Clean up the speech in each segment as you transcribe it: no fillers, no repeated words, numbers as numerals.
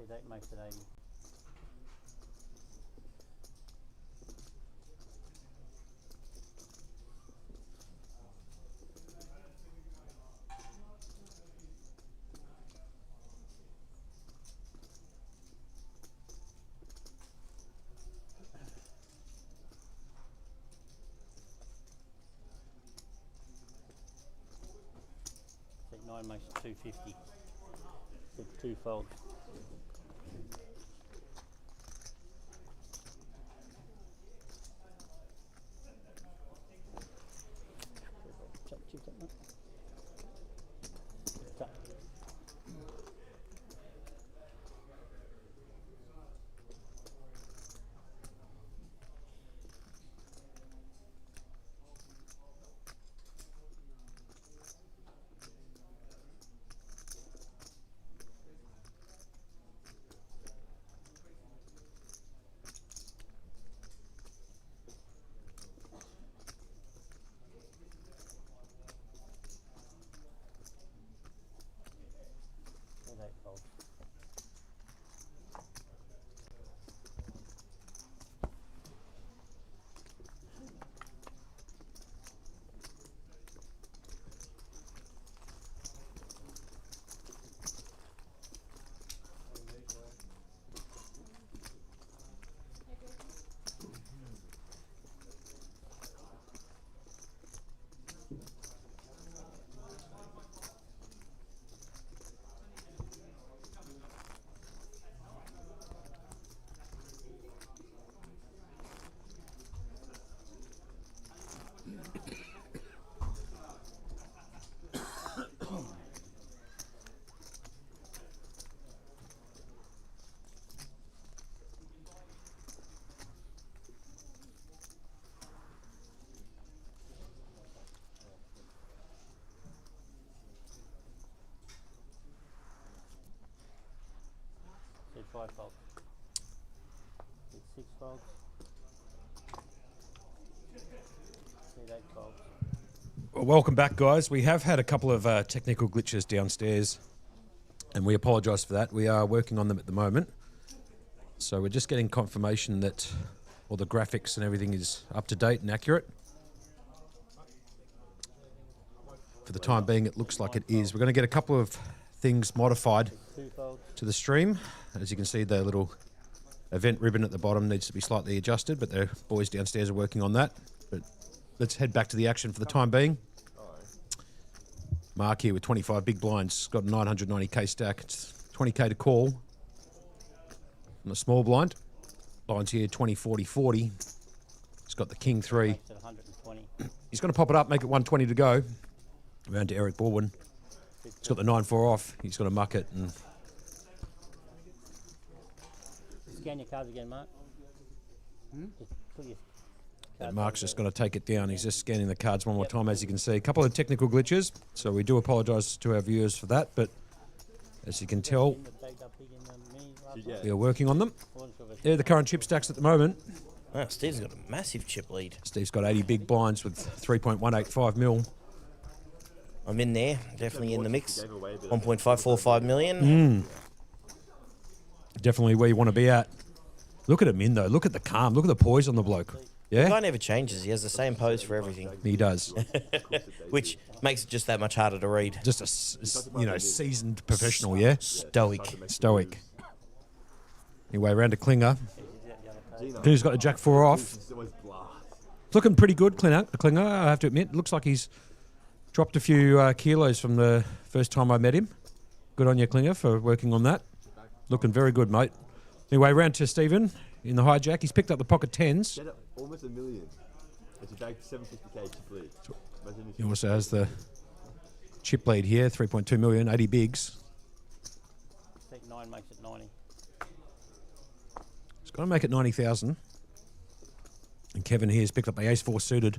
that makes it 80. Take 9 makes it 250. With 2 folds. Did 5 folds. Did 6 folds. Did 8 folds. Well, welcome back, guys. We have had a couple of technical glitches downstairs, and we apologise for that. We are working on them at the moment. So we're just getting confirmation that all the graphics and everything is up to date and accurate. For the time being, it looks like it is. We're going to get a couple of things modified to the stream. As you can see, the little event ribbon at the bottom needs to be slightly adjusted, but the boys downstairs are working on that. But let's head back to the action for the time being. Mark here with 25 big blinds. Got a 990k stack. It's 20k to call on the small blind. Lines here 20, 40, 40. He's got the king 3. He's going to pop it up, make it 120 to go. Around to Eric Baldwin. He's got the 9-4 off. He's got to muck it. And scan your cards again, Mark. Just put your and Mark's just going to take it down. He's just scanning the cards one more time, as you can see. A couple of technical glitches, so we do apologise to our viewers for that. But as you can tell, we are working on them. They're the current chip stacks at the moment. Wow, Steve's got a massive chip lead. Steve's got 80 big blinds with 3.185 mil. I'm in there, definitely in the mix. 1.545 million. Definitely where you want to be at. Look at him in though. Look at the calm. Look at the poise on the bloke. Yeah. The guy never changes. He has the same pose for everything. He does. Which makes it just that much harder to read. Just a seasoned professional. Yeah. Stoic. Anyway, round to Klinger. Klinger's got the Jack 4 off. Looking pretty good, Klinger. I have to admit. Looks like he's dropped a few kilos from the first time I met him. Good on you, Klinger, for working on that. Looking very good, mate. Anyway, round to Stephen in the hijack. He's picked up the pocket 10s. Almost $1 million. It's a bag 750k chip lead. He also has the chip lead here, 3.2 million, 80 bigs. Take 9 makes it 90. He's got to make it 90,000. And Kevin here has picked up the Ace-4 suited.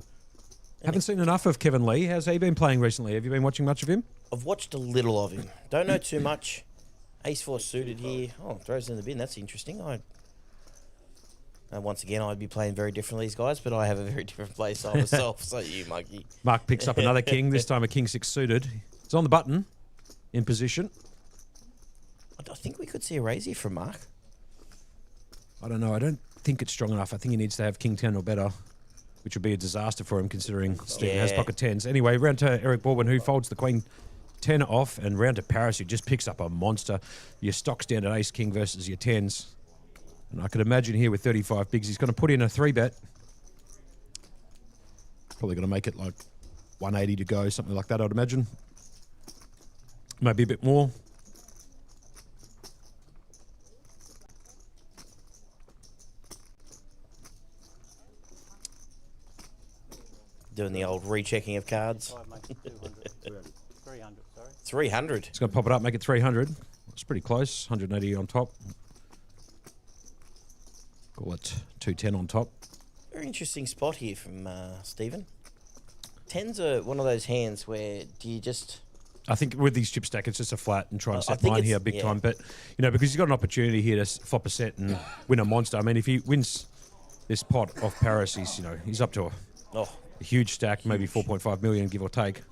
Haven't seen enough of Kevin Lee. How's he been playing recently? Have you been watching much of him? I've watched a little of him. Don't know too much. Ace-4 suited here. Oh, throws in the bin. That's interesting. Once again, I'd be playing very differently, these guys, but I have a very different play style myself. So you, monkey. Mark picks up another king. This time a king 6 suited. It's on the button, in position. I think we could see a raise here from Mark. I don't know. I don't think it's strong enough. I think he needs to have king 10 or better, which would be a disaster for him considering Stephen has Yeah. pocket 10s. Anyway, round to Eric Baldwin, who folds the queen 10 off, and round to Paris, who just picks up a monster. Your stock standard ace king versus your 10s. And I could imagine here with 35 bigs, he's going to put in a 3-bet. Probably going to make it like 180 to go, something like that, I'd imagine. Maybe a bit more. Doing the old rechecking of cards. 300, sorry. 300. He's going to pop it up, make it 300. It's pretty close. 180 on top. Call it 210 on top. Very interesting spot here from Stephen. 10s are one of those hands where do you just... I think with these chip stack, it's just a flat and try and I set think line it's- here big yeah. time. But, you know, because he's got an opportunity here to flop a set and win a monster. I mean, if he wins this pot off Paris, he's, you know, he's up to a huge stack, maybe 4.5 million, give or take.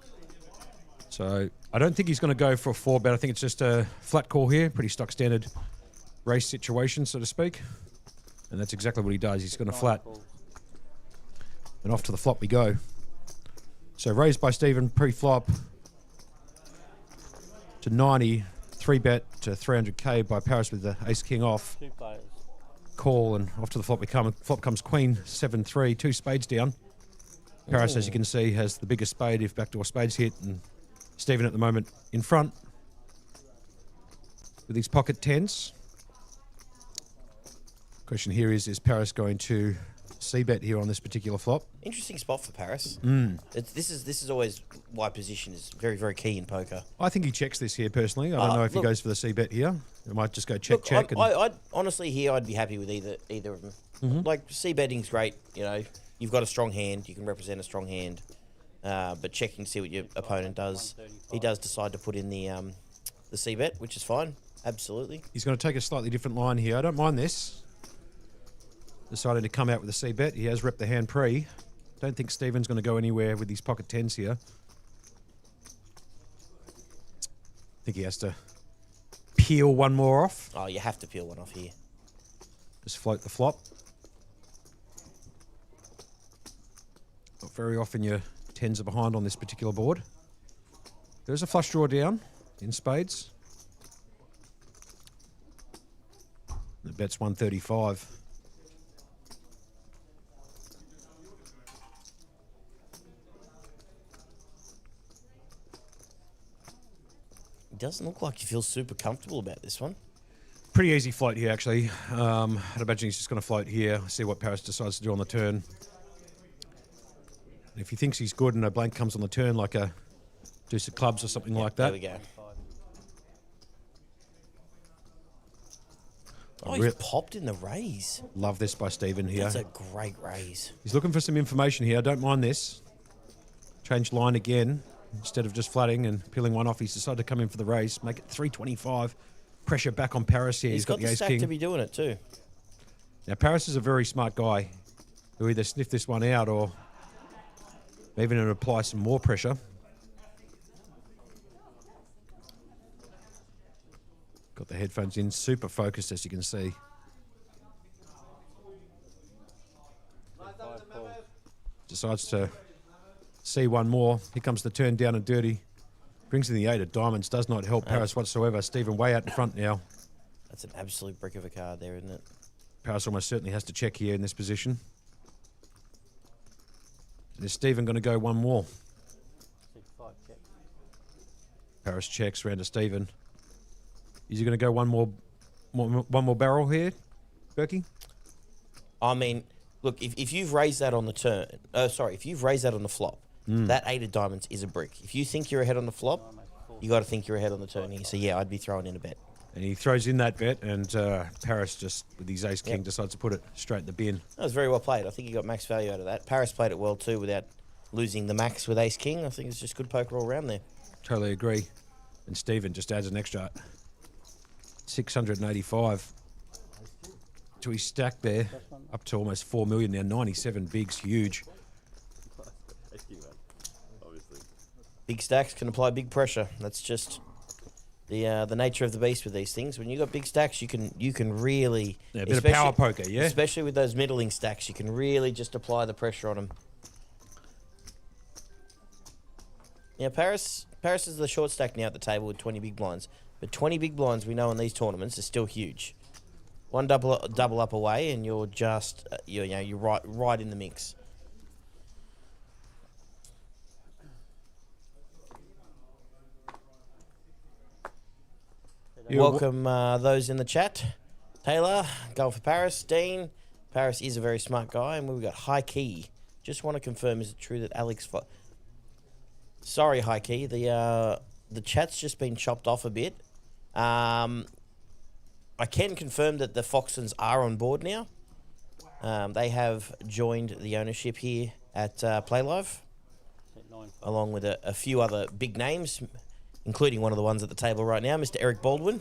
So I don't think he's going to go for a 4-bet. I think it's just a flat call here, pretty stock standard race situation, so to speak. And that's exactly what he does. He's going to flat. And off to the flop we go. So raised by Stephen pre-flop to 90, 3-bet to 300k by Paris with the ace-king off. 2 players. Call, and off to the flop we come. Flop comes queen, 7-3, 2 spades down. Paris, as you can see, has the biggest spade if backdoor spades hit, and Stephen at the moment in front with these pocket 10s. Question here is Paris going to c-bet here on this particular flop? Interesting spot for Paris. This is always why position is very, very key in poker. I think he checks this here personally. I don't know if he goes for the c-bet here. He might just go check, Look, check. I'd honestly here I'd be happy with either of them. Like c-betting's great, you know. You've got a strong hand. You can represent a strong hand. But checking to see what your opponent does. He does decide to put in the c-bet, which is fine. Absolutely. He's going to take a slightly different line here. I don't mind this. Decided to come out with a c-bet. He has repped the hand pre. Don't think Stephen's going to go anywhere with these pocket 10s here. I think he has to peel one more off. Oh, you have to peel one off here. Just float the flop. Not very often your 10s are behind on this particular board. There's a flush draw down in spades. The bet's 135. It doesn't look like you feel super comfortable about this one. Pretty easy float here, actually. I'd imagine he's just going to float here, see what Paris decides to do on the turn. And if he thinks he's good and a blank comes on the turn, like a deuce of clubs or something like that. There we go. Oh, he's popped in the raise. Love this by Stephen here. That's a great raise. He's looking for some information here. I don't mind this. Change line again. Instead of just flatting and peeling one off, he's decided to come in for the raise. Make it 325. Pressure back on Paris here. He's got the the ace stack king. to be doing it too. Now, Paris is a very smart guy who either sniff this one out or even apply some more pressure. Got the headphones in, super focused as you can see. Decides to see one more. Here comes the turn down and dirty. Brings in the 8 of diamonds. Does not help Paris whatsoever. Stephen way out in front now. That's an absolute brick of a card there, isn't it? Paris almost certainly has to check here in this position. Is Stephen going to go one more? 6-5 check. Paris checks round to Stephen. Is he going to go one more barrel here, Berkey? I mean, look, if you've raised that on the turn, if you've raised that on the flop, that 8 of diamonds is a brick. If you think you're ahead on the flop, you got to think you're ahead on the turn here. So yeah, I'd be throwing in a bet. And he throws in that bet, and Paris just, with his ace-king, decides to put it straight in the bin. That was very well played. I think he got max value out of that. Paris played it well too without losing the max with ace-king. I think it's just good poker all around there. Totally agree. And Stephen just adds an extra 685 to his stack there, up to almost 4 million now. 97 bigs, huge. Obviously. Big stacks can apply big pressure. That's just the nature of the beast with these things. When you got big stacks, you can really A bit of power poker, yeah. Especially with those middling stacks, you can really just apply the pressure on them. Now Paris is the short stack now at the table with 20 big blinds, but 20 big blinds we know in these tournaments is still huge. One double up away, and you're just you're right in the mix. Welcome those in the chat. Taylor, going for Paris. Dean, Paris is a very smart guy, and we've got High Key. Just want to confirm, is it true that Alex? Sorry, High Key. The chat's just been chopped off a bit. I can confirm that the Foxtons are on board now. They have joined the ownership here at Playlive, along with a few other big names, including one of the ones at the table right now, Mr. Eric Baldwin.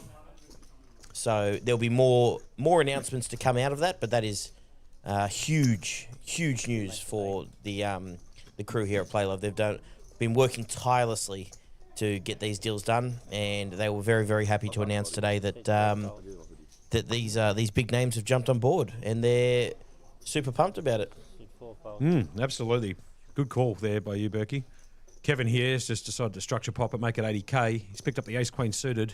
So there'll be more announcements to come out of that, but that is huge news for the crew here at Playlive. They've been working tirelessly to get these deals done, and they were very, very happy to announce today that that these big names have jumped on board, and they're super pumped about it. Absolutely. Good call there by you, Berkey. Kevin here has just decided to structure pop it, make it 80k. He's picked up the ace-queen suited.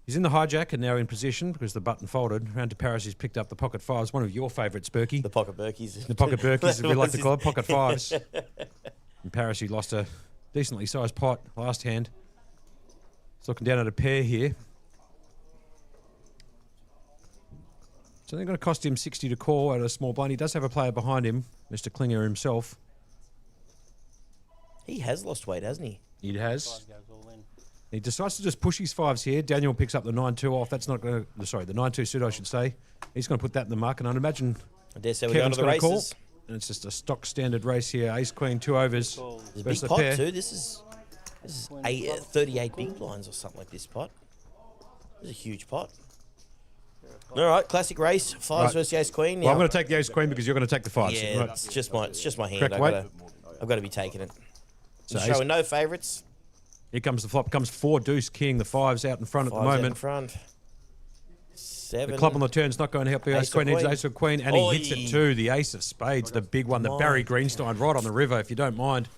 He's in the hijack and now in position because the button folded. Round to Paris, he's picked up the pocket fives, one of your favourites, Berkey. The pocket Berkeys. The pocket Berkeys, as we like to call it, pocket fives. In Paris, he lost a decently sized pot last hand. He's looking down at a pair here. So they're going to cost him 60 to call out of a small blind. He does have a player behind him, Mr. Klinger himself. He has lost weight, hasn't he? He has. He decides to just push his fives here. Daniel picks up the 9-2 off. That's not going to... Sorry, the 9-2 suit, I should say. He's going to put that in the muck, and I'd imagine I dare say we're going to the races. Call. And it's just a stock standard race here. Ace, queen, 2 overs. It's a big pot too. This is 38 big blinds or something like this pot. This is a huge pot. All right, classic race. Fives versus the ace queen. Well, I'm going to take the ace queen because you're going to take the fives. Yeah, right. it's just my hand. Correct weight. I've got to be taking it. So showing no favourites. Here comes the flop. Comes 4 deuce king. The fives out in front at the moment. Out in front. 7. The club on the turn's not going to help the ace queen. Needs ace of queen, and he hits it too. The ace of spades, the big one, the Barry Greenstein, right on the river. If you don't mind.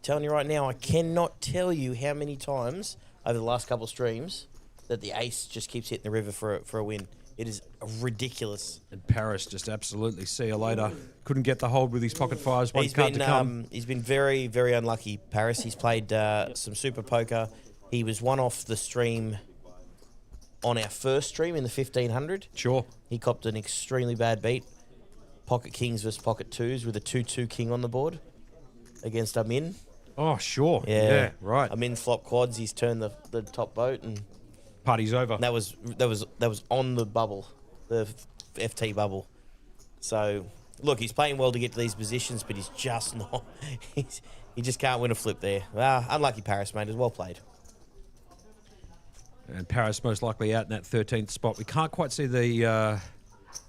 Telling you right now, I cannot tell you how many times over the last couple of streams that the ace just keeps hitting the river for a win. It is ridiculous. And Paris just absolutely see you later. Couldn't get the hold with his pocket fives. One card to come. He's been very, very unlucky, Paris. He's played some super poker. He was one off the stream on our first stream in the 1500. Sure. He copped an extremely bad beat. Pocket kings versus pocket twos with a 2-2 king on the board against Amin. Oh, sure. Yeah, right. Amin flop quads. He's turned the top boat and... Party's over. That was on the bubble, the FT bubble. So look, he's playing well to get to these positions, but he's just not. He just can't win a flip there. Unlucky Paris, mate. As well played. And Paris most likely out in that 13th spot. We can't quite see the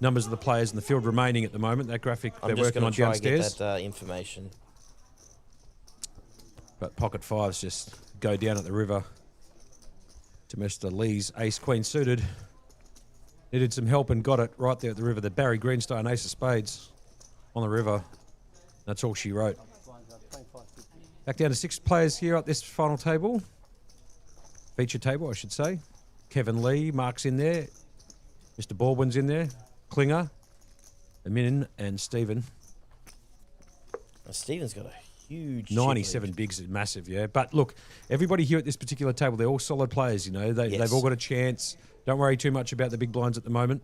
numbers of the players in the field remaining at the moment. That graphic they're working on downstairs. I'm just going to try and get that information. But pocket fives just go down at the river. To Mr. Lee's ace-queen suited. Needed some help and got it right there at the river. The Barry Greenstein ace of spades on the river. That's all she wrote. Back down to 6 players here at this final table. Feature table, I should say. Kevin Lee, Mark's in there. Mr. Baldwin's in there. Klinger, Amin, and Stephen. Stephen's got a huge 97 bigs is massive, yeah. But look, everybody here at this particular table, they're all solid players, you know. They've all got a chance. Don't worry too much about the big blinds at the moment.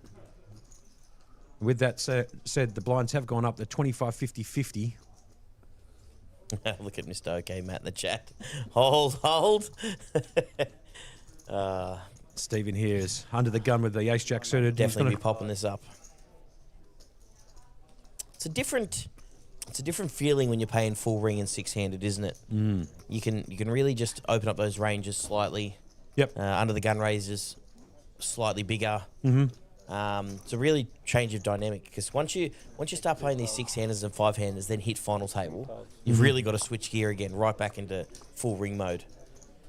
With that said, the blinds have gone up. They're 25, 50, 50. Look at Mr. OK Matt in the chat. Hold. Stephen here is under the gun with the ace-jack suited. Definitely be popping this up. It's a different feeling when you're paying full ring and 6-handed, isn't it? Mm. You can really just open up those ranges slightly. Yep. Under the gun raises slightly bigger. Mm-hmm. It's a really change of dynamic because once you start playing these 6-handers and 5-handers, then hit final table, you've really got to switch gear again, right back into full ring mode.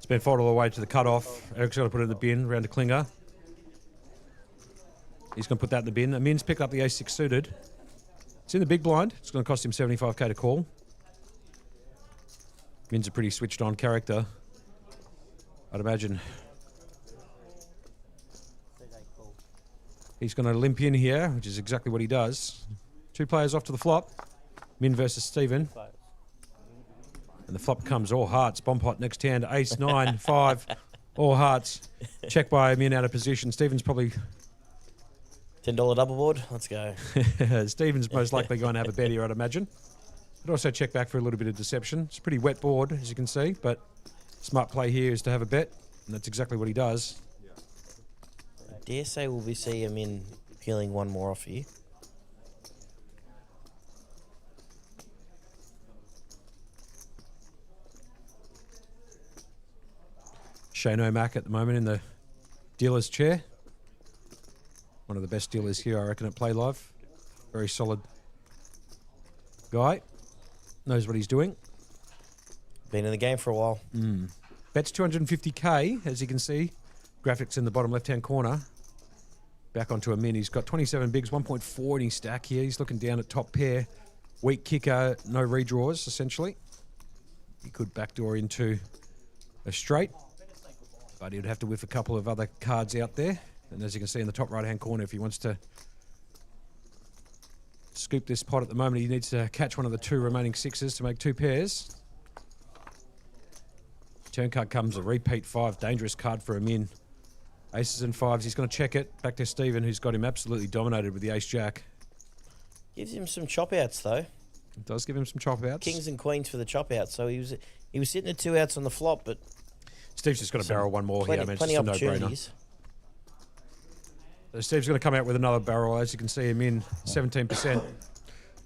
It's been folded all the way to the cutoff. Eric's got to put it in the bin, round to Klinger. He's going to put that in the bin. Amin's picked up the ace-6 suited. It's in the big blind. It's going to cost him 75k to call. Min's a pretty switched-on character. I'd imagine he's going to limp in here, which is exactly what he does. 2 players off to the flop. Min versus Stephen. And the flop comes all hearts. Bomb pot next hand. Ace, 9, 5. All hearts. Check by Min out of position. Stephen's probably... $10 double board. Let's go. Stephen's most likely going to have a bet here, I'd imagine. But also check back for a little bit of deception. It's a pretty wet board, as you can see, but smart play here is to have a bet, and that's exactly what he does. I dare say we'll be seeing him in peeling one more off you. Shane O'Mac at the moment in the dealer's chair. One of the best dealers here, I reckon, at Playlive. Very solid guy. Knows what he's doing. Been in the game for a while. Bets 250k, as you can see. Graphics in the bottom left-hand corner. Back onto a min. He's got 27 bigs, 1.4 in his stack here. He's looking down at top pair. Weak kicker, no redraws, essentially. He could backdoor into a straight, but he would have to whiff a couple of other cards out there. And as you can see in the top right-hand corner, if he wants to scoop this pot at the moment, he needs to catch one of the 2 remaining 6s to make 2 pairs. Turn card comes a repeat 5, dangerous card for him in. Aces and 5s, he's going to check it. Back to Stephen, who's got him absolutely dominated with the ace-jack. Gives him some chop outs though. It does give him some chop outs. Kings and queens for the chop outs. So he was sitting at 2 outs on the flop, but Steve's just got to barrel one more here. I mean, it's plenty just a no-brainer. opportunities. So Steve's going to come out with another barrel. As you can see him in 17%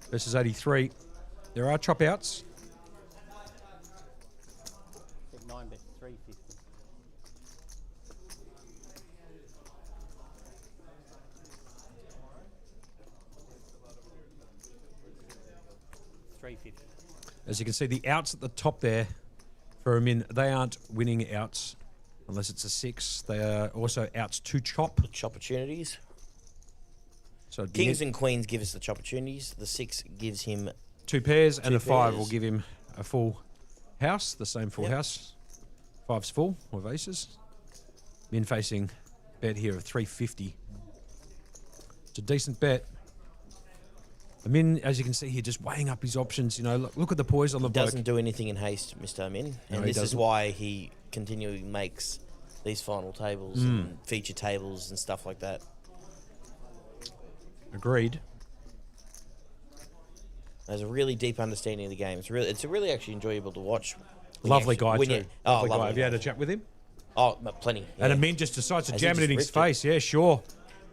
versus 83. There are chop outs. 9 bet 350. As you can see, the outs at the top there for a min, they aren't winning outs unless it's a 6. They are also outs to chop. Chop opportunities. So Kings and queens give us the chop opportunities. The 6 gives him 2 pairs, and a 5 pairs. will give him a full house, the same full house. 5's full, of aces. Min facing bet here of 350. It's a decent bet. Amin, as you can see here, just weighing up his options. You know, look at the poise on the bloke. Doesn't do anything in haste, Mr. Amin. And No, this is why he continually makes these final tables and feature tables and stuff like that. Agreed. Has a really deep understanding of the game. It's really actually enjoyable to watch. Lovely guy too. Lovely Guy. guy. Have you had a chat with him? Oh, plenty. And yeah. Amin just decides to Has he jam it just in his ripped it? face. Yeah, sure.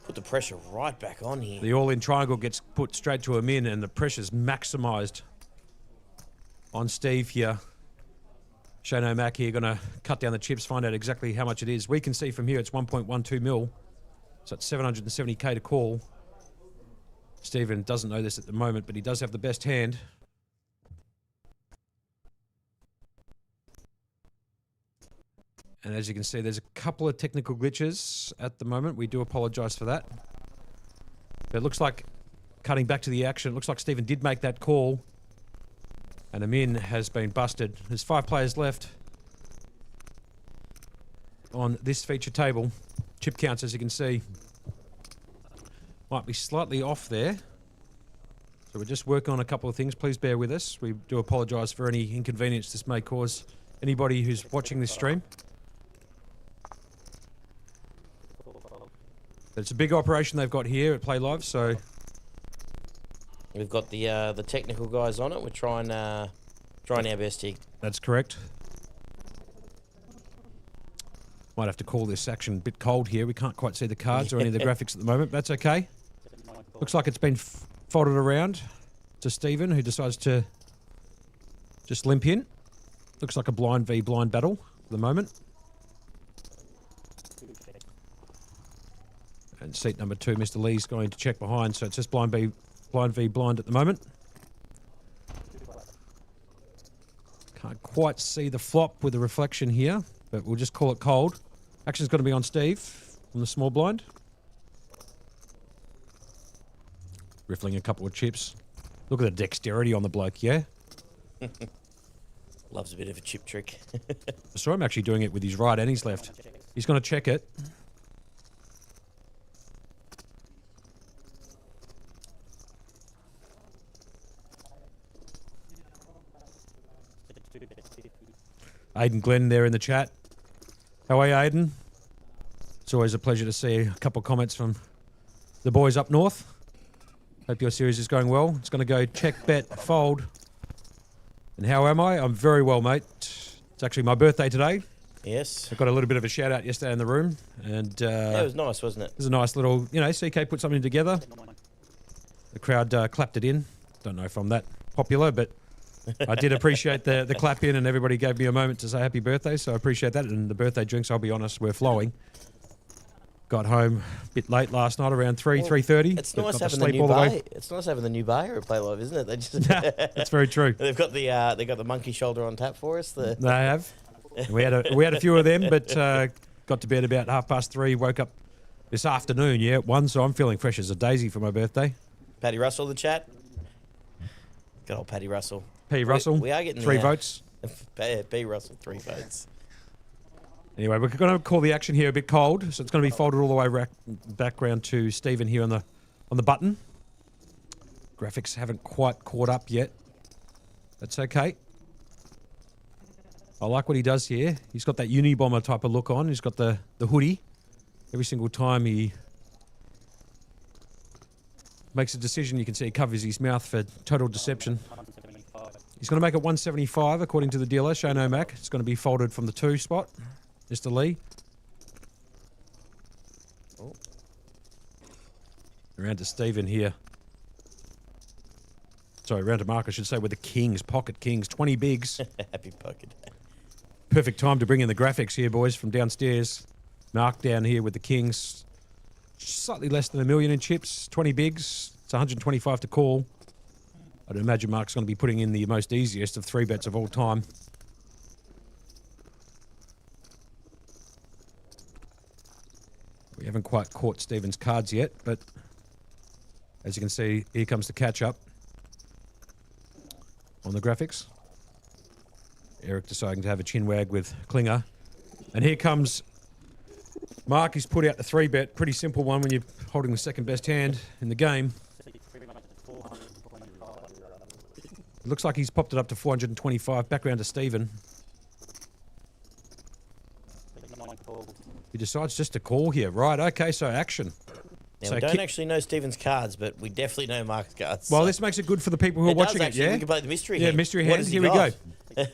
Put the pressure right back on here. The all-in triangle gets put straight to Amin, and the pressure's maximised on Steve here. Shane O'Mac here going to cut down the chips, find out exactly how much it is. We can see from here it's 1.12 mil. So it's 770k to call. Stephen doesn't know this at the moment, but he does have the best hand. And as you can see, there's a couple of technical glitches at the moment. We do apologise for that. But it looks like, cutting back to the action, it looks like Stephen did make that call. And Amin has been busted. There's 5 players left on this feature table. Chip counts, as you can see, might be slightly off there. So we're just working on a couple of things. Please bear with us. We do apologise for any inconvenience this may cause anybody who's watching this stream. But it's a big operation they've got here at Playlive, so We've got the technical guys on it. We're trying our best here. that's correct. Might have to call this action a bit cold here. We can't quite see the cards or any of the graphics at the moment. That's okay. Looks like it's been folded around to Stephen, who decides to just limp in. Looks like a blind v blind battle at the moment. And seat number 2, Mr. Lee's going to check behind, so it's just blind v blind at the moment. Can't quite see the flop with the reflection here. but we'll just call it cold. Action's going to be on Steve from the small blind. Riffling a couple of chips. Look at the dexterity on the bloke, yeah? Loves a bit of a chip trick. I saw him actually doing it with his right and his left. He's going to check it. Aidan Glenn there in the chat. How are you, Aidan? It's always a pleasure to see a couple of comments from the boys up north. Hope your series is going well. It's going to go check, bet, fold. And how am I? I'm very well, mate. It's actually my birthday today. Yes. I got a little bit of a shout out yesterday in the room. And Yeah, it was nice, wasn't it? it was a nice little, CK put something together. The crowd clapped it in. Don't know if I'm that popular, but I did appreciate the clap in, and everybody gave me a moment to say happy birthday, so I appreciate that. And the birthday drinks, I'll be honest, were flowing. Got home a bit late last night, around 3:30. It's nice having the new bar. It's nice having the new bar here at Playlive, isn't it? They just That's very true. they've got the monkey shoulder on tap for us. They have. We had a few of them, but got to bed about 3:30. Woke up this afternoon, at 1, so I'm feeling fresh as a daisy for my birthday. Paddy Russell in the chat. Good old Paddy Russell. P. Russell, We are getting 3 votes. P. Russell, 3 votes. Anyway, we're going to call the action here a bit cold, so it's going to be folded all the way back round to Stephen here on the button. Graphics haven't quite caught up yet. That's okay. I like what he does here. He's got that Unibomber type of look on. He's got the hoodie. Every single time he makes a decision, you can see he covers his mouth for total deception. He's going to make it 175 according to the dealer, Shane O'Mac. It's going to be folded from the 2 spot. Mr. Lee. Oh. Around to Stephen here. Sorry, around to Mark, I should say, with the Kings, pocket Kings, 20 bigs. Happy pocket. Perfect time to bring in the graphics here, boys, from downstairs. Mark down here with the Kings. Slightly less than $1 million in chips, 20 bigs. It's 125 to call. I'd imagine Mark's going to be putting in the most easiest of 3 bets of all time. We haven't quite caught Stephen's cards yet, but as you can see, here comes the catch-up on the graphics. Eric deciding to have a chin wag with Klinger. And here comes Mark. He's put out the 3-bet. Pretty simple one when you're holding the second best hand in the game. It looks like he's popped it up to 425. Back round to Stephen. He decides just to call here. Right, okay, so action. Now, So we don't actually know Stephen's cards, but we definitely know Mark's cards. Well, so this makes it good for the people who are watching it, yeah? We can play the mystery Yeah, hand. mystery What hand. has he Here we go.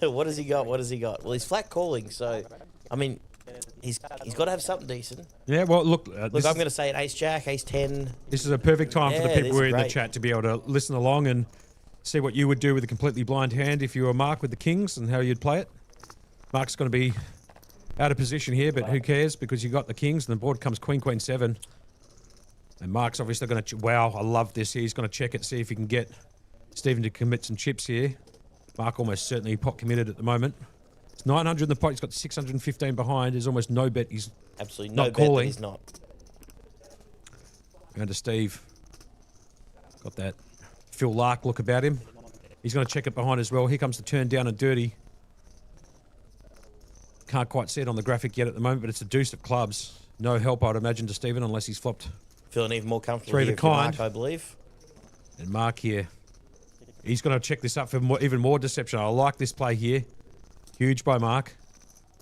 got? What has he got? What has he got? Well, he's flat calling, so, I mean, he's got to have something decent. Yeah, well, look. Look, I'm going to say an ace-jack, ace-10. This is a perfect time for the Yeah, people this who are is in the great. chat to be able to listen along and see what you would do with a completely blind hand if you were Mark with the Kings and how you'd play it. Mark's going to be out of position here, but who cares because you got the Kings and the board comes Queen, Queen, 7. And Mark's obviously going to... Wow, I love this here. He's going to check it, see if he can get Stephen to commit some chips here. Mark almost certainly pot committed at the moment. It's 900 in the pot. He's got 615 behind. There's almost no bet. He's Absolutely not no bet that calling. he's not. Going to Steve. Got that Phil Lark look about him. He's going to check it behind as well. Here comes the turn down and dirty. Can't quite see it on the graphic yet at the moment, but it's a deuce of clubs. No help, I'd imagine, to Stephen unless he's flopped. Feeling even more comfortable 3 of here a for kind. Mark, I believe. And Mark here. He's going to check this up for even more deception. I like this play here. Huge by Mark.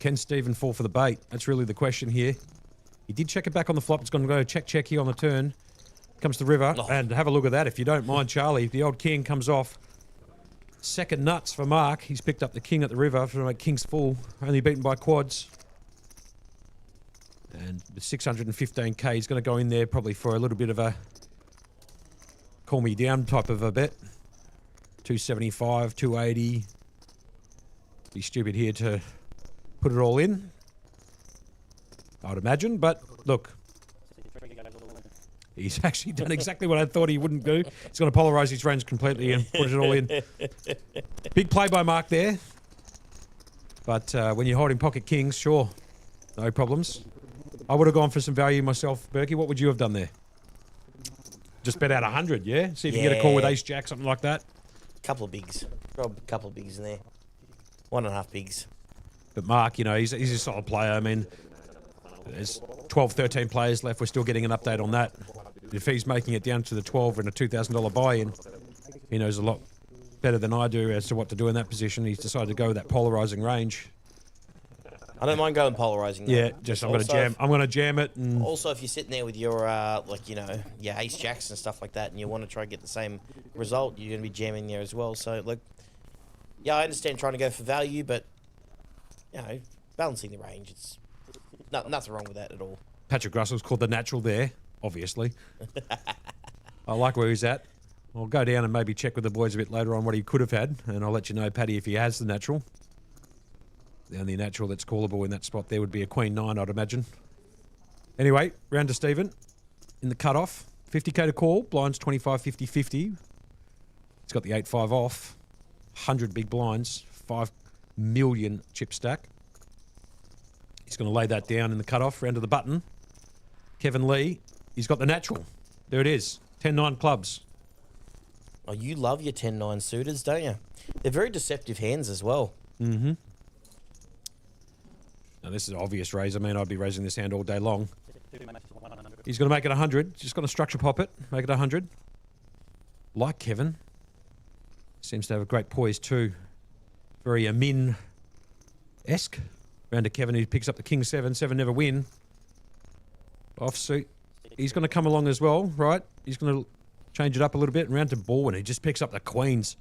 Can Stephen fall for the bait? That's really the question here. He did check it back on the flop. It's going to go check here on the turn. Comes the river. Oh. And have a look at that. If you don't mind, Charlie, the old king comes off. Second nuts for Mark. He's picked up the king at the river for make kings full. Only beaten by quads. And with 615k, he's going to go in there probably for a little bit of a call me down type of a bet. 275, 280. Be stupid here to put it all in, I'd imagine. But look, he's actually done exactly what I thought he wouldn't do. He's going to polarise his range completely and put it all in. Big play by Mark there. But when you're holding pocket kings, sure, no problems. I would have gone for some value myself, Berkey. What would you have done there? Just bet out 100, yeah? See if you get a call with ace jack, something like that. Couple of bigs. Rob, a couple of bigs in there. 1.5 bigs. But Mark, you know, he's a solid player. I mean, there's 12, 13 players left. We're still getting an update on that. If he's making it down to the 12 and a $2,000 buy-in, he knows a lot better than I do as to what to do in that position. He's decided to go with that polarizing range. I don't mind going polarizing. Though. Yeah, just I'm going to jam it. And also, if you're sitting there with your like your ace jacks and stuff like that, and you want to try and get the same result, you're going to be jamming there as well. So look, yeah, I understand trying to go for value, but you know, balancing the range, it's nothing wrong with that at all. Patrick Russell's called the natural there, obviously. I like where he's at. I'll go down and maybe check with the boys a bit later on what he could have had, and I'll let you know, Paddy, if he has the natural. The only natural that's callable in that spot there would be a Queen 9, I'd imagine. Anyway, round to Stephen in the cutoff. 50k to call, blinds 25, 50, 50. He's got the 8-5 off. 100 big blinds, 5 million chip stack. He's going to lay that down in the cutoff, round to the button. Kevin Lee, he's got the natural. There it is, 10-9 clubs. Oh, you love your 10-9 suitors, don't you? They're very deceptive hands as well. Mm-hmm. Now, this is an obvious raise. I mean, I'd be raising this hand all day long. He's going to make it 100. Just going to structure pop it, make it 100. Like Kevin. Seems to have a great poise too. Very Amin-esque. Round to Kevin, who picks up the King 7. 7 never win. Offsuit. He's going to come along as well, right? He's going to change it up a little bit. And round to Baldwin, he just picks up the Queens.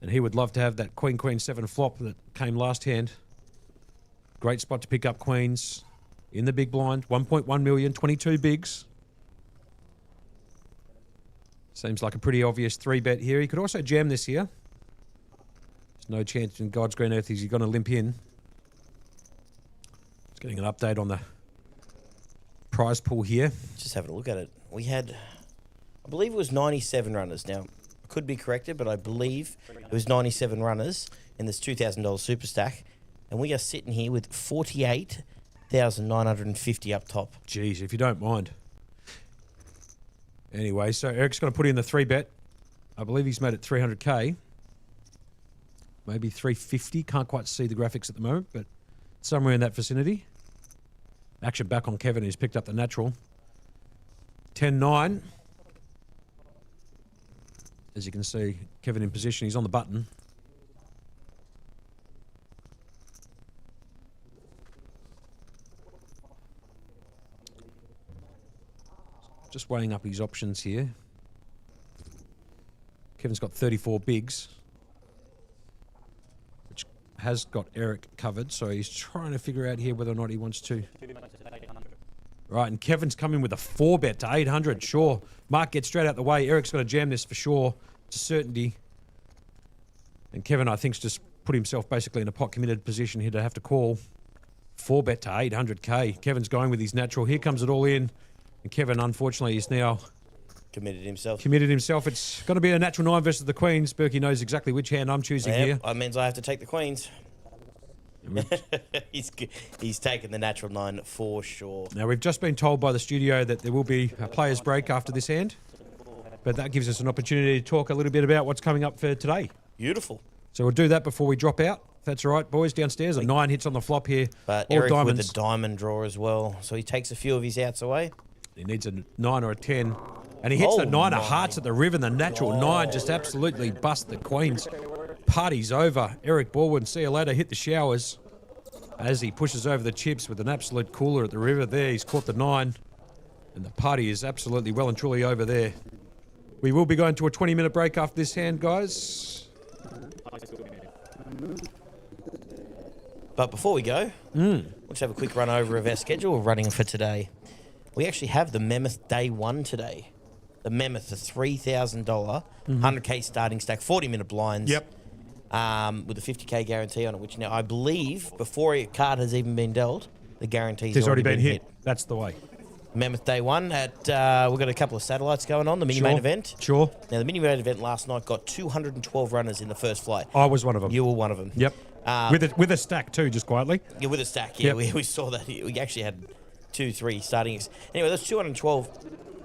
And he would love to have that Queen, Queen 7 flop that came last hand. Great spot to pick up Queens in the big blind. 1.1 million, 22 bigs. Seems like a pretty obvious 3-bet here. He could also jam this here. There's no chance in God's green earth he's going to limp in. Just getting an update on the prize pool here. Just having a look at it. We had, I believe it was 97 runners. Now, I could be corrected, but I believe it was 97 runners in this $2,000 Superstack. And we are sitting here with 48,950 up top. Jeez, if you don't mind. Anyway, so Eric's going to put in the 3-bet. I believe he's made it 300k. Maybe 350. Can't quite see the graphics at the moment, but somewhere in that vicinity. Action back on Kevin, who's picked up the natural. 10-9. As you can see, Kevin in position. He's on the button. Just weighing up his options here. Kevin's got 34 bigs, which has got Eric covered, so he's trying to figure out here whether or not he wants to. Right, and Kevin's coming with a 4-bet to 800, sure. Mark gets straight out the way. Eric's going to jam this for sure. It's a certainty. And Kevin, I think, has just put himself basically in a pot-committed position here to have to call. 4-bet to 800k. Kevin's going with his natural. Here comes it all in. And Kevin, unfortunately, is now Committed himself. It's going to be a natural 9 versus the Queens. Berkey knows exactly which hand I'm choosing here. That means I have to take the Queens. He's taken the natural 9 for sure. Now, we've just been told by the studio that there will be a player's break after this hand. But that gives us an opportunity to talk a little bit about what's coming up for today. Beautiful. So we'll do that before we drop out. If that's all right, boys, downstairs. A 9 hits on the flop here. But all Eric diamonds. with the diamond draw as well. So he takes a few of his outs away. He needs a 9 or a 10. And he hits the 9 of hearts at the river. The natural 9 just absolutely bust the Queens. Party's over. Eric Baldwin, see you later. Hit the showers as he pushes over the chips with an absolute cooler at the river there. He's caught the 9. And the party is absolutely well and truly over there. We will be going to a 20-minute break after this hand, guys. But before we go, let's have a quick run over of our schedule running for today. We actually have the Mammoth Day 1 today. The Mammoth, the $3,000, 100k starting stack, 40-minute blinds. Yep. With a 50k guarantee on it, which now I believe, before a card has even been dealt, the guarantee's It's already been hit. hit. That's the way. Mammoth Day 1 at, we've got a couple of satellites going on, the mini-main event. Sure. Now, the mini-main event last night got 212 runners in the first flight. I was one of them. You were one of them. Yep. With a stack too, just quietly. Yeah, with a stack. Yeah, Yep. we saw that. We actually had 2, 3 starting. Anyway, there's 212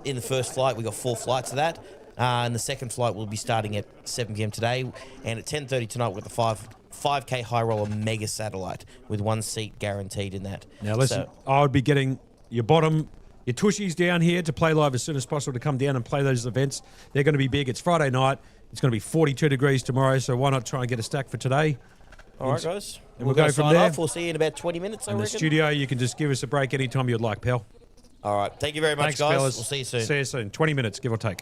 in the first flight. We got 4 flights of that. And the second flight will be starting at 7 p.m. today. And at 10:30 tonight, we've got the 5K high roller mega satellite with 1 seat guaranteed in that. Now listen, I would be getting your tushies down here to Playlive as soon as possible to come down and play those events. They're going to be big. It's Friday night. It's going to be 42 degrees tomorrow, so why not try and get a stack for today? All right, guys. And we'll go from there. We'll see you in about 20 minutes, I In the reckon. studio, you can just give us a break anytime you'd like, pal. All right. Thank you very much, Thanks, guys. fellas. We'll see you soon. See you soon. 20 minutes, give or take.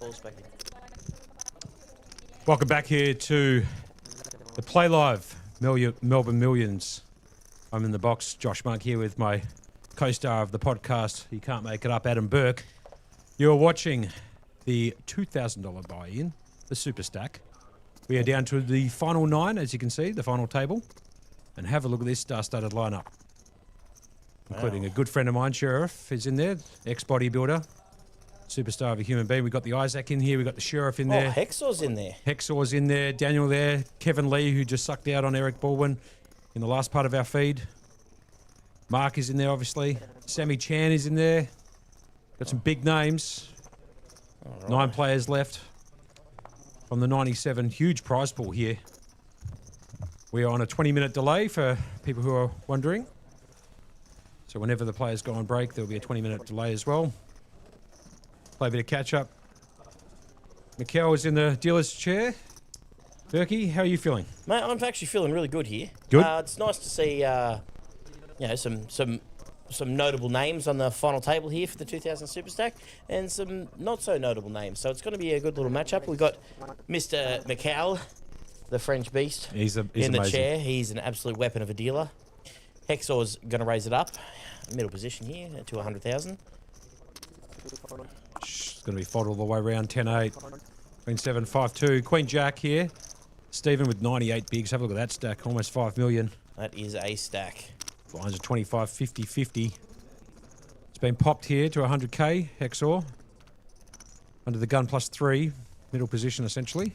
Falls back in. Welcome back here to the Playlive Melbourne Millions. I'm in the box. Josh Monk here with my co-star of the podcast. He can't make it up, Adam Burke. You're watching the $2,000 buy-in, the Superstack. We are down to the final 9, as you can see, the final table. And have a look at this star-studded lineup. Including a good friend of mine, Sherif, is in there, ex-bodybuilder, superstar of a human being. We've got the Isaac in here, we've got the Sherif in there. Oh, Hexor's in there. Hexor's in there, Daniel there, Kevin Lee, who just sucked out on Eric Baldwin in the last part of our feed. Mark is in there, obviously. Sammy Chan is in there. Got some big names. Right. 9 players left from the 97. Huge prize pool here. We are on a 20-minute delay for people who are wondering. So whenever the players go on break, there'll be a 20-minute delay as well. Play a bit of catch-up. Mikkel is in the dealer's chair. Berkey, how are you feeling? Mate, I'm actually feeling really good here. Good. It's nice to see, some notable names on the final table here for the 2000 Superstack, and some not so notable names. So it's going to be a good little matchup. We've got Mr. Mikkel, the French beast, He's in amazing. the chair. He's an absolute weapon of a dealer. Hexor's going to raise it up, middle position here to 100,000. It's going to be fought all the way around. 10-8. Queen 7, 5-2. Queen Jack here. Stephen with 98 bigs. Have a look at that stack. Almost 5 million. That is a stack. Blinds are 25, 50, 50. It's been popped here to 100k. Hexor. Under the gun plus 3. Middle position, essentially.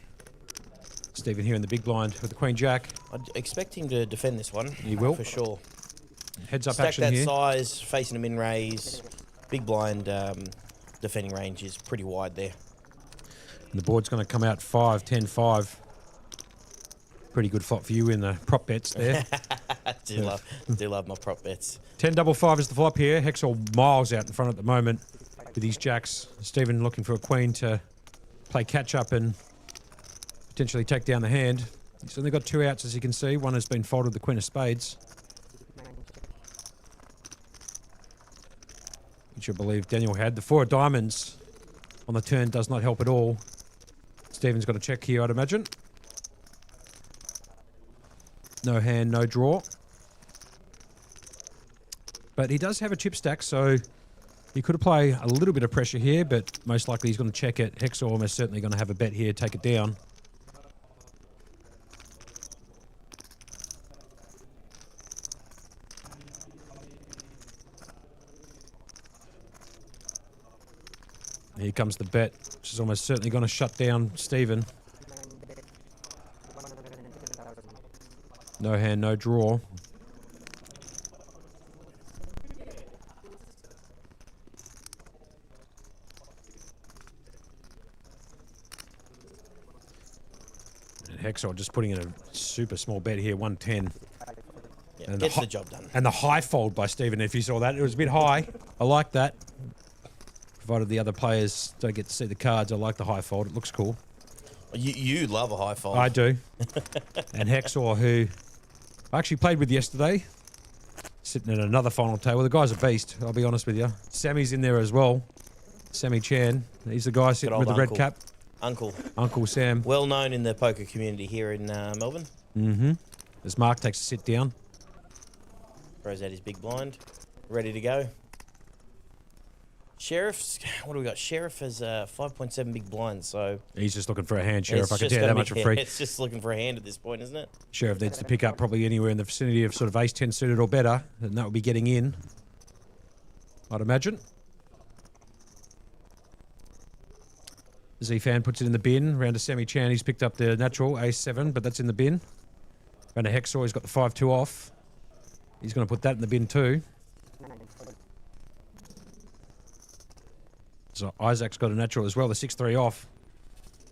Stephen here in the big blind with the Queen Jack. I'd expect him to defend this one. He will. For sure. Heads up Stack action that here. size, facing a min raise. Big blind defending range is pretty wide there. And the board's going to come out 5, 10, 5. Pretty good flop for you in the prop bets there. do love my prop bets. 10 double 5 is the flop here. Hexor miles out in front at the moment with these jacks. Stephen looking for a queen to play catch up and potentially take down the hand. He's only got 2 outs, as you can see. One has been folded, the Queen of Spades, which I believe Daniel had. The 4 of diamonds on the turn does not help at all. Stephen's got a check here, I'd imagine. No hand, no draw. But he does have a chip stack, so he could apply a little bit of pressure here, but most likely he's going to check it. Hexor almost certainly going to have a bet here, take it down. Here comes the bet, which is almost certainly going to shut down Stephen. No hand, no draw. And Hexor just putting in a super small bet here, 110. Yeah, And gets the the job done. And the high fold by Stephen, if you saw that, it was a bit high. I like that. Provided the other players don't get to see the cards, I like the high fold. It looks cool. You love a high fold. I do. And Hexor, who I actually played with yesterday, sitting at another final table. The guy's a beast, I'll be honest with you. Sammy's in there as well. Sammy Chan. He's the guy sitting Good with the old red uncle. cap. Uncle Sam. Well known in the poker community here in Melbourne. Mm-hmm. As Mark takes a sit down. Throws out his big blind. Ready to go. Sheriff's, what do we got? Sherif has 5.7 big blinds, so... He's just looking for a hand, Sherif. it's I can just tell you that gonna much be- for free. It's just looking for a hand at this point, isn't it? Sherif needs to pick up probably anywhere in the vicinity of sort of ace-10 suited or better, and that would be getting in, I'd imagine. Z-Fan puts it in the bin. Round to Sammy Chan, he's picked up the natural ace-7, but that's in the bin. Round to Hexor, he's got the 5-2 off. He's going to put that in the bin too. So Isaac's got a natural as well, the 6-3 off.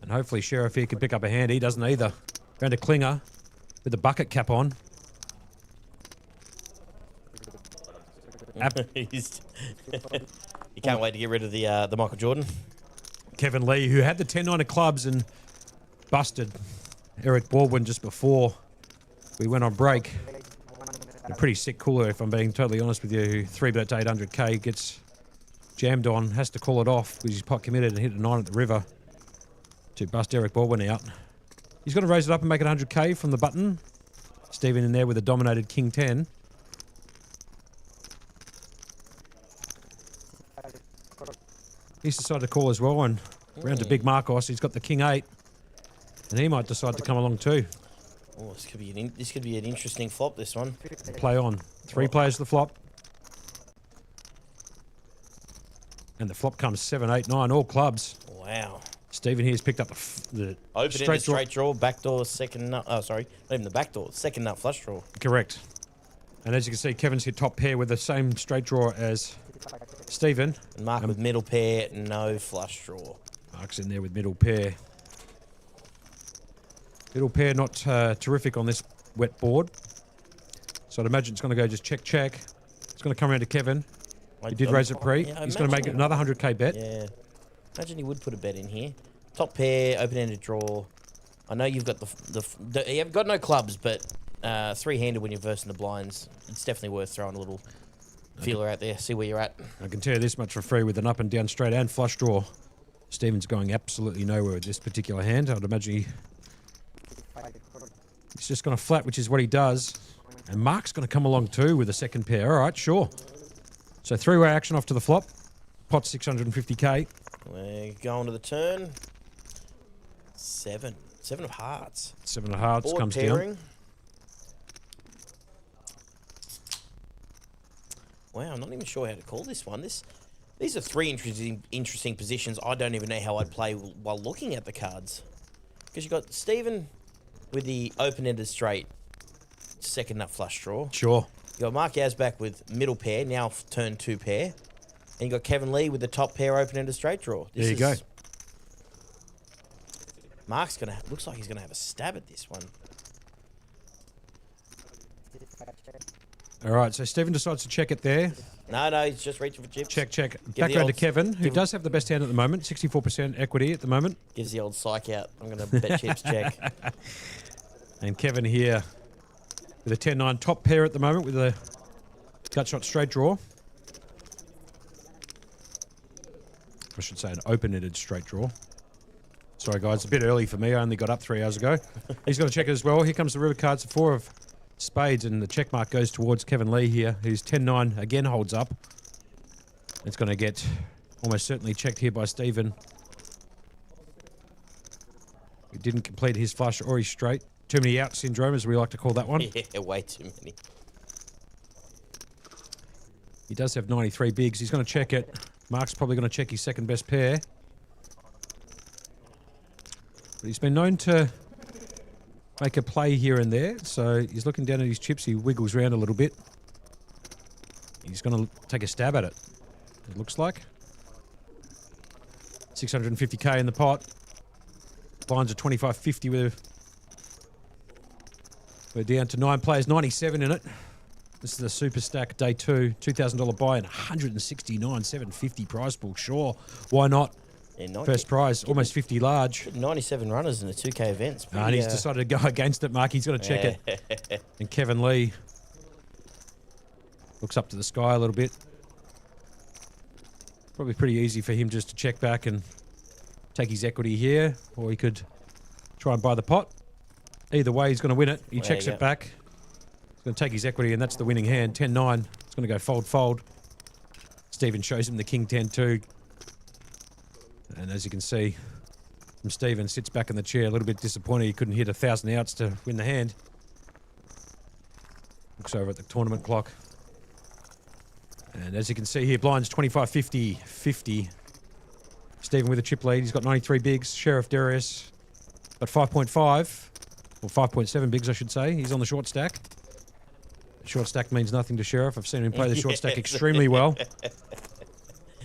And hopefully Sherif here can pick up a hand. He doesn't either. Round to Klinger with the bucket cap on. He's you can't wait to get rid of the Michael Jordan. Kevin Lee, who had the 10-9 of clubs and busted Eric Baldwin just before we went on break. A pretty sick cooler, if I'm being totally honest with you, who 3-bet to 800k gets jammed on, has to call it off because he's pot committed and hit a 9 at the river. to bust Eric Baldwin out. He's going to raise it up and make it 100k from the button. Stephen in there with a dominated King 10. He's decided to call as well, and round to Big Marcos. He's got the King 8, and he might decide to come along too. Oh, this could be an interesting flop. This one. Play on. 3 players to the flop. And the flop comes 7, 8, 9, all clubs. Wow. Stephen here's picked up the Open-ended straight draw, backdoor, second nut. Oh, sorry. Not even the backdoor. Second nut flush draw. Correct. And as you can see, Kevin's hit top pair with the same straight draw as Stephen. And Mark with middle pair, no flush draw. Mark's in there with middle pair. Middle pair not terrific on this wet board. So I'd imagine it's going to go just check, check. It's going to come around to Kevin. He did raise it pre. Yeah, He's going to make it another 100k bet. Yeah. Imagine he would put a bet in here. Top pair, open-ended draw. I know you've got you've got no clubs, but three-handed when you're versing the blinds. It's definitely worth throwing a little feeler out there, see where you're at. I can tell you this much for free with an up and down straight and flush draw. Stephen's going absolutely nowhere with this particular hand. I'd imagine he's just going to flat, which is what he does. And Mark's going to come along too with a second pair. All right, sure. So three-way action off to the flop. Pot 650k. We're going to the turn. 7 of hearts. 7 of hearts Board comes pairing. down. Wow, I'm not even sure how to call this one. These are 3 interesting positions. I don't even know how I'd play while looking at the cards. Because you've got Stephen with the open-ended straight, second nut flush draw. Sure. You got Mark Yazback with middle pair, now turn 2 pair. And you got Kevin Lee with the top pair open-ended straight draw. There you go. Mark's looks like he's gonna have a stab at this one. All right, so Stephen decides to check it there. No, he's just reaching for chips. Check. Give Back the round to odds. Kevin, who does have the best hand at the moment, 64% equity at the moment. Gives the old psych out. I'm gonna bet chips check. And Kevin here with a 10-9 top pair at the moment with a gut shot straight draw. I should say an open-ended straight draw. Sorry, guys, a bit early for me. I only got up 3 hours ago. He's going to check it as well. Here comes the river cards, 4 of spades, and the check mark goes towards Kevin Lee here, who's 10-9, again holds up. It's going to get almost certainly checked here by Stephen, who didn't complete his flush or his straight. Too many out syndrome, as we like to call that one. Yeah, way too many. He does have 93 bigs. He's going to check it. Mark's probably going to check his second best pair. But he's been known to make a play here and there. So he's looking down at his chips. He wiggles around a little bit. He's going to take a stab at it, it looks like. 650k in the pot. Blinds are 25.50 we're down to 9 players, 97 in it. This is the Superstack Day 2, $2,000 buy and 169,750 prize pool. Sure, why not? Yeah, First prize, almost 50 large. 97 runners in a 2K event. And he's decided to go against it, Mark. He's going to check it. And Kevin Lee looks up to the sky a little bit. Probably pretty easy for him just to check back and take his equity here, or he could try and buy the pot. Either way, he's going to win it. He checks it back. He's going to take his equity, and that's the winning hand. 10-9. It's going to go fold. Stephen shows him the King 10-2. And as you can see from Stephen, sits back in the chair, a little bit disappointed he couldn't hit 1,000 outs to win the hand. Looks over at the tournament clock. And as you can see here, blinds 25-50, 50. Stephen with a chip lead. He's got 93 bigs. Sherif Darius got 5.5. Or 5.7 bigs, I should say. He's on the short stack. The short stack means nothing to Sherif. I've seen him play the short stack extremely well.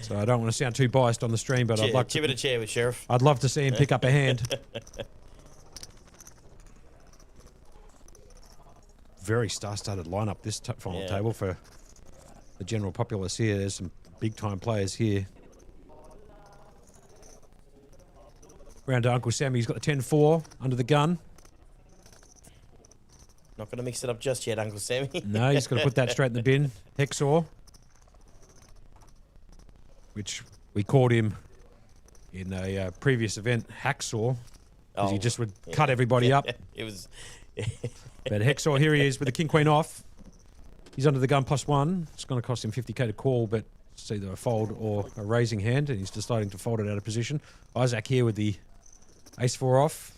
So I don't want to sound too biased on the stream, but I'd like to... Chip it a chair with Sherif. I'd love to see him pick up a hand. Very star-studded lineup, this final table for the general populace here. There's some big-time players here. Round to Uncle Sammy. He's got the 10-4 under the gun. Not going to mix it up just yet, Uncle Sammy. No, he's got to put that straight in the bin. Hexor, which we called him in a previous event, Hacksaw, because he Oh, just would cut everybody up. It was. But Hacksaw, here he is with the king queen off. He's under the gun +1. It's going to cost him 50k to call, but it's either a fold or a raising hand, and he's deciding to fold it out of position. Isaac here with the ace-4 off.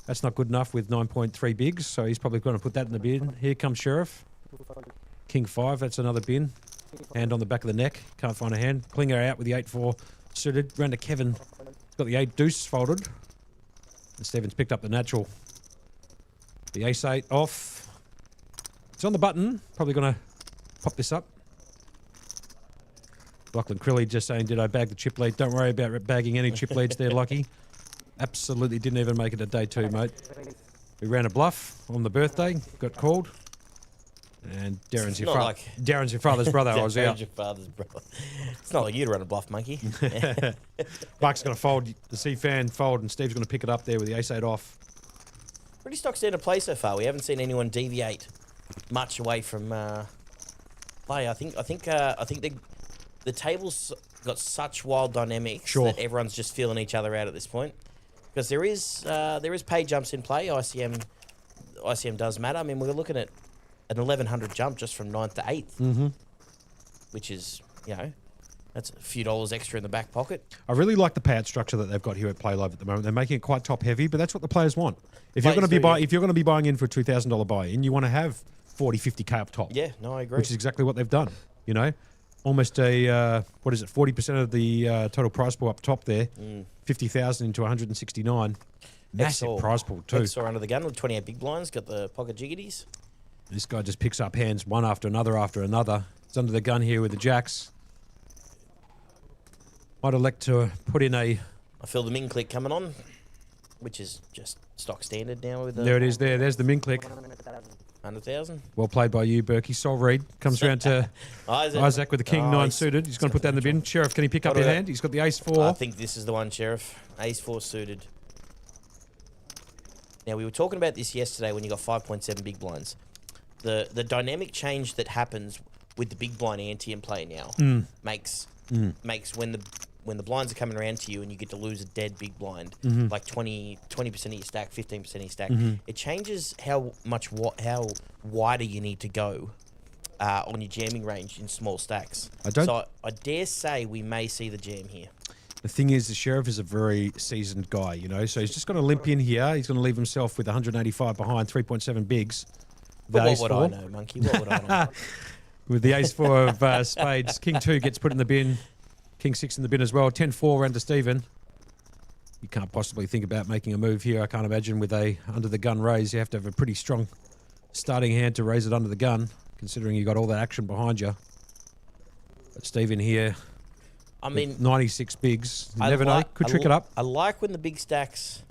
That's not good enough with 9.3 bigs, so he's probably going to put that in the bin. Here comes Sherif. King 5, that's another bin. Hand on the back of the neck. Can't find a hand. Klinger out with the 8-4 suited. Round to Kevin. He's got the 8 deuce folded. And Stephen's picked up the natural. The ace-8 off. It's on the button. Probably going to pop this up. Lachlan Crilly just saying, did I bag the chip lead? Don't worry about bagging any chip leads there, Lucky. Absolutely didn't even make it to day 2, mate. We ran a bluff on the birthday. Got called. And Darren's your father's brother. I was out. Your father's brother. It's not like you to run a bluff, monkey. Mark's going to fold. The C-fan fold, and Steve's going to pick it up there with the ace-8 off. Pretty stock standard play so far. We haven't seen anyone deviate much away from play. I think the table's got such wild dynamics that everyone's just feeling each other out at this point. Because there is pay jumps in play. ICM does matter. I mean, we're looking at an 1100 jump just from 9th to 8th, which is, that's a few dollars extra in the back pocket. I really like the payout structure that they've got here at Playlive at the moment. They're making it quite top heavy, but that's what the players want. If you're going to be buying in for a $2,000 buy-in, you want to have 40, 50k up top. Yeah, no, I agree. Which is exactly what they've done. Almost a 40% of the total prize pool up top there. 50,000 into 169. Massive prize pool too. XOR under the gun with 28 big blinds. Got the pocket jiggities. This guy just picks up hands one after another after another. He's under the gun here with the jacks. Might elect to put in a... I feel the min click coming on, which is just stock standard now. With there it is there. There's the min click. 100,000. Well played by you, Berkey. Sol Reed comes round to Isaac with the king 9 suited. He's going to put that in the bin. Sherif, can he pick up your hand? He's got the ace-4. I think this is the one, Sherif. Ace-4 suited. Now, we were talking about this yesterday when you got 5.7 big blinds. The dynamic change that happens with the big blind ante in play now makes when the blinds are coming around to you and you get to lose a dead big blind, like 20% of your stack, 15% of your stack, it changes how wider you need to go on your jamming range in small stacks. I dare say we may see the jam here. The thing is, the Sherif is a very seasoned guy, so he's just going to limp in here. He's going to leave himself with 185 behind, 3.7 bigs. But what would I know, monkey? What would I know? With the ace-4 of spades, king 2 gets put in the bin. King 6 in the bin as well. 10-4 round to Stephen. You can't possibly think about making a move here. I can't imagine with a under-the-gun raise. You have to have a pretty strong starting hand to raise it under the gun, considering you got all that action behind you. But Stephen here, 96 bigs. You never know. Could trick it up. I like when the big stacks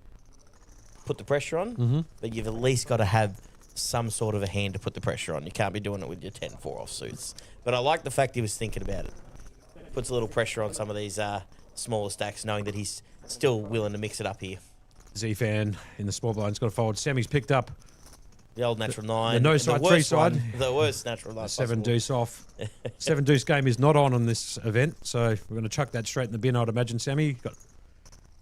put the pressure on, but you've at least got to have some sort of a hand to put the pressure on. You can't be doing it with your 10-4 offsuits. But I like the fact he was thinking about it. Puts a little pressure on some of these smaller stacks, knowing that he's still willing to mix it up here. Z-fan in the small blind's got to fold. Sammy's picked up the old natural 9. The no side, 3 side. The worst natural 9. 7 deuce off. 7 deuce game is not on this event, so we're going to chuck that straight in the bin, I'd imagine, Sammy.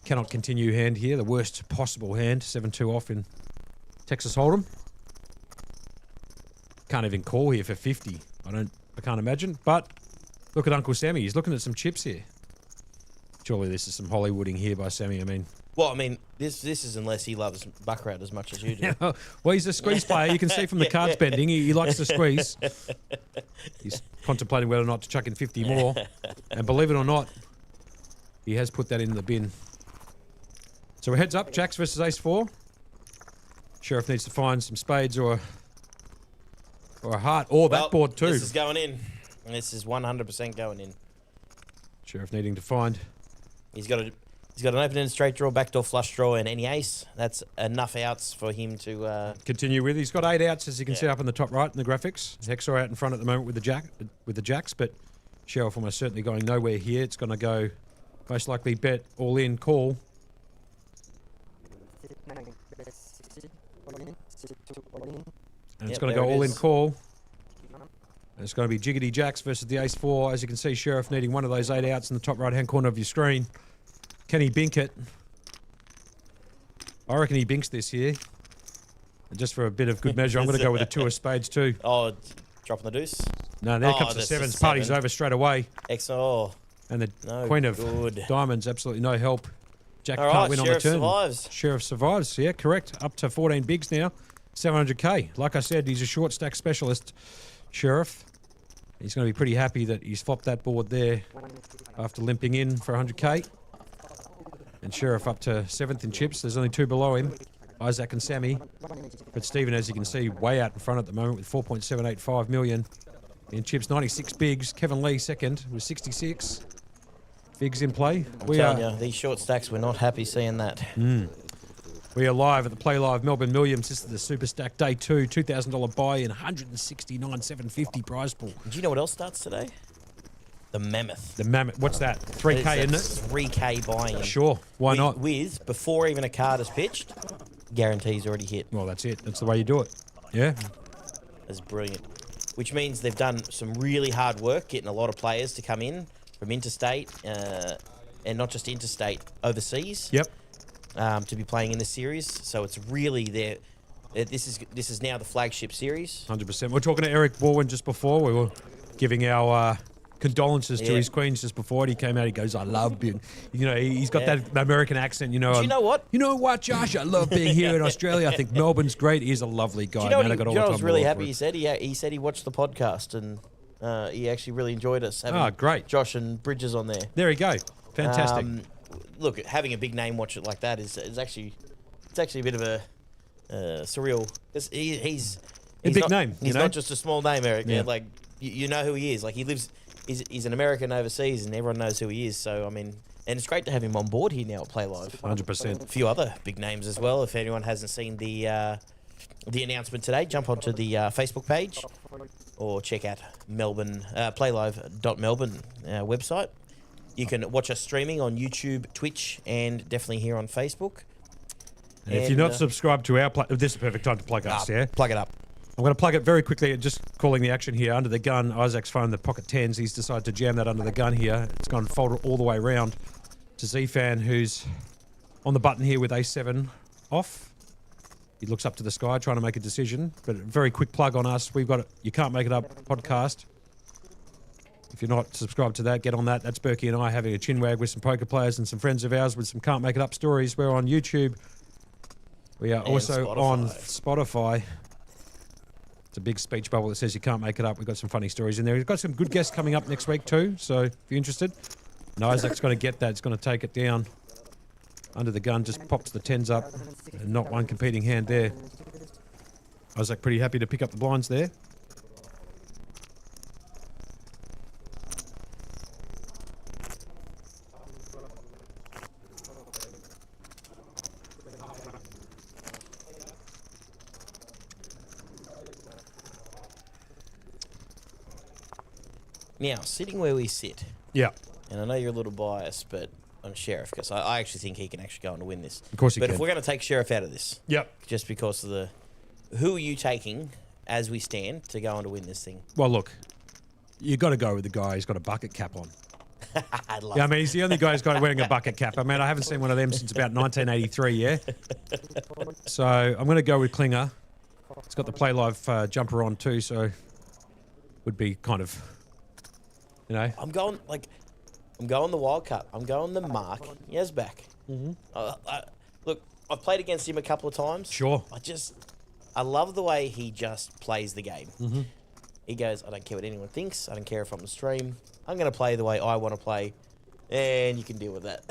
Cannot continue hand here. The worst possible hand. 7-2 off in Texas Hold'em. Can't even call here for 50. I can't imagine. But look at Uncle Sammy. He's looking at some chips here. Surely this is some Hollywooding here by Sammy. This is unless he loves Baccarat as much as you do. Well, he's a squeeze player. You can see from the cards bending. He likes to squeeze. He's contemplating whether or not to chuck in 50 more. And believe it or not, he has put that in the bin. So we're heads up. Jacks versus ace-4. Sherif needs to find some spades or a heart. Or that board too. This is going in. This is 100% going in. Sherif needing to find. He's got an open-ended straight draw, backdoor flush draw, and any ace. That's enough outs for him to continue with. He's got 8 outs, as you can see up in the top right in the graphics. Hexor out in front at the moment with the jacks, but Sherif almost certainly going nowhere here. It's going to go most likely bet all in call. And it's going to go all in call. And it's going to be jiggity jacks versus the ace-4. As you can see, Sherif needing one of those 8 outs in the top right-hand corner of your screen. Can he bink it? I reckon he binks this here. And just for a bit of good measure, I'm going to go with a 2 of spades too. Oh, dropping the deuce. No, there comes the that's sevens. a Party's seven. over straight away. Excellent. Oh, And the No queen of good. diamonds, absolutely no help. Jack all can't right. win on the Sheriff turn. survives. Sheriff survives, yeah, correct. Up to 14 bigs now. 700k. Like I said, he's a short stack specialist, Sheriff. He's going to be pretty happy that he's flopped that board there after limping in for 100k. And Sheriff up to 7th in chips. There's only 2 below him, Isaac and Sammy. But Stephen, as you can see, way out in front at the moment with 4.785 million in chips. 96 bigs. Kevin Lee second with 66 bigs in play. I'm telling you, these short stacks, we're not happy seeing that. We are live at the Playlive Melbourne Milliams. This is the Superstack Day 2, $2,000 buy-in, 169,750 prize pool. Do you know what else starts today? The Mammoth. The mammoth, what's that? 3K, isn't it? 3K buy-in. Sure, why not? With, before even a card is pitched, guarantees already hit. Well, that's it. That's the way you do it. Yeah. That's brilliant. Which means they've done some really hard work getting a lot of players to come in from interstate, and not just interstate, overseas. Yep. To be playing in this series. So it's really there. This is now the flagship series. 100%. We're talking to Eric Warren just before. We were giving our condolences to his queens just before. He came out, he goes, I love being, you know, he's got that American accent, you know. Do you know what? You know what, Josh? I love being here in Australia. I think Melbourne's great. He's a lovely guy, Do you know man. what I got all I the time was in the really world happy for he it. said? He said he watched the podcast and he actually really enjoyed us having great. Josh and Bridges on there. There you go. Fantastic. Look, having a big name watch it like that is actually a bit of a surreal. He's A big not, name, He's you know? not just a small name, Eric. Yeah. Like you know who he is. Like he lives. He's an American overseas, and everyone knows who he is. So I mean, and it's great to have him on board here now at Play Live. 100%. A few other big names as well. If anyone hasn't seen the announcement today, jump onto the Facebook page or check out Melbourne playlive.melbourne website. You can watch us streaming on YouTube, Twitch, and definitely here on Facebook. And if you're not subscribed to our this is the perfect time to plug us, yeah? Plug it up. I'm going to plug it very quickly, just calling the action here. Under the gun, Isaac's phone, the pocket 10s. He's decided to jam that under the gun here. It's gone fold all the way around to Z-Fan, who's on the button here with A7 off. He looks up to the sky, trying to make a decision. But a very quick plug on us. We've got a You Can't Make It Up podcast. If you're not subscribed to that, get on that. That's Berkey and I having a chinwag with some poker players and some friends of ours with some Can't Make It Up stories. We're on YouTube. We are also on Spotify. It's a big speech bubble that says you can't make it up. We've got some funny stories in there. We've got some good guests coming up next week too. So if you're interested, and Isaac's going to get that. It's going to take it down. Under the gun, just pops the 10s up. And not one competing hand there. Isaac pretty happy to pick up the blinds there. Now, sitting where we sit, Yeah. and I know you're a little biased, but on Sherif, because I actually think he can actually go on to win this. Of course he But can. if we're going to take Sherif out of this, Yep. just because of the... Who are you taking as we stand to go on to win this thing? Well, look, you got to go with the guy who's got a bucket cap on. I love Yeah, I mean, he's the only guy who's got wearing a bucket cap. I mean, I haven't seen one of them since about 1983, yeah? So I'm going to go with Klinger. It's got the Play Live jumper on too, so would be kind of, you know. I'm going the wild card. I'm going the Mark Yazbak. Look, I've played against him a couple of times. Sure. I love the way he just plays the game. He goes, I don't care what anyone thinks. I don't care if I'm on the stream. I'm going to play the way I want to play, and you can deal with that.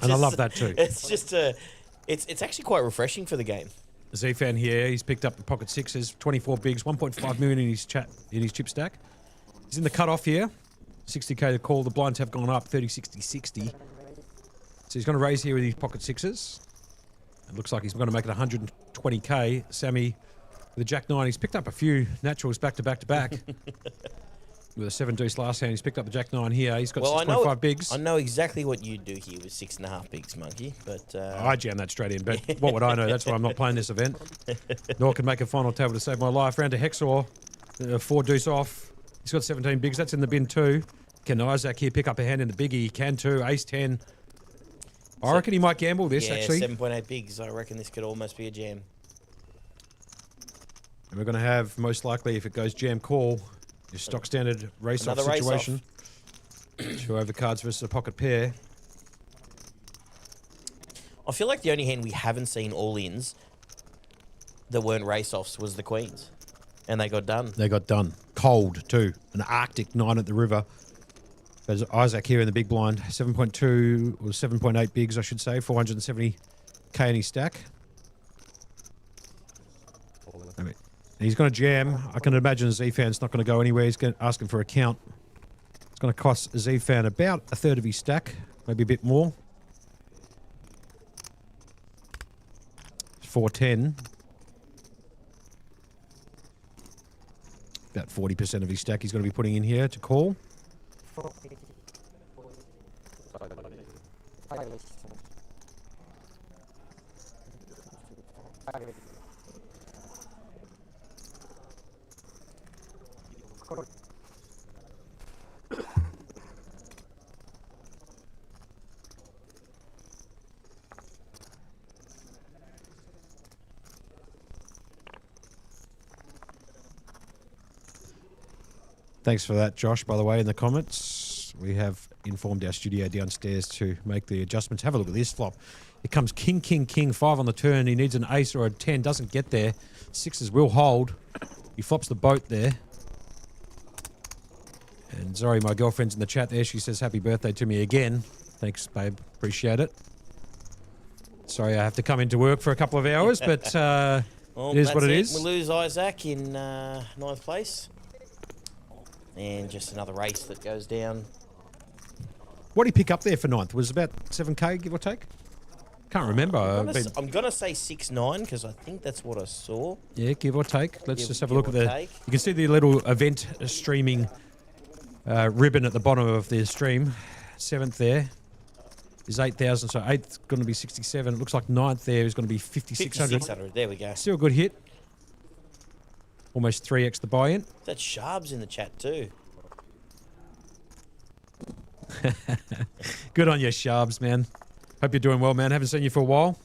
And I love that too. It's just it's actually quite refreshing for the game. Z-Fan here, he's picked up the pocket sixes, 24 bigs, 1.5 million in his chip stack. He's in the cutoff here. 60k to call. The blinds have gone up 30, 60, 60. So he's going to raise here with his pocket sixes. It looks like he's going to make it 120k. Sammy with a jack nine. He's picked up a few naturals back to back to back. With a 7 deuce last hand, he's picked up the jack nine here. He's got 6.5 bigs. I know exactly what you'd do here with 6.5 bigs, Monkey. But I jam that straight in, but what would I know? That's why I'm not playing this event. Nor can make a final table to save my life. Round to Hexor, 4 deuce off. He's got 17 bigs. That's in the bin too. Can Isaac here pick up a hand in the biggie? He can too. Ace 10. I reckon he might gamble this, yeah, actually. 7.8 bigs. I reckon this could almost be a jam. And we're going to have, most likely, if it goes jam call, your stock standard race-off Another situation. 2 overcards versus a pocket pair. I feel like the only hand we haven't seen all-ins that weren't race-offs was the queens. And they got done. They got done. Cold, too. An Arctic 9 at the river. There's Isaac here in the big blind. 7.2 or 7.8 bigs, I should say. 470k in his stack. I mean, he's going to jam. I can imagine Z-Fan's not going to go anywhere. He's asking for a count. It's going to cost Z-Fan about a third of his stack. Maybe a bit more. 410. About 40% of his stack he's going to be putting in here to call. Thanks for that, Josh, by the way, in the comments. We have informed our studio downstairs to make the adjustments. Have a look at this flop. It comes king, king, king, 5 on the turn. He needs an ace or a 10. Doesn't get there. 6s will hold. He flops the boat there. And Zori, my girlfriend's in the chat there. She says, happy birthday to me again. Thanks, babe. Appreciate it. Sorry, I have to come into work for a couple of hours, but Well, it is what it is. We lose Isaac in 9th place. And just another race that goes down. What did he pick up there for 9th? Was it about 7k, give or take? Can't remember. I'm going to say 6-9 because I think that's what I saw. Yeah, give or take. Let's just have a give look at the... or take. You can see the little event streaming ribbon at the bottom of the stream. 7th there is 8,000, so 8th going to be 67. It looks like 9th there is going to be 5,600. 5,600, there we go. Still a good hit. Almost 3x the buy-in. That Sharp's in the chat too. Good on you, Sharps, man. Hope you're doing well, man. Haven't seen you for a while.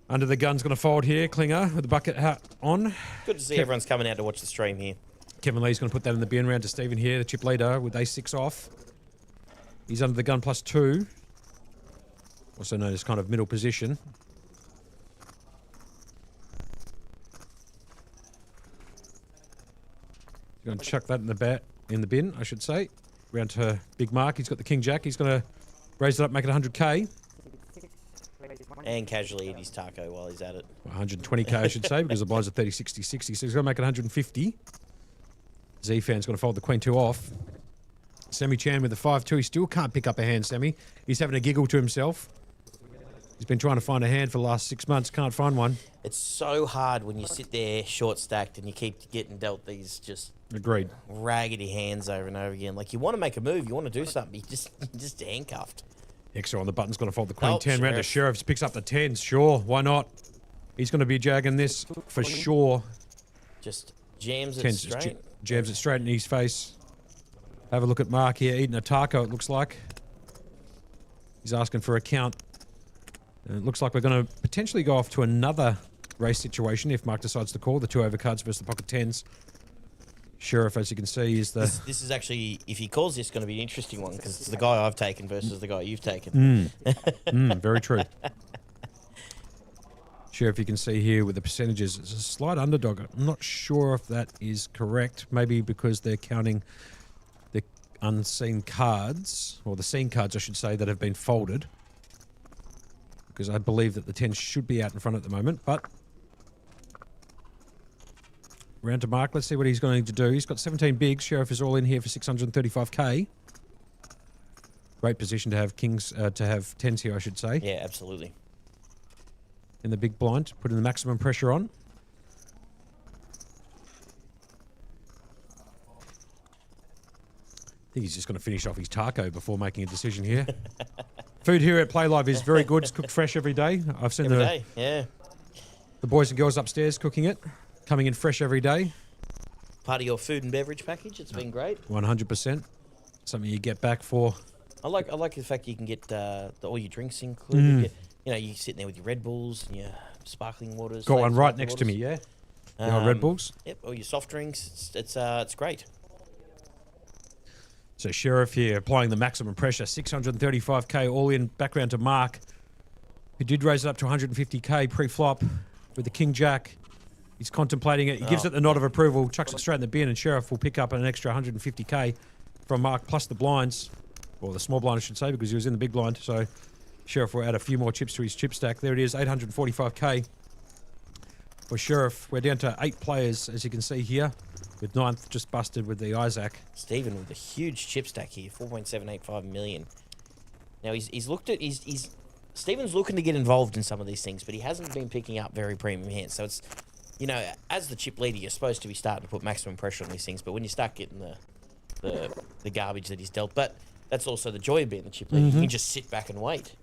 Under the gun's going to fold here. Klinger with the bucket hat on. Good to see everyone's coming out to watch the stream here. Kevin Lee's going to put that in the bin round to Stephen here. The chip leader with A6 off. He's under the gun +2. Also known as kind of middle position. He's going to chuck that in the bin, I should say. Round to Big Mark. He's got the King Jack. He's going to raise it up, make it 100k. And casually eat his taco while he's at it. 120k, I should say, because the blinds are 30, 60, 60. So he's going to make it 150. Z-Fan's going to fold the Queen 2 off. Sammy Chan with the 5-2. He still can't pick up a hand, Sammy. He's having a giggle to himself. He's been trying to find a hand for the last 6 months. Can't find one. It's so hard when you sit there short stacked and you keep getting dealt these just Agreed. raggedy hands over and over again. Like you want to make a move, you want to do something, you just handcuffed. Extra on the button's going to fold the Queen Oh, 10 round to Sherif. Picks up the 10s. Sure, why not? He's going to be jagging this for sure. Just jams it 10s straight. jabs it straight in his face. Have a look at Mark here, eating a taco, it looks like. He's asking for a count. And it looks like we're going to potentially go off to another race situation if Mark decides to call the 2 overcards versus the pocket 10s. Sherif, as you can see, is the... This is actually, if he calls this, going to be an interesting one because it's the guy I've taken versus the guy you've taken. Very true. Sheriff, you can see here with the percentages, it's a slight underdog. I'm not sure if that is correct. Maybe because they're counting the unseen cards, or the seen cards, I should say, that have been folded. Because I believe that the 10 should be out in front at the moment, but... Round to Mark. Let's see what he's going to do. He's got 17 bigs. Sheriff is all in here for 635k. Great position to have kings, to have 10s here, I should say. Yeah, absolutely. In the big blind, putting the maximum pressure on. I think he's just going to finish off his taco before making a decision here. Food here at Playlive is very good. It's cooked fresh every day. I've seen Every day, yeah. the boys and girls upstairs cooking it. Coming in fresh every day. Part of your food and beverage package. It's been great. 100%. Something you get back for I like the fact you can get all your drinks included. You know, you sitting there with your Red Bulls and your sparkling waters. Got one right sparkling next to me, waters. yeah? The old Red Bulls. Yep, all your soft drinks. It's great. So Sherif here applying the maximum pressure. 635k all in. Background to Mark, who did raise it up to 150k pre-flop with the King Jack. He's contemplating it. He gives it the nod of approval, chucks it straight in the bin, and Sherif will pick up an extra 150k from Mark plus the blinds, or the small blind I should say, because he was in the big blind. So Sherif will add a few more chips to his chip stack. There it is, 845k for Sherif. We're down to 8 players, as you can see here, with 9th just busted with the Isaac. Stephen with a huge chip stack here, 4.785 million. Now he's looked at Stephen's looking to get involved in some of these things, but he hasn't been picking up very premium hands. So it's, you know, as the chip leader, you're supposed to be starting to put maximum pressure on these things. But when you start getting the garbage that he's dealt, but that's also the joy of being the chip leader. You can just sit back and wait.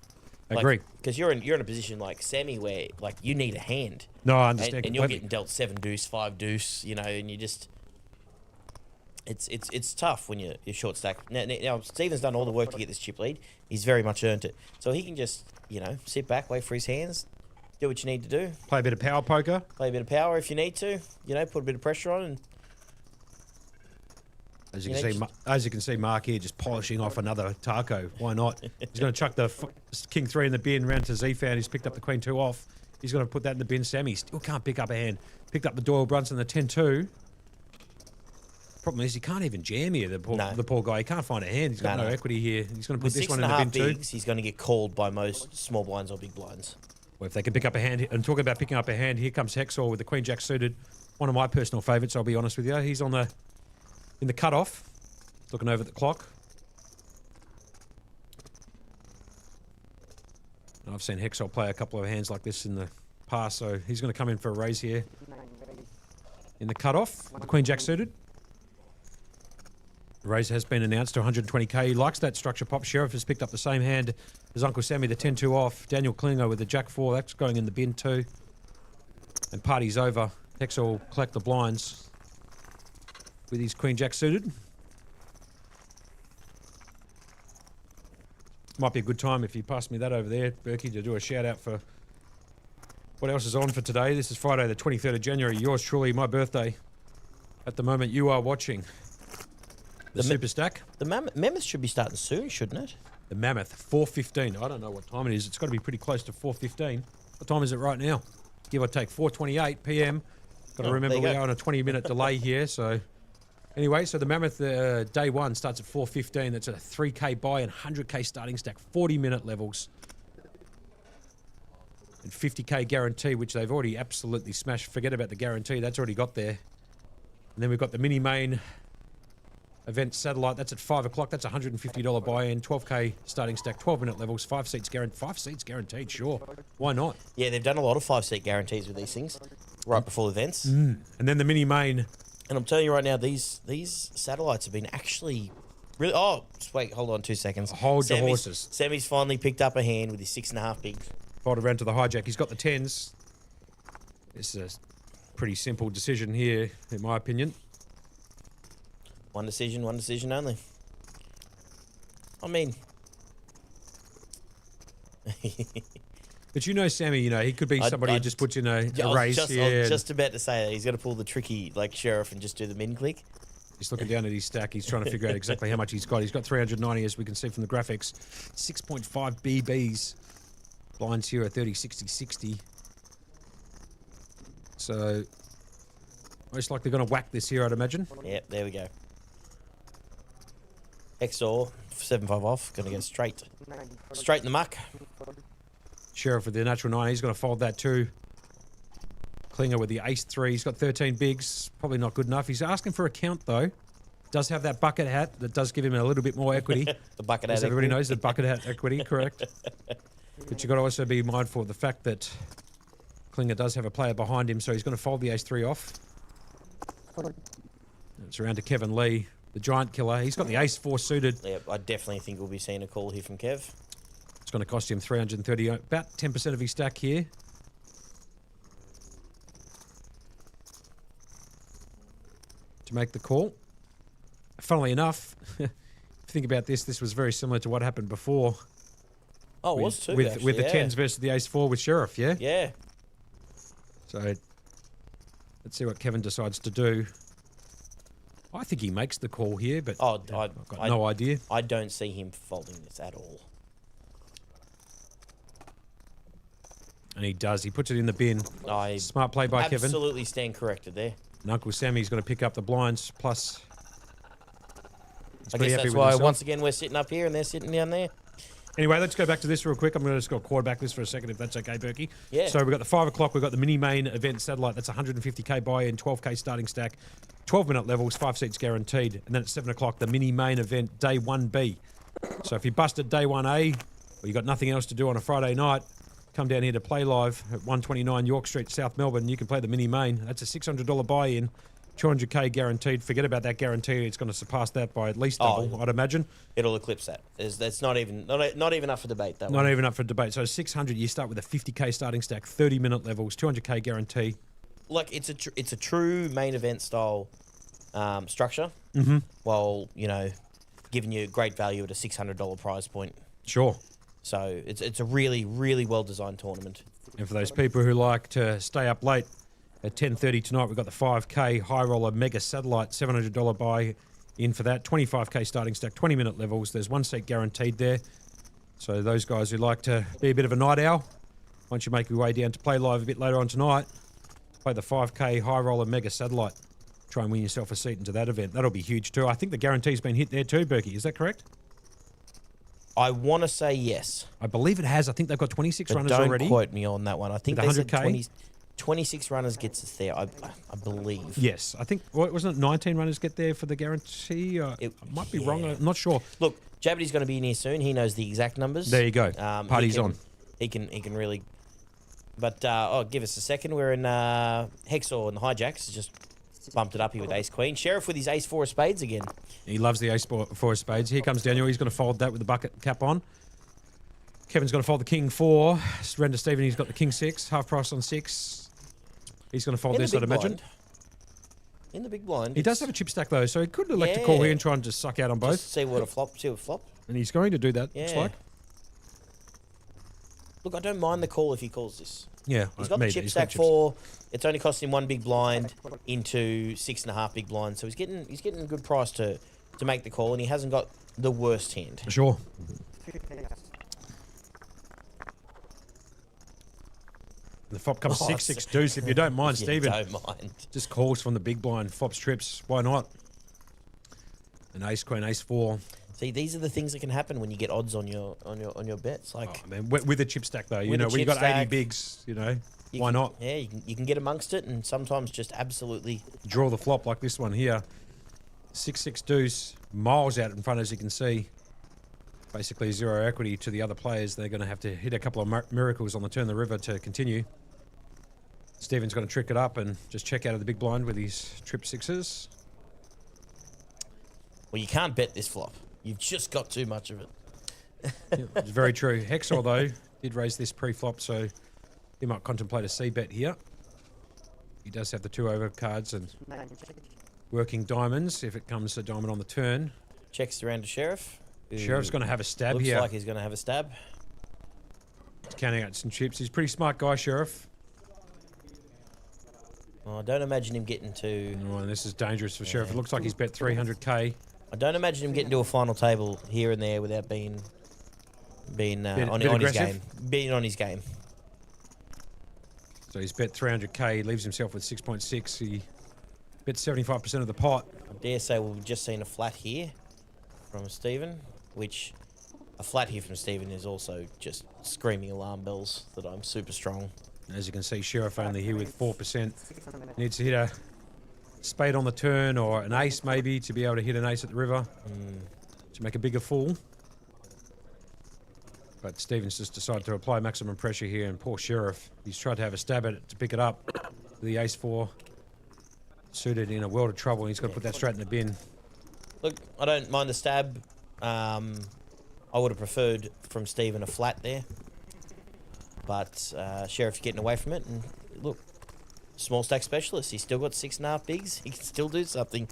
Agree. Because you're in a position like Sammy where like you need a hand. No, I understand and you're completely. getting dealt 7 deuce, 5 deuce, you know, and you just. It's tough when you're short stack. Now Stephen's done all the work to get this chip lead. He's very much earned it. So he can just, you know, sit back, wait for his hands, do what you need to do. Play a bit of power poker. Play a bit of power if you need to. You know, put a bit of pressure on. And As you can see, Mark here just polishing off another taco. Why not? He's going to chuck the King 3 in the bin, round to Z-Fan. He's picked up the Queen 2 off. He's going to put that in the bin. Sammy still can't pick up a hand. Picked up the Doyle Brunson, the 10-2. Problem is, he can't even jam here, the poor guy. He can't find a hand. He's got no equity here. He's going to put this one in the bin too. He's going to get called by most small blinds or big blinds. Well, if they can pick up a hand, and talking about picking up a hand, here comes Hexor with the Queen Jack suited. One of my personal favourites, I'll be honest with you. He's in the cutoff, looking over at the clock. And I've seen Hexor play a couple of hands like this in the past, so he's going to come in for a raise here. In the cutoff, the Queen Jack suited. The raise has been announced to 120k. He likes that structure pop. Sherif has picked up the same hand as Uncle Sammy, the 10-2 off. Daniel Klinger with the Jack 4. That's going in the bin too. And party's over. Hexor will collect the blinds with his Queen Jack suited. Might be a good time if you pass me that over there, Berkey, to do a shout out for what else is on for today. This is Friday the 23rd of January. Yours truly, my birthday. At the moment you are watching the Superstack. The Mammoth should be starting soon, shouldn't it? The Mammoth, 4:15. I don't know what time it is. It's got to be pretty close to 4:15. What time is it right now? Give or take 4:28 p.m. Got to remember we are on a 20-minute delay here. So anyway, so the Mammoth day 1 starts at 4:15. That's a 3k buy and 100k starting stack, 40-minute levels. And 50k guarantee, which they've already absolutely smashed. Forget about the guarantee. That's already got there. And then we've got the mini main event satellite. That's at 5 o'clock. That's a $150 buy-in, 12k starting stack, 12-minute levels, 5 seats guaranteed. Sure, why not? Yeah, they've done a lot of 5-seat guarantees with these things right before events. And then the mini main. And I'm telling you right now, these satellites have been actually really. Oh, just wait, hold on 2 seconds. Hold the horses. Sammy's finally picked up a hand with his 6.5 bigs. Fold around to the hijack. He's got the 10s. This is a pretty simple decision here, in my opinion. One decision only. I mean... But you know Sammy, you know, he could be somebody who just puts in a race here. I was just about to say that. He's going to pull the tricky, like, Sherif and just do the min click. He's looking down at his stack. He's trying to figure out exactly how much he's got. He's got 390, as we can see from the graphics. 6.5 BBs. Blinds here are 30, 60, 60. So, most likely going to whack this here, I'd imagine. Yep, there we go. Hexor, 7.5 off. Going to go straight in the muck. Sherif with the natural 9. He's going to fold that too. Klinger with the ace 3. He's got 13 bigs. Probably not good enough. He's asking for a count, though. Does have that bucket hat that does give him a little bit more equity. The bucket hat. As everybody knows, the bucket hat equity, correct. But you've got to also be mindful of the fact that Klinger does have a player behind him, so he's going to fold the ace 3 off. It's around to Kevin Lee, the giant killer. He's got the ace 4 suited. Yeah, I definitely think we'll be seeing a call here from Kev. It's going to cost him 330, about 10% of his stack here. To make the call. Funnily enough, think about this, this was very similar to what happened before. Oh, it was too, with actually, the yeah. tens versus the ace four with Sherif, yeah? Yeah. So let's see what Kevin decides to do. I think he makes the call here, but Oh, I've got no idea. I don't see him folding this at all. And he does. He puts it in the bin. I Smart play by Kevin. absolutely stand corrected there. And Uncle Sammy's going to pick up the blinds, plus... he's I pretty guess happy that's with why, himself. once again, we're sitting up here and they're sitting down there. Anyway, let's go back to this real quick. I'm going to just go quarterback this for a second, if that's okay, Berkey. Yeah. So we've got the 5 o'clock. We've got the mini-main event satellite. That's 150k buy-in, 12k starting stack, 12-minute levels, 5 seats guaranteed. And then at 7 o'clock, the mini-main event, day 1B. So if you busted day 1A, or you got nothing else to do on a Friday night, come down here to Playlive at 129 York Street, South Melbourne. You can play the mini-main. That's a $600 buy-in. 200k guaranteed. Forget about that guarantee. It's going to surpass that by at least double, I'd imagine. It'll eclipse that. That's not even up for debate. That Not one. even up for debate. So 600, you start with a 50k starting stack, 30-minute levels, 200k guarantee. Like it's a true main event style structure. Mm-hmm. While giving you great value at a $600 prize point. Sure. So it's a really, really well designed tournament. And for those people who like to stay up late, at 10:30 tonight, we've got the 5k high roller mega satellite, $700 buy in for that, 25k starting stack, 20-minute levels. There's 1 seat guaranteed there. So those guys who like to be a bit of a night owl, once you make your way down to Play Live a bit later on tonight, play the 5k high roller mega satellite. Try and win yourself a seat into that event. That'll be huge too. I think the guarantee's been hit there too, Berkey. Is that correct? I want to say yes. I believe it has. I think they've got 26 But runners don't already. quote me on that one. I think With they said 100K? 26 runners gets us there, I believe. Yes, I think, wasn't it 19 runners get there for the guarantee? I might be wrong. I'm not sure. Look, Jabbity's going to be in here soon. He knows the exact numbers. There you go. Party's he can, on. He can really. But give us a second. We're in Hexor and the hijacks. Just bumped it up here with Ace Queen. Sherif with his Ace 4 of spades again. He loves the ace four of spades. Here comes Daniel. He's going to fold that with the bucket cap on. Kevin's going to fold the king 4. Surrender Stephen. He's got the king 6. Half price on 6. He's going to fold this, I'd imagine. In the big blind. He does have a chip stack though, so he could elect to call here and try and just suck out on both. Just see what flop. And he's going to do that. Looks like. Look, I don't mind the call if he calls this. Yeah, He's got the chip stack 4. It's only costing him 1 big blind into 6.5 big blinds, so he's getting a good price to make the call, and he hasn't got the worst hand. Sure. The flop comes 6-6 deuce. If you don't mind, Stephen. Don't mind. Just calls from the big blind. Flops trips. Why not? An ace queen, ace 4. See, these are the things that can happen when you get odds on your bets. Like with a chip stack though, with when you got 80 bigs, why not? Yeah, you can get amongst it, and sometimes just absolutely Draw the flop like this one here. 6-6 deuce, miles out in front, as you can see. Basically zero equity to the other players. They're going to have to hit a couple of miracles on the turn of the river to continue. Stephen's going to trick it up and just check out of the big blind with his trip 6s. Well, you can't bet this flop. You've just got too much of it. It's very true. Hexor, though, did raise this pre-flop, so he might contemplate a C-bet here. He does have the 2 over cards and working diamonds if it comes to diamond on the turn. Checks around to Sherif. Sheriff's going to have a stab Looks here. like he's going to have a stab. He's counting out some chips. He's a pretty smart guy, Sherif. Oh, I don't imagine him getting to... Oh, and this is dangerous for Sherif. It looks like he's bet 300k. I don't imagine him getting to a final table here and there without being on his game. Being on his game. So he's bet 300k. He leaves himself with 6.6. He bet 75% of the pot. I dare say we've just seen a flat here from Stephen, which a flat here from Stephen is also just screaming alarm bells that I'm super strong. As you can see, Sherif only here with 4%. Needs to hit a spade on the turn or an ace maybe to be able to hit an ace at the river to make a bigger fool. But Stephen's just decided to apply maximum pressure here, and poor Sherif, he's tried to have a stab at it to pick it up. The ace 4 suited in a world of trouble, and he's got to put that straight in the bin. Look, I don't mind the stab. I would have preferred from Stephen a flat there. But Sherif's getting away from it. And look, small stack specialist. He's still got 6.5 bigs. He can still do something.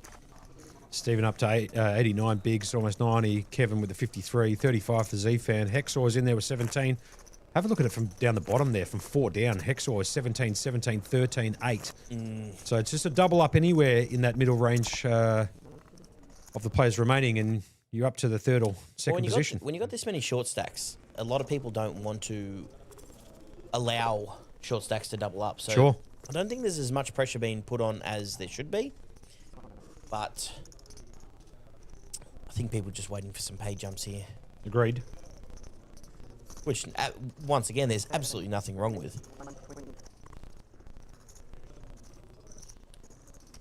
Stephen up to 89 bigs, almost 90. Kevin with the 53, 35 for Z-Fan. Hexor's in there with 17. Have a look at it from down the bottom there, from 4 down. Hexor is 17, 17, 13, 8. So it's just a double up anywhere in that middle range of the players remaining, and you're up to the third or second position. When you got this many short stacks, a lot of people don't want to allow short stacks to double up. So Sure. I don't think there's as much pressure being put on as there should be. But I think people are just waiting for some pay jumps here. Agreed. Which, once again, there's absolutely nothing wrong with.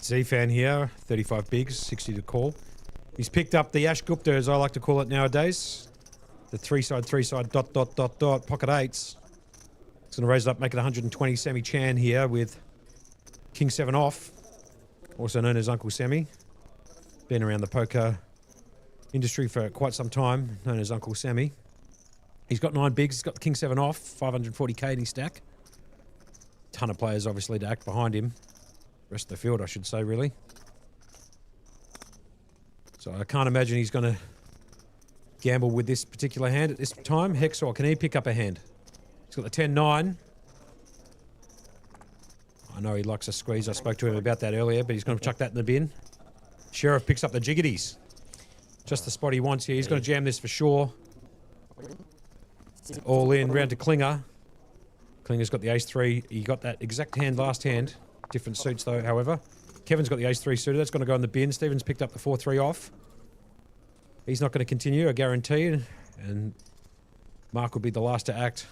Z-Fan here, 35 bigs, 60 to call. He's picked up the Ash Gupta, as I like to call it nowadays. The three-side, dot, pocket eights. He's going to raise it up, make it 120. Sammy Chan here with King 7 off, also known as Uncle Sammy. Been around the poker industry for quite some time, known as Uncle Sammy. He's got 9 bigs. He's got the King 7 off, 540k in his stack. Ton of players, obviously, to act behind him. Rest of the field, I should say, really. So I can't imagine he's going to gamble with this particular hand at this time. Hexor, can he pick up a hand? He's got the 10-9. I know he likes a squeeze. I spoke to him about that earlier, but he's going to chuck that in the bin. Sherif picks up the jiggities. Just the spot he wants here. He's going to jam this for sure. All in, round to Klinger. Klinger's got the ace-3. He got that exact hand last hand. Different suits, though, however. Kevin's got the ace-3 suited. That's going to go in the bin. Stephen's picked up the 4-3 off. He's not going to continue, I guarantee. And Mark will be the last to act.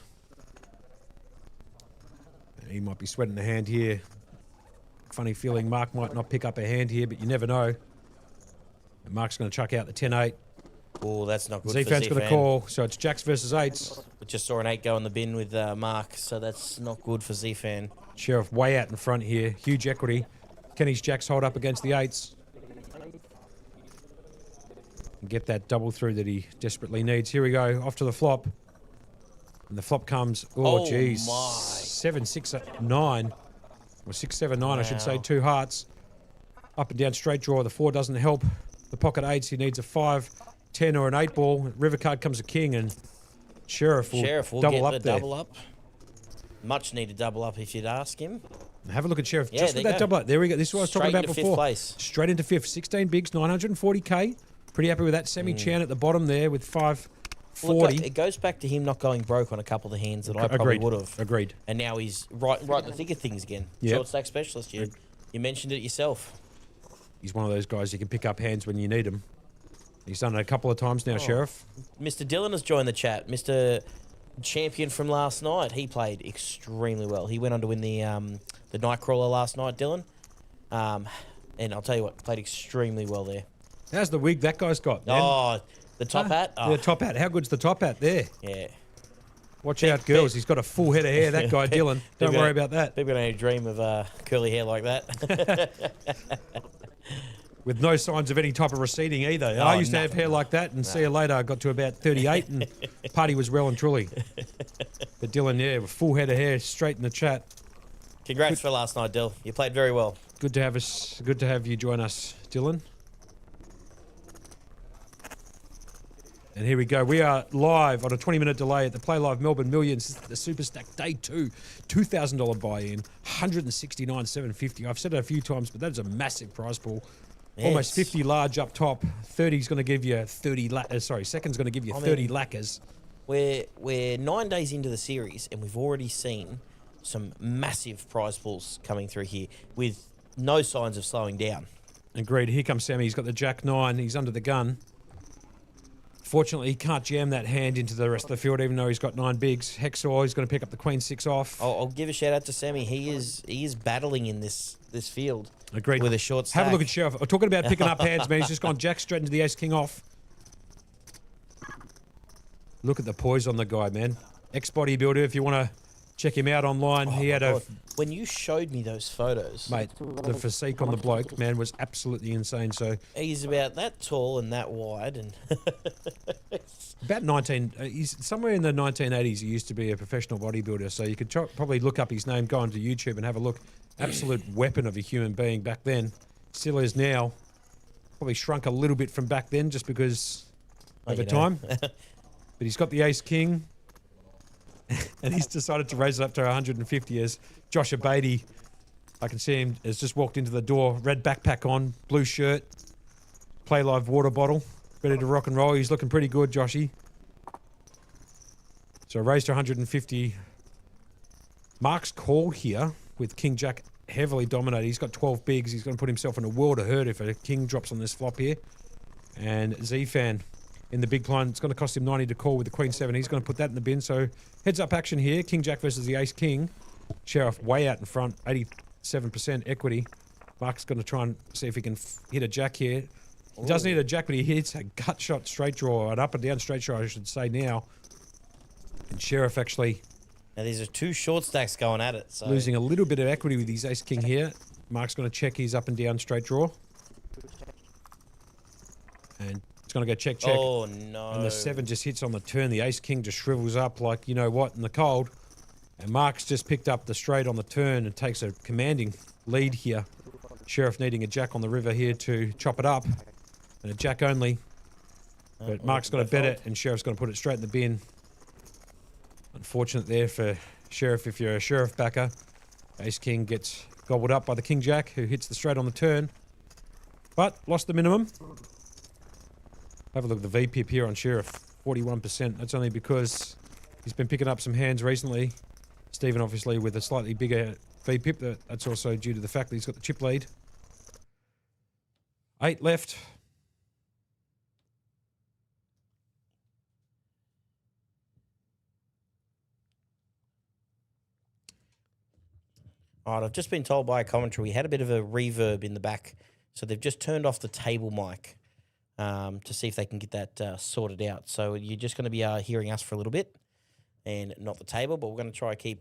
And he might be sweating the hand here. Funny feeling Mark might not pick up a hand here, but you never know. And Mark's going to chuck out the 10-8. Oh, that's not good for Z-Fan's Z-Fan. going to call, so it's Jacks versus 8s. We just saw an 8 go in the bin with Mark, so that's not good for Z-Fan. Sherif way out in front here. Huge equity. Can his Jacks hold up against the 8s? And get that double through that he desperately needs. Here we go, off to the flop. And the flop comes, oh, geez. 7, 6, 9. Or 6, 7, 9, I should say. 2 hearts. Up and down straight draw. The 4 doesn't help. The pocket 8s, he needs a 5, 10 or an 8 ball. River card comes a king, and Sherif will double get up the there. double up. Much needed double up if you'd ask him. Have a look at Sherif. Yeah, just with that double up. There we go. This is what I was talking about Straight into before. fifth place. Straight into 5th. 16 bigs, 940k. Pretty happy with that. Sammy Chan at the bottom there with 540. Look, it goes back to him not going broke on a couple of the hands that I probably would have. Agreed. And now he's right in the thick of things again. Yep. Short stack specialist. You mentioned it yourself. He's one of those guys you can pick up hands when you need them. He's done it a couple of times now, Sherif. Mr. Dylan has joined the chat. Mr. Champion from last night. He played extremely well. He went on to win the Nightcrawler last night, Dylan. And I'll tell you what, played extremely well there. How's the wig that guy's got, man? Oh, the top hat. Oh, The top hat. How good's the top hat there? yeah. Watch out, girls. He's got a full head of hair, that guy, Dylan. Don't worry about that. People don't dream of curly hair like that. With no signs of any type of receding either. Oh, I used to have hair like that, and see you later, I got to about 38, and party was well and truly. But Dylan, yeah, with full head of hair, straight in the chat. Congrats for last night, Dill. You played very well. Good to have you join us, Dylan. And here we go. We are live on a 20-minute delay at the Playlive Melbourne Millions. The Superstack Day 2, $2,000 buy-in, $169,750. I've said it a few times, but that is a massive prize pool. Yes. Almost 50 large up top. 30's going to give you 30. Second's going to give you 30 lacquers. We're 9 days into the series, and we've already seen some massive prize pools coming through here with no signs of slowing down. Agreed. Here comes Sammy. He's got the Jack 9. He's under the gun. Fortunately, he can't jam that hand into the rest of the field, even though he's got 9 bigs. Hexor, he's going to pick up the Queen 6 off. I'll give a shout out to Sammy. He is battling in this field. Agreed. With a short stack. Have a look at Sherif. I'm talking about picking up hands, man. He's just gone Jack straight into the Ace King off. Look at the poise on the guy, man. Ex-bodybuilder, if you want to check him out online. He had a... When you showed me those photos... Mate, the physique on the bloke, man, was absolutely insane. So he's about that tall and that wide. And about 19... he's somewhere in the 1980s, he used to be a professional bodybuilder. So you could probably look up his name, go onto YouTube and have a look. Absolute weapon of a human being back then. Still is now. Probably shrunk a little bit from back then just because over you know. time. But he's got the ace king. And he's decided to raise it up to 150 as Josh Abatey, I can see him, has just walked into the door, red backpack on, blue shirt, Playlive water bottle, ready to rock and roll. He's looking pretty good, Joshy. So raised to 150. Mark's called here with King Jack heavily dominated. He's got 12 bigs. He's going to put himself in a world of hurt if a king drops on this flop here. And Z-Fan in the big blind. It's going to cost him 90 to call with the Queen 7. He's going to put that in the bin. So heads up action here. King Jack versus the Ace King. Sherif way out in front. 87% equity. Mark's going to try and see if he can hit a jack here. He doesn't hit a jack, but he hits a gut shot straight draw. An up and down straight draw, I should say now. And Sherif actually... Now these are two short stacks going at it. So losing a little bit of equity with his Ace King here. Mark's going to check his up and down straight draw. And it's going to go check, check. Oh, no. And the 7 just hits on the turn. The Ace King just shrivels up like, you know what, in the cold. And Mark's just picked up the straight on the turn and takes a commanding lead here. Sherif needing a jack on the river here to chop it up. And a jack only. But Mark's got to bet it, and Sherif's going to put it straight in the bin. Unfortunate there for Sherif if you're a Sherif backer. Ace King gets gobbled up by the King Jack, who hits the straight on the turn. But lost the minimum. Have a look at the VPIP here on Sherif. 41%. That's only because he's been picking up some hands recently. Stephen obviously with a slightly bigger VPIP. That's also due to the fact that he's got the chip lead. 8 left. All right, I've just been told by a commentary we had a bit of a reverb in the back, so they've just turned off the table mic to see if they can get that sorted out. So you're just going to be hearing us for a little bit, and not the table, but we're going to try to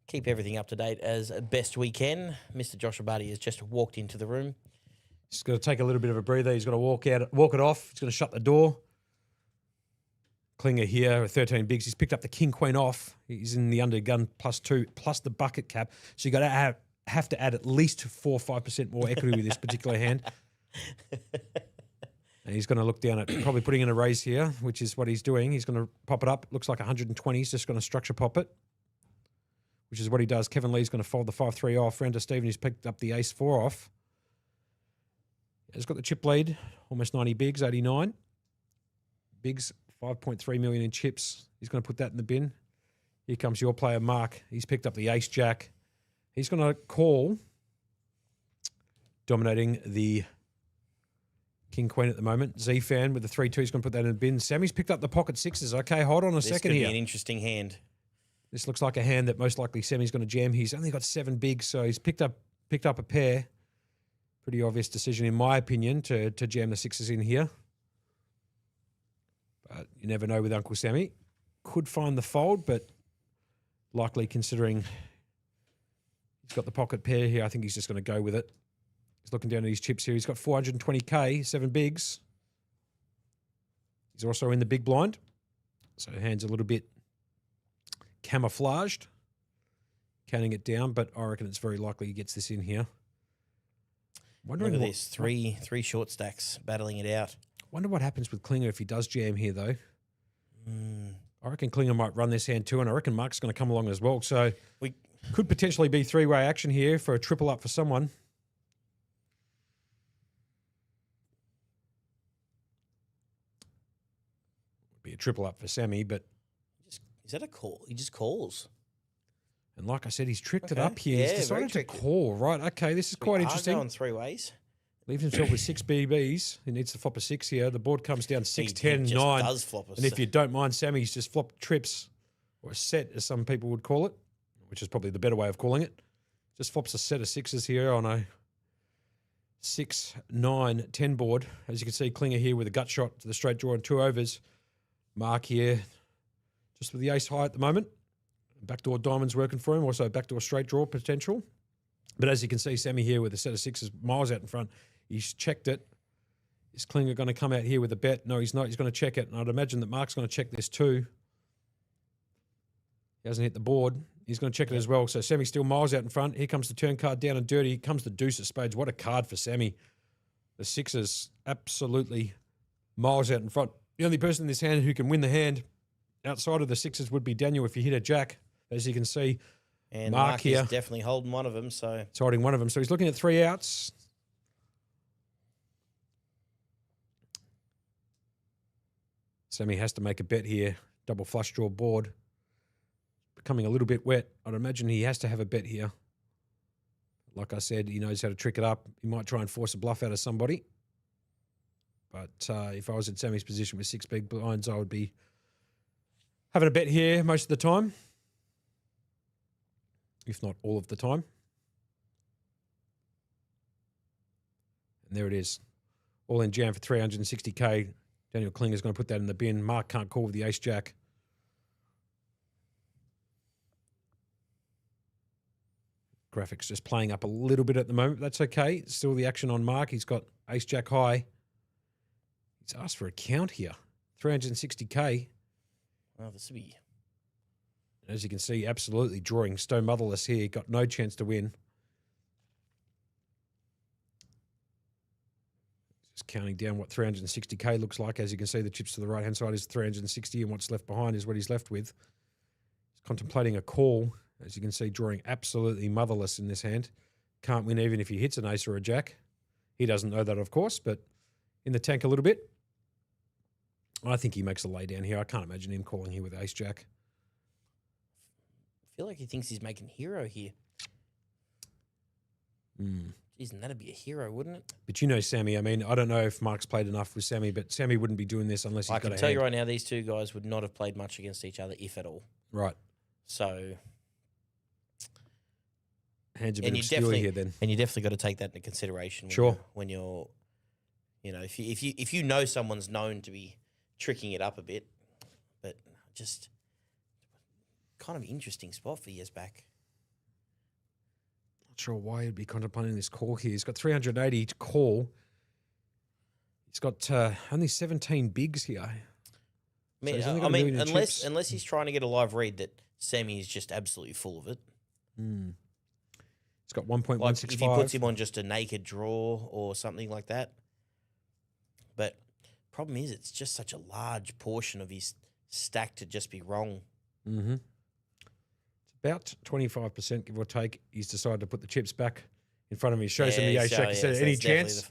keep everything up to date as best we can. Mr. Josh Abadi has just walked into the room. He's got to take a little bit of a breather. He's got to walk it off. He's going to shut the door. Klinger here with 13 bigs. He's picked up the King Queen off. He's in the undergun +2 plus the bucket cap. So you got to have to add at least 4 or 5% more equity with this particular hand. And he's going to look down at probably putting in a raise here, which is what he's doing. He's going to pop it up. Looks like 120. He's just going to structure pop it, which is what he does. Kevin Lee's going to fold the 5-3 off. Randa Stephen, he's picked up the Ace-4 off. He's got the chip lead, almost 90 bigs, 89. Bigs, 5.3 million in chips. He's going to put that in the bin. Here comes your player, Mark. He's picked up the Ace-Jack. He's going to call, dominating the King Queen at the moment. Z-Fan with the 3-2. He's going to put that in the bin. Sammy's picked up the pocket 6s. Okay, hold on a second here. This could be an interesting hand. This looks like a hand that most likely Sammy's going to jam. He's only got 7 bigs, so he's picked up a pair. Pretty obvious decision, in my opinion, to jam the 6s in here. But you never know with Uncle Sammy. Could find the fold, but likely considering he's got the pocket pair here, I think he's just going to go with it. He's looking down at his chips here. He's got 420k, 7 bigs. He's also in the big blind. So hand's a little bit camouflaged. Counting it down, but I reckon it's very likely he gets this in here. Wondering Look at this, three short stacks battling it out. Wonder what happens with Klinger if he does jam here, though. I reckon Klinger might run this hand too, and I reckon Mark's going to come along as well. So we could potentially be 3-way action here for a triple up for someone. Would be a triple up for Sammy, but... Is that a call? He just calls. And like I said, he's tricked it up here. He's decided to call. Right, okay, this is quite interesting. Going 3 ways. Leaves himself with 6 BBs. He needs to flop a 6 here. The board comes down 6, 10, 9. Does flop a and if you don't mind, Sammy's just flopped trips, or a set, as some people would call it, which is probably the better way of calling it. Just flops a set of 6s here on a 6, 9, 10 board. As you can see, Klinger here with a gut shot to the straight draw and 2 overs. Mark here, just with the ace high at the moment. Backdoor diamonds working for him, also backdoor straight draw potential. But as you can see, Sammy here with a set of 6s miles out in front. He's checked it. Is Klinger going to come out here with a bet? No, he's not. He's going to check it. And I'd imagine that Mark's going to check this too. He hasn't hit the board. He's going to check it as well. So Sammy's still miles out in front. Here comes the turn card down and dirty. Here comes the deuce of spades. What a card for Sammy. The sixes absolutely miles out in front. The only person in this hand who can win the hand outside of the sixes would be Daniel if you hit a jack. As you can see, And Mark Mark here. is definitely holding one of them. So it's holding one of them. So he's looking at 3 outs. Sammy has to make a bet here. Double flush draw board. Becoming a little bit wet. I'd imagine he has to have a bet here. Like I said, he knows how to trick it up. He might try and force a bluff out of somebody. But if I was in Sammy's position with 6 big blinds, I would be having a bet here most of the time. If not all of the time. And there it is. All in jam for 360k. Daniel Klinger's going to put that in the bin. Mark can't call with the ace-jack. Graphics just playing up a little bit at the moment. That's okay. Still the action on Mark. He's got ace-jack high. He's asked for a count here. 360k. well, this will be As you can see, absolutely drawing stone motherless here. Got no chance to win. Just counting down what 360k looks like. As you can see, the chips to the right-hand side is 360, and what's left behind is what he's left with. He's contemplating a call. As you can see, drawing absolutely motherless in this hand. Can't win even if he hits an ace or a jack. He doesn't know that, of course, but in the tank a little bit. I think he makes a lay down here. I can't imagine him calling here with ace-jack. I feel like he thinks he's making hero here. Jeez, and that'd be a hero, wouldn't it? But you know Sammy. I mean, I don't know if Mark's played enough with Sammy, but Sammy wouldn't be doing this unless he's I got a can tell hand. you right now, these two guys would not have played much against each other, if at all. Right. So, Hands a bit and you obscure definitely here then. and you definitely got to take that into consideration. Sure. When you're, you know, if you know someone's known to be tricking it up a bit, but just kind of interesting spot for years back. Not sure why he'd be contemplating this call here. He's got 380 to call. He's got only 17 bigs here. I mean, he's only got a million in chips. unless he's trying to get a live read that Sammy is just absolutely full of it. He's got 1.165. Like if he puts him on just a naked draw or something like that. But problem is, it's just such a large portion of his stack to just be wrong. It's about 25%, give or take. He's decided to put the chips back in front of him. He shows him the ace-jack. He said, any chance?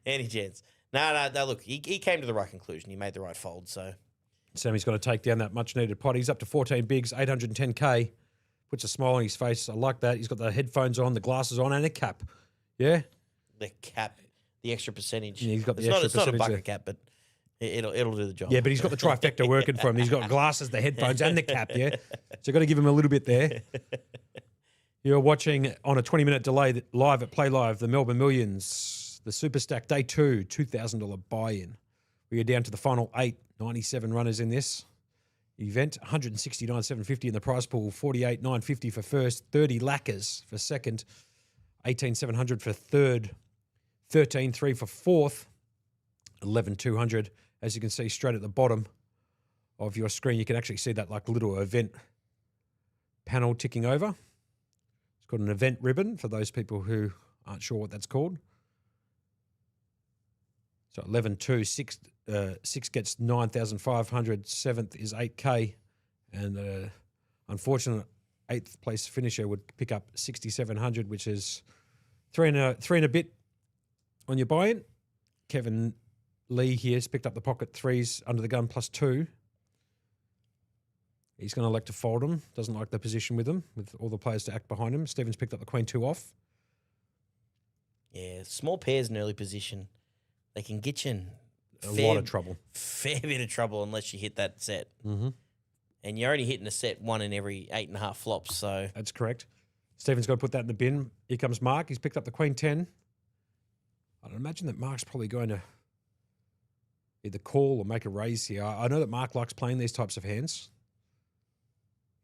Any chance. No, look, he came to the right conclusion. He made the right fold, so... Sammy's got to take down that much-needed pot. He's up to 14 bigs, 810k. Puts a smile on his face. I like that. He's got the headphones on, the glasses on, and a cap. Yeah? The cap, the extra percentage. Yeah, he's got the it's extra not a percentage bucket there. cap, but it'll do the job. Yeah, but he's got the trifecta working for him. He's got glasses, the headphones, and the cap, yeah? So got to give him a little bit there. You're watching on a 20-minute delay live at Playlive, the Melbourne Millions, the Superstack Day 2, $2,000 buy-in. We are down to the final 8, 97 runners in this event, 169,750 in the prize pool, 48,950 for first, 30 lacquers for second, 18,700 for third, 13,300 for fourth, 11,200. As you can see straight at the bottom of your screen, you can actually see that like little event panel ticking over. It's got an event ribbon for those people who aren't sure what that's called. So 11-2, six gets 9,500, seventh is 8K, and unfortunate eighth place finisher would pick up 6,700, which is three and a bit on your buy-in. Kevin Lee here has picked up the pocket threes under the gun +2. He's going to elect to fold them. Doesn't like the position with them, with all the players to act behind him. Stephen's picked up the queen 2 off. Yeah, small pairs in early position. They can get you in A lot of trouble. Fair bit of trouble unless you hit that set. And you're only hitting a set 1 in every 8.5 flops. So That's correct. Stephen's got to put that in the bin. Here comes Mark. He's picked up the queen 10. I'd imagine that Mark's probably going to either call or make a raise here. I know that Mark likes playing these types of hands.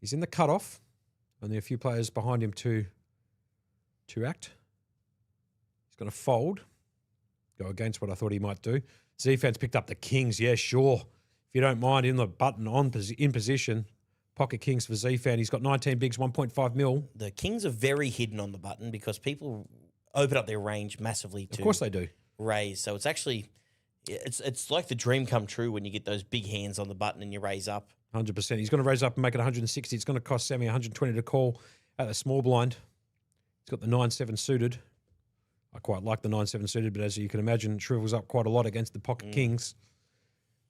He's in the cutoff. Only a few players behind him to act. He's going to fold. Go against what I thought he might do. Z-Fan's picked up the kings. Yeah, sure. If you don't mind, in the button in position. Pocket kings for Z-Fan. He's got 19 bigs, 1.5 mil. the kings are very hidden on the button because people open up their range massively to Of course they do. raise. So it's actually, it's like the dream come true when you get those big hands on the button and you raise up. 100%. He's going to raise up and make it 160. It's going to cost Sammy 120 to call at the small blind. He's got the 9-7 suited. I quite like the 9-7 suited, but as you can imagine, it shrivels up quite a lot against the pocket kings.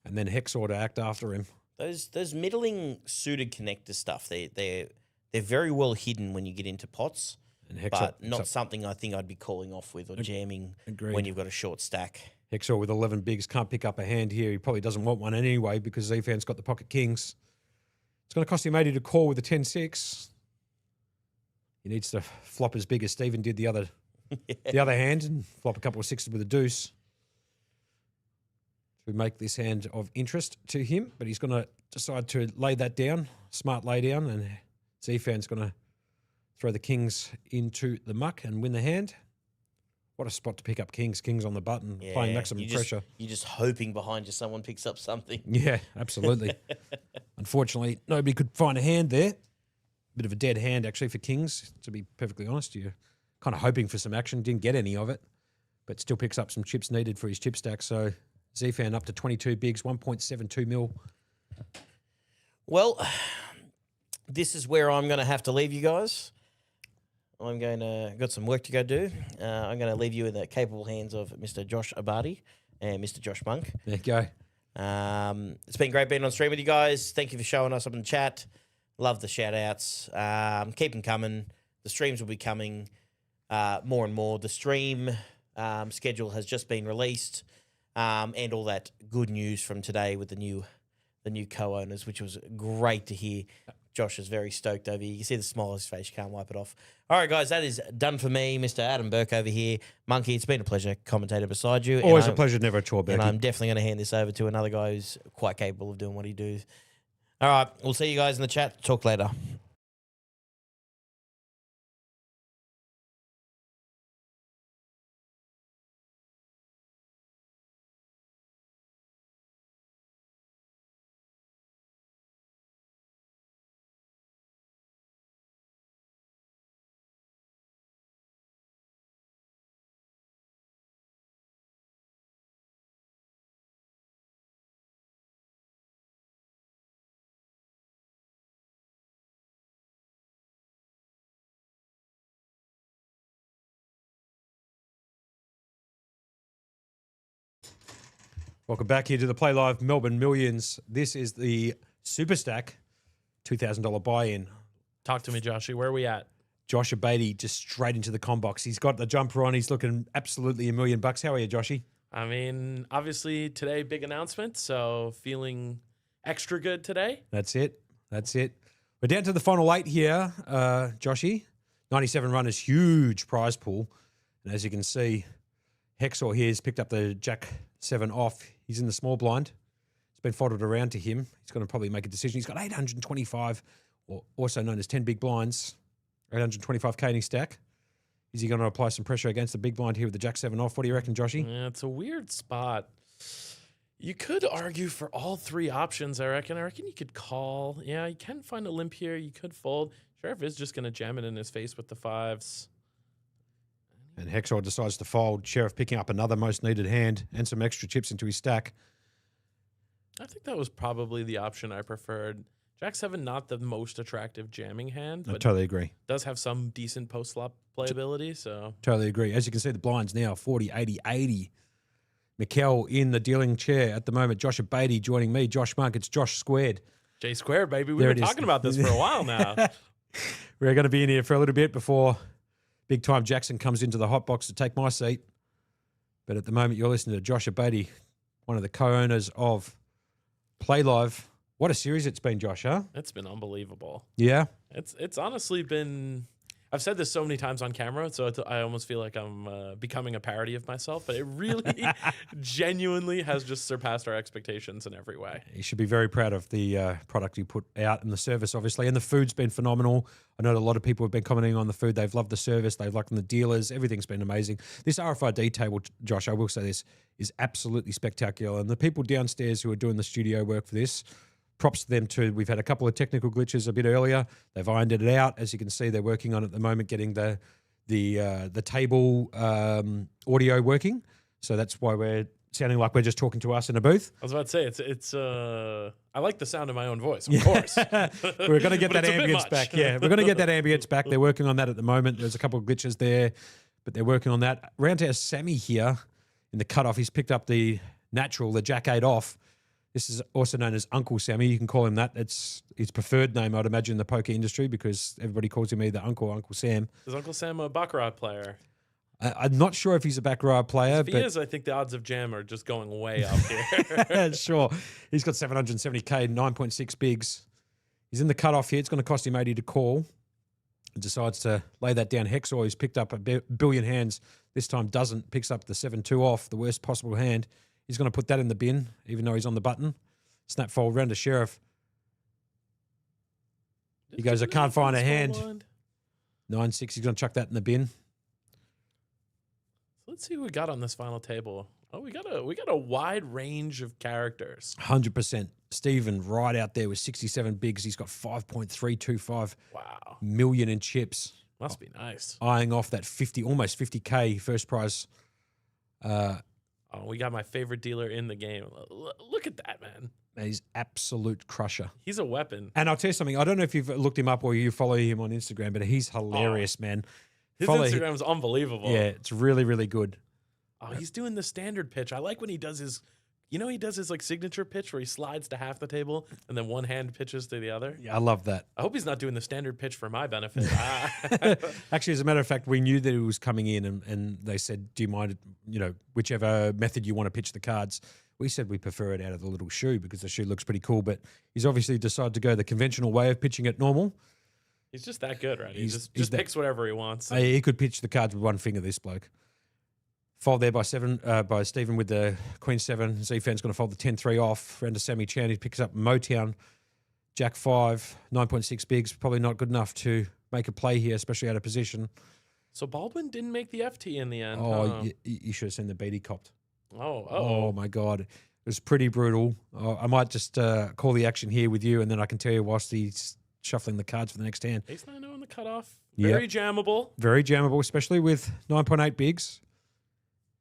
And then Hexor to act after him. Those middling suited connector stuff, they're very well hidden when you get into pots, And Hexor, but not something I think I'd be calling off with or jamming when you've got a short stack. Hexor with 11 bigs can't pick up a hand here. He probably doesn't want one anyway because Zfan's got the pocket kings. It's going to cost him 80 to call with a 10-6. He needs to flop as big as Stephen did the other hand and flop a couple of sixes with a deuce to make this hand of interest to him. But he's going to decide to lay that down, smart lay down, and Zfan's going to throw the kings into the muck and win the hand. What a spot to pick up kings. Kings on the button, playing maximum pressure. You're just hoping behind you someone picks up something. Yeah, absolutely. Unfortunately, nobody could find a hand there. Bit of a dead hand, actually, for kings, to be perfectly honest. You're kind of hoping for some action. Didn't get any of it, but still picks up some chips needed for his chip stack. So Zfan up to 22 bigs, 1.72 mil. Well, this is where I'm going to have to leave you guys. Got some work to go do. I'm going to leave you in the capable hands of Mr. Josh Abadi and Mr. Josh Monk. There you go. It's been great being on stream with you guys. Thank you for showing us up in the chat. Love the shout outs. Keep them coming. The streams will be coming more and more. The stream schedule has just been released, and all that good news from today with the new co-owners, which was great to hear. Josh is very stoked over you. You can see the smile on his face. You can't wipe it off. All right, guys, that is done for me. Mr. Adam Burke over here. Monkey, it's been a pleasure commentator beside you. Always a pleasure, never a chore, Burke. And I'm definitely going to hand this over to another guy who's quite capable of doing what he does. All right, we'll see you guys in the chat. Talk later. Welcome back here to the Playlive Melbourne Millions. This is the Superstack $2,000 buy-in. Talk to me, Joshy. Where are we at? Josh Abadi just straight into the com box. He's got the jumper on. He's looking absolutely $1 million. How are you, Joshy? I mean, obviously today, big announcement, so feeling extra good today. That's it. We're down to the final 8 here, Joshy. 97 runners, huge prize pool. And as you can see, Hexor here has picked up the Jack 7 off. He's in the small blind. It's been folded around to him. He's going to probably make a decision. He's got 825, or also known as 10 big blinds, 825k in his stack. Is he going to apply some pressure against the big blind here with the Jack 7 off? What do you reckon, Joshy? Yeah, it's a weird spot. You could argue for all three options, I reckon. I reckon you could call. Yeah, you can find a limp here. You could fold. Sherif is just going to jam it in his face with the 5s. And Hexor decides to fold. Sherif picking up another most needed hand and some extra chips into his stack. I think that was probably the option I preferred. Jack 7, not the most attractive jamming hand, I but totally agree. does have some decent post-flop playability. So Totally agree. As you can see, the blinds now 40, 80, 80. Mikkel in the dealing chair at the moment. Josh Abadi joining me. Josh Monk. It's Josh squared. J squared, baby. We've There been it is. talking about this for a while now. We're going to be in here for a little bit before big time Jackson comes into the hot box to take my seat. But at the moment, you're listening to Josh Abadi, one of the co-owners of Playlive. What a series it's been, Josh, huh? It's been unbelievable. Yeah. It's honestly been. I've said this so many times on camera, so I almost feel like I'm becoming a parody of myself. But it really, genuinely has just surpassed our expectations in every way. You should be very proud of the product you put out and the service, obviously. And the food's been phenomenal. I know a lot of people have been commenting on the food. They've loved the service. They've loved the dealers. Everything's been amazing. This RFID table, Josh, I will say this, is absolutely spectacular. And the people downstairs who are doing the studio work for this, props to them too. We've had a couple of technical glitches a bit earlier. They've ironed it out. As you can see, they're working on at the moment getting the table audio working. So that's why we're sounding like we're just talking to us in a booth. I was about to say it's I like the sound of my own voice, of course. We're going to get But that it's a bit ambience much. back. Yeah, we're going to get that ambience back. They're working on that at the moment. There's a couple of glitches there, but they're working on that. Round to our Sammy here in the cutoff. He's picked up the natural, the Jack 8 off. This is also known as Uncle Sammy. You can call him that. It's his preferred name, I'd imagine, in the poker industry because everybody calls him either Uncle Sam. Is Uncle Sam a baccarat player? I'm not sure if he's a baccarat player, If he but is, I think the odds of jam are just going way up here. sure. He's got 770k, 9.6 bigs. He's in the cutoff here. It's going to cost him 80 to call. And decides to lay that down. Hexor, who's picked up a billion hands, this time doesn't. Picks up the 7-2 off, the worst possible hand. He's going to put that in the bin, even though he's on the button. Snap fold round to Sherif. He goes, I can't find a hand. 9-6, he's going to chuck that in the bin. Let's see who we got on this final table. Oh, we got a wide range of characters. 100%. Stephen right out there with 67 bigs. He's got 5.325 Wow. million in chips. Must be nice. Eyeing off that 50, almost 50k first prize. Oh, we got my favorite dealer in the game. Look at that, man. He's absolute crusher. He's a weapon. And I'll tell you something. I don't know if you've looked him up or you follow him on Instagram, but he's hilarious, man. His Instagram is unbelievable. Yeah, it's really, really good. Oh, he's doing the standard pitch. I like when he does his, he does his like signature pitch where he slides to half the table and then one hand pitches to the other. Yeah, I love that. I hope he's not doing the standard pitch for my benefit. Actually, as a matter of fact, we knew that he was coming in and they said, do you mind, whichever method you want to pitch the cards. We said we prefer it out of the little shoe because the shoe looks pretty cool, but he's obviously decided to go the conventional way of pitching it normal. He's just that good, right? He He's just that- picks whatever he wants. He could pitch the cards with one finger, this bloke. Fold there by Stephen with the Queen 7. Z-Fan's going to fold the 10-3 off. Round to Sammy Chan. He picks up Motown. Jack 5, 9.6 bigs. Probably not good enough to make a play here, especially out of position. So Baldwin didn't make the FT in the end. Oh, you should have seen the beat he copped. Oh, My God. It was pretty brutal. I might just call the action here with you, and then I can tell you whilst he's shuffling the cards for the next hand. Ace 9 on the cutoff. Yep. Very jammable. Very jammable, especially with 9.8 bigs.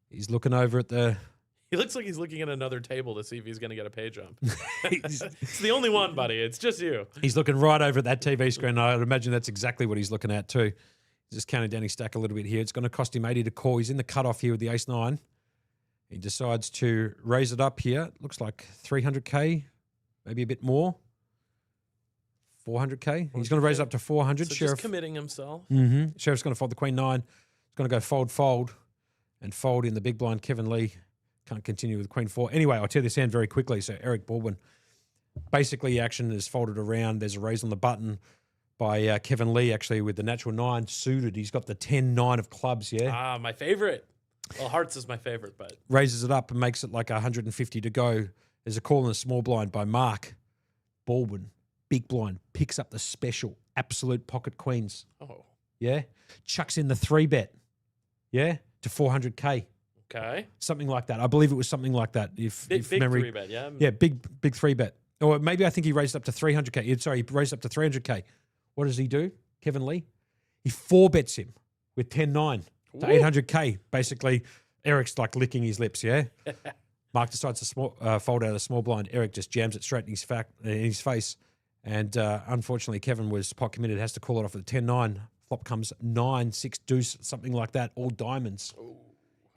He's looking over at the... He looks like he's looking at another table to see if he's going to get a pay jump. It's the only one, buddy. It's just you. He's looking right over at that TV screen. I'd imagine that's exactly what he's looking at too. He's just counting down his stack a little bit here. It's going to cost him 80 to call. He's in the cutoff here with the ace 9. He decides to raise it up here. Looks like 300k, maybe a bit more. 400k. He's going to raise it up to 400. So Sheriff just committing himself. Sheriff's going to fold the Queen 9. He's going to go fold, and fold in the big blind. Kevin Lee can't continue with Queen 4. Anyway, I'll tell this hand very quickly. So Eric Baldwin, basically action is folded around. There's a raise on the button by Kevin Lee, actually, with the natural 9 suited. He's got the 10-9 of clubs, yeah? Ah, my favorite. Well, hearts is my favorite, but Raises it up and makes it like 150 to go. There's a call in a small blind by Mark Baldwin. Big blind. Picks up the special absolute pocket queens. oh, Yeah? Chucks in the 3-bet. Yeah? To 400k. okay. Something like that. I believe it was something like that. If Big memory, 3-bet, yeah. yeah, big 3-bet. Or maybe I think he raised up to 300k. Sorry, he raised up to 300k. What does he do, Kevin Lee? He 4-bets him with 10-9 to 800k. Basically, Eric's like licking his lips, yeah? Mark decides to fold out a small blind. Eric just jams it straight in his face. And unfortunately, Kevin was pot committed, has to call it off with a 10-9. Flop comes 9-6 deuce, something like that, all diamonds.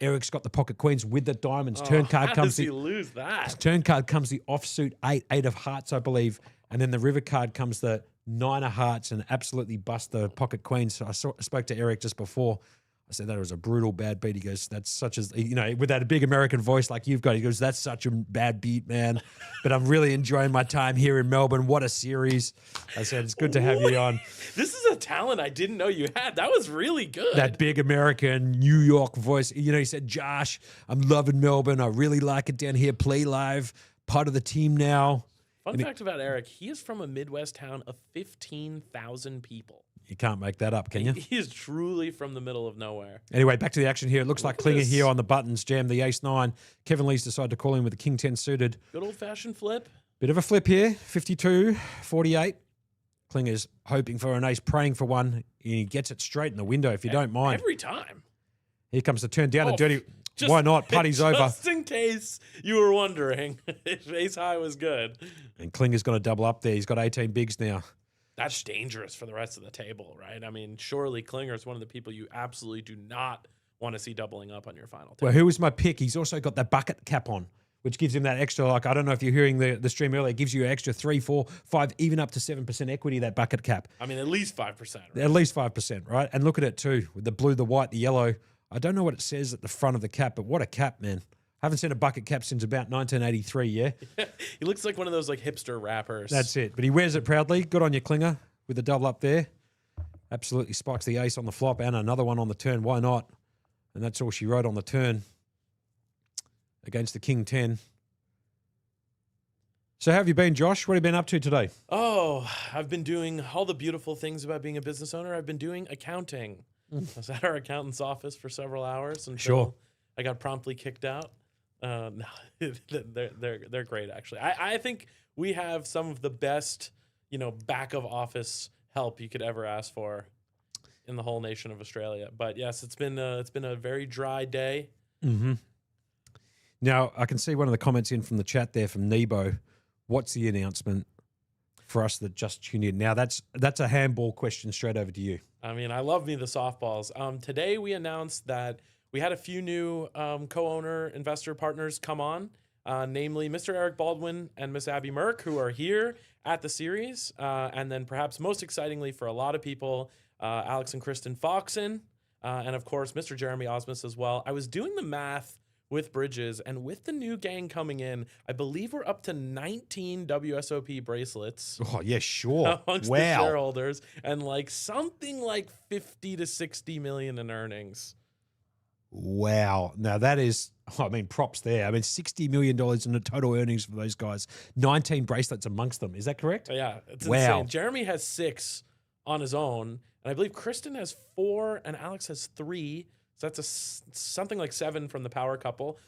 Eric's got the pocket queens with the diamonds. Turn card How comes does he lose that? Turn card comes the offsuit 8 of hearts, I believe. And then the river card comes the 9 of hearts and absolutely bust the pocket queens. So I spoke to Eric just before. I said that was a brutal bad beat. He goes, that's such as, with that big American voice like you've got, he goes, that's such a bad beat, man. But I'm really enjoying my time here in Melbourne. What a series. I said, it's good to have you on. This is a talent I didn't know you had. That was really good. That big American New York voice. He said, Josh, I'm loving Melbourne. I really like it down here. Play live. Part of the team now. Fun fact about Eric, he is from a Midwest town of 15,000 people. You can't make that up, can you? He is truly from the middle of nowhere. Anyway, back to the action here. It looks like at Klinger this. here on the buttons. Jam the ace 9. Kevin Lee's decided to call in with the king 10 suited. Good old-fashioned flip. Bit of a flip here. 52, 48. Klinger's hoping for an ace, praying for one. He gets it straight in the window, if you don't mind. Every time. Here comes the turn down. Oh, A dirty. Why not? Party's over. Just in case you were wondering if ace high was good. And Klinger's got to double up there. He's got 18 bigs now. That's dangerous for the rest of the table, right? I mean, surely Klinger is one of the people you absolutely do not want to see doubling up on your final table. Well, who was my pick? He's also got that bucket cap on, which gives him that extra, like, I don't know if you're hearing the stream earlier, it gives you an extra 3, 4, 5, even up to 7% equity, that bucket cap. I mean, at least 5%. Right? At least 5%, right? And look at it too, with the blue, the white, the yellow. I don't know what it says at the front of the cap, but what a cap, man. I haven't seen a bucket cap since about 1983, yeah? He looks like one of those like hipster rappers. That's it. But he wears it proudly. Good on you, Klinger, with the double up there. Absolutely spikes the ace on the flop and another one on the turn. Why not? And that's all she wrote on the turn against the King 10. So how have you been, Josh? What have you been up to today? Oh, I've been doing all the beautiful things about being a business owner. I've been doing accounting. I was at our accountant's office for several hours until I got promptly kicked out. No, they're great, actually. I think we have some of the best, back of office help you could ever ask for in the whole nation of Australia. But yes, it's been a very dry day. Mm-hmm. Now I can see one of the comments in from the chat there from Nebo. What's the announcement for us that just tuned in? Now that's a handball question straight over to you. I mean, I love me the softballs. Today we announced that we had a few new co-owner investor partners come on, namely Mr. Eric Baldwin and Miss Abby Merck, who are here at the series. And then perhaps most excitingly for a lot of people, Alex and Kristen Foxen, and of course, Mr. Jeremy Osmus as well. I was doing the math with Bridges, and with the new gang coming in, I believe we're up to 19 WSOP bracelets. Oh, yeah, sure. Amongst the shareholders, and something like 50 to 60 million in earnings. Wow. Now that is, props there. $60 million in the total earnings for those guys. 19 bracelets amongst them. Is that correct? Yeah, it's wow. Insane. Jeremy has 6 on his own, and I believe Kristen has 4 and Alex has 3. So that's something like 7 from the power couple.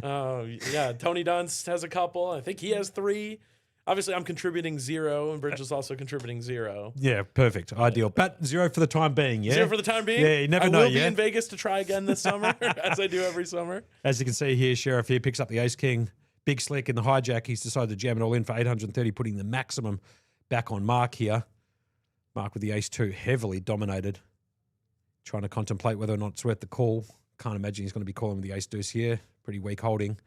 Yeah, Tony Dunst has a couple. I think he has 3. Obviously, I'm contributing 0, and Bridge is also contributing 0. Yeah, perfect. Ideal. But 0 for the time being, yeah? 0 for the time being? Yeah, you never know, I will be in Vegas to try again this summer, as I do every summer. As you can see here, Sherif here picks up the ace-king. Big slick in the hijack. He's decided to jam it all in for 830, putting the maximum back on Mark here. Mark with the ace-2, heavily dominated. Trying to contemplate whether or not it's worth the call. Can't imagine he's going to be calling with the ace-deuce here. Pretty weak holding.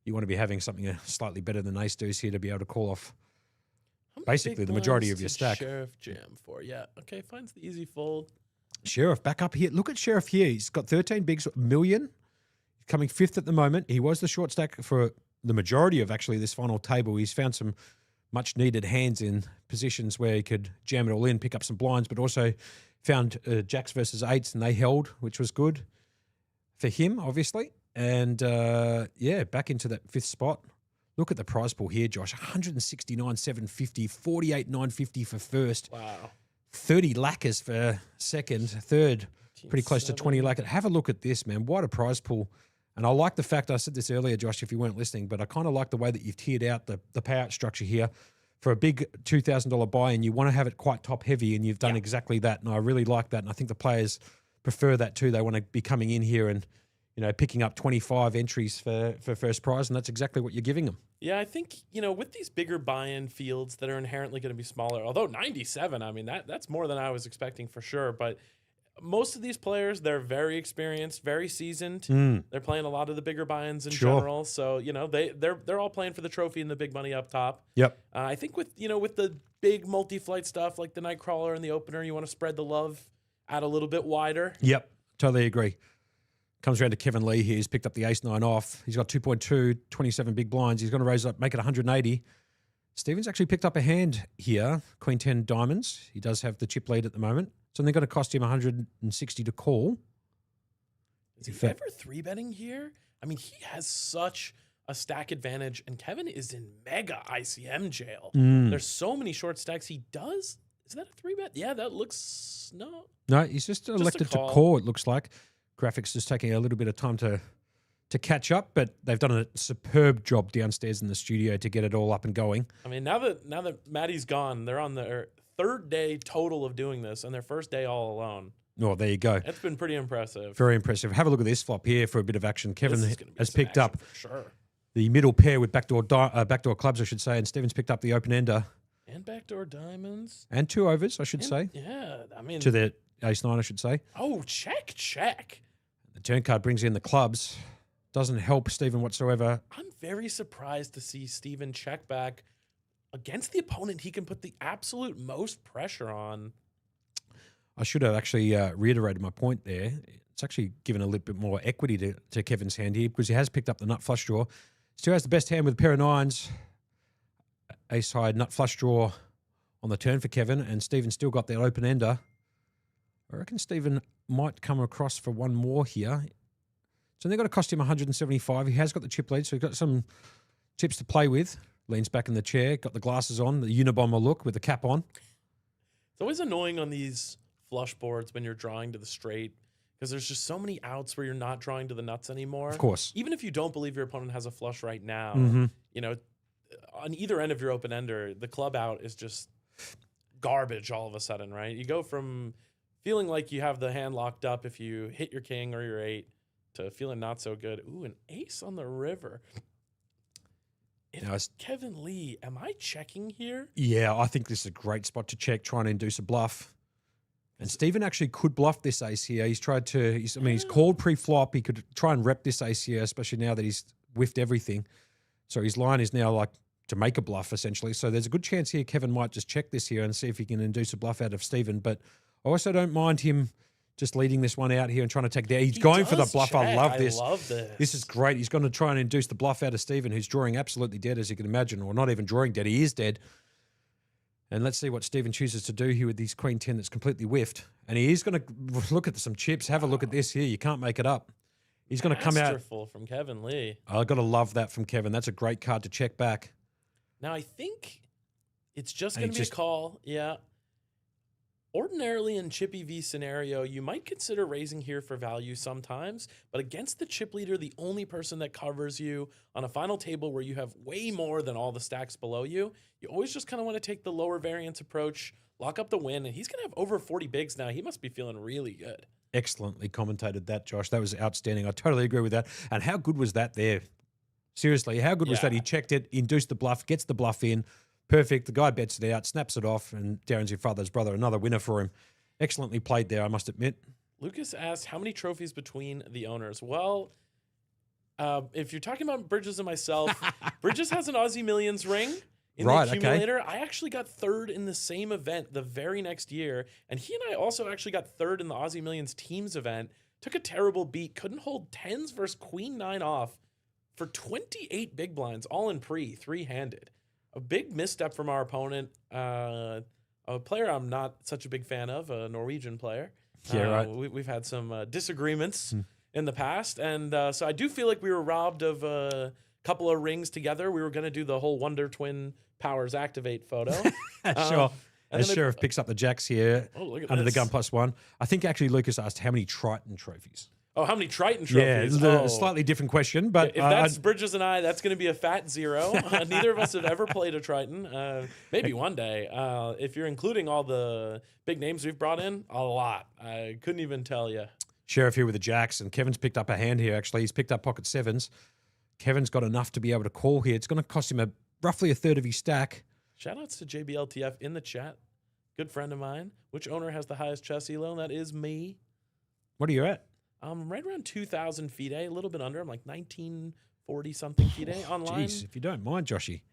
You want to be having something slightly better than ace-deuce here to be able to call off basically the majority of your stack. Sherif jam for, yeah. Okay, finds the easy fold. Sherif back up here. Look at Sherif here. He's got 13 bigs, million. He's coming 5th at the moment. He was the short stack for the majority of actually this final table. He's found some much needed hands in positions where he could jam it all in, pick up some blinds, but also found jacks versus 8s, and they held, which was good for him, obviously. And, back into that 5th spot. Look at the prize pool here, Josh. 169,750, 48,950 for first. Wow. 30 lacquers for second, third, pretty close to 20 lacquer. Have a look at this, man. What a prize pool. And I like the fact, I said this earlier, Josh, if you weren't listening, but I kind of like the way that you've tiered out the payout structure here. For a big $2,000 buy-in, you want to have it quite top-heavy, and you've done exactly that. And I really like that, and I think the players prefer that too. They want to be coming in here and, picking up 25 entries for first prize, and that's exactly what you're giving them. Yeah, I think, with these bigger buy-in fields that are inherently going to be smaller, although 97, that's more than I was expecting for sure, but most of these players, they're very experienced, very seasoned. They're playing a lot of the bigger buy-ins in general. So, they're all playing for the trophy and the big money up top. Yep. I think with the big multi-flight stuff like the Nightcrawler and the opener, you want to spread the love out a little bit wider. Yep. Totally agree. Comes around to Kevin Lee here. He's picked up the ace-9 off. He's got 2.2, 27 big blinds. He's going to raise up, make it 180. Stephen's actually picked up a hand here, Queen 10 diamonds. He does have the chip lead at the moment. It's only going to cost him 160 to call. Is he ever 3-betting here? He has such a stack advantage, and Kevin is in mega ICM jail. There's so many short stacks he does. Is that a 3-bet? Yeah, that looks... No, he's just elected to call, it looks like. Graphics just taking a little bit of time to catch up, but they've done a superb job downstairs in the studio to get it all up and going. Now that Maddie's gone, they're on their 3rd day total of doing this, and their 1st day all alone. Oh, there you go. That's been pretty impressive. Very impressive. Have a look at this flop here for a bit of action. Kevin This is gonna be has some picked action up for sure. the middle pair with backdoor clubs, I should say, and Stephen's picked up the open ender And backdoor diamonds. and 2 overs, I should And- say, Yeah, I mean. to the ace-9, I should say. Oh, check. The turn card brings in the clubs. Doesn't help Stephen whatsoever. I'm very surprised to see Steven check back against the opponent he can put the absolute most pressure on. I should have actually reiterated my point there. It's actually given a little bit more equity to Kevin's hand here because he has picked up the nut flush draw. Still has the best hand with a pair of 9s. Ace high nut flush draw on the turn for Kevin, and Stephen's still got that open ender. I reckon Stephen might come across for one more here. So they're going to cost him 175. He has got the chip lead, so he's got some chips to play with. Leans back in the chair, got the glasses on, the Unabomber look with the cap on. It's always annoying on these flush boards when you're drawing to the straight because there's just so many outs where you're not drawing to the nuts anymore. Of course. Even if you don't believe your opponent has a flush right now, Mhm. you know, on either end of your open ender, the club out is just garbage all of a sudden, right? You go from feeling like you have the hand locked up if you hit your king or your 8 to feeling not so good. Ooh, an ace on the river. Now, Kevin Lee, am I checking here? yeah, I think this is a great spot to check, trying to induce a bluff. And Stephen actually could bluff this ace here. He's tried to, he's called pre-flop. He could try and rep this ace here, especially now that he's whiffed everything. So his line is now like to make a bluff, essentially. So there's a good chance here Kevin might just check this here and see if he can induce a bluff out of Stephen. But I also don't mind him just leading this one out here and trying to take there. He's going for the does bluff. I check. love this. I love this. This is great. He's going to try and induce the bluff out of Stephen, who's drawing absolutely dead, as you can imagine, or not even drawing dead. He is dead. And let's see what Stephen chooses to do here with his queen 10 that's completely whiffed. And he is going to look at some chips. Have a look at this here. You can't make it up. He's going to come out. Masterful from Kevin Lee. I've got to love that from Kevin. That's a great card to check back. Now, I think it's just And going he to be just- a call. Yeah. Ordinarily in Chippy V scenario, you might consider raising here for value sometimes, but against the chip leader, the only person that covers you on a final table where you have way more than all the stacks below you, you always just kind of want to take the lower variance approach, lock up the win, and he's going to have over 40 bigs now. He must be feeling really good. Excellently commentated that, Josh. That was outstanding. I totally agree with that. And how good was that there? Seriously, how good was that? He checked it, induced the bluff, gets the bluff in. Perfect. The guy bets it out, snaps it off, and Darren's your father's brother. Another winner for him. Excellently played there, I must admit. Lucas asked, how many trophies between the owners? Well, if you're talking about Bridges and myself, Bridges has an Aussie Millions ring in Right, the okay. accumulator. I actually got 3rd in the same event the very next year, and he and I also actually got 3rd in the Aussie Millions teams event. Took a terrible beat, couldn't hold 10s versus Queen 9 off for 28 big blinds, all in pre, 3-handed. A big misstep from our opponent, a player I'm not such a big fan of, a Norwegian player. Yeah, right. We've had some disagreements in the past, and so I do feel like we were robbed of a couple of rings together. We were going to do the whole Wonder Twin Powers Activate photo. Sure. and As then Sherif picks up the jacks here Oh, look at under the this. gun +1. I think actually Lucas asked how many Triton trophies. Oh, how many Triton Yeah, trophies? it's Oh. a slightly different question, but If that's Bridges and I, that's going to be a fat 0. Neither of us have ever played a Triton. Maybe one day. If you're including all the big names we've brought in, a lot. I couldn't even tell you. Sheriff here with the jacks, and Kevin's picked up a hand here, actually. He's picked up pocket 7s. Kevin's got enough to be able to call here. It's going to cost him roughly a third of his stack. Shoutouts to JBLTF in the chat. Good friend of mine. Which owner has the highest chess elo? That is me. What are you at? I'm right around 2,000 FIDE, a little bit under. I'm like 1940 something FIDE online. Jeez, if you don't mind, Joshy.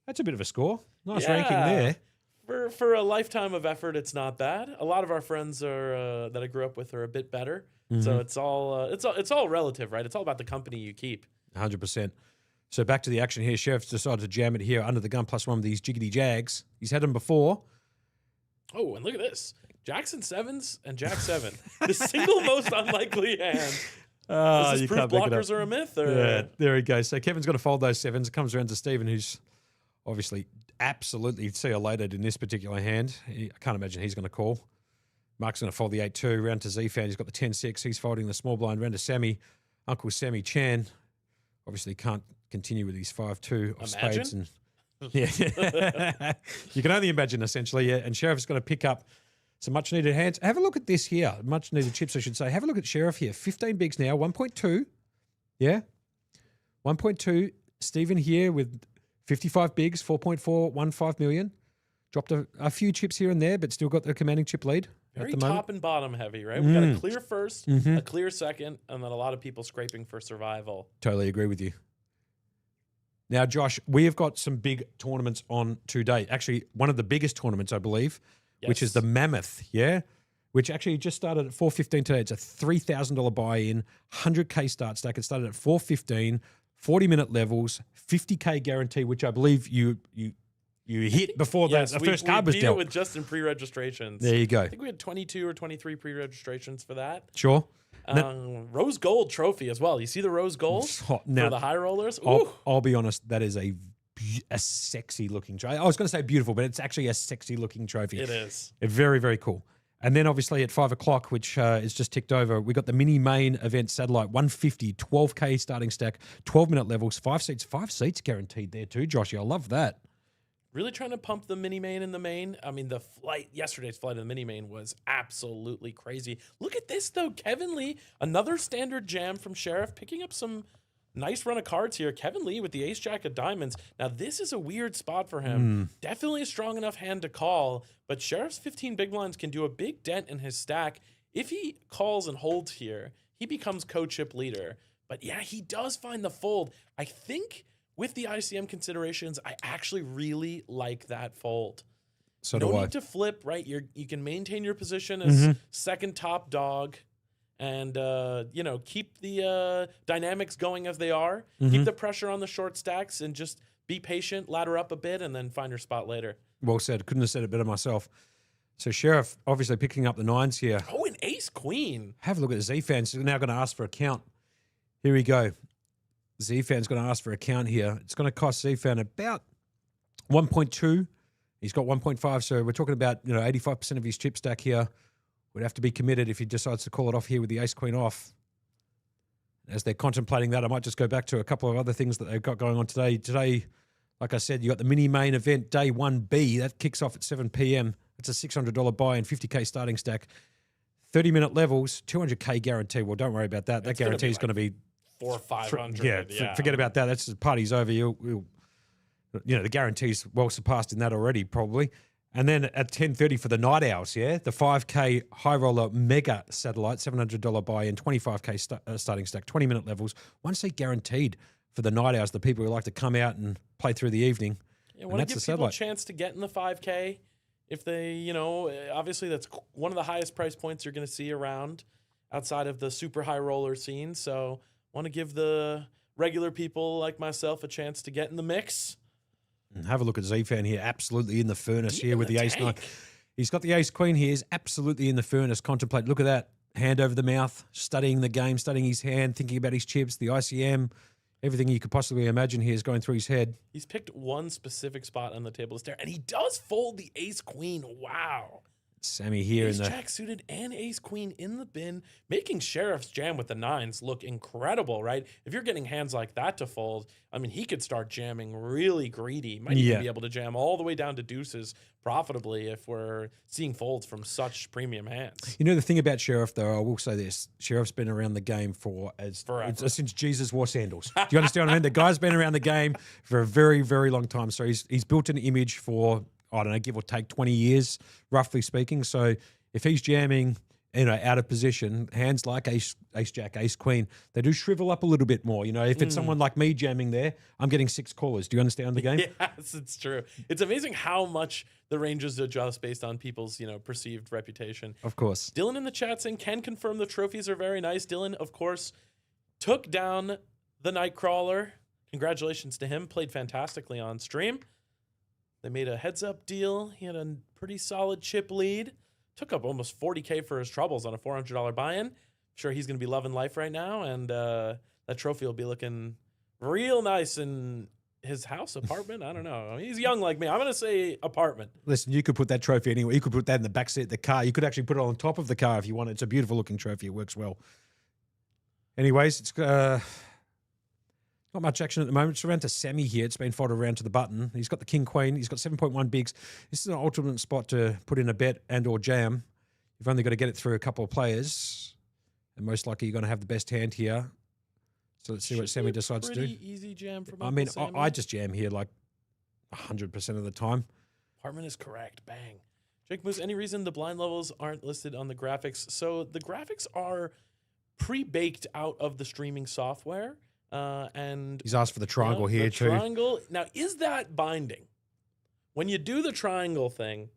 That's a bit of a score. Nice Yeah. ranking there. For a lifetime of effort, it's not bad. A lot of our friends are that I grew up with are a bit better. So it's all relative, right? It's all about the company you keep. 100%. So back to the action here. Sheriff's decided to jam it here under the gun +1 with these jiggity jags. He's had them before. Oh, and look at this. Jackson 7s and Jack 7. The single most unlikely hand. Is this proof blockers are a myth? Or? Yeah, there he goes. So Kevin's got to fold those 7s. It comes around to Stephen, who's obviously absolutely see you later in this particular hand. I can't imagine he's going to call. Mark's going to fold the 8-2. Round to Z-Fan. He's got the 10-6. He's folding the small blind. Round to Sammy. Uncle Sammy Chan. Obviously can't continue with his 5-2 of spades. And yeah. You can only imagine, essentially. Yeah. And Sheriff's going to pick up Some much needed hands. Have a look at this here. Much needed chips, I should say. Have a look at Sherif here. 15 bigs now, 1.2. Yeah. 1.2. Stephen here with 55 bigs, 4.415 million. Dropped a few chips here and there, but still got the commanding chip lead. Very at the moment. top and bottom heavy, right? We got a clear first, a clear second, and then a lot of people scraping for survival. Totally agree with you. Now, Josh, we have got some big tournaments on today. Actually, one of the biggest tournaments, I believe, which is the Mammoth, yeah? Which actually just started at 4:15 today. It's a $3,000 buy-in, 100K start stack. It started at 4:15, 40-minute levels, 50K guarantee, which I believe you hit before the first card was dealt. dealt. With just in pre-registrations. There you go. I think we had 22 or 23 pre-registrations for that. Sure. Rose gold trophy as well. You see the rose gold for the high rollers? I'll be honest, that is a sexy looking trophy. I was going to say beautiful, but it's actually a sexy looking trophy. It is. Very, very cool. And then obviously at 5 o'clock, which is just ticked over, we got the mini main event satellite 150, 12K starting stack, 12-minute levels, 5 seats guaranteed there too, Joshy. I love that. Really trying to pump the mini main in the main. I mean, yesterday's flight of the mini main was absolutely crazy. Look at this though, Kevin Lee, another standard jam from Sherif, picking up some nice run of cards here. Kevin Lee with the ace jack of diamonds. Now this is a weird spot for him. Definitely a strong enough hand to call, but Sherif's 15 big blinds can do a big dent in his stack. If he calls and holds here, he becomes co-chip leader. But yeah, he does find the fold. I think with the ICM considerations, I actually really like that fold. So no do I. need to flip, right? You can maintain your position as second top dog and, keep the dynamics going as they are. Keep the pressure on the short stacks and just be patient, ladder up a bit, and then find your spot later. Well said. Couldn't have said it better myself. So Sherif obviously picking up the 9s here. Oh, an ace queen. Have a look at the Z-Fans. They're now going to ask for a count. Here we go. Z-Fan's going to ask for a count here. It's going to cost Z-Fan about 1.2. He's got 1.5, so we're talking about 85% of his chip stack here. Would have to be committed if he decides to call it off here with the ace-queen off. As they're contemplating that, I might just go back to a couple of other things that they've got going on today. Today, like I said, you got the mini-main event, day 1B. That kicks off at 7 p.m. It's a $600 buy-in, 50K starting stack. 30-minute levels, 200K guarantee. Well, don't worry about that. That guarantee is going to be 400 or 500. Yeah, forget about that. That's the party's over. The guarantee's well surpassed in that already, probably. And then at 10:30 for the night owls, yeah, the 5K high roller mega satellite, $700 buy-in, 25K starting stack, 20-minute levels, 1 seat guaranteed for the night owls, the people who like to come out and play through the evening. Yeah, want to give people a chance to get in the 5K. If they, obviously that's one of the highest price points you're going to see around outside of the super high roller scene. So want to give the regular people like myself a chance to get in the mix. And have a look at Z-Fan here, absolutely in the furnace here with the ace-9. He's got the ace-queen here, he's absolutely in the furnace. Contemplate, look at that, hand over the mouth, studying the game, studying his hand, thinking about his chips, the ICM, everything you could possibly imagine here is going through his head. He's picked one specific spot on the table to stare, and he does fold the ace-queen. Wow. Sammy here ace in the jack suited and ace queen in the bin, making Sherif's jam with the 9s look incredible, right? If you're getting hands like that to fold, I mean, he could start jamming really greedy. Might even be able to jam all the way down to deuces profitably if we're seeing folds from such premium hands. You know the thing about Sherif, though, I will say this: Sherif's been around the game since Jesus wore sandals. Do you understand what I mean? The guy's been around the game for a very, very long time, so he's built an image for, I don't know, give or take 20 years, roughly speaking. So if he's jamming, out of position, hands like ace jack, ace queen, they do shrivel up a little bit more. If it's someone like me jamming there, I'm getting 6 callers. Do you understand the game? Yes, it's true. It's amazing how much the ranges adjust based on people's, perceived reputation. Of course. Dylan in the chat saying, can confirm the trophies are very nice. Dylan, of course, took down the Nightcrawler. Congratulations to him. Played fantastically on stream. They made a heads-up deal. He had a pretty solid chip lead. Took up almost 40K for his troubles on a $400 buy-in. Sure, he's going to be loving life right now, and that trophy will be looking real nice in his house, apartment. I don't know. He's young like me. I'm going to say apartment. Listen, you could put that trophy anywhere. You could put that in the backseat of the car. You could actually put it on top of the car if you want. It's a beautiful-looking trophy. It works well. Anyways, it's not Not much action at the moment. It's around to Sammy here. It's been folded around to the button. He's got the king queen. He's got 7.1 bigs. This is an ultimate spot to put in a bet and or jam. You've only got to get it through a couple of players, and most likely you're going to have the best hand here. So let's see what Sammy decides to do. Pretty easy jam for I mean, Sammy. I just jam here like 100% of the time. Hartman is correct. Bang. Jake Moose, any reason the blind levels aren't listed on the graphics? So the graphics are pre-baked out of the streaming software. And he's asked for the triangle here too. Triangle. Now, is that binding? When you do the triangle thing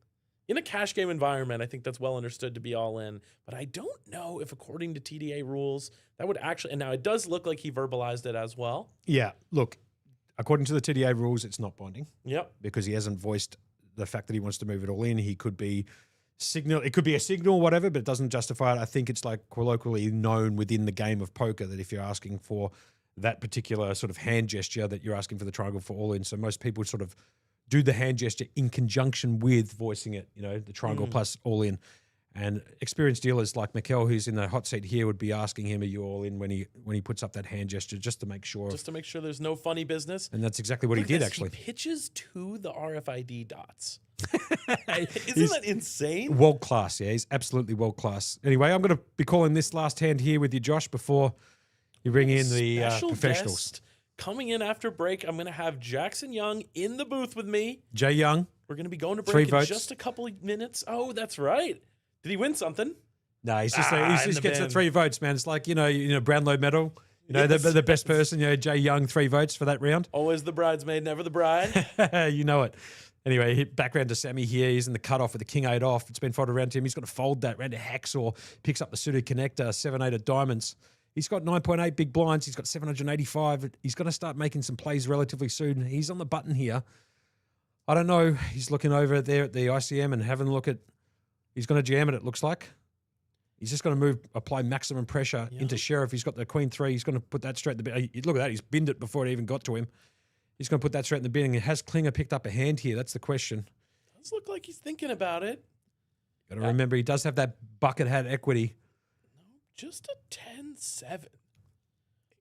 in a cash game environment, I think that's well understood to be all in. But I don't know if, according to TDA rules, that would actually. And now it does look like he verbalized it as well. Yeah. Look, according to the TDA rules, it's not binding. Yep. Because he hasn't voiced the fact that he wants to move it all in. He could be signal. It could be a signal, whatever, but it doesn't justify it. I think it's like colloquially known within the game of poker that if you're asking for that particular sort of hand gesture, that you're asking for the triangle for all in. So most people sort of do the hand gesture in conjunction with voicing it, you know, the triangle plus all in. And experienced dealers like Mikel, who's in the hot seat here, would be asking him, are you all in when he puts up that hand gesture, just to make sure. Just to make sure there's no funny business. And that's exactly what he did, actually. He pitches to the RFID dots. Isn't that insane? World class, yeah. He's absolutely world class. Anyway, I'm going to be calling this last hand here with you, Josh, before you bring in the professionals. Guest coming in after break, I'm going to have Jackson Young in the booth with me. Jay Young. We're going to be going to 3 break in votes. just a couple of minutes. Oh, that's right. Did he win something? No, he's just he just gets the 3 votes, man. It's like, you know, Brownlow medal. You know, Yes. the best person, you know, Jay Young, 3 votes for that round. Always the bridesmaid, never the bride. You know it. Anyway, back round to Sammy here. He's in the cutoff with the king 8 off. It's been folded around to him. He's got to fold that round to Hacksaw. Picks up the suited connector, 7-8 of diamonds. He's got 9.8 big blinds. He's got 785. He's going to start making some plays relatively soon. He's on the button here. I don't know. He's looking over there at the ICM and having a look at. He's going to jam it, it looks like. He's just going to apply maximum pressure into Sherif. He's got the queen 3. He's going to put that straight in the bin. Look at that. He's binned it before it even got to him. He's going to put that straight in the bin. Has Klinger picked up a hand here? That's the question. Does look like he's thinking about it. Got to remember, he does have that bucket hat equity. Just a 10-7.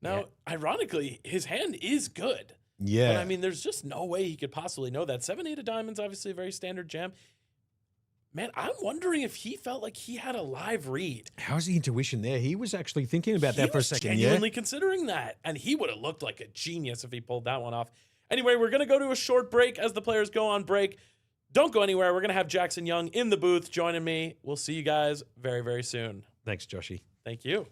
Now, ironically, his hand is good. Yeah. But, I mean, there's just no way he could possibly know that. 7-8 of diamonds, obviously a very standard jam. Man, I'm wondering if he felt like he had a live read. How's the intuition there? He was actually thinking about that for a second. He was genuinely considering that. And he would have looked like a genius if he pulled that one off. Anyway, we're going to go to a short break as the players go on break. Don't go anywhere. We're going to have Jackson Young in the booth joining me. We'll see you guys very, very soon. Thanks, Joshy. Thank you.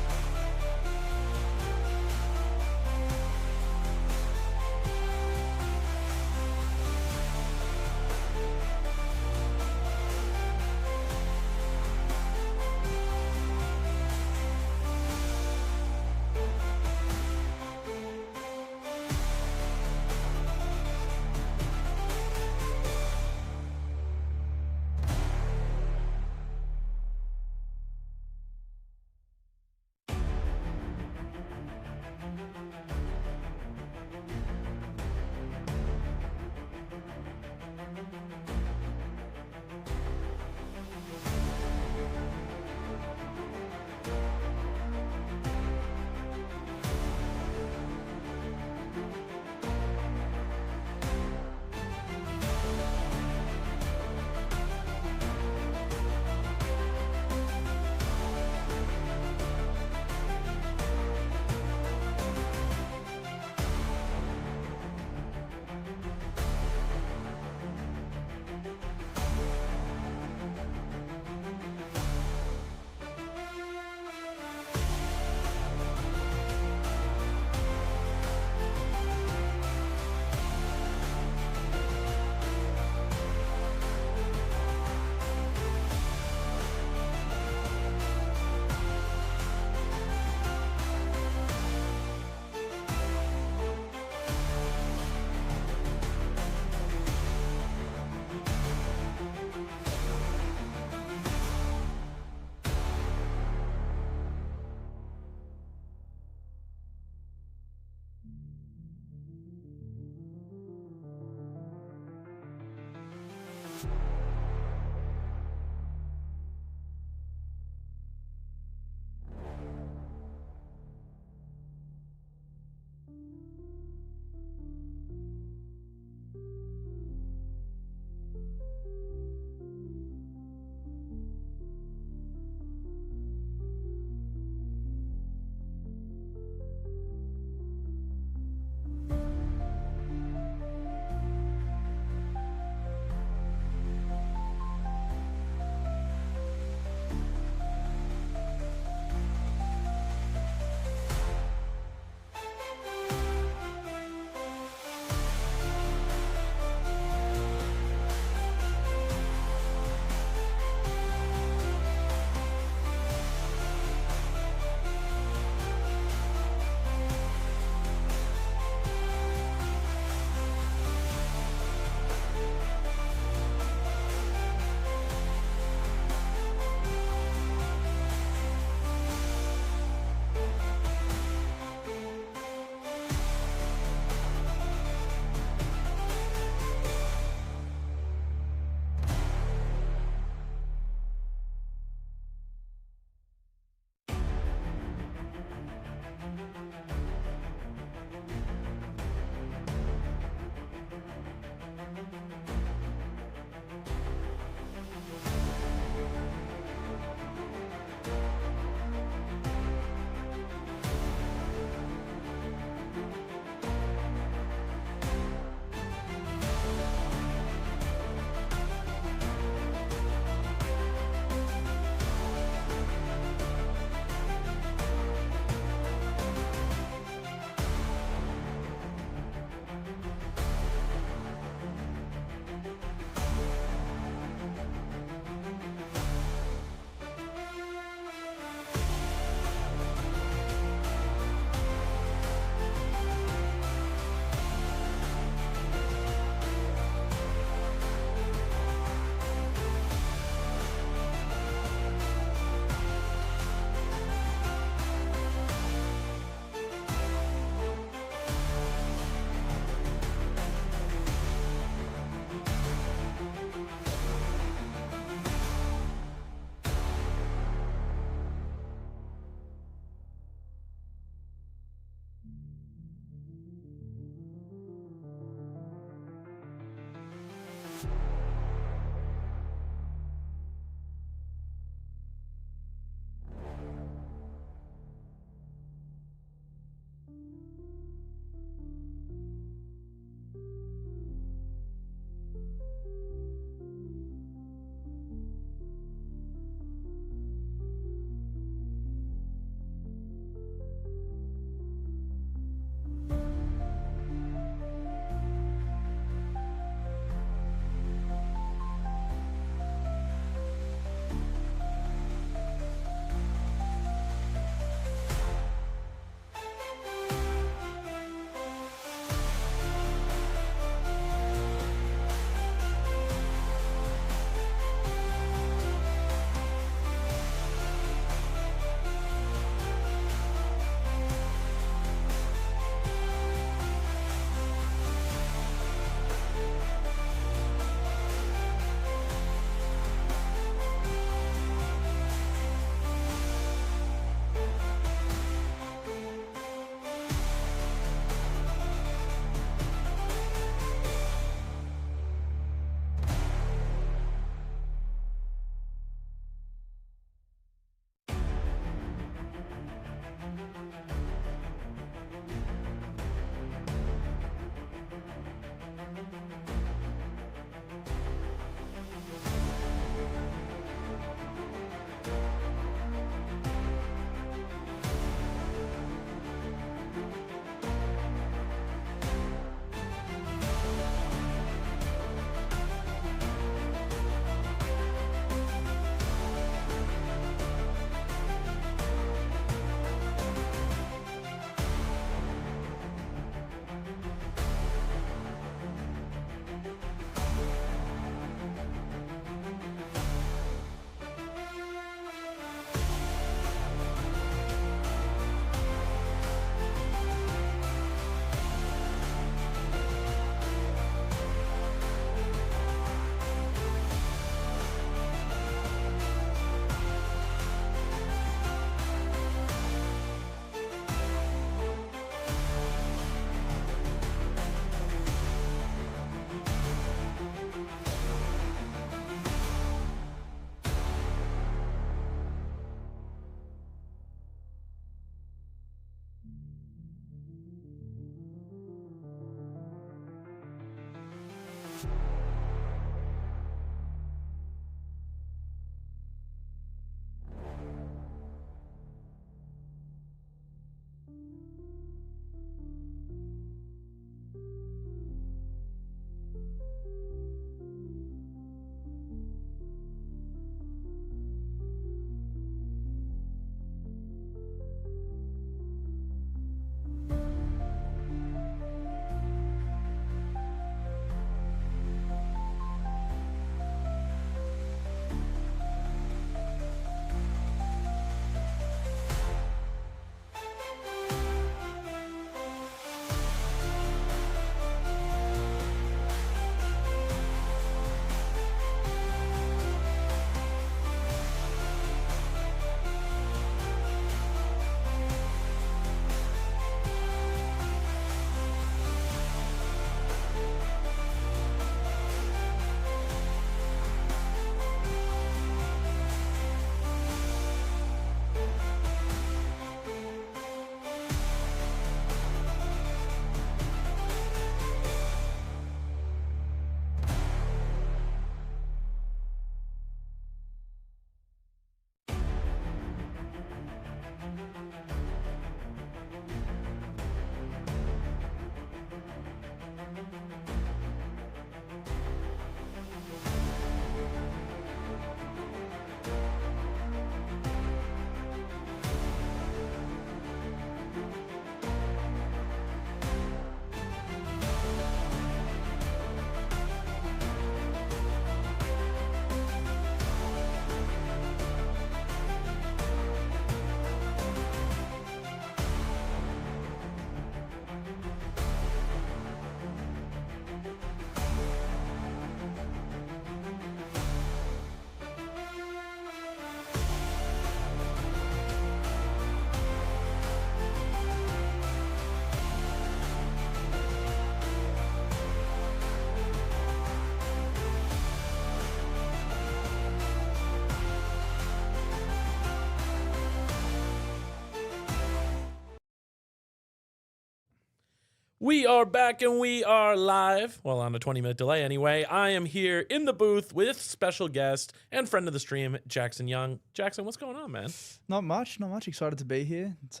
We are back and we are live. Well, on a 20-minute delay anyway. I am here in the booth with special guest and friend of the stream, Jackson Young. Jackson, what's going on, man? Not much. Excited to be here. It's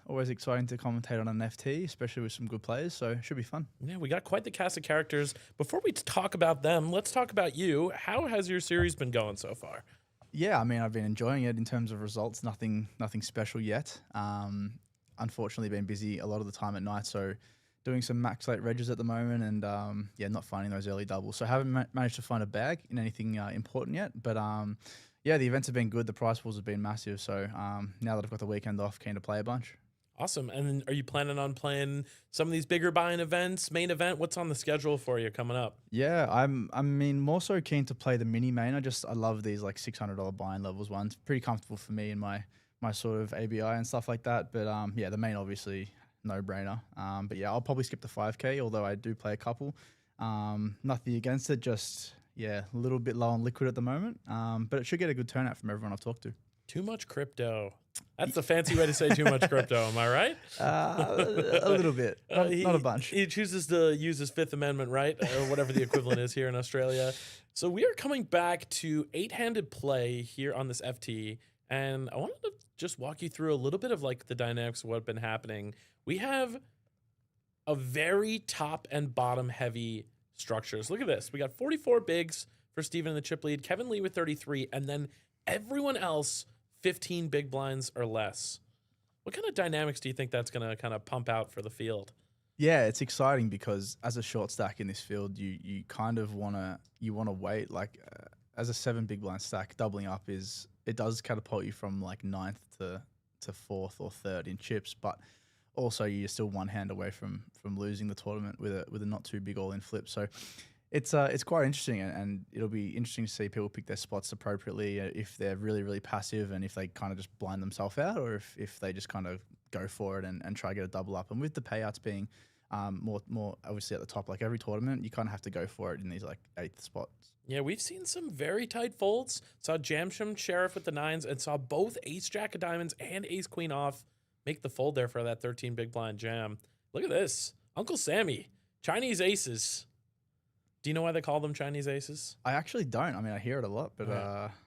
always exciting to commentate on an FT, especially with some good players, so it should be fun. Yeah, we got quite the cast of characters. Before we talk about them, let's talk about you. How has your series been going so far? Yeah, I mean, I've been enjoying it in terms of results. Nothing special yet. Unfortunately, been busy a lot of the time at night, so doing some max late regs at the moment and, not finding those early doubles. So I haven't managed to find a bag in anything important yet. But, the events have been good. The prize pools have been massive. So now that I've got the weekend off, keen to play a bunch. Awesome. And then are you planning on playing some of these bigger buy-in events, main event? What's on the schedule for you coming up? Yeah, more so keen to play the mini main. I love these like $600 buy-in levels ones. Pretty comfortable for me in my sort of ABI and stuff like that. But, the main obviously no-brainer. But yeah, I'll probably skip the 5K, although I do play a couple. Nothing against it, just, a little bit low on liquid at the moment. But it should get a good turnout from everyone I've talked to. Too much crypto. That's the fancy way to say too much crypto, am I right? A little bit, not a bunch. He chooses to use his Fifth Amendment, right? Or whatever the equivalent is here in Australia. So we are coming back to 8-handed play here on this FT. And I wanted to just walk you through a little bit of like the dynamics of what's been happening. We have a very top and bottom heavy structures. Look at this. We got 44 bigs for Steven in the chip lead, Kevin Lee with 33, and then everyone else 15 big blinds or less. What kind of dynamics do you think that's going to kind of pump out for the field? Yeah, it's exciting because as a short stack in this field, you kind of want to wait. Like as a 7 big blind stack, doubling up it does catapult you from like 9th to 4th or 3rd in chips, but also you're still one hand away from losing the tournament with a not too big all in flip. So it's quite interesting, and it'll be interesting to see people pick their spots appropriately, if they're really, really passive and if they kind of just blind themselves out, or if they just kind of go for it and try to get a double up. And with the payouts being more obviously at the top, like every tournament, you kind of have to go for it in these like 8th spots. Yeah, we've seen some very tight folds. Saw Jamsham Sherif with the 9s and saw both Ace Jack of Diamonds and Ace Queen off make the fold there for that 13 big blind jam. Look at this. Uncle Sammy, Chinese aces. Do you know why they call them Chinese aces? I actually don't. I mean, I hear it a lot, but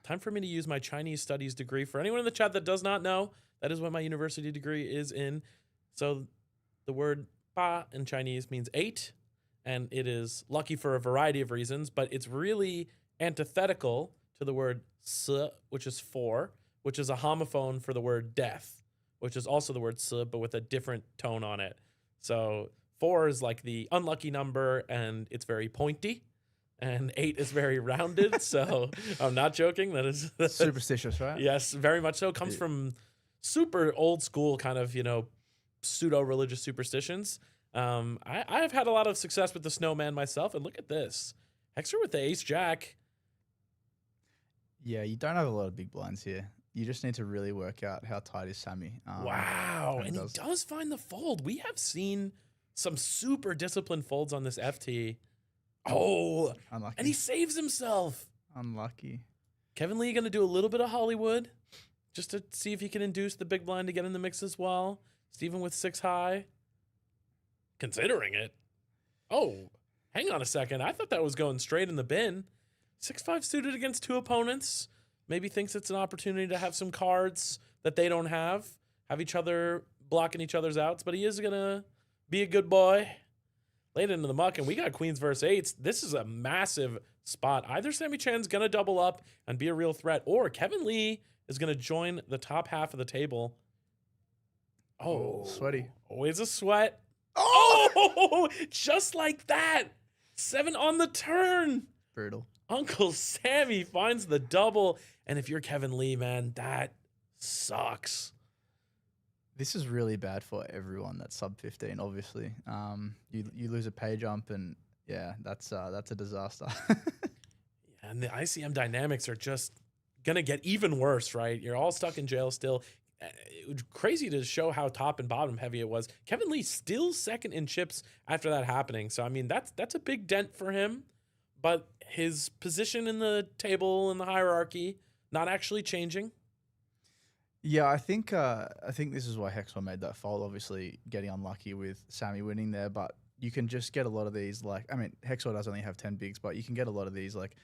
time for me to use my Chinese studies degree. For anyone in the chat that does not know, that is what my university degree is in. So the word ba in Chinese means 8, and it is lucky for a variety of reasons, but it's really antithetical to the word si, which is 4, which is a homophone for the word death, which is also the word si, but with a different tone on it. So 4 is like the unlucky number, and it's very pointy, and 8 is very rounded. So I'm not joking. That is superstitious, right? Yes, very much so. Comes from super old school kind of, pseudo-religious superstitions. I've had a lot of success with the snowman myself, and look at this. Hexer with the ace jack. Yeah, you don't have a lot of big blinds here. You just need to really work out how tight is Sammy. Wow, and he does find the fold. We have seen some super disciplined folds on this FT. Oh, unlucky. And he saves himself. Unlucky. Kevin Lee going to do a little bit of Hollywood just to see if he can induce the big blind to get in the mix as well. Steven with 6 high. Considering it. Oh, hang on a second. I thought that was going straight in the bin. 6-5 suited against 2 opponents. Maybe thinks it's an opportunity to have some cards that they don't have each other blocking each other's outs, but he is going to be a good boy. Late into the muck, and we got queens versus 8s. This is a massive spot. Either Sammy Chen's going to double up and be a real threat, or Kevin Lee is going to join the top half of the table. Oh, sweaty. Always a sweat. Oh, just like that. 7 on the turn. Brutal. Uncle Sammy finds the double. And if you're Kevin Lee, man, that sucks. This is really bad for everyone that's sub 15, obviously. You lose a pay jump, and yeah, that's a disaster. And the ICM dynamics are just going to get even worse, right? You're all stuck in jail still. It was crazy to show how top and bottom heavy it was. Kevin Lee still second in chips after that happening. So, I mean, that's a big dent for him. But his position in the table in the hierarchy not actually changing. Yeah, I think this is why Hexor made that fold. Obviously, getting unlucky with Sammy winning there, but you can just get a lot of these. Like, I mean, Hexor does only have 10 bigs, but you can get a lot of these like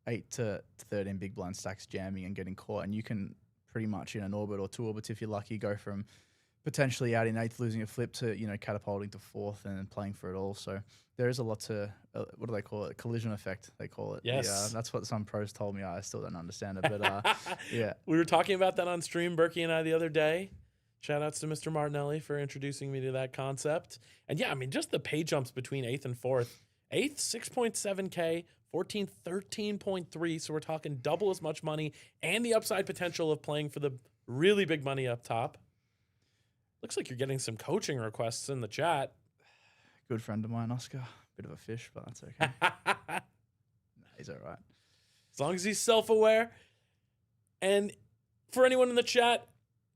8 to 13 big blind stacks jamming and getting caught, and you can pretty much in an orbit or 2 orbits if you're lucky go from potentially out in 8th losing a flip to catapulting to 4th and playing for it all. So there is a lot to what do they call it? Collision effect, they call it. Yes. Yeah, that's what some pros told me. I still don't understand it, but yeah. We were talking about that on stream, Berkey and I, the other day. Shout outs to Mr. Martinelli for introducing me to that concept. And yeah, I mean, just the pay jumps between 8th and 4th. 8th, 6.7K, 14th, 13.3. So we're talking double as much money and the upside potential of playing for the really big money up top. Looks like you're getting some coaching requests in the chat. Good friend of mine, Oscar. Bit of a fish, but that's okay. Nah, he's all right. As long as he's self-aware. And for anyone in the chat,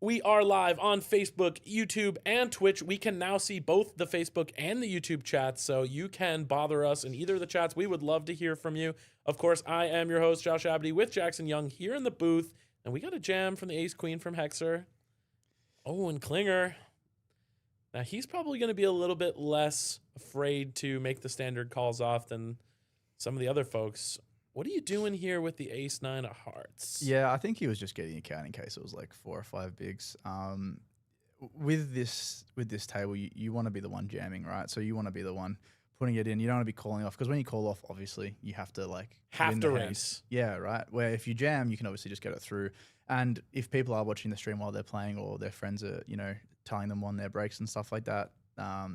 we are live on Facebook, YouTube, and Twitch. We can now see both the Facebook and the YouTube chats, so you can bother us in either of the chats. We would love to hear from you. Of course, I am your host, Josh Abney, with Jackson Young here in the booth, and we got a jam from the Ace Queen from Hexer. Oh, and Klinger. Now, he's probably going to be a little bit less afraid to make the standard calls off than some of the other folks. What are you doing here with the ace-9 of hearts? Yeah, I think he was just getting a count in case it was like 4 or 5 bigs. With this table, you want to be the one jamming, right? So you want to be the one putting it in. You don't want to be calling off, because when you call off, obviously you have to win the race. race. Yeah, right. Where if you jam, you can obviously just get it through. And if people are watching the stream while they're playing, or their friends are telling them on their breaks and stuff like that,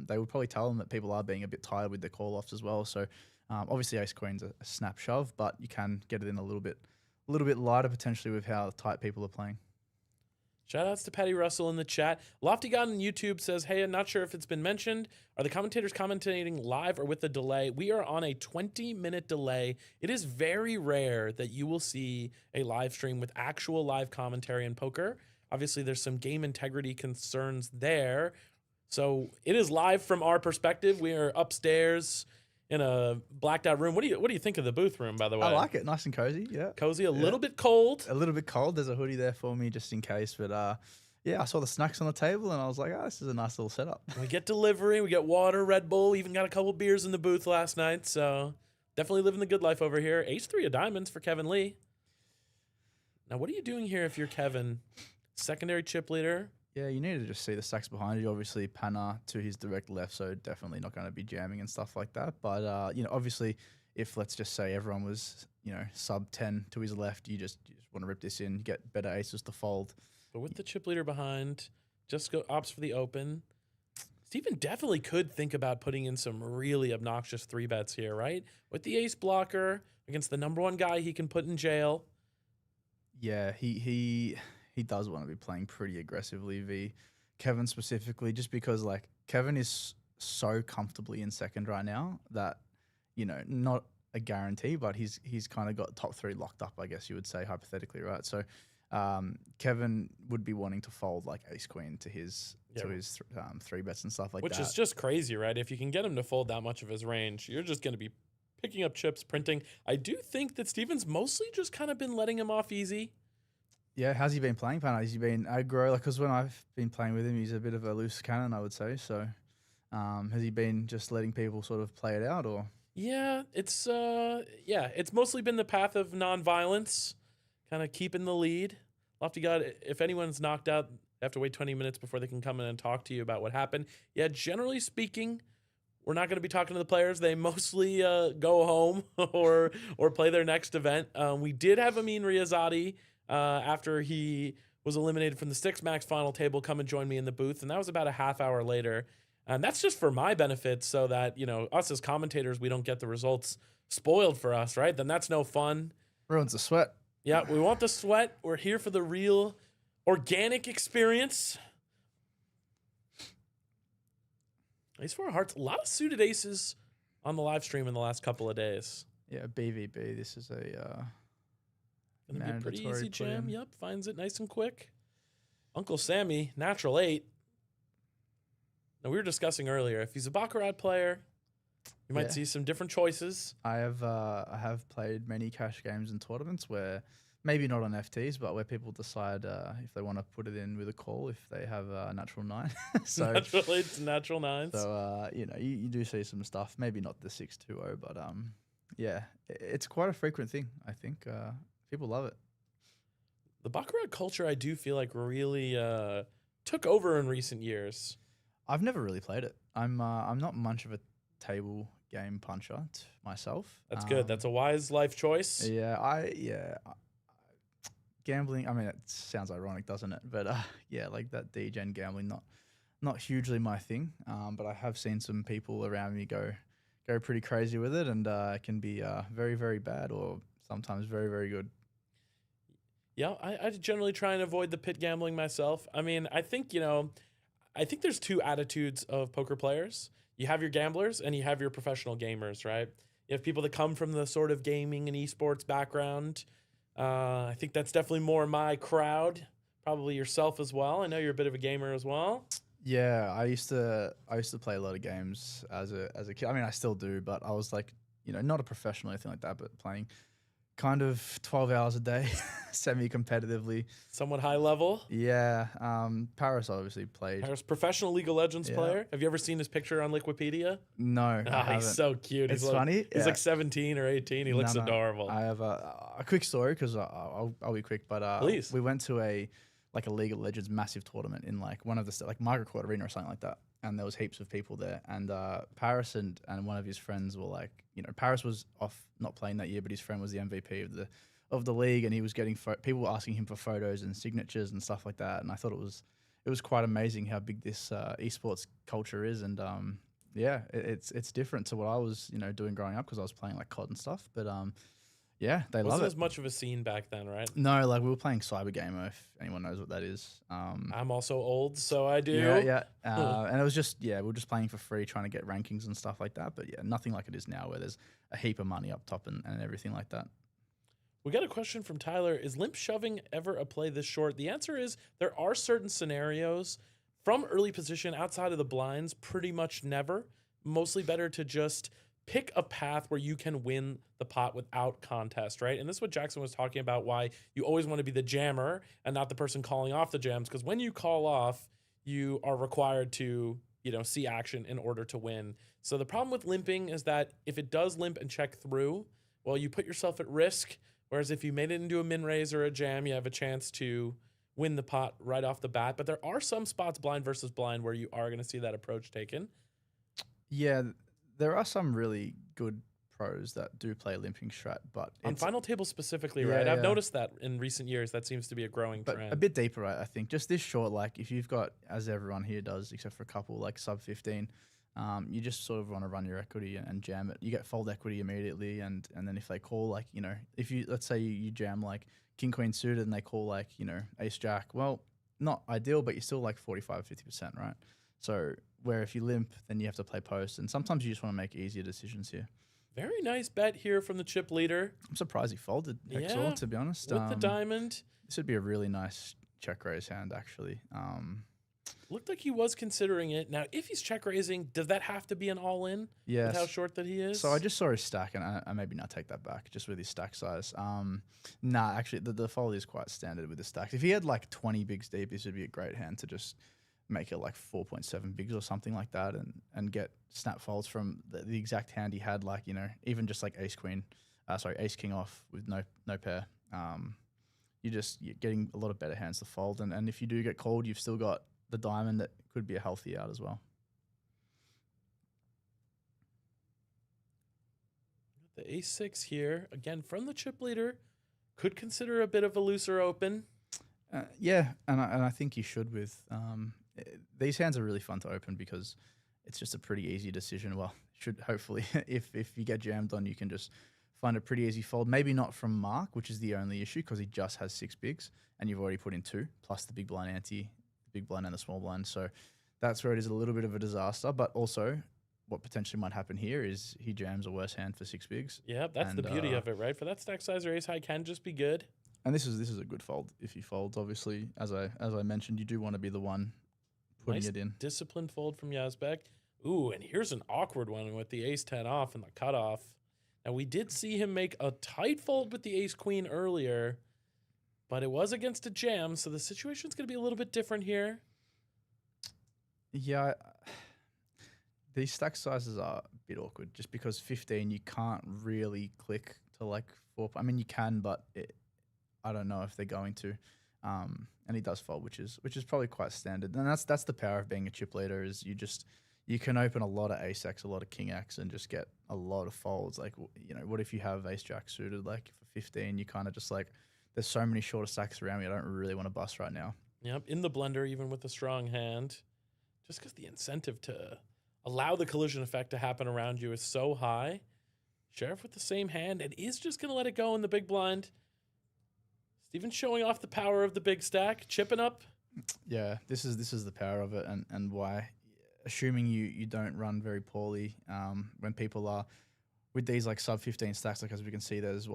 they would probably tell them that people are being a bit tired with their call offs as well. So obviously ace queen's a snap shove, but you can get it in a little bit lighter potentially with how tight people are playing. Shout outs to Patty Russell in the chat. Lofty God on YouTube says, hey, I'm not sure if it's been mentioned. Are the commentators commentating live or with a delay? We are on a 20-minute delay. It is very rare that you will see a live stream with actual live commentary in poker. Obviously, there's some game integrity concerns there. So it is live from our perspective. We are upstairs in a blacked out room. What do you think of the booth room, by the way? I like it. Nice and cozy. Yeah. Cozy, a little bit cold. A little bit cold. There's a hoodie there for me just in case. But yeah, I saw the snacks on the table and I was like, this is a nice little setup. We get delivery. We get water, Red Bull. Even got a couple beers in the booth last night. So definitely living the good life over here. Ace-3 of diamonds for Kevin Lee. Now, what are you doing here if you're Kevin? Secondary chip leader. Yeah, you need to just see the stacks behind you. Obviously, Panna to his direct left, so definitely not going to be jamming and stuff like that. But, obviously, if let's just say everyone was, sub 10 to his left, you just want to rip this in, get better aces to fold. But with the chip leader behind, just go opts for the open. Steven definitely could think about putting in some really obnoxious 3-bets here, right? With the ace blocker against the number 1 guy he can put in jail. Yeah, he does want to be playing pretty aggressively v Kevin specifically, just because Kevin is so comfortably in second right now that, not a guarantee, but he's kind of got top 3 locked up, I guess you would say, hypothetically, right? So Kevin would be wanting to fold ace queen to his 3-bets and stuff like that. Which is just crazy, right? If you can get him to fold that much of his range, you're just going to be picking up chips, printing. I do think that Steven's mostly just kind of been letting him off easy. Yeah, how's he been playing, Panna? Has he been aggro? Because when I've been playing with him, he's a bit of a loose cannon, I would say. So has he been just letting people sort of play it out, or? Yeah, it's mostly been the path of non-violence, kind of keeping the lead. Lofty God, if anyone's knocked out, they have to wait 20 minutes before they can come in and talk to you about what happened. Yeah, generally speaking, we're not going to be talking to the players. They mostly go home or play their next event. We did have Amin Riazati, after he was eliminated from the Sticks Max final table, come and join me in the booth, and that was about a half hour later. And that's just for my benefit, so that, us as commentators, we don't get the results spoiled for us, right? Then that's no fun. Ruins the sweat. Yeah, we want the sweat. We're here for the real organic experience. Ace-4 of hearts, a lot of suited aces on the live stream in the last couple of days. Yeah, BVB, this is a... Gonna be a pretty easy jam. Yep, finds it nice and quick. Uncle Sammy, natural 8. Now, we were discussing earlier, if he's a Baccarat player, you might see some different choices. I have played many cash games and tournaments where maybe not on FTs, but where people decide if they want to put it in with a call if they have a natural 9. So Naturally, it's natural nines. So you do see some stuff. Maybe not the 6-2-0, but yeah, it's quite a frequent thing. I think people love it. The baccarat culture, I do feel like really took over in recent years. I've never really played it. I'm not much of a table game puncher myself. That's good. That's a wise life choice. Gambling. I mean, it sounds ironic, doesn't it? But yeah, like that degen gambling, not hugely my thing. But I have seen some people around me go pretty crazy with it, and it can be very, very bad or sometimes very, very good. Yeah, I generally try and avoid the pit gambling myself. I mean, I think there's two attitudes of poker players. You have your gamblers and you have your professional gamers, right? You have people that come from the sort of gaming and esports background. I think that's definitely more my crowd. Probably yourself as well. I know you're a bit of a gamer as well. Yeah, I used to play a lot of games as a kid. I mean, I still do, but I was like, not a professional or anything like that, but playing kind of 12 hours a day, semi-competitively. Somewhat high level. Yeah, Paris obviously played. Paris, professional League of Legends player. Have you ever seen his picture on Wikipedia? No, he's so cute. It's funny. He's like 17 or 18. He looks adorable. I have a quick story because I'll be quick, but please. We went to a League of Legends massive tournament in like one of the like Margaret Court Arena or something like that, and there was heaps of people there, and Paris and one of his friends were like, Paris was off not playing that year, but his friend was the MVP of the league, and he was getting people were asking him for photos and signatures and stuff like that, and I thought it was quite amazing how big this esports culture is, and yeah, it's different to what I was doing growing up because I was playing like COD and stuff, but yeah, they love it. Wasn't as much of a scene back then, right? No, like we were playing Cyber Gamer, if anyone knows what that is. I'm also old, so I do. Yeah. And it was just, we were just playing for free, trying to get rankings and stuff like that. But yeah, nothing like it is now where there's a heap of money up top and everything like that. We got a question from Tyler. Is limp shoving ever a play this short? The answer is there are certain scenarios from early position outside of the blinds, pretty much never. Mostly better to just pick a path where you can win the pot without contest, right? And this is what Jackson was talking about, why you always want to be the jammer and not the person calling off the jams, because when you call off, you are required to, see action in order to win. So the problem with limping is that if it does limp and check through, well, you put yourself at risk, whereas if you made it into a min raise or a jam, you have a chance to win the pot right off the bat. But there are some spots blind versus blind where you are going to see that approach taken. Yeah, there are some really good pros that do play limping strat, but on final table specifically, right? I've noticed that in recent years. That seems to be a growing trend. A bit deeper, right? I think just this short, like if you've got, as everyone here does, except for a couple, like sub 15, you just sort of want to run your equity and jam it. You get fold equity immediately, and then if they call like, if you, let's say you jam like king queen suited and they call like, ace jack, well, not ideal, but you're still like 45-50%, right? So where if you limp, then you have to play post, and sometimes you just want to make easier decisions here. Very nice bet here from the chip leader. I'm surprised he folded Hexor, to be honest. With the diamond. This would be a really nice check raise hand, actually. Looked like he was considering it. Now, if he's check raising, does that have to be an all-in? Yes. With how short that he is? So I just saw his stack, and I maybe not take that back, just with his stack size. Nah, actually, the fold is quite standard with the stacks. If he had like 20 bigs deep, this would be a great hand to just make it like 4.7 bigs or something like that, and get snap folds from the exact hand he had, like, even just like ace king off with no pair. You're getting a lot of better hands to fold, and if you do get called, you've still got the diamond that could be a healthy out as well. The ace-6 here, again, from the chip leader, could consider a bit of a looser open. Yeah, and I think you should with... these hands are really fun to open because it's just a pretty easy decision. Well, should hopefully, if you get jammed on, you can just find a pretty easy fold. Maybe not from Mark, which is the only issue because he just has 6 bigs and you've already put in 2, plus the big blind ante, the big blind and the small blind. So that's where it is a little bit of a disaster. But also, what potentially might happen here is he jams a worse hand for 6 bigs. Yeah, that's the beauty of it, right? For that stack size or ace high can just be good. And this is a good fold if he folds. Obviously, as I mentioned, you do want to be the one putting nice it in. Disciplined fold from Yazbek. Ooh, and here's an awkward one with the ace-10 off and the cutoff. Now, we did see him make a tight fold with the ace-queen earlier. but it was against a jam, so the situation's going to be a little bit different here. Yeah, these stack sizes are a bit awkward just because 15 you can't really click to like 4. I mean, you can, but I don't know if they're going to. And he does fold, which is probably quite standard. And that's the power of being a chip leader is you can open a lot of ace x, a lot of king x, and just get a lot of folds. Like, you know, what if you have ace jack suited? Like for 15, you kind of just like, there's so many shorter stacks around me. I don't really want to bust right now. Yep, in the blender, even with a strong hand, just because the incentive to allow the collision effect to happen around you is so high. Sherif with the same hand and is just going to let it go in the big blind. Steven showing off the power of the big stack, chipping up. Yeah, this is the power of it, and why. Assuming you don't run very poorly, when people are with these like sub 15 stacks, like as we can see, there's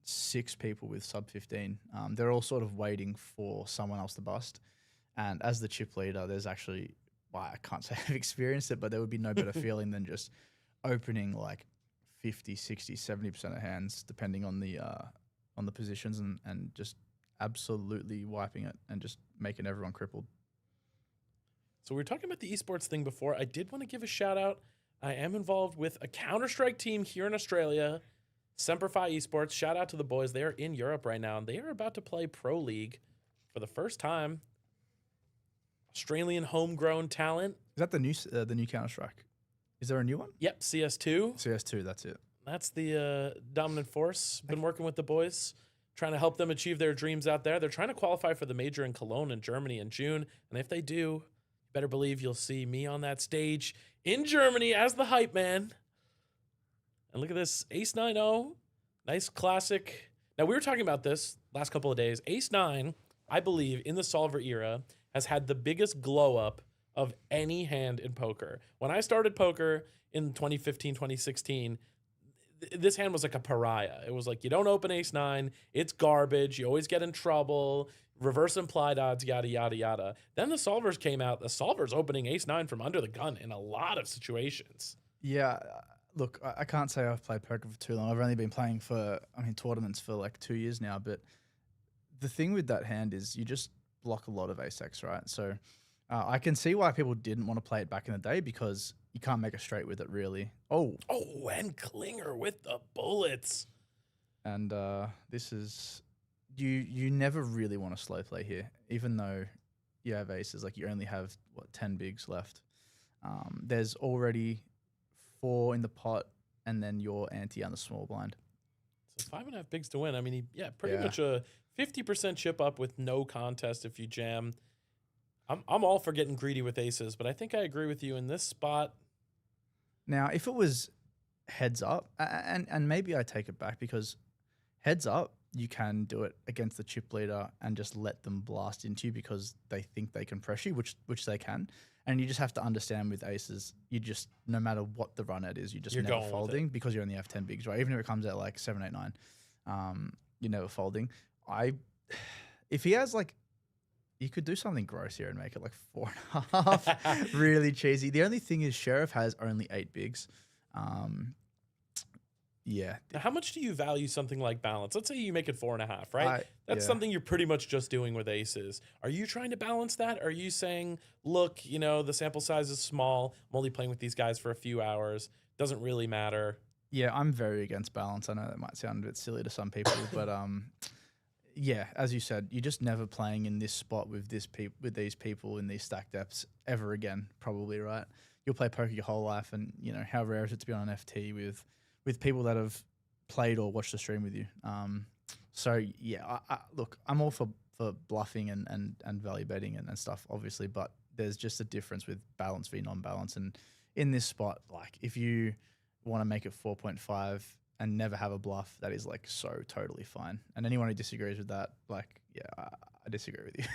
6 people with sub 15. They're all sort of waiting for someone else to bust. And as the chip leader, there's actually, well, I can't say I've experienced it, but there would be no better feeling than just opening like 50, 60, 70% of hands, depending on the positions, and just absolutely wiping it and just making everyone crippled. So we were talking about the esports thing before. I did want to give a shout out. I am involved with a Counter-Strike team here in Australia, Semperfi Esports. Shout out to the boys. They are in Europe right now, and they are about to play Pro League for the first time. Australian homegrown talent. Is that the new Counter-Strike? Is there a new one? Yep, CS2. CS2, that's it. That's the dominant force. Been working with the boys, trying to help them achieve their dreams out there. They're trying to qualify for the major in Cologne in Germany in June, and if they do, you better believe you'll see me on that stage in Germany as the hype man. And look at this, Ace 9-0, nice classic. Now, we were talking about this last couple of days. Ace 9, I believe, in the solver era, has had the biggest glow up of any hand in poker. When I started poker in 2015, 2016, this hand was like a pariah. It was like, you don't open Ace 9, it's garbage, you always get in trouble, reverse implied odds, yada, yada, yada. Then the solvers came out. The solvers opening Ace 9 from under the gun in a lot of situations. Yeah, look, I can't say I've played poker for too long. I've only been playing tournaments for like 2 years now. But the thing with that hand is you just block a lot of ace x, right? So I can see why people didn't want to play it back in the day, because you can't make a straight with it, really. Oh, and Klinger with the bullets. And this is... You never really want to slow play here, even though you have aces. Like, you only have, 10 bigs left. There's already 4 in the pot, and then your ante on the small blind. So 5.5 bigs to win. I mean, pretty much a 50% chip up with no contest if you jam. I'm all for getting greedy with aces, but I think I agree with you in this spot. Now, if it was heads up, and maybe I take it back, because heads up, you can do it against the chip leader and just let them blast into you because they think they can pressure you, which they can. And you just have to understand with aces, you just, no matter what the run at is, you're never folding because you only have 10 bigs, right? Even if it comes out like 7, 8, 9, you're never folding. If he has like, you could do something gross here and make it like 4.5, really cheesy. The only thing is Sherif has only 8 bigs. Yeah. Now, how much do you value something like balance? Let's say you make it 4.5, right? That's something you're pretty much just doing with aces. Are you trying to balance that? Are you saying, look, the sample size is small. I'm only playing with these guys for a few hours. Doesn't really matter. Yeah, I'm very against balance. I know that might sound a bit silly to some people, but yeah, as you said, you're just never playing in this spot with these people in these stack depths ever again, probably, right? You'll play poker your whole life, and how rare is it to be on an FT with people that have played or watched the stream with you. So yeah, look, I'm all for bluffing and value betting and stuff, obviously, but there's just a difference with balance v non-balance. And in this spot, like, if you want to make it 4.5 and never have a bluff, that is like so totally fine. And anyone who disagrees with that, like, yeah, I disagree with you.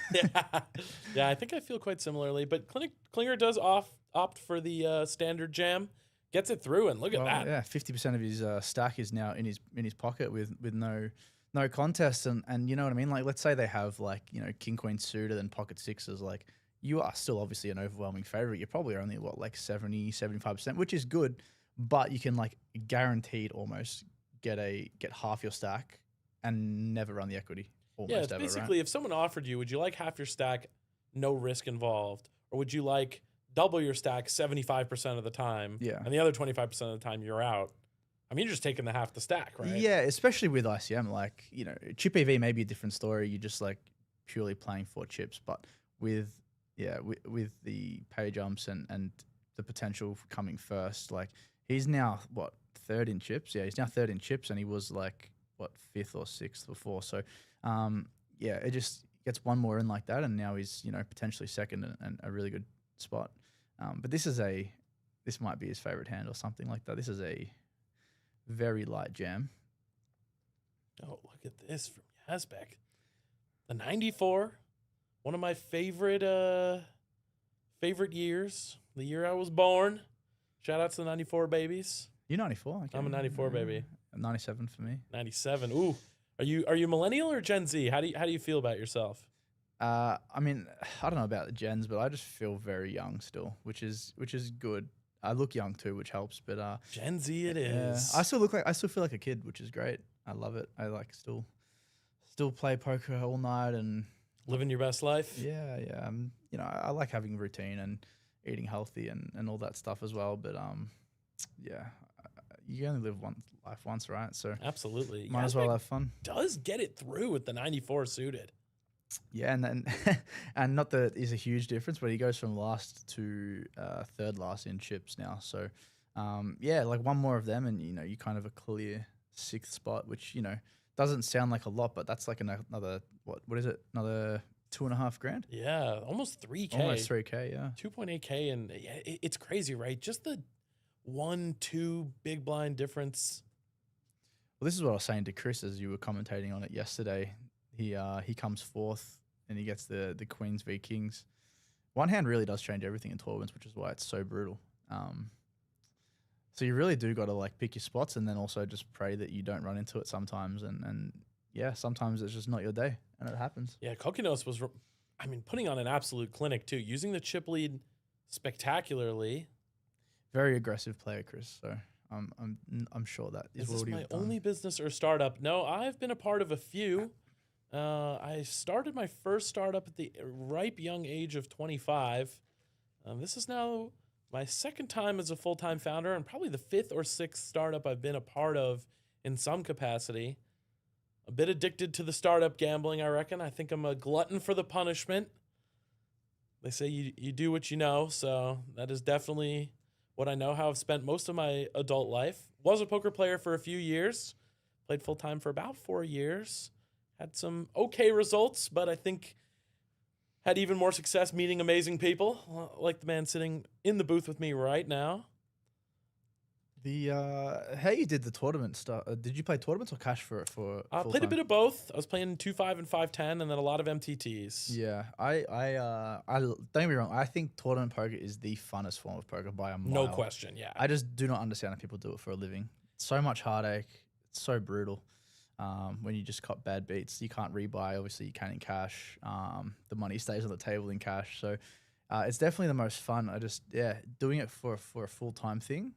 Yeah, I think I feel quite similarly, but Klinger does opt for the standard jam. Gets it through, and look at that. Yeah, 50% of his stack is now in his pocket with no contest, and you know what I mean. Like, let's say they have like king queen suited and pocket sixes. Like, you are still obviously an overwhelming favorite. You're probably only like 70-75%, which is good, but you can like guaranteed almost get half your stack and never run the equity almost Yeah, it's ever, basically right? if someone offered you, would you like half your stack, no risk involved, or would you like double your stack 75% of the time, Yeah. and the other 25% of the time you're out? I mean, you're just taking the half the stack, right? Yeah, especially with ICM, like, you know, chip EV may be a different story. You're just like purely playing for chips, but with the pay jumps and the potential for coming first, like he's now what, third in chips? Yeah, he's now third in chips, and he was like what, fifth or sixth before. So, yeah, it just gets one more in like that, and now he's, you know, potentially second and a really good spot. But this might be his favorite hand or something like that. This is a very light jam. Oh, look at this from Yazbek. The 94, one of my favorite years, the year I was born. Shout out to the 94 babies. You're 94. Okay. I'm a 94 baby. 97 for me. 97. Ooh. Are you millennial or Gen Z? How do you feel about yourself? I mean, I don't know about the gens, but I just feel very young still, which is good. I look young too, which helps. But Gen Z it yeah, is. I still feel like a kid, which is great. I love it. I like still play poker all night and Living your best life. yeah. You know, I like having routine and eating healthy and all that stuff as well. But yeah, you only live one life once, right? So Absolutely. might as well have fun. Does get it through with the 94 suited. Yeah, and then and not that is a huge difference, but he goes from last to third last in chips now. So yeah, like one more of them, and you know, you kind of a clear sixth spot, which, you know, doesn't sound like a lot, but that's like another what is it? Another $2.5 grand? Yeah, almost 3K. Almost 3K, yeah. 2.8K, and yeah, it's crazy, right? Just the 1-2 big blind difference. Well, this is what I was saying to Chris as you were commentating on it yesterday. He comes fourth and he gets the Queens v Kings. One hand really does change everything in tournaments, which is why it's so brutal. So you really do got to like pick your spots and then also just pray that you don't run into it sometimes. And yeah, sometimes it's just not your day and it happens. Yeah, Kokinos was, putting on an absolute clinic too, using the chip lead spectacularly. Very aggressive player, Chris. So I'm sure that Is what this he my would've done. only business or startup? No, I've been a part of a few. I started my first startup at the ripe young age of 25. This is now my second time as a full-time founder and probably the fifth or sixth startup I've been a part of in some capacity. A bit addicted to the startup gambling, I reckon. I think I'm a glutton for the punishment. They say you do what you know, so that is definitely what I know, how I've spent most of my adult life. Was a poker player for a few years. Played full-time for about 4 years. Had some okay results, but I think had even more success meeting amazing people, like the man sitting in the booth with me right now. The how you did the tournament stuff? Did you play tournaments or cash for Played a full-time? bit of both. I was playing 2-5 and 5-10, and then a lot of MTTs. Yeah, I don't get me wrong. I think tournament poker is the funnest form of poker by a mile. No question, yeah. I just do not understand how people do it for a living. So much heartache. It's so brutal. When you just cop bad beats, you can't rebuy. Obviously, you can in cash. The money stays on the table in cash. So it's definitely the most fun. Doing it for a full-time thing,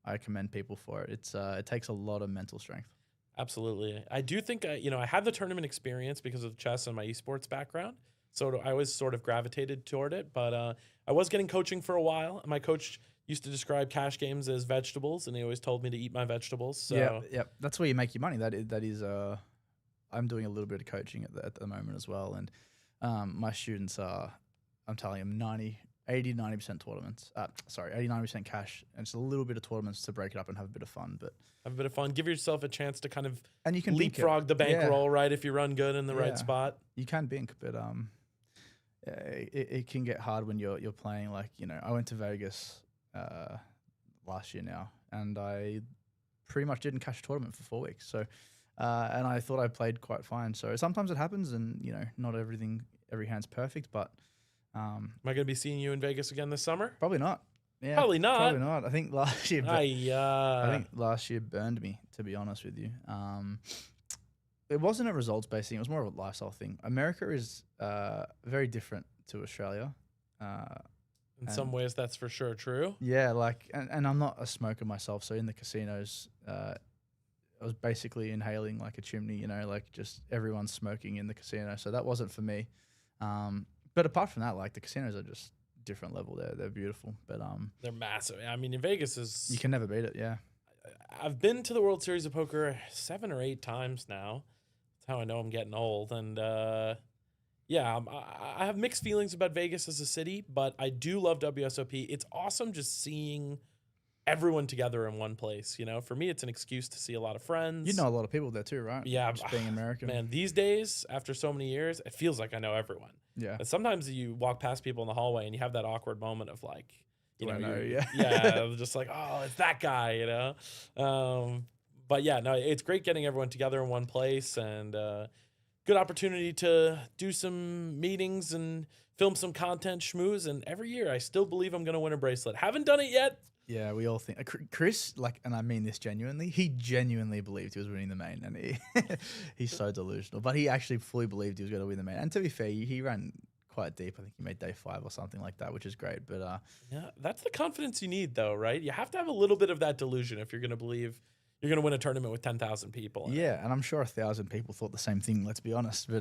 I commend people for it. It takes a lot of mental strength. Absolutely. I do think, I had the tournament experience because of chess and my esports background. So I always sort of gravitated toward it. But I was getting coaching for a while. My coach used to describe cash games as vegetables, and he always told me to eat my vegetables. So Yeah. That's where you make your money. That is. I'm doing a little bit of coaching at the moment as well, and my students are, I'm telling them 80-90% tournaments. 80-90% cash, and it's a little bit of tournaments to break it up and have a bit of fun. But have a bit of fun. Give yourself a chance to kind of and you can bink it. leapfrog the bankroll, Yeah. right? If you run good in the right Yeah. spot. You can bink, but it can get hard when you're playing. Like, you know, I went to Vegas last year now, and I pretty much didn't cash a tournament for 4 weeks. So, and I thought I played quite fine. So sometimes it happens, and you know, not every hand's perfect, but Am I going to be seeing you in Vegas again this summer? probably not. Yeah, Probably not. Probably not. I think last year. I I think last year burned me, to be honest with you. It wasn't a results-based thing. It was more of a lifestyle thing. America is very different to Australia. in some ways, that's for sure true. Yeah, like, and I'm not a smoker myself, so in the casinos, was basically inhaling like a chimney, you know, like just everyone smoking in the casino. So that wasn't for me. But apart from that, like the casinos are just different level. They're beautiful, but They're massive. I mean, in Vegas is. you can never beat it. Yeah. I've been to the World Series of Poker 7 or 8 times now. That's how I know I'm getting old. And yeah, I have mixed feelings about Vegas as a city, but I do love WSOP. It's awesome just seeing everyone together in one place. You know, for me, it's an excuse to see a lot of friends. You know a lot of people there too, right? Yeah, Just being American. Man, these days, after so many years, it feels like I know everyone. Yeah. But sometimes you walk past people in the hallway and you have that awkward moment of like, you Do I know, know? you're- Yeah. yeah, just like, oh, it's that guy, you know. But yeah, no, it's great getting everyone together in one place, and good opportunity to do some meetings and film some content, schmooze. And every year, I still believe I'm gonna win a bracelet. Haven't done it yet. Yeah, we all think Chris, like, and I mean this genuinely. He genuinely believed he was winning the main, and he's so delusional. But he actually fully believed he was going to win the main. And to be fair, he ran quite deep. I think he made day 5 or something like that, which is great. But Yeah, that's the confidence you need, though, right? You have to have a little bit of that delusion if you're gonna believe you're gonna win a tournament with 10,000 people. yeah, and I'm sure 1,000 people thought the same thing. Let's be honest. But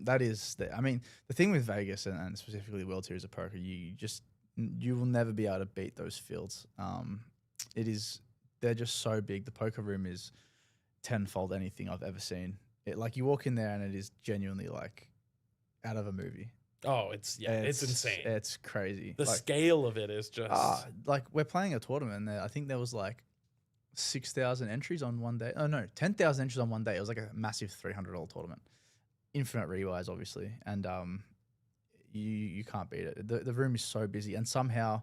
that is, I mean, the thing with Vegas and specifically World Series of Poker, you will never be able to beat those fields. They're just so big. The poker room is tenfold anything I've ever seen. Like you walk in there and it is genuinely like out of a movie. Oh, it's insane. It's crazy. The scale of it is just like we're playing a tournament there. I think there was like 6,000 entries on one day. Oh no, 10,000 entries on one day. It was like a massive $300 tournament. Infinite rewires, obviously, and you can't beat it. The room is so busy, and somehow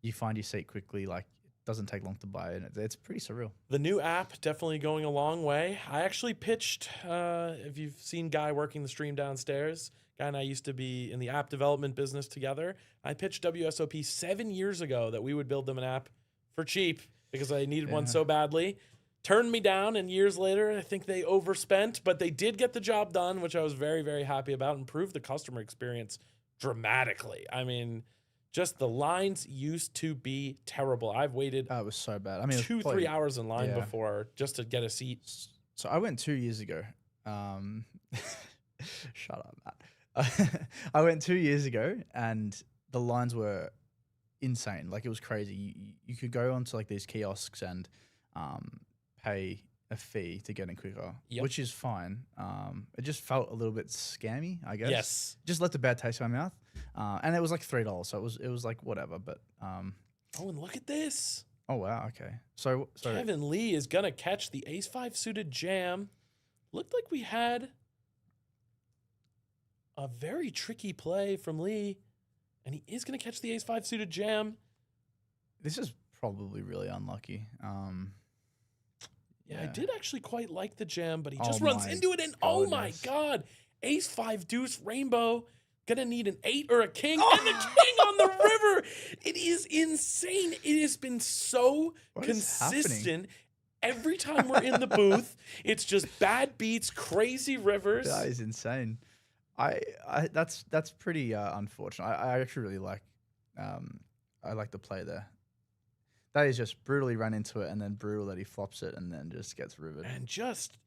you find your seat quickly. Like it doesn't take long to buy it. It's pretty surreal. the new app definitely going a long way. I actually pitched. If you've seen Guy working the stream downstairs, Guy and I used to be in the app development business together. I pitched WSOP 7 years ago that we would build them an app for cheap because I needed one so badly. Turned me down, and years later, I think they overspent, but they did get the job done, which I was very, very happy about, improved the customer experience dramatically. I mean, just the lines used to be terrible. I've waited It was so bad. I mean, it was 2-3 probably- hours in line before just to get a seat. So I went 2 years ago. Shut up, Matt. I went 2 years ago, and the lines were insane. Like it was crazy. You could go onto like these kiosks and pay a fee to get in quicker, which is fine. It just felt a little bit scammy, I guess. Yes. Just left a bad taste in my mouth. And it was like $3, so it was like whatever. But Oh, and look at this. oh wow, okay. So Kevin Lee is going to catch the ace-5 suited jam. Looked like we had a very tricky play from Lee, and he is going to catch the ace-5 suited jam. this is probably really unlucky. Yeah, I did actually quite like the jam, but he Oh just runs my into it, and oh my goodness. God, ace-5 deuce rainbow. Gonna need an 8 or a king, and the king on the river. It is insane. It has been so What is consistent. Every time we're in the booth, it's just bad beats, crazy rivers. That is insane. That's pretty unfortunate. I actually really like I like the play there. That is just brutally run into it, and then brutal that he flops it and then just gets riveted. And just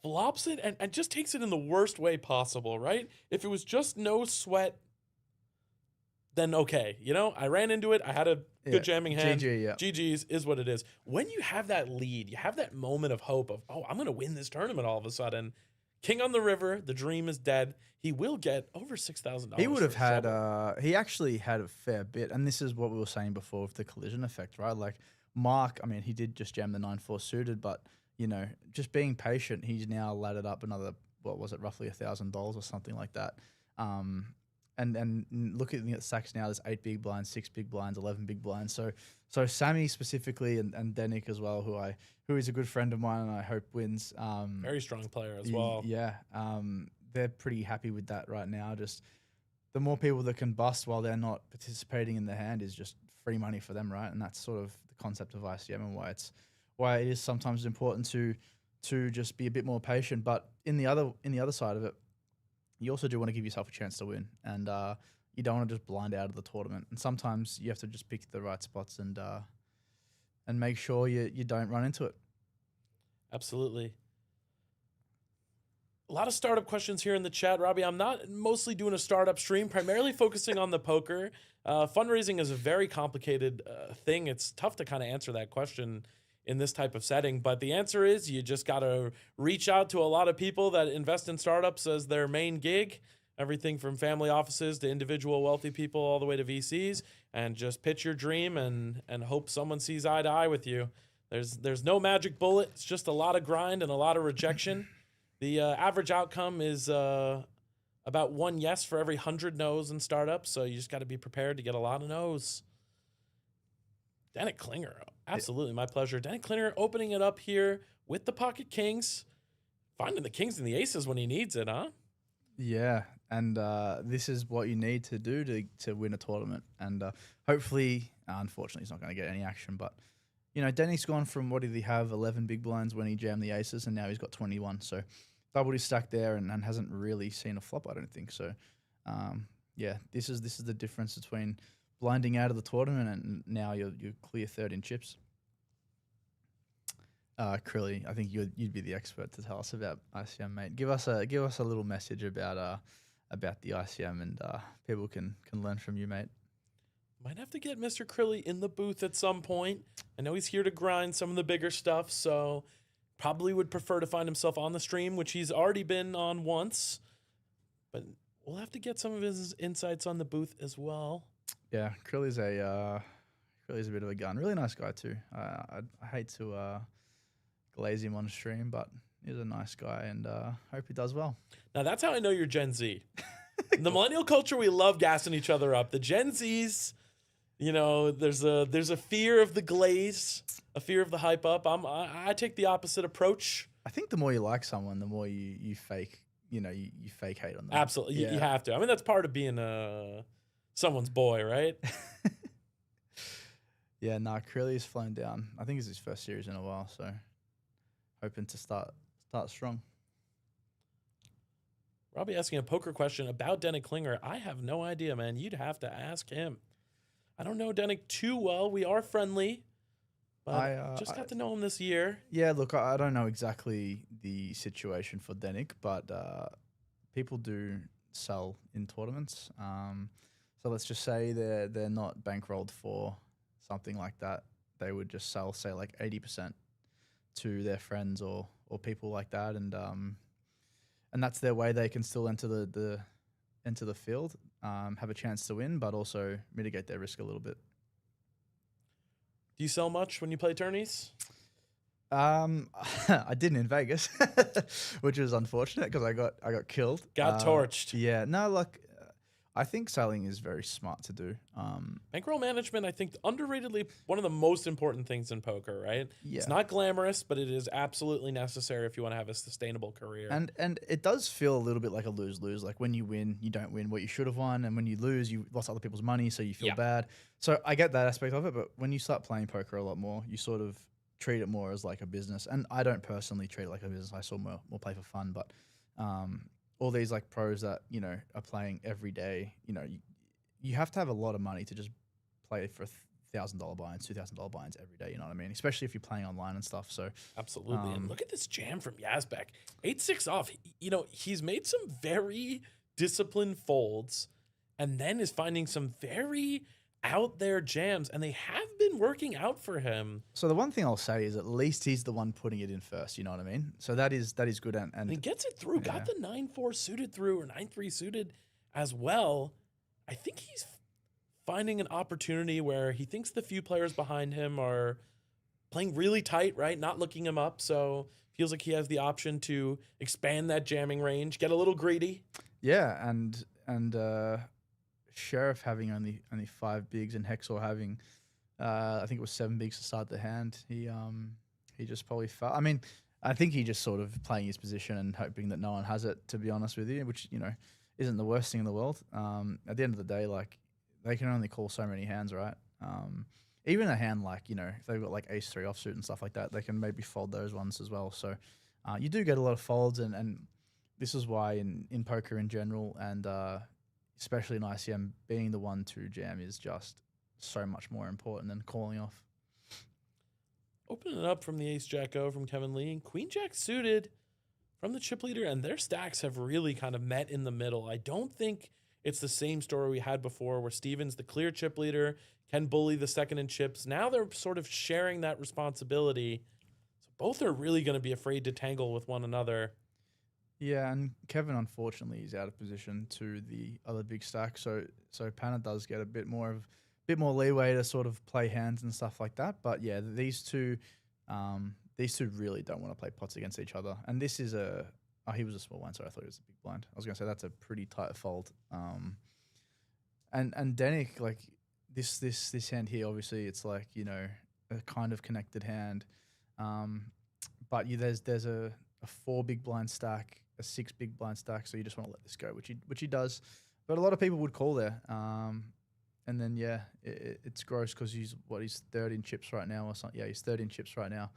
flops it and just takes it in the worst way possible, right? If it was just no sweat, then okay. You know, I ran into it. I had a good jamming hand. GG, yeah. GG's is what it is. When you have that lead, you have that moment of hope of, oh, I'm going to win this tournament all of a sudden. King on the river, the dream is dead. He will get over $6,000. He would have for had trouble. he actually had a fair bit, and this is what we were saying before with the collision effect, right? Like Mark, I mean, he did just jam the 9-4 suited, but you know, just being patient, he's now laddered up another, what was it, roughly $1,000 or something like that. And looking at stacks now, there's 8 big blinds, 6 big blinds, 11 big blinds. So Sammy specifically and Denick as well, who is a good friend of mine and I hope wins. Very strong player as well. Yeah, they're pretty happy with that right now. Just the more people that can bust while they're not participating in the hand is just free money for them, right? And that's sort of the concept of ICM and why it is sometimes important to just be a bit more patient. But in the other side of it, you also do want to give yourself a chance to win, and you don't want to just blind out of the tournament. And sometimes you have to just pick the right spots and make sure you don't run into it. Absolutely. A lot of startup questions here in the chat, Robbie. I'm not mostly doing a startup stream, primarily focusing on the poker. Fundraising is a very complicated thing. It's tough to kind of answer that question in this type of setting, but the answer is you just got to reach out to a lot of people that invest in startups as their main gig, everything from family offices to individual wealthy people all the way to VCs, and just pitch your dream and hope someone sees eye to eye with you. There's no magic bullet. It's just a lot of grind and a lot of rejection. The average outcome is about 1 yes for every 100 no's in startups, so you just got to be prepared to get a lot of no's. Danick Klinger, absolutely, my pleasure. Danick Klinger opening it up here with the pocket kings, finding the kings and the aces when he needs it, huh? Yeah, and this is what you need to do to win a tournament. And hopefully, unfortunately, he's not going to get any action. But, you know, Danick's gone from, what did he have, 11 big blinds when he jammed the aces, and now he's got 21. So doubled his stack there and hasn't really seen a flop, I don't think. So, yeah, this is the difference between blinding out of the tournament and now you're clear third in chips. Krilly, I think you'd be the expert to tell us about ICM, mate. Give us a little message about the ICM, and people can learn from you, mate. Might have to get Mr. Krilly in the booth at some point. I know he's here to grind some of the bigger stuff, so probably would prefer to find himself on the stream, which he's already been on once. But we'll have to get some of his insights on the booth as well. Yeah, Krilly's a bit of a gun. Really nice guy too. I hate to glaze him on stream, but he's a nice guy, and hope he does well. Now that's how I know you're Gen Z. The millennial culture, we love gassing each other up. The Gen Zs, you know, there's a fear of the glaze, a fear of the hype up. I take the opposite approach. I think the more you like someone, the more you fake, you fake hate on them. Absolutely, Yeah. you have to. I mean, that's part of being someone's boy, right? Yeah, Krilly's flown down. I think it's his first series in a while, so hoping to start strong. Robbie asking a poker question about Danick Klinger. I have no idea, man. You'd have to ask him. I don't know Danick too well. We are friendly, but I just got to know him this year. Yeah, look, I don't know exactly the situation for Danick, but people do sell in tournaments. So let's just say they're not bankrolled for something like that. They would just sell, say, like 80% to their friends or people like that, and that's their way they can still enter the field, have a chance to win, but also mitigate their risk a little bit. Do you sell much when you play tourneys? I didn't in Vegas, which was unfortunate because I got killed. Got torched. Yeah, no, look, I think selling is very smart to do. Bankroll management, I think, underratedly one of the most important things in poker, right? Yeah. It's not glamorous, but it is absolutely necessary if you want to have a sustainable career. And it does feel a little bit like a lose-lose. Like when you win, you don't win what you should have won, and when you lose, you lost other people's money, so you feel bad. So I get that aspect of it, but when you start playing poker a lot more, you sort of treat it more as like a business. And I don't personally treat it like a business. I still more play for fun, but all these like pros that, are playing every day, you have to have a lot of money to just play for $1,000 buy-ins, $2,000 buy-ins every day. You know what I mean? Especially if you're playing online and stuff. So absolutely. And look at this jam from Yazbek. 8-6 off. He's made some very disciplined folds and then is finding some very out there jams, and they have been working out for him. So the one thing I'll say is at least he's the one putting it in first, you know what I mean? So that is good, and he gets it through, got the 9-4 suited through, or 9-3 suited as well. I think he's finding an opportunity where he thinks the few players behind him are playing really tight, right? Not looking him up, so feels like he has the option to expand that jamming range, get a little greedy. Yeah, and Sherif having only 5 bigs and Hexor having I think it was 7 bigs to start the hand. He just probably felt. I mean, I think he just sort of playing his position and hoping that no one has it, to be honest with you, which isn't the worst thing in the world. At the end of the day, like they can only call so many hands, right? Even a hand like if they've got like ace-3 offsuit and stuff like that, they can maybe fold those ones as well. So you do get a lot of folds, and this is why in poker in general and especially in ICM, being the 1-2 jam is just so much more important than calling off. Opening it up from the Ace Jack O from Kevin Lee. Queen Jack suited from the chip leader, and their stacks have really kind of met in the middle. I don't think it's the same story we had before where Steven's the clear chip leader, can bully the second in chips. Now they're sort of sharing that responsibility. So both are really going to be afraid to tangle with one another. Yeah, and Kevin unfortunately is out of position to the other big stack, so Panna does get a bit more leeway to sort of play hands and stuff like that. But yeah, these two really don't want to play pots against each other. And this is he was a small one, so I thought it was a big blind. I was gonna say that's a pretty tight fold. And Denick, like this hand here, obviously it's like, you know, a kind of connected hand. But there's a 4 big blind stack, a 6 big blind stack, so you just want to let this go, which he does. But a lot of people would call there. And then it's gross because he's third in chips right now or something. Yeah, he's third in chips right now.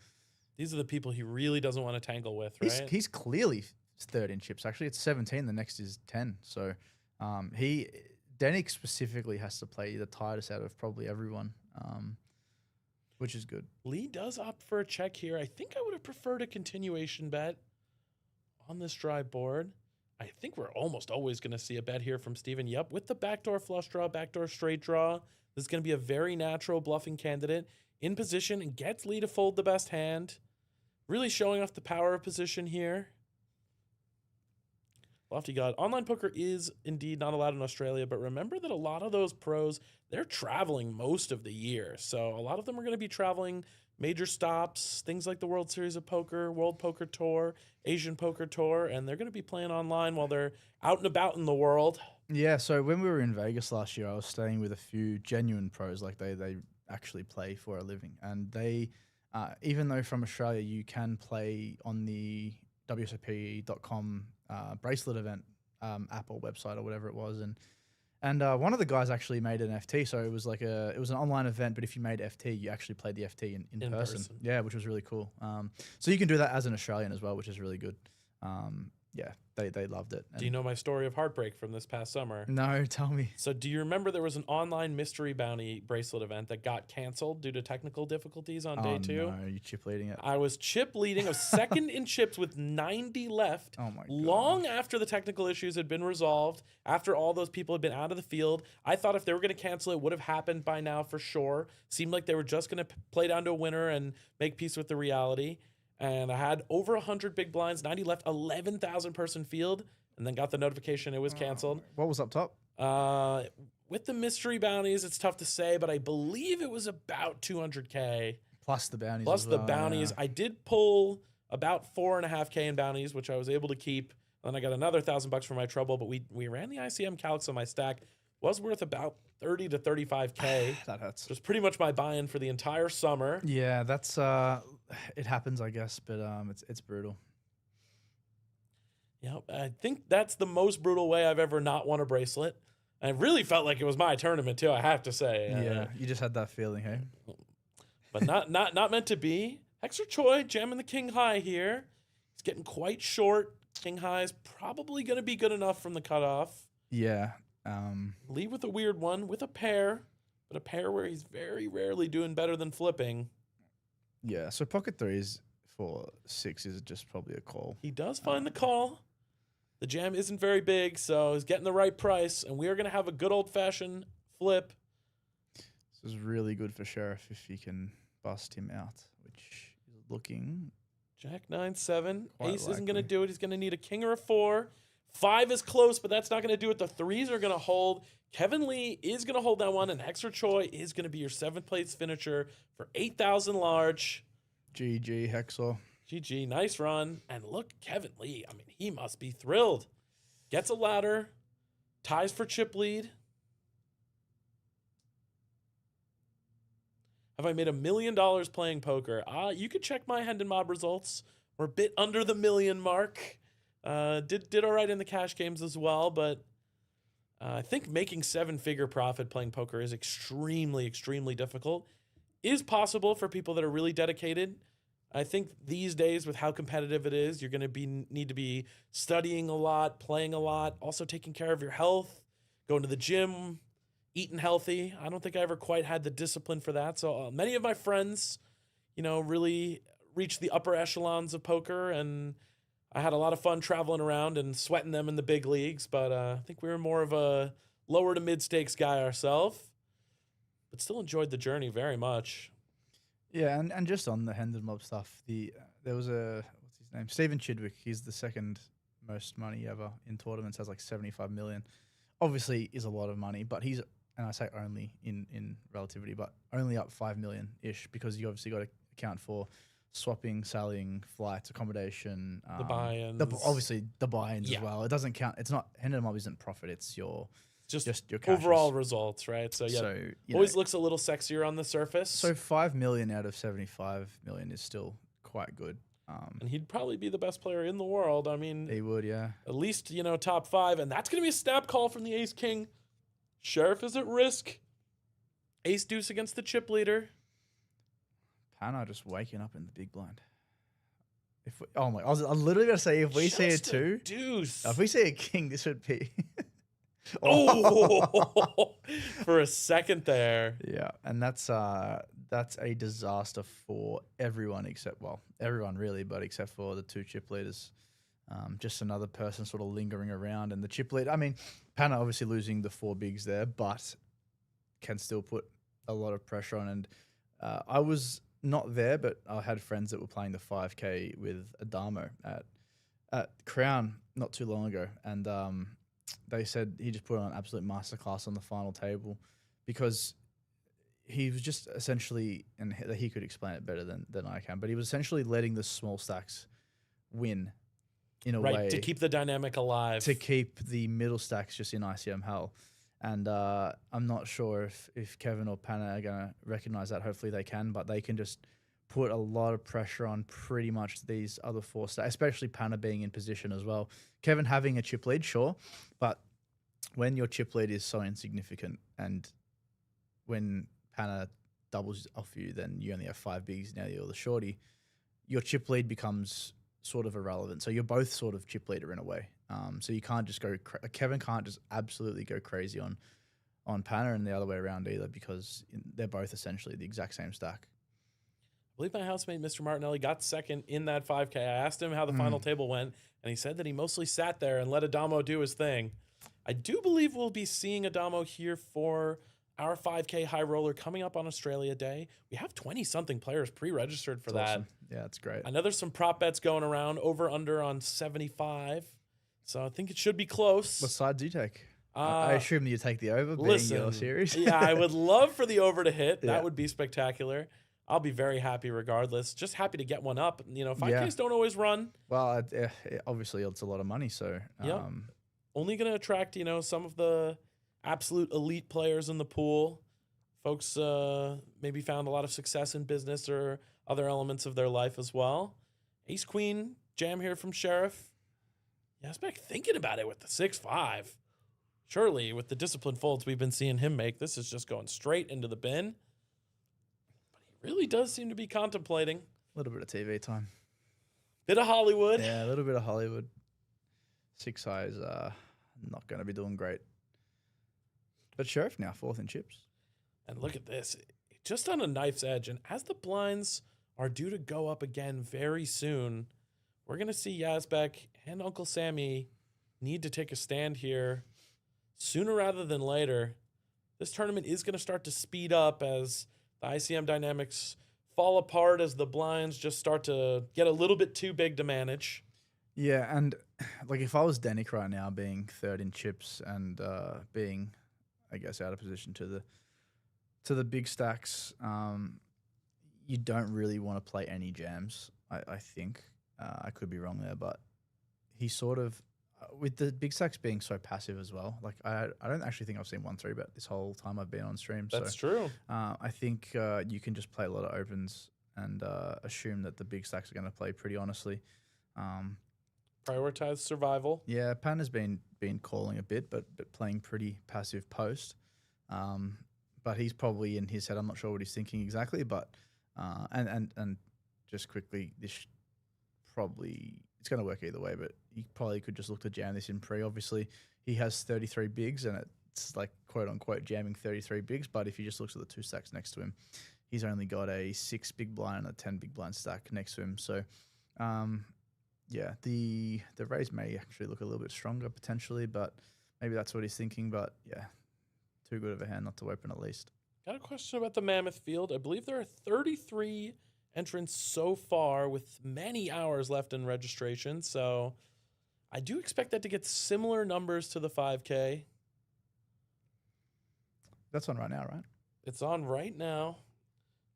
These are the people he really doesn't want to tangle with, right? He's clearly third in chips. Actually, it's 17. The next is 10. So Denick specifically has to play the tightest out of probably everyone, which is good. Lee does opt for a check here. I think I would have preferred a continuation bet on this dry board. I think we're almost always going to see a bet here from Steven. Yep, with the backdoor flush draw, backdoor straight draw. This is going to be a very natural bluffing candidate in position and gets Lee to fold the best hand. Really showing off the power of position here. Lofty God. Online poker is indeed not allowed in Australia, but remember that a lot of those pros, they're traveling most of the year. So a lot of them are going to be traveling major stops, things like the World Series of Poker, World Poker Tour, Asian Poker Tour, and they're going to be playing online while they're out and about in the world. Yeah, so when we were in Vegas last year, I was staying with a few genuine pros, like they actually play for a living. And they, even though from Australia you can play on the WSOP.com bracelet event app or website or whatever it was, and one of the guys actually made an FT, so it was like it was an online event, but if you made FT, you actually played the FT in person. Yeah, which was really cool. So you can do that as an Australian as well, which is really good. Yeah, they loved it. Do you know my story of heartbreak from this past summer? No, tell me. So do you remember there was an online mystery bounty bracelet event that got canceled due to technical difficulties on day 2? No, you chip leading it. I was chip leading. I was second in chips with 90 left. Oh my God. Long after the technical issues had been resolved, after all those people had been out of the field, I thought if they were going to cancel it, would have happened by now for sure. Seemed like they were just going to play down to a winner and make peace with the reality. And I had over 100 big blinds, 90 left, 11,000 person field, and then got the notification it was canceled. What was up top? With the mystery bounties, it's tough to say, but I believe it was about 200K. Plus the bounties. Plus the bounties. Yeah. I did pull about 4.5K in bounties, which I was able to keep. And then I got another $1,000 for my trouble, but we ran the ICM calcs on my stack. Was worth about 30 to 35K. That hurts. It was pretty much my buy-in for the entire summer. Yeah, that's it happens, I guess, but it's brutal. Yeah, I think that's the most brutal way I've ever not won a bracelet. I really felt like it was my tournament too, I have to say. Yeah, you just had that feeling, hey? But not meant to be. Hexer Choi jamming the king high here. He's getting quite short. King high is probably going to be good enough from the cutoff. Yeah. Lead with a weird one with a pair, but a pair where he's very rarely doing better than flipping. Yeah, so pocket threes for 6 is just probably a call. He does find the call. The jam isn't very big, so he's getting the right price, and we are going to have a good old-fashioned flip. This is really good for Sherif if he can bust him out, which is looking... Jack 9-7. Ace isn't likely. going to do it. He's going to need a king or a 4. 5 is close, but that's not going to do it. The 3s are going to hold. Kevin Lee is going to hold that one, and Hexer Choi is going to be your 7th place finisher for 8,000 large. GG, Hexer. GG, nice run. And look, Kevin Lee, I mean, he must be thrilled. Gets a ladder, ties for chip lead. Have I made $1 million playing poker? You could check my Hand and Mob results. We're a bit under the $1 million mark. Did all right in the cash games as well, but I think making 7-figure profit playing poker is extremely, extremely difficult. Is possible for people that are really dedicated. I think these days with how competitive it is, you're going to need to be studying a lot, playing a lot, also taking care of your health, going to the gym, eating healthy. I don't think I ever quite had the discipline for that. So many of my friends, really reach the upper echelons of poker, and I had a lot of fun traveling around and sweating them in the big leagues, but I think we were more of a lower to mid stakes guy ourselves, but still enjoyed the journey very much. Yeah, and just on the Hendon Mob stuff, there was what's his name? Stephen Chidwick. He's the second most money ever in tournaments, has like 75 million. Obviously is a lot of money, but he's, and I say only in relativity, but only up 5 million-ish, because you obviously got to account for swapping, selling, flights, accommodation. The buy-ins. Obviously the buy-ins Yeah. as well. It doesn't count. It's not, Hendon Mob isn't profit, it's just your cashes. Overall results, right? So yeah, So, you always know, looks a little sexier on the surface. so 5 million out of 75 million is still quite good. And he'd probably be the best player in the world. I mean, He would, yeah. at least, top 5. And that's going to be a snap call from the ace king. Sherif is at risk. Ace deuce against the chip leader. Pana just waking up in the big blind. I was literally going to say, if we see a Just 2, deuce. if we see a king, this would be. Oh, for a second there. Yeah, and that's a disaster for everyone everyone really, but except for the 2 chip leaders. Just another person sort of lingering around, and the chip leader. I mean, Pana obviously losing the 4 bigs there, but can still put a lot of pressure on. And I was not there, but I had friends that were playing the 5K with Adamo at Crown not too long ago, and they said he just put on an absolute masterclass on the final table, because he was just essentially, and he could explain it better than I can, but he was essentially letting the small stacks win in a way. To keep the dynamic alive. To keep the middle stacks just in ICM hell. And I'm not sure if Kevin or Pana are going to recognize that. Hopefully they can, but they can just put a lot of pressure on pretty much these other 4 stacks, especially Pana being in position as well. Kevin having a chip lead, sure, but when your chip lead is so insignificant, and when Pana doubles off you, then you only have 5 bigs, now you're the shorty, your chip lead becomes sort of irrelevant. So you're both sort of chip leader in a way. So you can't just go, Kevin can't just absolutely go crazy on Pana, and the other way around either, because they're both essentially the exact same stack. I believe my housemate, Mr. Martinelli, got second in that 5K. I asked him how the final table went, and he said that he mostly sat there and let Adamo do his thing. I do believe we'll be seeing Adamo here for our 5K high roller coming up on Australia Day. We have 20-something players pre-registered for that. Awesome. Yeah, that's great. I know there's some prop bets going around, over-under on 75, so I think it should be close. What side do you take? I assume that you take the over, being your series. Yeah, I would love for the over to hit. Yeah. That would be spectacular. I'll be very happy regardless. Just happy to get one up. 5Ks don't always run. Well, obviously it's a lot of money, so Only going to attract, some of the absolute elite players in the pool. Folks maybe found a lot of success in business or other elements of their life as well. Ace Queen jam here from Sherif. Yeah, I was back thinking about it with the 6-5. Surely, with the disciplined folds we've been seeing him make, this is just going straight into the bin. But he really does seem to be contemplating. A little bit of TV time. Bit of Hollywood. Yeah, a little bit of Hollywood. 6 high is not going to be doing great. But Sherif now 4th in chips. And look at this. Just on a knife's edge. And as the blinds are due to go up again very soon, we're going to see Yazbek and Uncle Sammy need to take a stand here sooner rather than later. This tournament is going to start to speed up as the ICM dynamics fall apart, as the blinds just start to get a little bit too big to manage. Yeah, and like if I was Danik right now, being 3rd in chips and being, I guess, out of position to the big stacks, you don't really want to play any jams. I think I could be wrong there, but he sort of, with the big stacks being so passive as well. Like I don't actually think I've seen 1-3 bet this whole time I've been on stream. That's true. I think you can just play a lot of opens and assume that the big stacks are going to play pretty honestly. Prioritize survival. Yeah, Pan has been calling a bit, but playing pretty passive post. But he's probably in his head. I'm not sure what he's thinking exactly, but and just quickly, this probably it's going to work either way. But he probably could just look to jam this in pre. Obviously, he has 33 bigs, and it's like quote unquote jamming 33 bigs. But if he just looks at the 2 stacks next to him, he's only got a 6 big blind and a 10 big blind stack next to him. So, yeah, the raise may actually look a little bit stronger potentially, but maybe that's what he's thinking. But yeah, too good of a hand not to open at least. Got a question about the Mammoth Field. I believe there are 33 entrants so far with many hours left in registration. So I do expect that to get similar numbers to the 5K. That's on right now, right? It's on right now.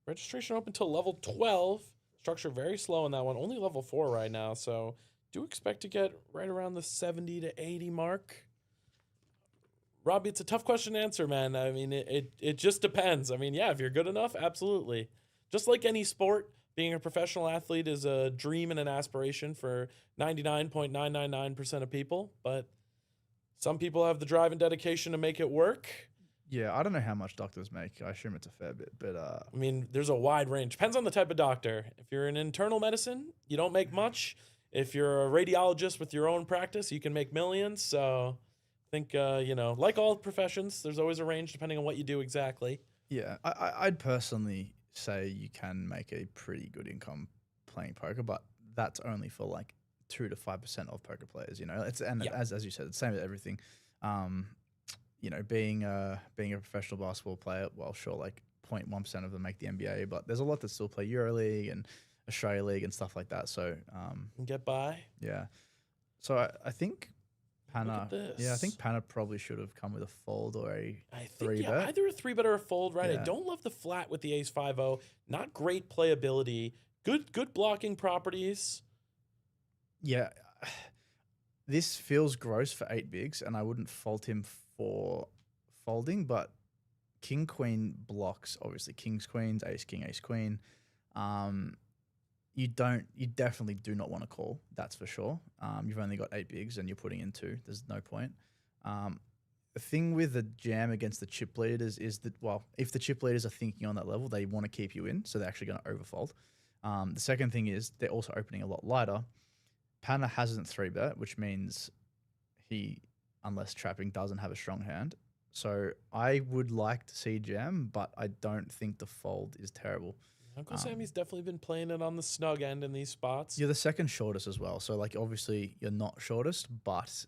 Registration open till level 12. Structure very slow in that one. Only level 4 right now. So do expect to get right around the 70 to 80 mark. Robbie, it's a tough question to answer, man. I mean, it just depends. I mean, yeah, if you're good enough, absolutely. Just like any sport, being a professional athlete is a dream and an aspiration for 99.999% of people. But some people have the drive and dedication to make it work. Yeah, I don't know how much doctors make. I assume it's a fair bit, but I mean, there's a wide range. Depends on the type of doctor. If you're in internal medicine, you don't make much. If you're a radiologist with your own practice, you can make millions. So I think, like all professions, there's always a range depending on what you do exactly. yeah, I'd personally say you can make a pretty good income playing poker, but that's only for like 2 to 5% of poker players. As you said, it's the same with everything. Being a professional basketball player, well, sure, like 0.1% of them make the NBA, but there's a lot that still play EuroLeague and Australia League and stuff like that. So Get by. yeah. So I think Panna, this. I think Panna probably should have come with a fold or a I think, 3 bet. either a 3-bet or a fold, right? Yeah. I don't love the flat with the ace 5-0. Not great playability. Good blocking properties. Yeah. This feels gross for 8 bigs, and I wouldn't fault him for folding, but King Queen blocks, obviously Kings Queens, Ace King, Ace Queen. You definitely do not want to call, that's for sure. You've only got 8 bigs and you're putting in 2. There's no point. The thing with the jam against the chip leaders is that, well, if the chip leaders are thinking on that level, they want to keep you in, so they're actually going to overfold. The second thing is they're also opening a lot lighter. Panna hasn't 3-bet, which means he, unless trapping, doesn't have a strong hand. So I would like to see jam, but I don't think the fold is terrible. Uncle Sammy's definitely been playing it on the snug end in these spots. You're the second shortest as well. So, like, obviously you're not shortest, but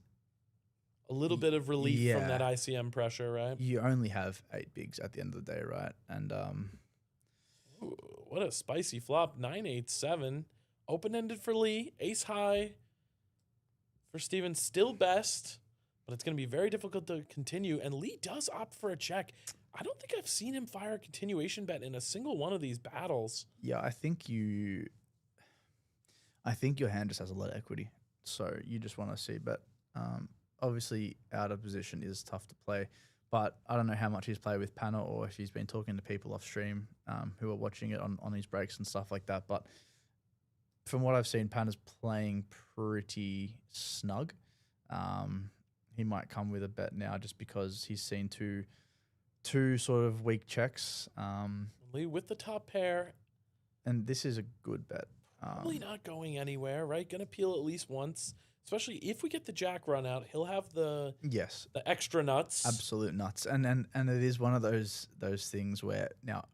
A little bit of relief from that ICM pressure, right? you only have 8 bigs at the end of the day, right? And Ooh, what a spicy flop. 9-8-7. Open-ended for Lee. Ace high for Steven. Still best, but it's going to be very difficult to continue. And Lee does opt for a check. I don't think I've seen him fire a continuation bet in a single one of these battles. yeah, I think your hand just has a lot of equity. So you just want to see, but obviously out of position is tough to play. But I don't know how much he's played with Panna or if he's been talking to people off stream who are watching it on his breaks and stuff like that. But from what I've seen, Panna's playing pretty snug. He might come with a bet now just because he's seen two sort of weak checks. Lee with the top pair. And this is a good bet. Probably not going anywhere, right? Going to peel at least once. Especially if we get the jack run out, he'll have the extra nuts. Absolute nuts. And it is one of those things where, now,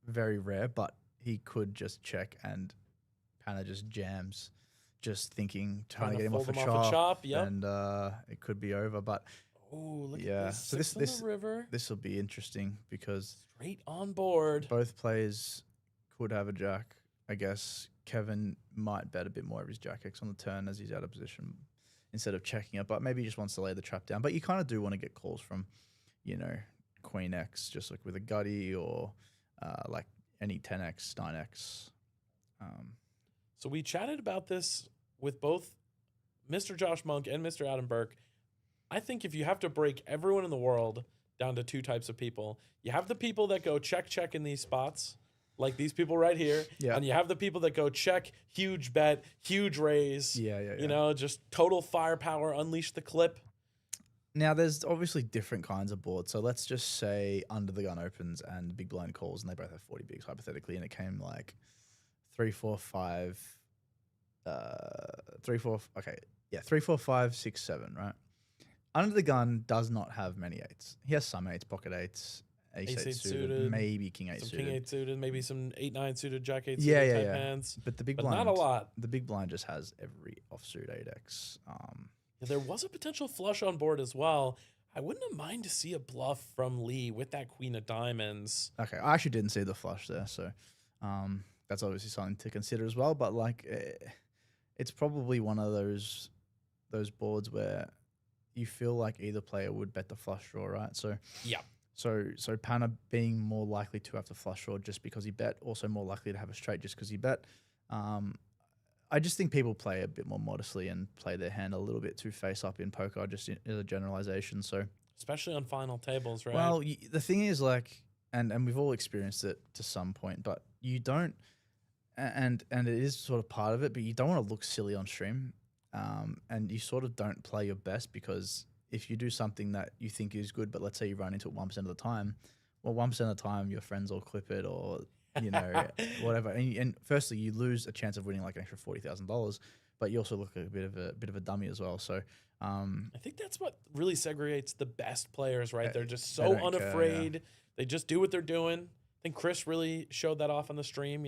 very rare, but he could just check and Panna just jams, just thinking, trying to get him off a chop. Yep. And it could be over. But look yeah, at this. so This river. This will be interesting because Straight on board. both players could have a jack. I guess Kevin might bet a bit more of his jack X on the turn as he's out of position instead of checking it, but maybe he just wants to lay the trap down. But you kind of do want to get calls from, Queen X, just like with a gutty or like any 10X, 9X. So we chatted about this with both Mr. Josh Monk and Mr. Adam Burke. I think if you have to break everyone in the world down to 2 types of people, you have the people that go check in these spots, like these people right here. Yeah. And you have the people that go check, huge bet, huge raise. Yeah. Just total firepower, unleash the clip. Now, there's obviously different kinds of boards. So let's just say under the gun opens and big blind calls, and they both have 40 bigs, hypothetically, and it came like 3, 4, 5, 3, 4, okay. Yeah, 3, 4, 5, 6, 7, right? Under the gun does not have many 8s. He has some 8s, pocket 8s, ace-8 suited, maybe king-8 some suited. king-8 suited, maybe some 8-9 suited, jack-8 Yeah, suited yeah, type yeah. hands. But the big But blind, not a lot. The big blind just has every offsuit 8x. Yeah, there was a potential flush on board as well. I wouldn't have mind to see a bluff from Lee with that queen of diamonds. Okay, I actually didn't see the flush there, so that's obviously something to consider as well. But like, it's probably one of those boards where you feel like either player would bet the flush draw, right? So Yeah. So Panna being more likely to have the flush draw just because he bet, also more likely to have a straight just because he bet. I just think people play a bit more modestly and play their hand a little bit too face up in poker, just in a generalization. So Especially on final tables, right? well, the thing is like, and we've all experienced it to some point, but you don't, and it is sort of part of it, but you don't want to look silly on stream, and you sort of don't play your best because if you do something that you think is good, but let's say you run into it 1% of the time, well, 1% of the time your friends will clip it or whatever, and firstly you lose a chance of winning like an extra $40,000, but you also look like a bit of a dummy as well. So I think that's what really segregates the best players, right? They're just they so don't care, unafraid. yeah. They just do what they're doing. I think Chris really showed that off on the stream,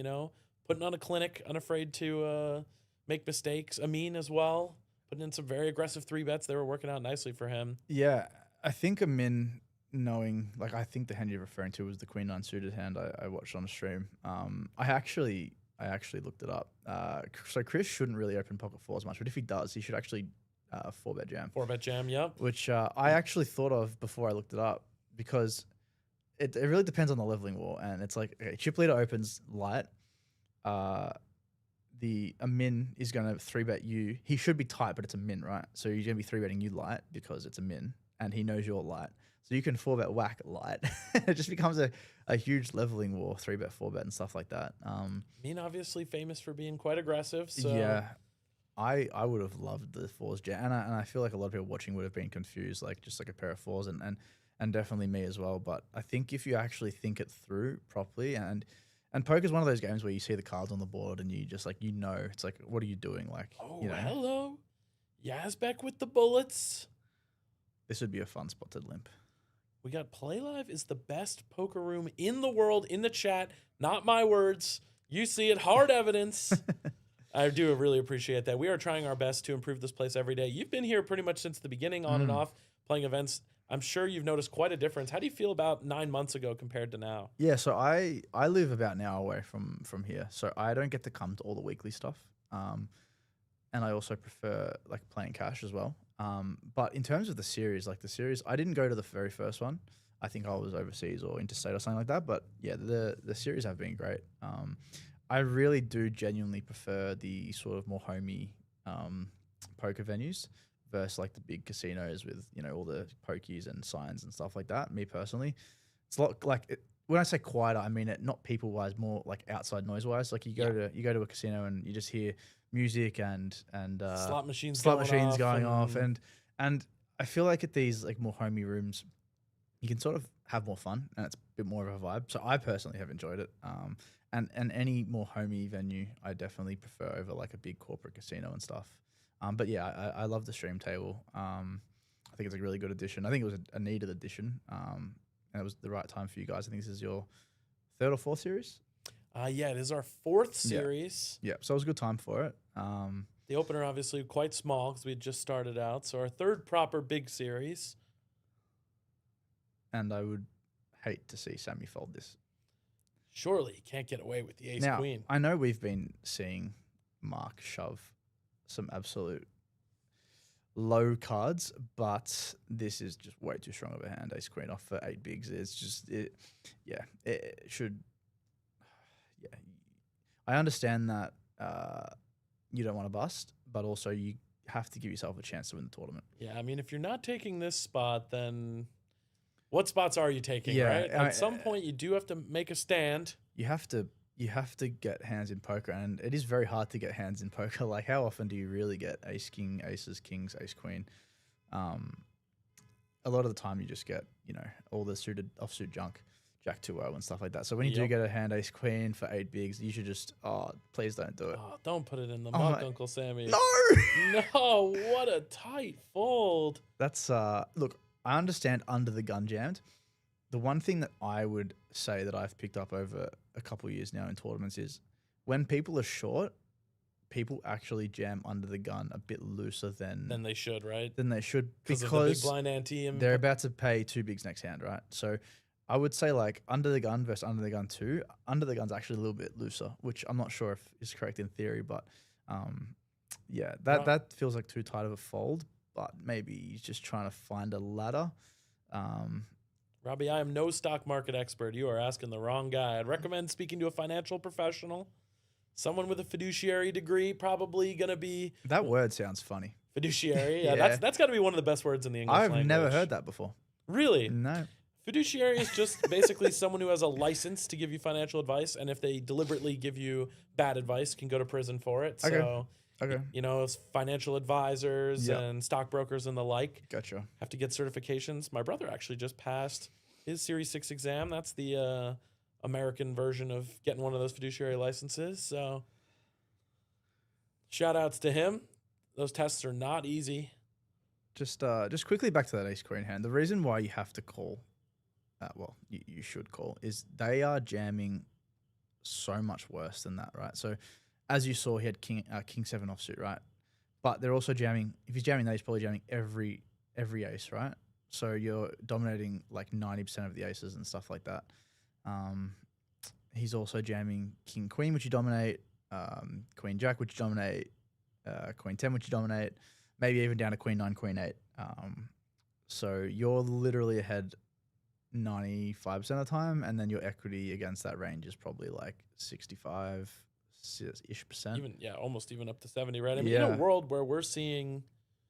putting on a clinic, unafraid to make mistakes. Amin as well, putting in some very aggressive 3-bets. They were working out nicely for him. yeah, I think Amin knowing, like, I think the hand you're referring to was the Queen 9 suited hand I watched on the stream. I actually looked it up. So Chris shouldn't really open pocket 4 as much, but if he does, he should actually 4-bet jam. 4-bet jam, yep. Which I actually thought of before I looked it up because it really depends on the leveling war. And it's like, okay, chip leader opens light. The min is going to 3-bet you. He should be tight, but it's a min, right? So you're going to be 3-betting you light because it's a min and he knows you're light. So you can 4-bet whack light. It just becomes a huge leveling war, 3-bet, 4-bet and stuff like that. Amin obviously famous for being quite aggressive. So yeah. I would have loved the 4s jam, and I feel like a lot of people watching would have been confused, like just like a pair of 4s, and definitely me as well. But I think if you actually think it through properly, and poker's one of those games where you see the cards on the board and you just like it's like, what are you doing? Like, hello, Yazbek with the bullets. This would be a fun spot to limp. We got Playlive is the best poker room in the world in the chat. Not my words. You see it, hard evidence. I do really appreciate that. We are trying our best to improve this place every day. You've been here pretty much since the beginning, on and off, playing events. I'm sure you've noticed quite a difference. How do you feel about 9 months ago compared to now? Yeah, so I live about an hour away from here, so I don't get to come to all the weekly stuff. And I also prefer like playing cash as well. But in terms of the series, I didn't go to the very first one. I think I was overseas or interstate or something like that. But yeah, the series have been great. I really do genuinely prefer the sort of more homey poker venues versus like the big casinos with all the pokies and signs and stuff like that. Me personally, it's a lot like when I say quieter, I mean it not people wise, more like outside noise wise. Like you go to a casino and you just hear music and slot machines going off and I feel like at these like more homey rooms, you can sort of have more fun and it's a bit more of a vibe. So I personally have enjoyed it. And any more homey venue, I definitely prefer over like a big corporate casino and stuff. But yeah, I love the stream table. I think it's a really good addition. I think it was a needed addition. And it was the right time for you guys. I think this is your 3rd or 4th series. Yeah, it is our 4th series. Yeah, so it was a good time for it. The opener obviously quite small because we had just started out. So our 3rd proper big series. And I would hate to see Sammy fold this. Surely he can't get away with the ace queen. I know we've been seeing Mark shove some absolute low cards, but this is just way too strong of a hand. Ace queen off for 8 bigs. It's just it should. Yeah, I understand that you don't want to bust, but also you have to give yourself a chance to win the tournament. Yeah, I mean, if you're not taking this spot, then what spots are you taking, Yeah, right? At some point, you do have to make a stand. You have to get hands in poker, and it is very hard to get hands in poker. Like, how often do you really get ace king, aces, kings, ace queen? A lot of the time, you just get all the suited offsuit junk, jack 2-0 and stuff like that. So when you do get a hand ace queen for 8 bigs, you should just please don't do it. Oh, don't put it in the muck, Uncle Sammy. No, no, what a tight fold. That's look. I understand under the gun jammed, the one thing that I would say that I've picked up over a couple of years now in tournaments is when people are short, people actually jam under the gun a bit looser Then they should, right? than they should Because of the big blind ante. And they're about to pay 2 bigs next hand, right? So I would say like under the gun versus under the gun 2, under the gun's actually a little bit looser, which I'm not sure if is correct in theory, but yeah, that feels like too tight of a fold, but maybe he's just trying to find a ladder. Robbie, I am no stock market expert. You are asking the wrong guy. I'd recommend speaking to a financial professional, someone with a fiduciary degree, probably going to be... That word sounds funny. Fiduciary? Yeah, Yeah. that's got to be one of the best words in the English language. I've never heard that before. Really? No. Fiduciary is just basically someone who has a license to give you financial advice, and if they deliberately give you bad advice, can go to prison for it. Okay. So, Okay. you know, financial advisors Yeah. and stockbrokers and the like Gotcha. have to get certifications. My brother actually just passed his Series 6 exam. That's the American version of getting one of those fiduciary licenses. So shout outs to him. Those tests are not easy. Just quickly back to that ace queen hand. The reason why you have to call, well, you should call, is they are jamming so much worse than that, right? So as you saw, he had king 7 offsuit, right? But they're also jamming. If he's jamming that, he's probably jamming every ace, right? So you're dominating like 90% of the aces and stuff like that. He's also jamming king queen, which you dominate, queen jack, which you dominate, queen 10, which you dominate, maybe even down to queen 9, queen 8. So you're literally ahead 95% of the time, and then your equity against that range is probably like 65-ish percent. Even almost even up to 70, right? I mean, Yeah. in a world where we're seeing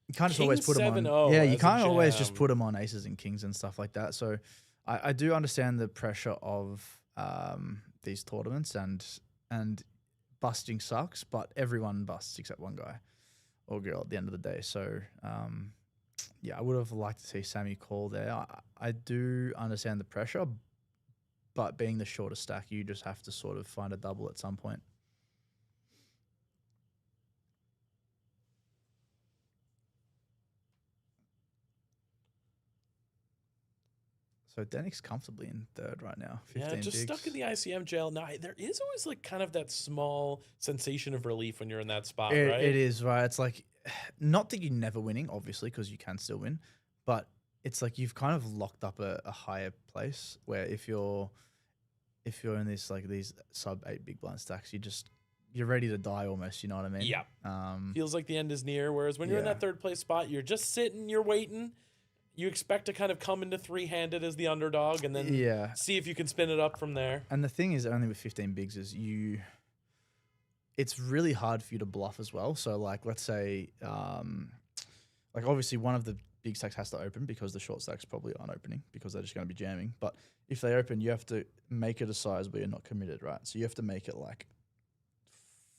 You can't just King always put them on. 7-0 Yeah, you as a can't always just jam. put them on aces and kings and stuff like that. So I do understand the pressure of these tournaments, and busting sucks, but everyone busts except one guy or girl at the end of the day. So yeah, I would have liked to see Sammy call there. I do understand the pressure, but being the shorter stack, you just have to sort of find a double at some point. So Danik's comfortably in third right now. 15 just bigs. stuck in the ICM jail. Now, there is always like kind of that small sensation of relief when you're in that spot, right? It is, right? It's like, not that you're never winning, obviously, because you can still win, but it's like you've kind of locked up a higher place where if you're in this like these sub 8 big blind stacks, you're ready to die almost. You know what I mean? Yeah. Um, Feels like the end is near. Whereas when you're in Yeah. that third place spot, you're just sitting, you're waiting. You expect to kind of come into 3-handed as the underdog and then yeah. see if you can spin it up from there. And the thing is, only with 15 bigs is it's really hard for you to bluff as well. So like, let's say, like obviously one of the big stacks has to open because the short stacks probably aren't opening because they're just going to be jamming. But if they open, you have to make it a size where you're not committed, right? So you have to make it like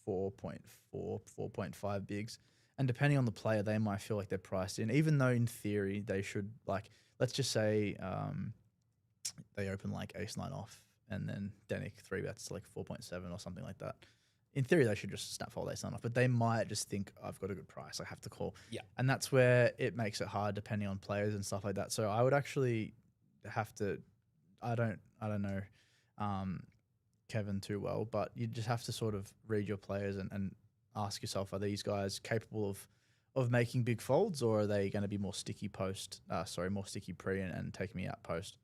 4.4, 4.5 bigs. And depending on the player, they might feel like they're priced in, even though in theory they should, like, let's just say they open like ace 9 off and then Danik 3-bets like 4.7 or something like that. In theory, they should just snap fold ace 9 off, but they might just think, I've got a good price, I have to call. Yeah. And that's where it makes it hard depending on players and stuff like that. So I would actually have to, I don't know Kevin too well, but you just have to sort of read your players and ask yourself, are these guys capable of making big folds, or are they going to be more sticky more sticky pre and take me out post?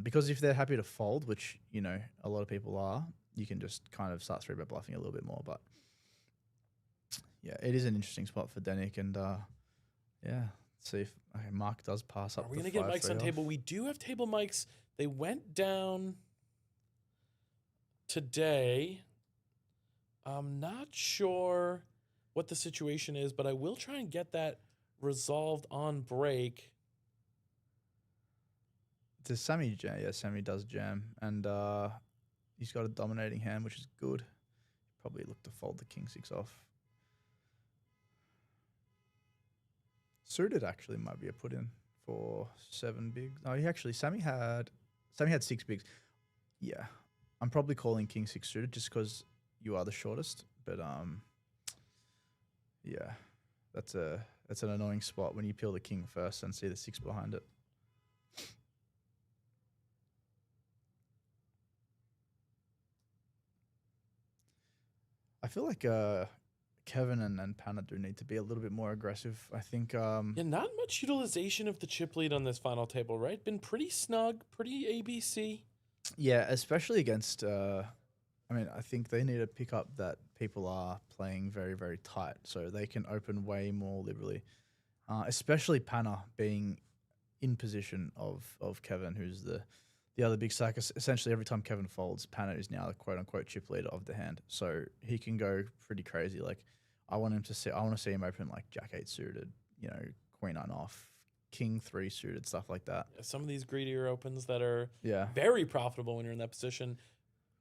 Because if they're happy to fold, which, you know, a lot of people are, you can just kind of start 3-bet bluffing a little bit more. But yeah, it is an interesting spot for Danik, and yeah, let's see if Mark does pass up. Are we going to get mics on table? We do have table mics. They went down today. I'm not sure what the situation is, but I will try and get that resolved on break. Does Sammy jam? Yeah, Sammy does jam, and he's got a dominating hand, which is good. Probably look to fold the king 6 off. Suited actually might be a put in for 7 bigs. No, Sammy had 6 bigs. Yeah, I'm probably calling king 6 suited just because you are the shortest, but yeah, that's an annoying spot when you peel the king first and see the 6 behind it. feel like Kevin and Panna do need to be a little bit more aggressive. I think. Yeah, not much utilization of the chip lead on this final table, right? Been pretty snug, pretty ABC. Yeah, especially against. I mean, I think they need to pick up that people are playing very, very tight, so they can open way more liberally. Especially Panna being in position of Kevin, who's the other big stack. Essentially, every time Kevin folds, Panna is now the quote unquote chip leader of the hand, so he can go pretty crazy. Like, I want to see him open like Jack 8 suited, Queen 9 off, King 3 suited, stuff like that. Yeah, some of these greedier opens that are Yeah. very profitable when you're in that position.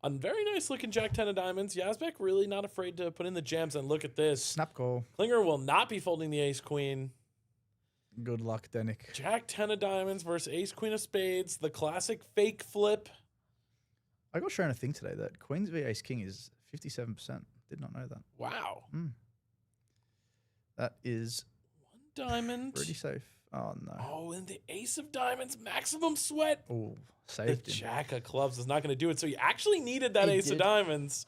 A very nice looking Jack 10 of diamonds. Yazbek really not afraid to put in the jams, and look at this. Snap call. Klinger will not be folding the ace queen. Good luck, Denick. Jack 10 of diamonds versus ace queen of spades, the classic fake flip. I got shown a thing today that Queens v Ace King is 57%. Did not know that. Wow. That is One diamond. pretty safe. Oh, no. Oh, and the ace of diamonds, maximum sweat. Oh, The saved him. jack of clubs is not going to do it. So he actually needed that He ace of did. diamonds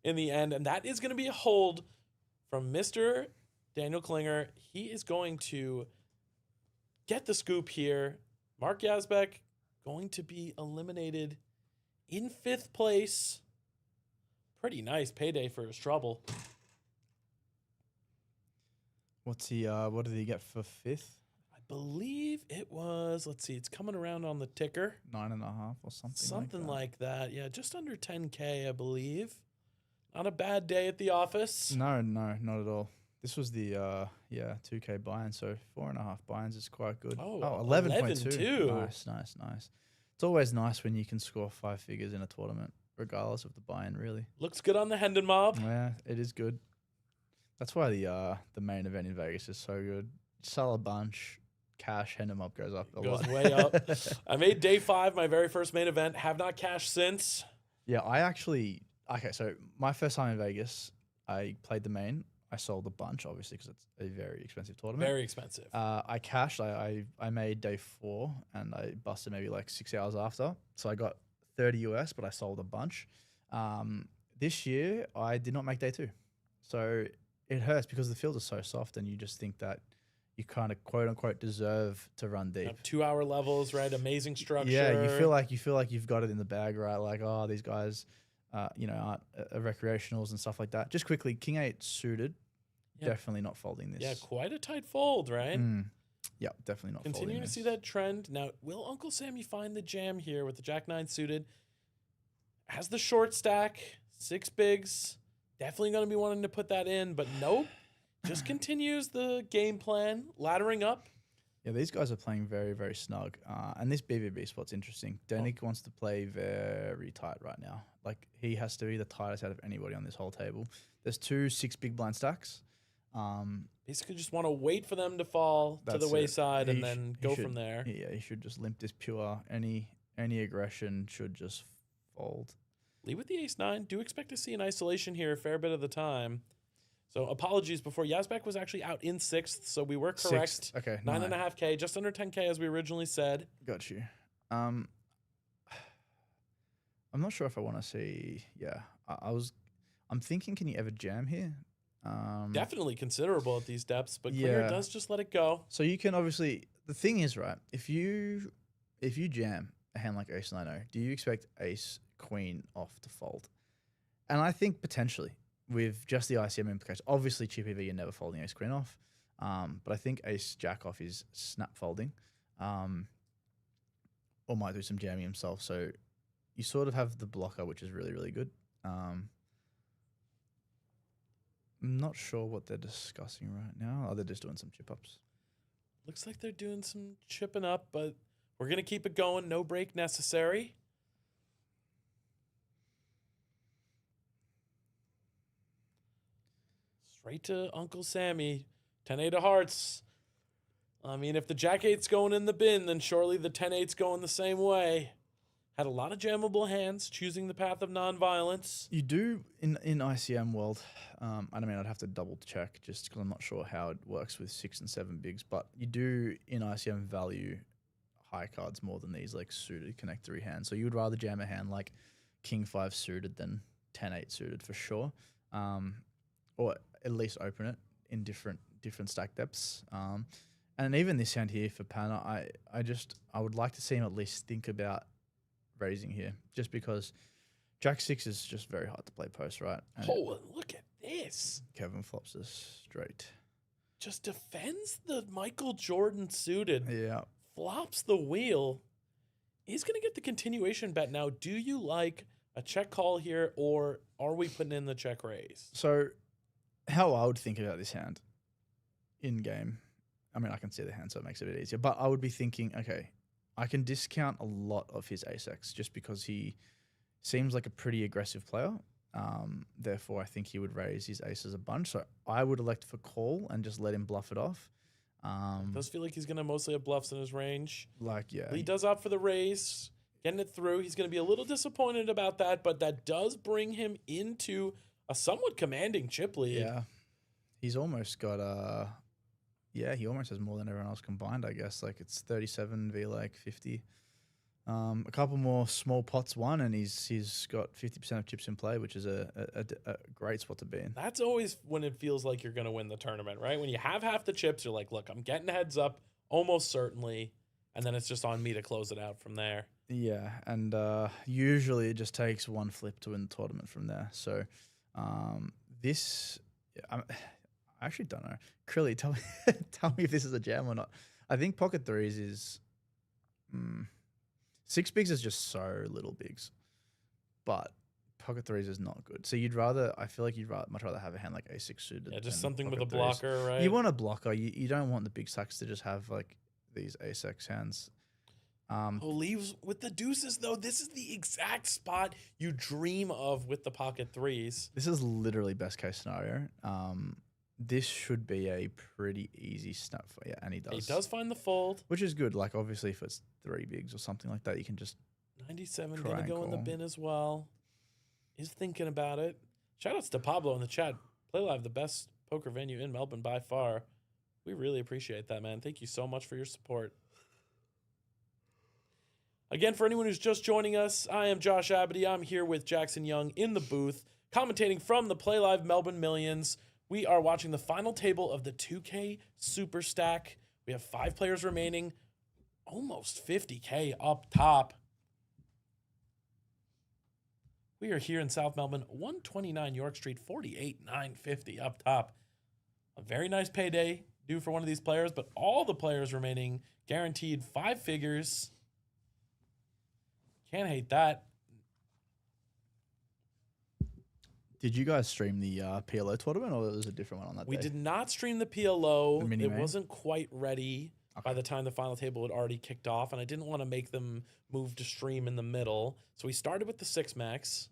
in the end. And that is going to be a hold from Mr. Daniel Klinger. He is going to get the scoop here. Mark Yazbek going to be eliminated in 5th place. Pretty nice payday for his trouble. What's he? What did he get for 5th? I believe it was, let's see, it's coming around on the ticker. 9.5 or something. Something like like that. Yeah, just under 10K, I believe. Not a bad day at the office. that. No, not at all. This was the 2K buy-in, so 4.5 buy-ins is quite good. Oh, 11.2. 11.2. Nice. It's always nice when you can score 5 figures in a tournament, regardless of the buy-in. Really. Looks good on the Hendon mob. Yeah, it is good. That's why the main event in Vegas is so good. Sell a bunch, cash, Hendon mob goes up a Goes lot. way up. I made day 5 my very first main event. Have not cashed since. Yeah, so my first time in Vegas, I played the main. I sold a bunch, obviously, because it's a very expensive tournament. Very expensive. I cashed. I made day 4, and I busted maybe like 6 hours after. So I got 30 US, but I sold a bunch. This year, I did not make day 2. So it hurts because the field is so soft, and you just think that you kind of quote unquote deserve to run deep. 2-hour levels, right? Amazing structure. Yeah, you feel like you've got it in the bag, right? Like, oh, these guys, aren't recreationals and stuff like that. Just quickly, King 8 suited, definitely not folding this. Yeah, quite a tight fold, right? Yeah, definitely not. Continuing to see that trend. Now, will Uncle Sammy find the jam here with the Jack 9 suited? Has the short stack, 6 bigs. Definitely going to be wanting to put that in, but nope. Just continues the game plan, laddering up. Yeah, these guys are playing very, very snug. And this BVB spot's interesting. Denick wants to play very tight right now. Like, he has to be the tightest out of anybody on this whole table. There's 2 6 big blind stacks. Basically just want to wait for them to fall to the That's it. wayside and He then he go should- from there. Yeah, he should just limp this pure. Any aggression should just fold. Lead with the ace-9. Do expect to see an isolation here a fair bit of the time. So apologies before. Yazbek was actually out in 6th, so we were correct. 6th. Okay, 9.5K, just under 10K as we originally said. Got you. I'm not sure if I want to see. Yeah, I'm thinking, can you ever jam here? Definitely considerable at these depths, but Klinger Yeah. does just let it go. So you can obviously. The thing is, right? If you jam a hand like Ace 9-0, do you expect Ace Queen off to fold? And I think potentially with just the ICM implication. Obviously, chip EV, you're never folding Ace Queen off. But I think Ace Jack off is snap folding. Or might do some jamming himself. So you sort of have the blocker, which is really, really good. I'm not sure what they're discussing right now. Oh, they're just doing some chip ups. Looks like they're doing some chipping up, but we're going to keep it going. No break necessary. Straight to Uncle Sammy. 10-8 of hearts. I mean, if the Jack-8's going in the bin, then surely the 10-8's going the same way. Had a lot of jammable hands, choosing the path of nonviolence. You do in ICM world. I mean, I'd have to double check just because I'm not sure how it works with 6 and 7 bigs. But you do in ICM value high cards more than these like suited connectory hands. So you would rather jam a hand like King 5 suited than 10-8 suited for sure. or at least open it in different stack depths. And even this hand here for Pana, I would like to see him at least think about raising here, just because Jack 6 is just very hard to play post, right? And Oh, look at this. Kevin flops this straight. Just defends the Michael Jordan suited. Yeah. Flops the wheel. He's going to get the continuation bet now. Do you like a check call here, or are we putting in the check raise? So how I would think about this hand in game, I mean, I can see the hand, so it makes it a bit easier, but I would be thinking, okay, I can discount a lot of his ace-x just because he seems like a pretty aggressive player. Therefore, I think he would raise his aces a bunch. So I would elect for call and just let him bluff it off. Does feel like he's going to mostly have bluffs in his range. Like, yeah. But he does opt for the raise, getting it through. He's going to be a little disappointed about that, but that does bring him into a somewhat commanding chip lead. Yeah. He's almost got he almost has more than everyone else combined, I guess. Like, it's 37 v like 50. A couple more small pots won, and he's got 50% of chips in play, which is a great spot to be in. That's always when it feels like you're going to win the tournament, right? When you have half the chips, you're like, look, I'm getting heads up almost certainly, and then it's just on me to close it out from there. Yeah, and usually it just takes one flip to win the tournament from there. So this, I actually don't know. Krilly, tell me if this is a jam or not. I think pocket threes is... Six bigs is just so little bigs, but pocket threes is not good. So I feel like you'd much rather have a hand like A6 suited. Yeah, just than something with a pocket threes. blocker, right? You want a blocker. You don't want the big stacks to just have like these ace-x hands. Leaves with the deuces, though. This is the exact spot you dream of with the pocket threes. This is literally best case scenario. This should be a pretty easy snap for and he does. He does find the fold. Which is good. Like, obviously, if it's three bigs or something like that, you can just 97 try gonna and go in the call. bin as well. He's thinking about it. Shoutouts to Pablo in the chat. Playlive, the best poker venue in Melbourne by far. We really appreciate that, man. Thank you so much for your support. Again, for anyone who's just joining us, I am Josh Abity. I'm here with Jackson Young in the booth, commentating from the Playlive Melbourne Millions. We are watching the final table of the 2K Superstack. We have 5 players remaining, almost 50K up top. We are here in South Melbourne, 129 York Street, 48,950 up top. A very nice payday due for one of these players, but all the players remaining guaranteed 5 figures. Can't hate that. Did you guys stream the PLO tournament, or was it a different one on that We day? did not stream the PLO. The mini It main? wasn't quite ready by the time the final table had already kicked off, and I didn't want to make them move to stream in the middle. So we started with the 6-max.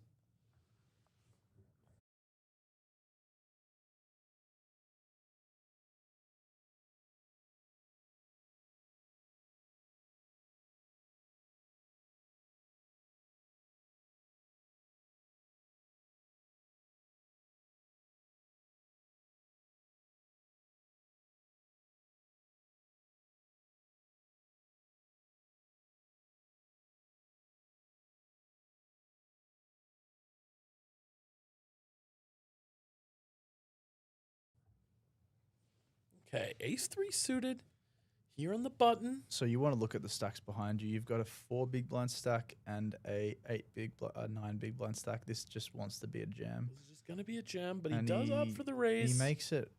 Okay, ace-3 suited here on the button. So you want to look at the stacks behind you. You've got a 4 big blind stack and a 9 big blind stack. This just wants to be a jam. This is just going to be a jam, but he And does opt for the raise. He makes it.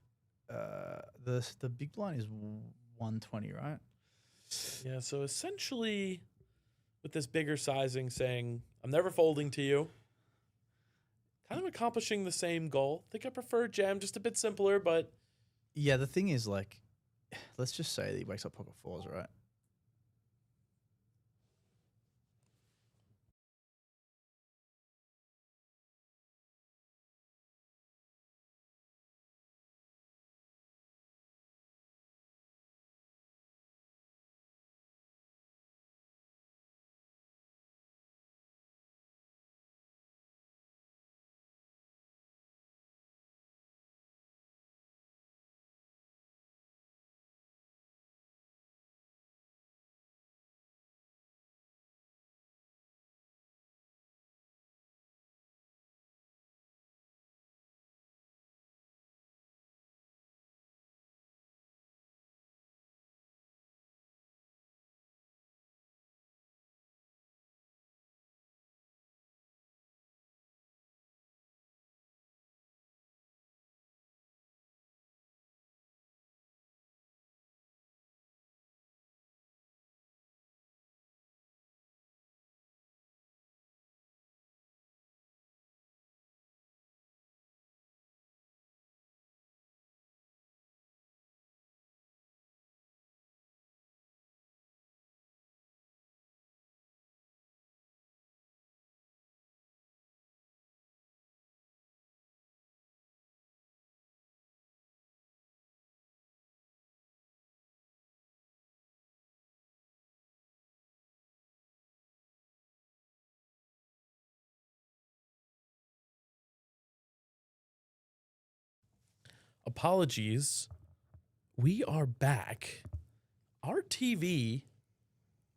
The big blind is 120, right? Yeah, so essentially with this bigger sizing saying, I'm never folding to you. Kind of accomplishing the same goal. I think I prefer jam, just a bit simpler, but... Yeah, the thing is, like, let's just say that he wakes up pocket 4s, right? Apologies. We are back. Our TV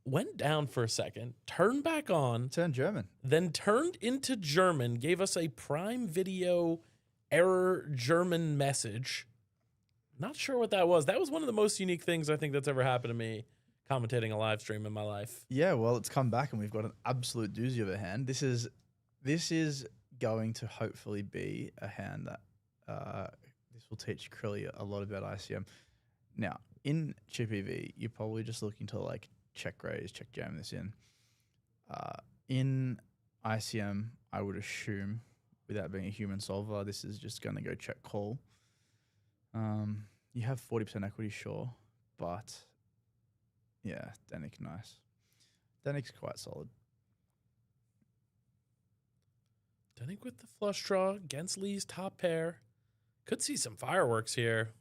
went down for a second, turned back on, Turn German. then turned into German, gave us a Prime Video error German message. Not sure what that was. That was one of the most unique things I think that's ever happened to me commentating a live stream in my life. Yeah, well, it's come back and we've got an absolute doozy of a hand. This is going to hopefully be a hand that this will teach Krilly a lot about ICM. Now, in Chip EV, you're probably just looking to like check raise, check jam this in. In ICM, I would assume, without being a human solver, this is just going to go check call. You have 40% equity, sure, but yeah, Danik, nice. Danik's quite solid. Danik with the flush draw against Lee's top pair. Could see some fireworks here.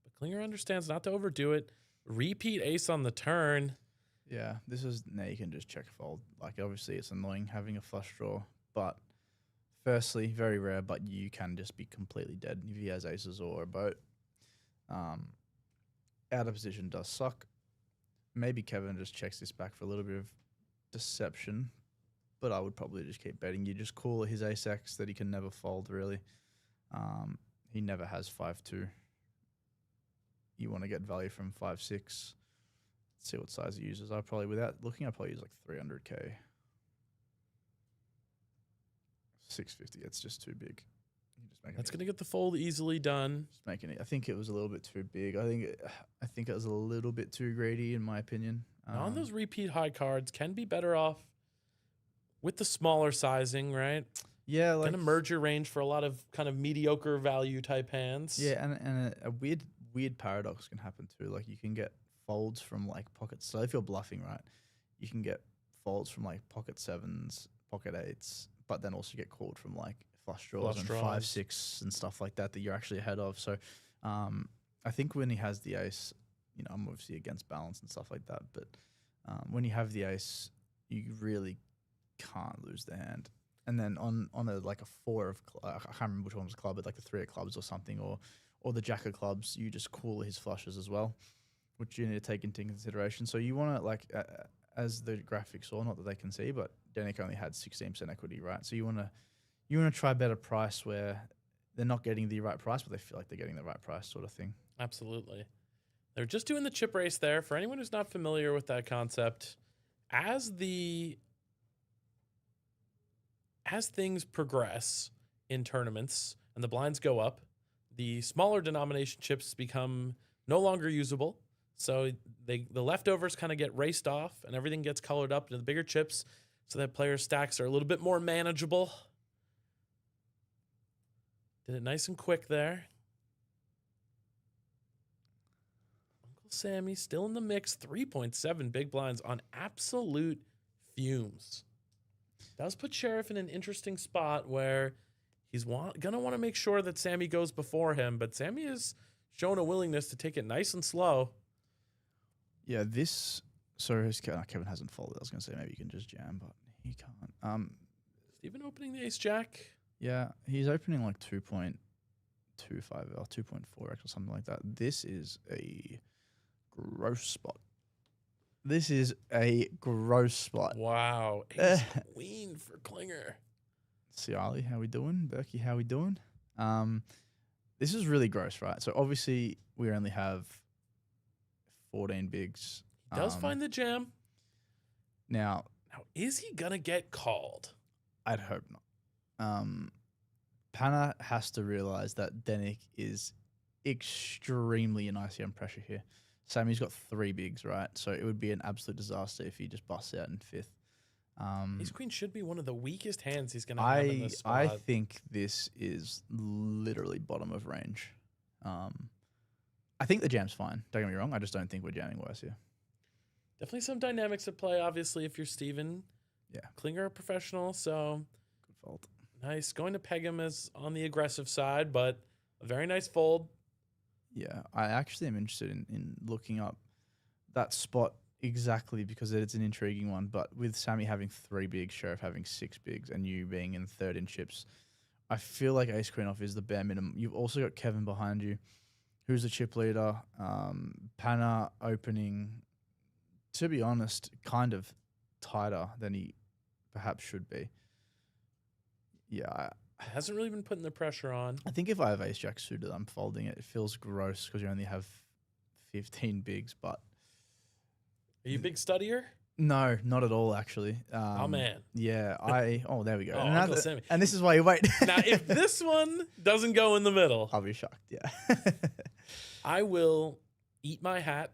But Klinger understands not to overdo it. Repeat ace on the turn. Yeah, this is now you can just check fold. Like obviously it's annoying having a flush draw, but firstly, very rare, but you can just be completely dead if he has aces or a boat. Out of position does suck. Maybe Kevin just checks this back for a little bit of deception, but I would probably just keep betting. You just call his ace X that he can never fold really. He never has 5-2. You want to get value from 5-6. Let's see what size he uses. I probably, without looking, I probably use like 300k. 650. It's just too big. You just make That's going to get the fold easily done. Just making it. I think it was a little bit too big. I think it was a little bit too greedy in my opinion. On those repeat high cards, can be better off with the smaller sizing, right? Yeah, like Going to merge your range for a lot of kind of mediocre value type hands. yeah, and a weird paradox can happen too. Like you can get folds from like pockets. So if you're bluffing, right, you can get folds from like pocket sevens, pocket eights, but then also get called from like flush draws and 5-6 and stuff like that you're actually ahead of. So I think when he has the ace, you know, I'm obviously against balance and stuff like that, but when you have the ace, you really can't lose the hand. And then on a like a four of, I can't remember which one was a club, but like the three of clubs or something, or the jack of clubs, you just call his flushes as well, which you need to take into consideration. So you want to like, as the graphics saw, not that they can see, but Danik only had 16% equity, right? So you want to try a better price where they're not getting the right price, but they feel like they're getting the right price, sort of thing. Absolutely. They're just doing the chip race there. For anyone who's not familiar with that concept, as things progress in tournaments and the blinds go up, the smaller denomination chips become no longer usable. So the leftovers kind of get raced off and everything gets colored up into the bigger chips so that players' stacks are a little bit more manageable. Did it nice and quick there. Uncle Sammy still in the mix. 3.7 big blinds on absolute fumes. Does put Sherif in an interesting spot where he's going to want to make sure that Sammy goes before him, but Sammy has shown a willingness to take it nice and slow. Yeah, Kevin hasn't folded. I was going to say maybe you can just jam, but he can't. Steven opening the ace-jack. Yeah, he's opening like 2.25 or 2.4x or something like that. This is a gross spot. Wow. Ace queen for Klinger. Ciali, how we doing? Berkey, how we doing? This is really gross, right? So obviously we only have 14 bigs. He does find the jam. Now, is he going to get called? I'd hope not. Pana has to realize that Danik is extremely in ICM pressure here. Sammy's got 3 bigs, right? So it would be an absolute disaster if he just busts out in 5th. Ace queen should be one of the weakest hands he's going to have in this spot. I think this is literally bottom of range. I think the jam's fine. Don't get me wrong. I just don't think we're jamming worse here. Definitely some dynamics at play, obviously, if you're Steven. Yeah. Klinger a professional, so Good fault. nice. Going to peg him as on the aggressive side, but a very nice fold. Yeah, I actually am interested in looking up that spot exactly because it's an intriguing one. But with Sammy having 3 bigs, Sherif having 6 bigs, and you being in third in chips, I feel like ace queen off is the bare minimum. You've also got Kevin behind you, who's the chip leader. Panna opening, to be honest, kind of tighter than he perhaps should be. Yeah, Hasn't really been putting the pressure on. I think if I have ace jack suited, I'm folding it. It feels gross because you only have 15 bigs, but Are you a big studier? no, not at all, actually. Oh, man. Yeah, there we go. Oh, and, Uncle Sammy. and this is why you wait. Now, if this one doesn't go in the middle, I'll be shocked, yeah. I will eat my hat,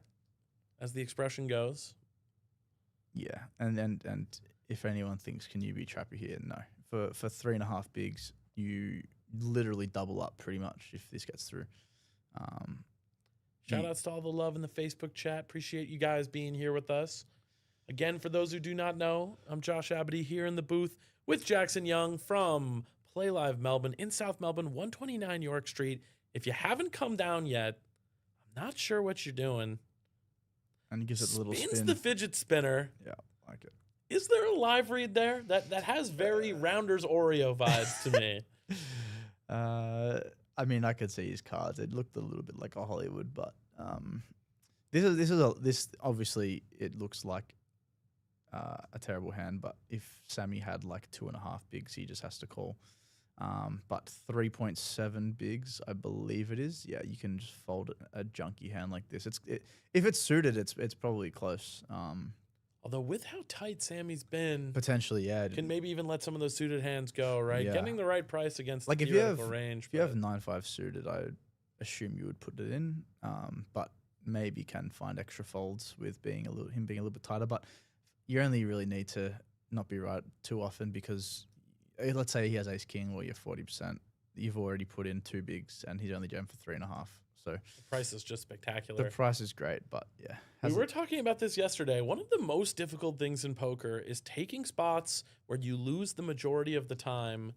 as the expression goes. Yeah, and if anyone thinks, can you be trappy here? No. For 3.5 bigs, you literally double up pretty much if this gets through. Shout outs to all the love in the Facebook chat. Appreciate you guys being here with us. Again, for those who do not know, I'm Josh Abity here in the booth with Jackson Young from Playlive Melbourne in South Melbourne, 129 York Street. If you haven't come down yet, I'm not sure what you're doing. And he gives it a little Spins spin. the fidget spinner. Yeah, like it. Is there a live read there? That has very Rounders Oreo vibes to me. I mean, I could see his cards. It looked a little bit like a Hollywood, but this obviously it looks like a terrible hand. But if Sammy had like 2.5 bigs, he just has to call. But 3.7 bigs, I believe it is. Yeah, you can just fold a junky hand like this. If it's suited, it's probably close. Although with how tight Sammy's been, Potentially, yeah. can maybe even let some of those suited hands go, right? Yeah. Getting the right price against Like the if you have theoretical range. If you have 9-5 suited, I assume you would put it in. But maybe can find extra folds with him being a little bit tighter. But you only really need to not be right too often because let's say he has ace king or you're 40%. You've already put in 2 bigs and he's only jammed for 3.5. So the price is just spectacular. the price is great, but yeah. We were talking about this yesterday. One of the most difficult things in poker is taking spots where you lose the majority of the time,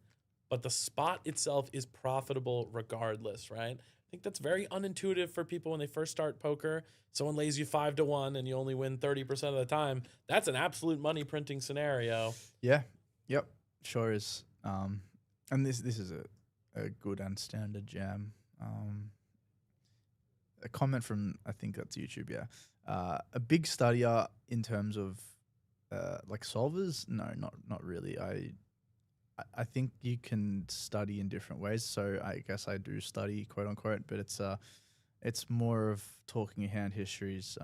but the spot itself is profitable regardless, right? I think that's very unintuitive for people when they first start poker. Someone lays you 5-1 and you only win 30% of the time. That's an absolute money printing scenario. Yeah. Yep. Sure is. And this is a good and standard jam. A comment from, I think that's YouTube, yeah. A big studier in terms of like solvers? No, not really. I think you can study in different ways. So I guess I do study, quote unquote, but it's more of talking hand histories.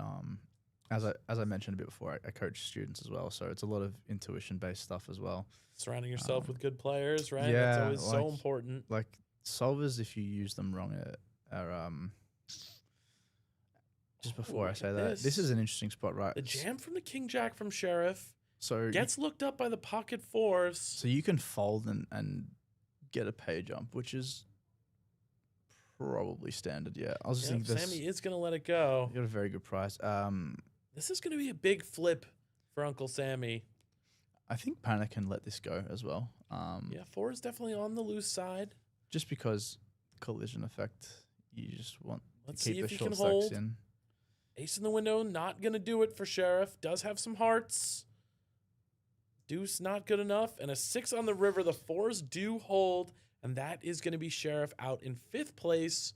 As I mentioned a bit before, I coach students as well, so it's a lot of intuition based stuff as well. Surrounding yourself with good players, right? Yeah, That's always so important. Like solvers, if you use them wrong, are just before I say that, this is an interesting spot, right? The jam from the King Jack from Sherif So gets looked up by the pocket fours. So you can fold and get a pay jump, which is probably standard. Yeah, I was just thinking this. Sammy is going to let it go. You got a very good price. This is going to be a big flip for Uncle Sammy. I think Panna can let this go as well. Yeah, 4 is definitely on the loose side. Just because collision effect, you just want Let's to see keep if the he short can stacks hold. in. Ace in the window, not going to do it for Sherif. Does have some hearts. Deuce, not good enough. And a 6 on the river. The 4s do hold. And that is going to be Sherif out in 5th place.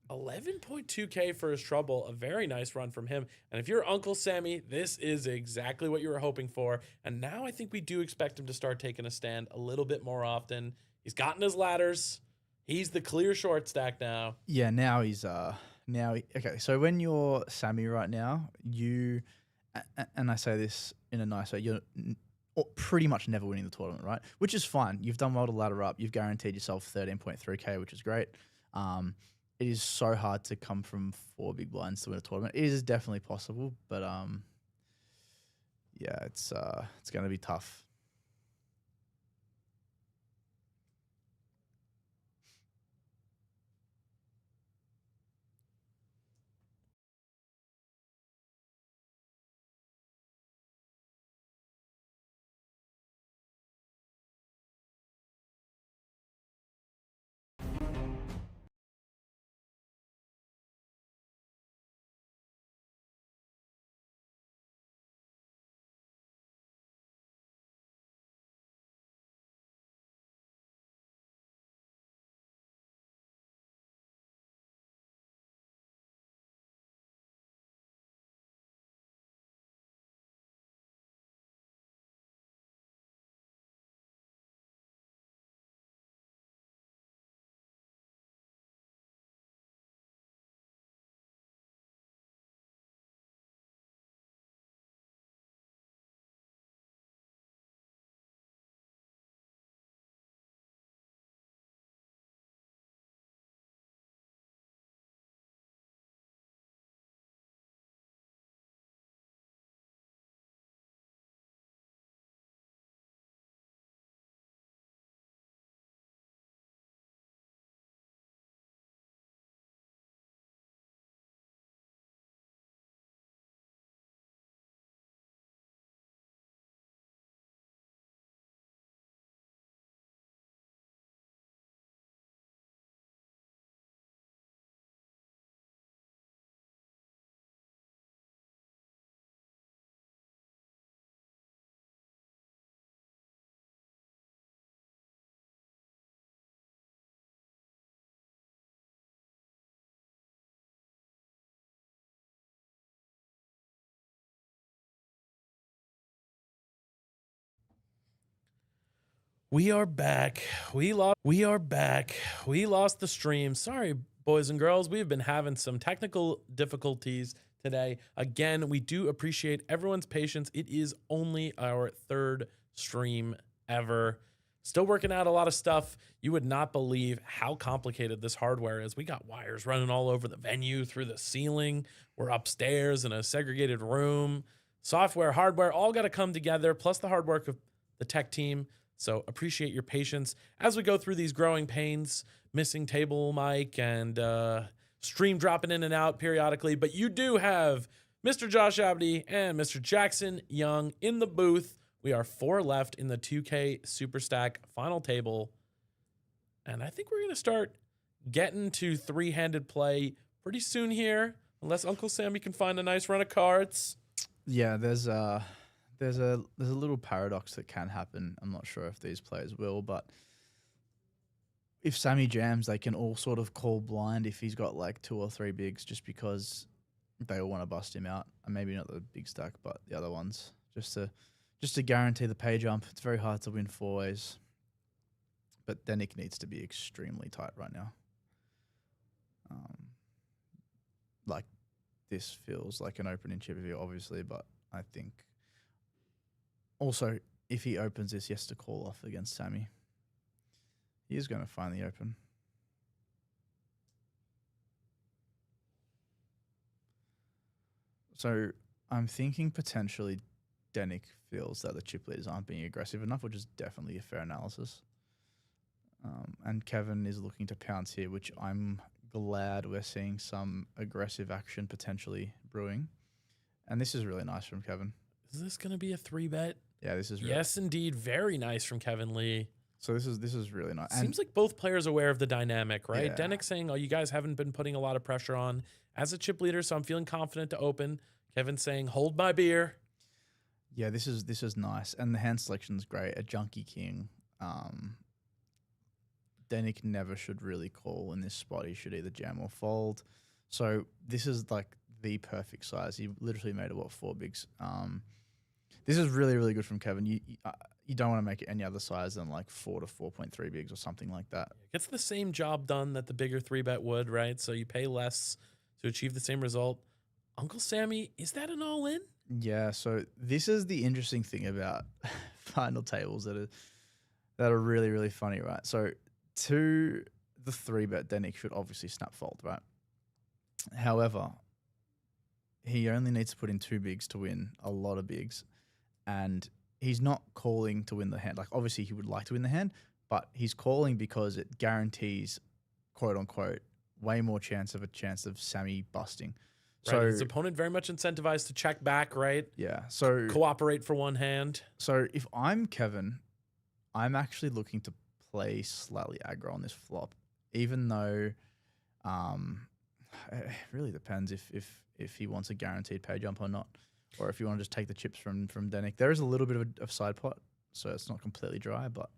11.2K for his trouble. A very nice run from him. And if you're Uncle Sammy, this is exactly what you were hoping for. And now I think we do expect him to start taking a stand a little bit more often. He's gotten his ladders. He's the clear short stack now. Yeah, now he's okay. So when you're Sammy right now, and I say this in a nice way, you're pretty much never winning the tournament, right? Which is fine. You've done well to ladder up. You've guaranteed yourself 13.3K, which is great. It is so hard to come from 4 big blinds to win a tournament. It is definitely possible, but yeah, it's going to be tough. We are back. We lost the stream. Sorry, boys and girls. We've been having some technical difficulties today. Again, we do appreciate everyone's patience. It is only our 3rd stream ever. Still working out a lot of stuff. You would not believe how complicated this hardware is. We got wires running all over the venue, through the ceiling. We're upstairs in a segregated room. Software, hardware, all got to come together, plus the hard work of the tech team. So appreciate your patience as we go through these growing pains, missing table mic and stream dropping in and out periodically. But you do have Mr. Josh Abdi and Mr. Jackson Young in the booth. We are 4 left in the 2K Superstack final table. And I think we're going to start getting to 3-handed play pretty soon here, unless Uncle Sammy can find a nice run of cards. Yeah, there's a little paradox that can happen. I'm not sure if these players will, but if Sammy jams, they can all sort of call blind if he's got like 2 or 3 bigs, just because they all want to bust him out. And maybe not the big stack, but the other ones, just to guarantee the pay jump. It's very hard to win 4 ways, but Denick needs to be extremely tight right now. Like, this feels like an opening chip here, obviously, but I think also if he opens this, he has to call off against Sammy. He is going to find the open. So I'm thinking potentially Denick feels that the chip leaders aren't being aggressive enough, which is definitely a fair analysis. And Kevin is looking to pounce here, which I'm glad we're seeing some aggressive action potentially brewing. And this is really nice from Kevin. Is this going to be a 3-bet? Yeah, this is really Yes, indeed. Very nice from Kevin Lee. So this is really nice. Seems like both players are aware of the dynamic, right? Yeah. Denick saying, oh, you guys haven't been putting a lot of pressure on as a chip leader, so I'm feeling confident to open. Kevin saying, hold my beer. Yeah, this is nice. And the hand selection's great. A junkie king. Denick never should really call in this spot. He should either jam or fold. So this is like the perfect size. He literally made it, 4 bigs. This is really, really good from Kevin. You don't want to make it any other size than like 4 to 4.3 bigs or something like that. Gets the same job done that the bigger 3-bet would, right? So you pay less to achieve the same result. Uncle Sammy, is that an all-in? Yeah, so this is the interesting thing about final tables that are really, really funny, right? So to the 3-bet, Denick should obviously snap fold, right? However, he only needs to put in 2 bigs to win a lot of bigs, and he's not calling to win the hand. Like, obviously he would like to win the hand, but he's calling because it guarantees, quote unquote, way more chance of Sammy busting. Right, So his opponent very much incentivized to check back, right? yeah, so Cooperate for one hand. So if I'm Kevin, I'm actually looking to play slightly aggro on this flop, even though it really depends if he wants a guaranteed pay jump or not, or if you want to just take the chips from Denick. There is a little bit of a side pot, so it's not completely dry, but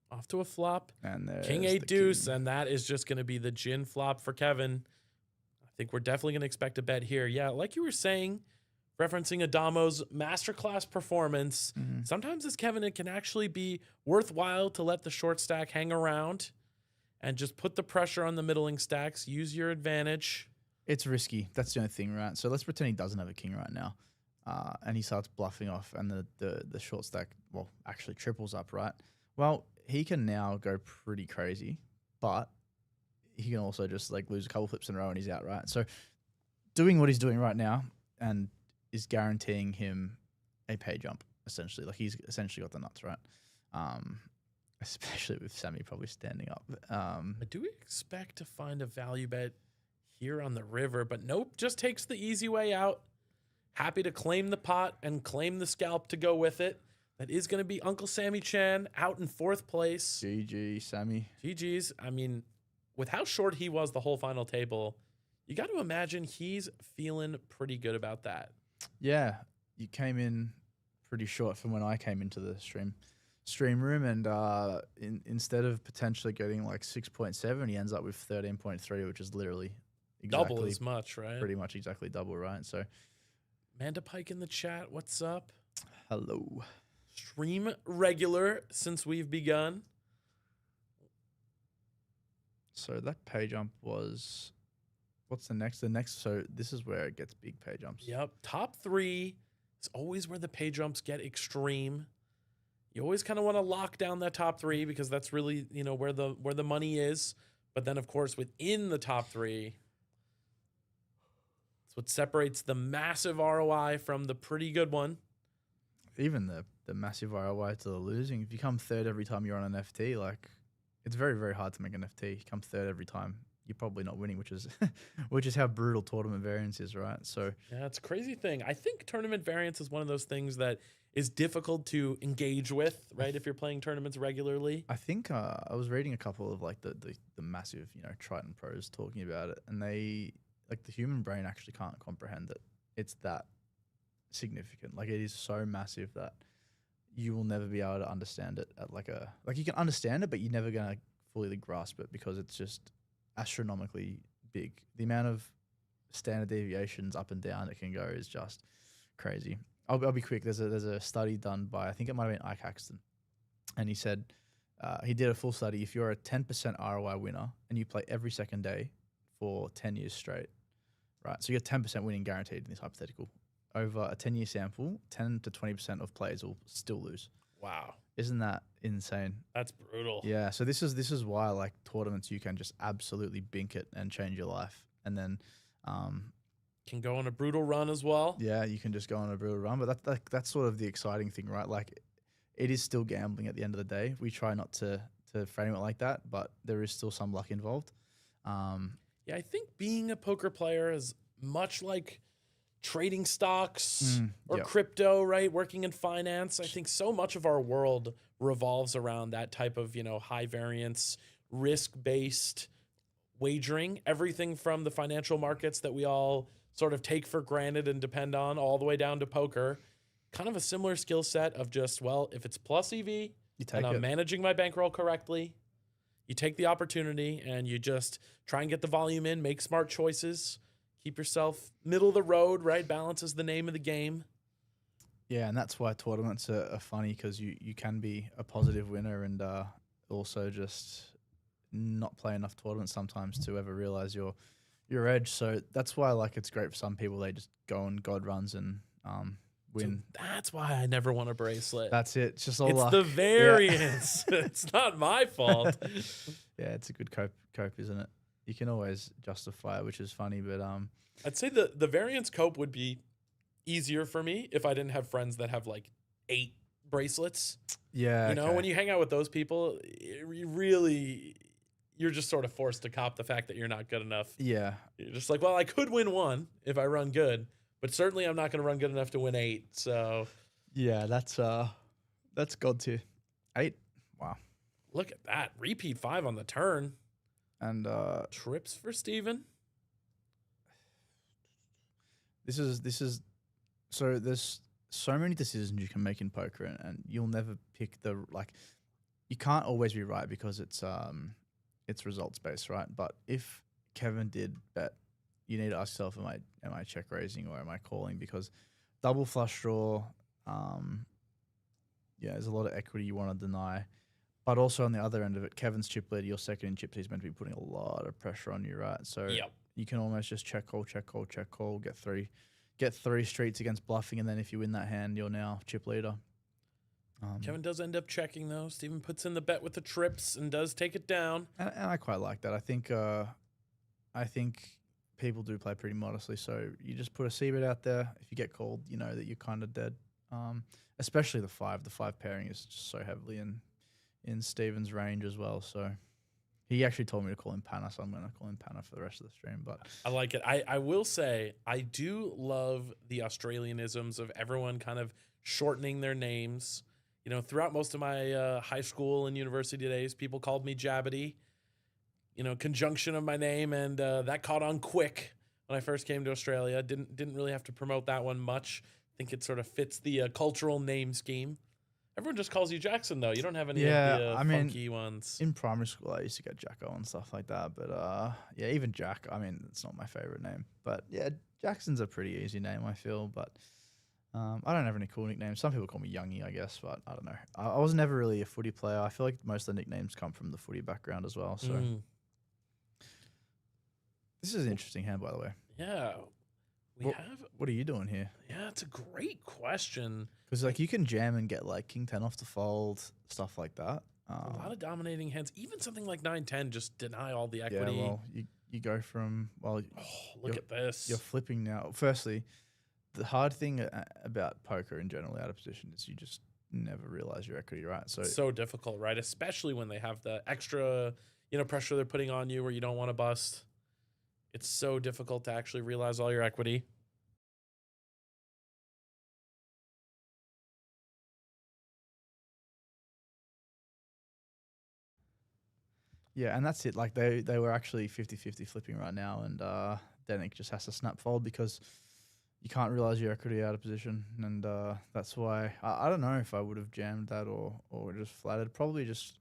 Off to a flop. and King there's 8 the deuce, king. and that is just going to be the gin flop for Kevin. I think we're definitely going to expect a bet here. Yeah, like you were saying, referencing Adamo's masterclass performance, sometimes as Kevin, it can actually be worthwhile to let the short stack hang around and just put the pressure on the middling stacks. Use your advantage. It's risky. That's the only thing, right? So let's pretend he doesn't have a king right now, and he starts bluffing off, and the short stack, well, actually triples up, right? Well, he can now go pretty crazy, but he can also just like lose a couple flips in a row and he's out, right? So doing what he's doing right now and is guaranteeing him a pay jump, essentially. Like, he's essentially got the nuts, right? Especially with Sammy probably standing up. Do we expect to find a value bet here on the river? But nope, just takes the easy way out. Happy to claim the pot and claim the scalp to go with it. That is going to be Uncle Sammy Chan out in 4th place. GG, Sammy. GG's. I mean, with how short he was the whole final table, you got to imagine he's feeling pretty good about that. Yeah, you came in pretty short from when I came into the stream room, and instead of potentially getting like 6.7, he ends up with 13.3, which is literally exactly Double as much, right? pretty much exactly double, right? So Amanda Pike in the chat, what's up? hello. Stream regular since we've begun. So that pay jump was, what's the next? So this is where it gets big pay jumps. Yep. Top 3 is always where the pay jumps get extreme. You always kind of want to lock down that top 3 because that's really, where the money is. But then, of course, within the top 3, it's what separates the massive ROI from the pretty good one. Even the massive ROI to the losing. If you come third every time you're on an FT, like, it's very, very hard to make an FT. You come third every time, you're probably not winning, which is which is how brutal tournament variance is, right? So yeah, it's a crazy thing. I think tournament variance is one of those things that is difficult to engage with, right? If you're playing tournaments regularly. I think I was reading a couple of like the massive, Triton pros talking about it, and they like the human brain actually can't comprehend that it's that significant. Like it is so massive that you will never be able to understand it at like you can understand it, but you're never gonna fully grasp it because it's just astronomically big. The amount of standard deviations up and down it can go is just crazy. I'll be quick. There's a study done by, I think it might have been Ike Haxton, and he said he did a full study. If you're a 10% ROI winner and you play every second day for 10 years straight, right? So you get 10% winning guaranteed in this hypothetical. Over a 10-year sample, 10 to 20% of players will still lose. Wow. Isn't that insane? That's brutal. Yeah. So this is why like tournaments you can just absolutely bink it and change your life, and then can go on a brutal run as well. yeah, you can just go on a brutal run. But that's sort of the exciting thing, right? Like it is still gambling at the end of the day. We try not to frame it like that, but there is still some luck involved. Yeah, I think being a poker player is much like trading stocks or yep. crypto, right? Working in finance. I think so much of our world revolves around that type of, high variance, risk-based wagering. Everything from the financial markets that we all sort of take for granted and depend on all the way down to poker. Kind of a similar skill set of just, well, if it's plus EV and I'm managing my bankroll correctly, you take the opportunity and you just try and get the volume in, make smart choices, keep yourself middle of the road, right? Balance is the name of the game. Yeah, and that's why tournaments are funny, because you can be a positive winner and also just not play enough tournaments sometimes to ever realize your edge. So that's why like it's great for some people. They just go on God runs and win. So that's why I never won a bracelet. That's it. It's just all it's luck. the variance. Yeah. It's not my fault. Yeah, it's a good cope, isn't it? You can always justify it, which is funny, but I'd say the variance cope would be easier for me if I didn't have friends that have like 8 bracelets. Yeah, when you hang out with those people, you're just sort of forced to cop the fact that you're not good enough. Yeah, you're just like, well, I could win 1 if I run good, but certainly I'm not going to run good enough to win 8. So yeah, that's God tier. 8. Wow. Look at that. Repeat 5 on the turn. And trips for Steven. This is so there's so many decisions you can make in poker, and you'll never pick you can't always be right because it's results based, right? But if Kevin did bet, you need to ask yourself, am I check raising or am I calling? Because double flush draw, there's a lot of equity you want to deny. But also on the other end of it, Kevin's chip leader, your second in chips, he's meant to be putting a lot of pressure on you, right? So you can almost just check call, get 3 streets against bluffing, and then if you win that hand, you're now chip leader. Kevin does end up checking though. Steven puts in the bet with the trips and does take it down. And I quite like that. I think people do play pretty modestly, so you just put a C bet out there. If you get called, you know that you're kind of dead. Especially the 5. The 5 pairing is just so heavily in Steven's range as well. So he actually told me to call him Panna, so I'm going to call him Panna for the rest of the stream. But I like it. I will say I do love the Australianisms of everyone kind of shortening their names. Throughout most of my high school and university days, people called me Jabbity. Conjunction of my name, and that caught on quick when I first came to Australia. Didn't really have to promote that one much. I think it sort of fits the cultural name scheme. Everyone just calls you Jackson, though. You don't have any of the funky ones. In primary school, I used to get Jacko and stuff like that. But even Jack, it's not my favorite name. But yeah, Jackson's a pretty easy name, I feel. But I don't have any cool nicknames. Some people call me Youngie, I guess, but I don't know. I was never really a footy player. I feel like most of the nicknames come from the footy background as well. So this is an interesting hand, by the way. Yeah. What are you doing here? Yeah, it's a great question. Because like you can jam and get like king 10 off the fold, stuff like that. A lot of dominating hands. Even something like 9-10 just deny all the Yeah, equity. well, you go from Look at this. You're flipping now. Firstly, the hard thing about poker in general out of position is you just never realize your equity, right? So It's so difficult, right? Especially when they have the extra, pressure they're putting on you where you don't want to bust. It's so difficult to actually realize all your equity. yeah, and that's it. Like they were actually 50-50 flipping right now, and Danik just has to snap fold because you can't realize your equity out of position, and that's why I don't know if I would have jammed that or just flatted. Probably just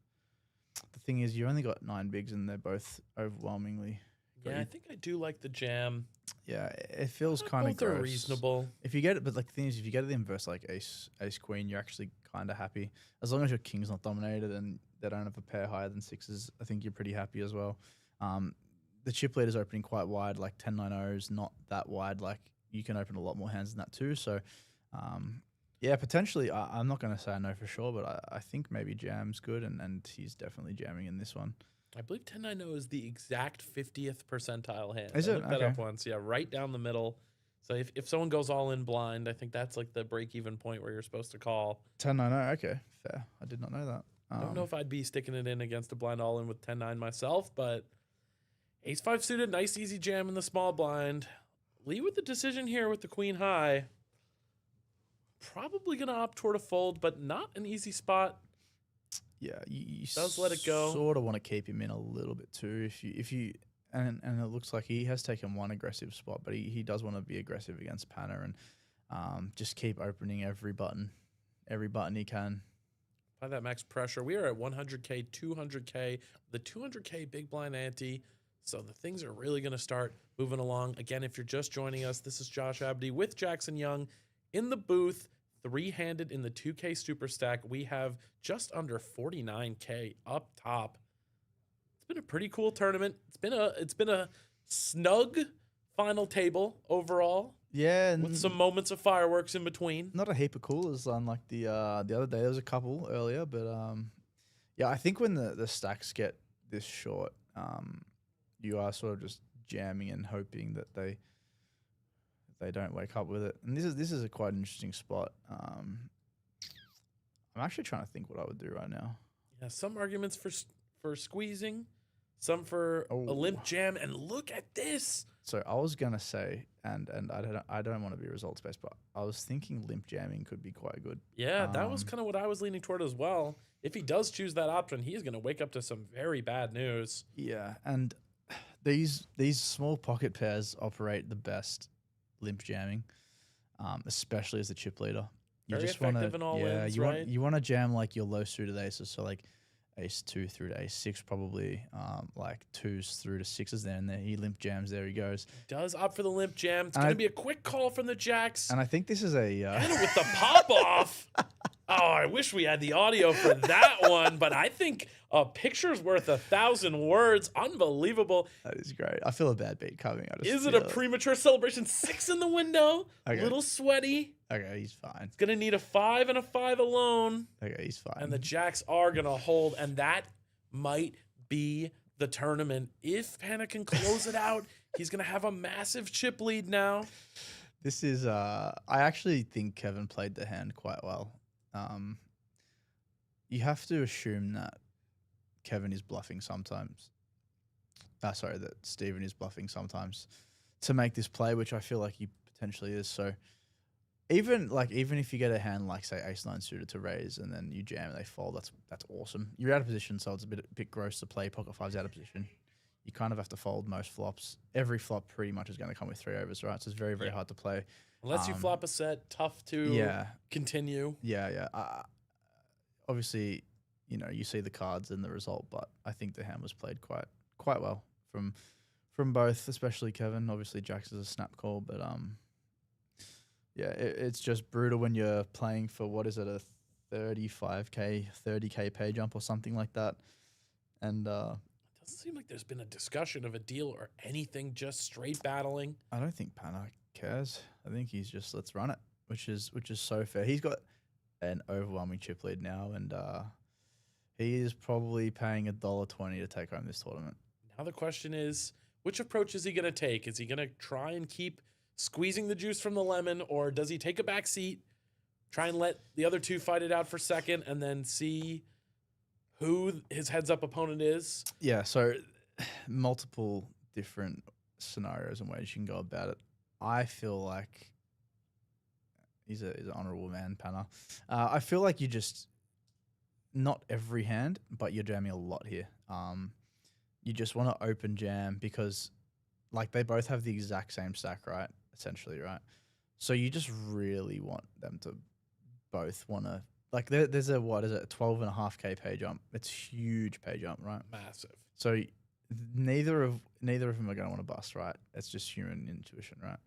the thing is you only got 9 bigs and they're both overwhelmingly. Yeah, I think I do like the jam. Yeah, it feels kind of Both are gross. reasonable. If you get it, but like the thing is, if you get the inverse like ace queen, you're actually kind of happy as long as your king's not dominated and they don't have a pair higher than 6s. I think you're pretty happy as well. The chip leader's opening quite wide, like 10-9-0's not that wide. Like you can open a lot more hands than that too. So, yeah, potentially. I'm not going to say I know for sure, but I think maybe jam's good, and he's definitely jamming in this one. I believe 10-9-0 is the exact 50th percentile hand. Is I it? looked that Okay. up once. Yeah, right down the middle. So if someone goes all in blind, I think that's like the break-even point where you're supposed to call. 10-9-0. Okay, fair. I did not know that. I don't know if I'd be sticking it in against a blind all in with 10-9 myself, but ace-5 suited, nice easy jam in the small blind. Lee with the decision here with the queen high. Probably going to opt toward a fold, but not an easy spot. Yeah, you Does let it go. Sort of want to keep him in a little bit too. If you and it looks like he has taken one aggressive spot, but he does want to be aggressive against Panna and just keep opening every button he can. By that max pressure, we are at 100K, 200K, the 200K big blind ante. So the things are really going to start moving along. Again, if you're just joining us, this is Josh Abdi with Jackson Young in the booth. 3-handed in the 2K Superstack. We have just under 49K up top. It's been a pretty cool tournament. It's been a snug final table overall. Yeah, with some moments of fireworks in between. Not a heap of coolers unlike the other day. There was a couple earlier, but yeah, I think when the stacks get this short, you are sort of just jamming and hoping that they don't wake up with it. And this is a quite interesting spot. I'm actually trying to think what I would do right now. Yeah, some arguments for squeezing, some for a limp jam, and look at this. So I was gonna say, and I don't want to be results based, but I was thinking limp jamming could be quite good. Yeah, that was kind of what I was leaning toward as well. If he does choose that option, he's going to wake up to some very bad news. Yeah, and these small pocket pairs operate the best limp jamming, especially as the chip leader. You Very just effective wanna, in all yeah, ins, you right? want you want to jam like your low suited aces, so like ace 2 through to ace 6 probably, like 2s through to 6s there, and there he limp jams. There he goes. Does opt for the limp jam. It's And going to be a quick call from the jacks. And I think this is a And with the pop off. Oh, I wish we had the audio for that one, but I think a picture's worth 1,000 words. Unbelievable. that is great. I feel a bad beat coming. I just Is it a feel premature celebration? 6 in the window. Okay. Little sweaty. Okay, he's fine. It's going to need a 5 and a 5 alone. Okay, he's fine. And the jacks are going to hold, and that might be the tournament. If Panna can close it out, he's going to have a massive chip lead now. This is I actually think Kevin played the hand quite well. You have to assume that Kevin is bluffing sometimes. Sorry, that Steven is bluffing sometimes to make this play, which I feel like he potentially is. So even if you get a hand like say ace 9 suited to raise and then you jam and they fold, that's awesome. You're out of position, so it's a bit gross to play pocket 5s out of position. You kind of have to fold most flops. Every flop pretty much is going to come with 3 overs, right? So it's very, very hard to play. Unless you flop a set, tough to continue. Yeah. Obviously, you see the cards and the result, but I think the hand was played quite well from both, especially Kevin. Obviously, Jax is a snap call, but Yeah, it's just brutal when you're playing for, what is it, a 35k, 30k pay jump or something like that. And Doesn't seem like there's been a discussion of a deal or anything, just straight battling. I don't think Pana cares. I think he's just, let's run it, which is so fair. He's got an overwhelming chip lead now, and he is probably paying $1.20 to take home this tournament. Now the question is, which approach is he going to take? Is he going to try and keep squeezing the juice from the lemon, or does he take a back seat, try and let the other two fight it out for second, and then see who his heads-up opponent is? Yeah, so multiple different scenarios and ways you can go about it. I feel like he's an honourable man, Pana. I feel like you just, not every hand, but you're jamming a lot here. You just want to open jam because, like, they both have the exact same stack, right? Essentially, right? So you just really want them to both want to, like, there's a, what is it, a 12.5k pay jump. It's huge pay jump, right? Massive. So neither of them are going to want to bust, right? It's just human intuition, right?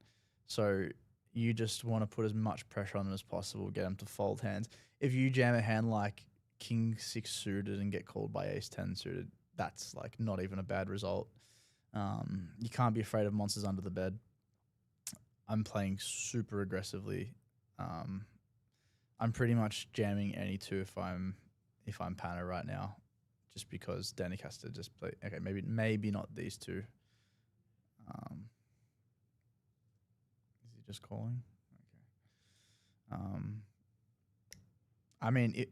So you just want to put as much pressure on them as possible, get them to fold hands. If you jam a hand like King 6 suited and get called by Ace 10 suited, that's like not even a bad result. You can't be afraid of monsters under the bed. I'm playing super aggressively. I'm pretty much jamming any two if I'm Pana right now, just because Danik has to just play. Okay, maybe not these two. Is he just calling? Okay. I mean,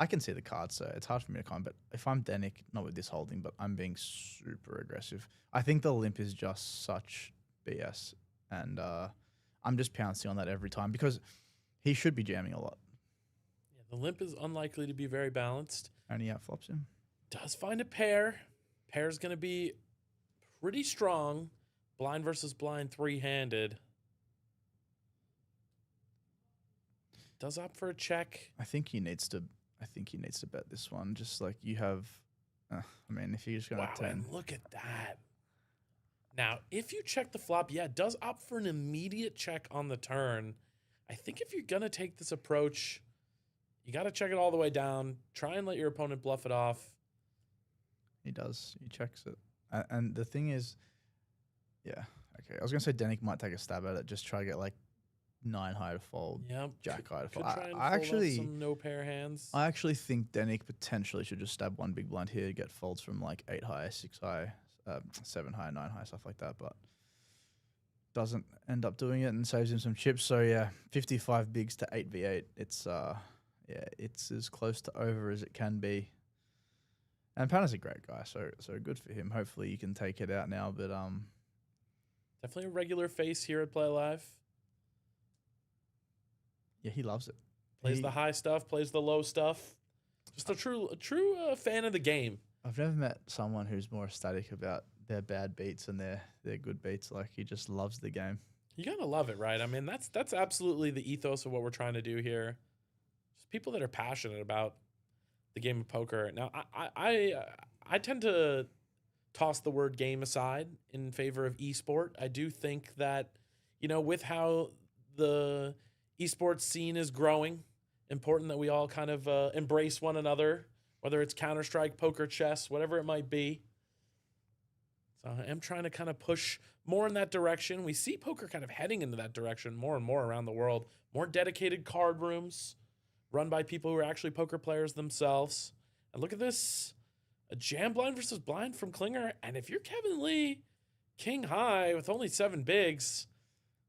I can see the cards, so it's hard for me to comment. But if I'm Danik, not with this holding, but I'm being super aggressive. I think the limp is just such BS, and I'm just pouncing on that every time because he should be jamming a lot. Yeah, the limp is unlikely to be very balanced. And he outflops him. Does find a pair. Pair's going to be pretty strong. Blind versus blind, three-handed. Does opt for a check. I think he needs to bet this one. Just like you have. I mean, if you're just going to 10. And look at that. Now, if you check the flop, yeah, it does opt for an immediate check on the turn. I think if you're going to take this approach, you got to check it all the way down. Try and let your opponent bluff it off. He does. He checks it. And the thing is, yeah, okay. I was going to say Danik might take a stab at it. Just try to get like 9 high to fold. Yep. Jack high to Could fold. try and I fold actually, off some no pair hands. I actually think Danik potentially should just stab one big blind here, get folds from like 8 high, 6 high, 7 high, 9 high, stuff like that. But doesn't end up doing it and saves him some chips. So yeah, 55 bigs to 8v8. It's it's as close to over as it can be. And Pana's a great guy, so good for him. Hopefully you can take it out now, but definitely a regular face here at Playlive. Yeah, he loves it. Plays the high stuff, plays the low stuff. Just a true fan of the game. I've never met someone who's more ecstatic about their bad beats and their good beats. Like, he just loves the game. You gotta love it, right? I mean, that's absolutely the ethos of what we're trying to do here. Just people that are passionate about the game of poker. Now, I tend to toss the word game aside in favor of esport. I do think that, with how the esports scene is growing, important that we all kind of embrace one another, whether it's Counter-Strike, poker, chess, whatever it might be. So I am trying to kind of push more in that direction. We see poker kind of heading into that direction more and more around the world. More dedicated card rooms run by people who are actually poker players themselves. And look at this. A jam blind versus blind from Klinger. And if you're Kevin Lee, king high with only 7 bigs,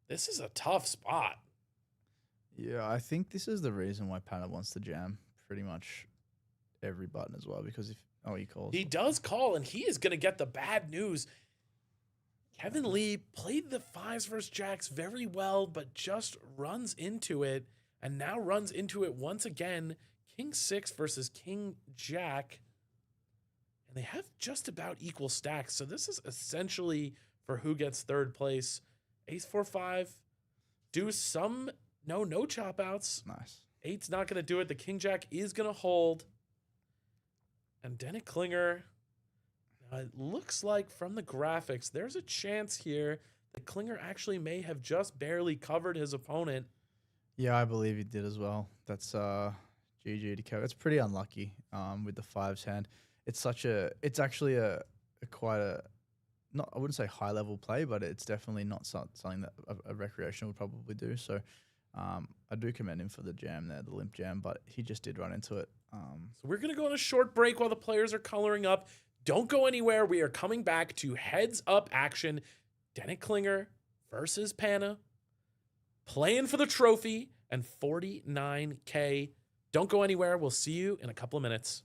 this is a tough spot. Yeah, I think this is the reason why Pana wants to jam pretty much every button as well, because he calls. He does call, and he is going to get the bad news. Kevin Lee played the 5s versus jacks very well, but just runs into it, and now runs into it once again. King 6 versus King Jack, and they have just about equal stacks, so this is essentially for who gets third place. Ace 4 5, do some no chop outs. Nice. 8's not going to do it. The King Jack is going to hold. And Danik Klinger, it looks like from the graphics, there's a chance here The Klinger actually may have just barely covered his opponent. Yeah, I believe he did as well. That's GG to cover. It's pretty unlucky with the fives hand. It's actually a quite a, not, I wouldn't say high level play, but it's definitely not something that a recreational would probably do. So I do commend him for the jam there, the limp jam, but he just did run into it. So we're going to go on a short break while the players are coloring up. Don't go anywhere. We are coming back to heads up action. Dennett Klinger versus Panna, playing for the trophy and 49K. Don't go anywhere. We'll see you in a couple of minutes.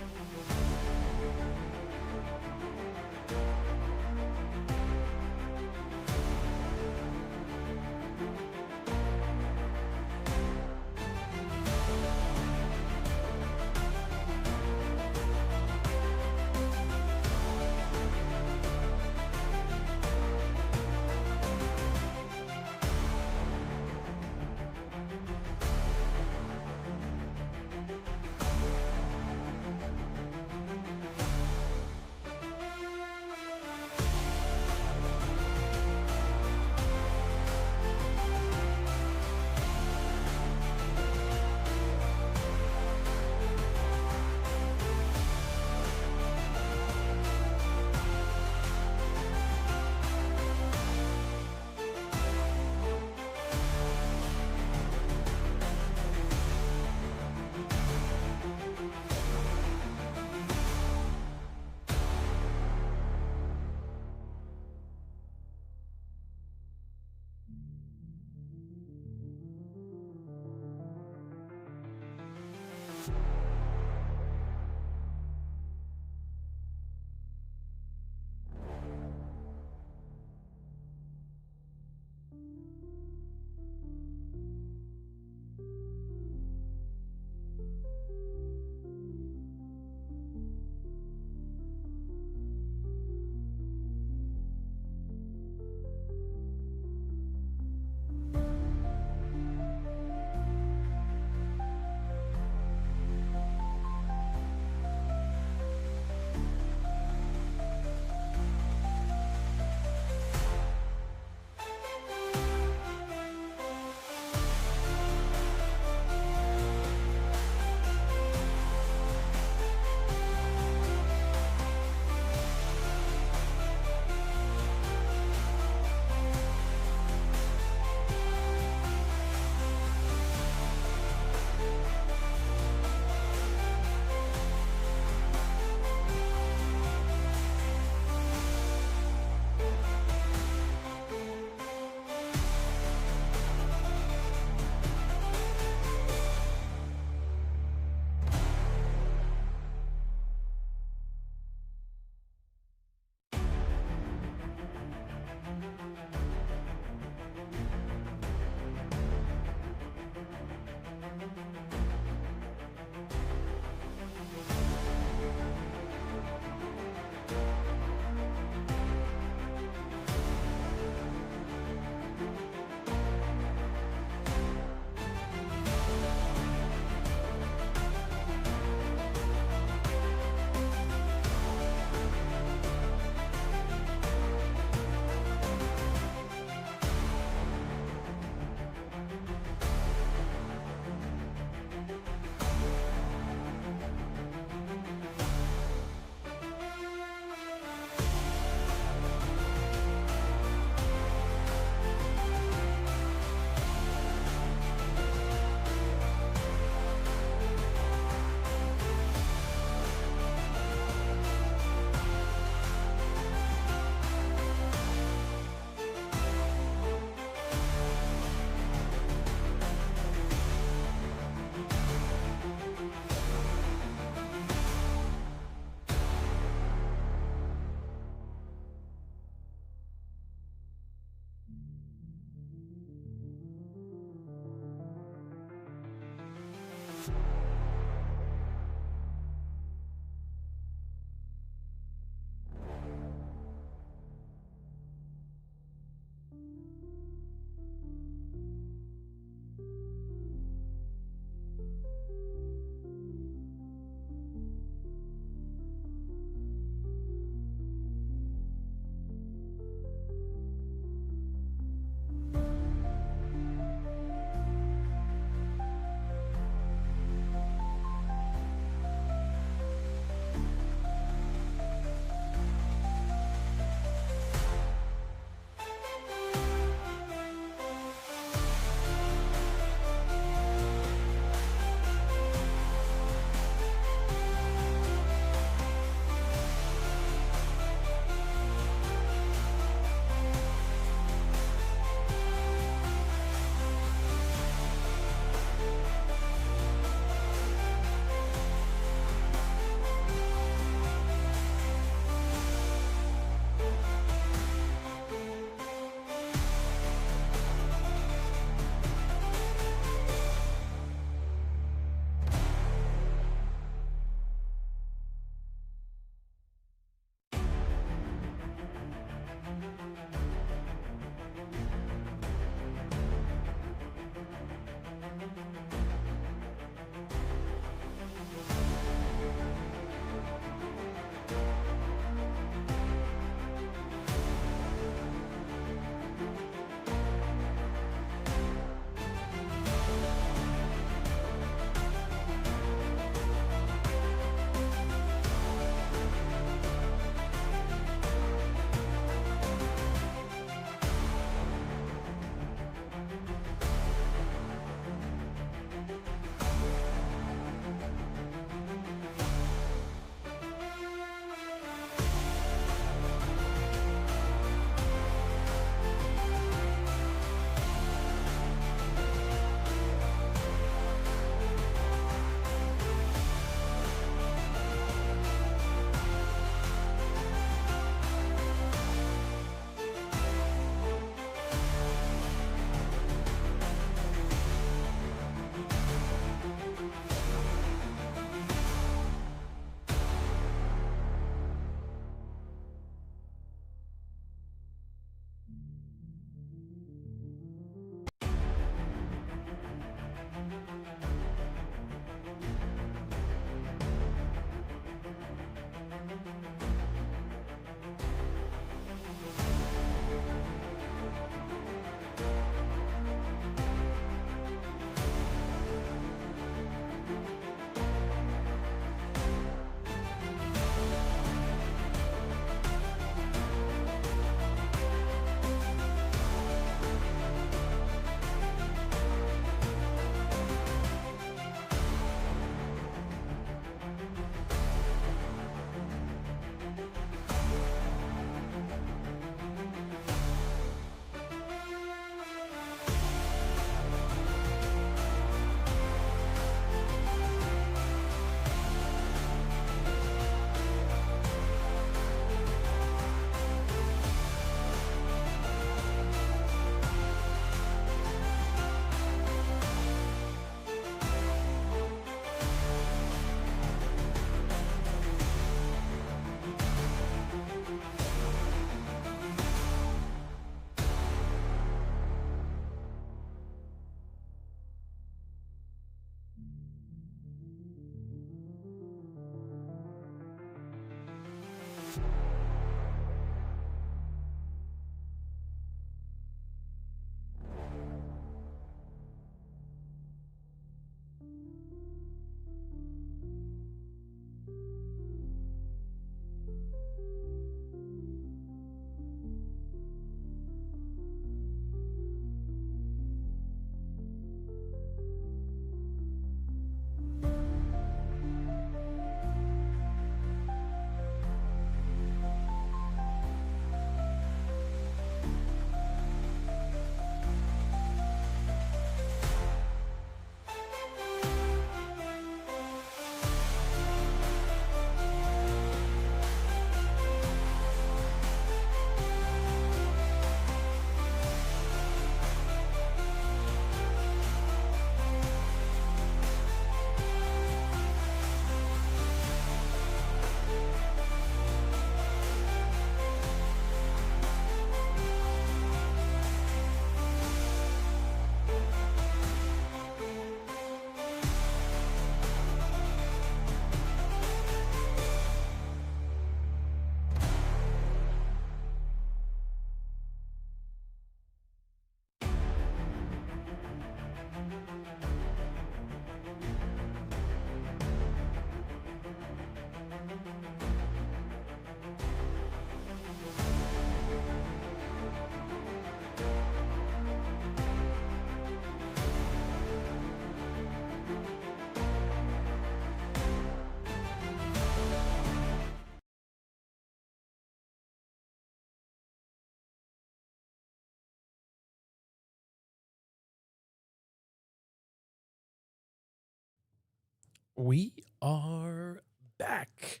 We are back.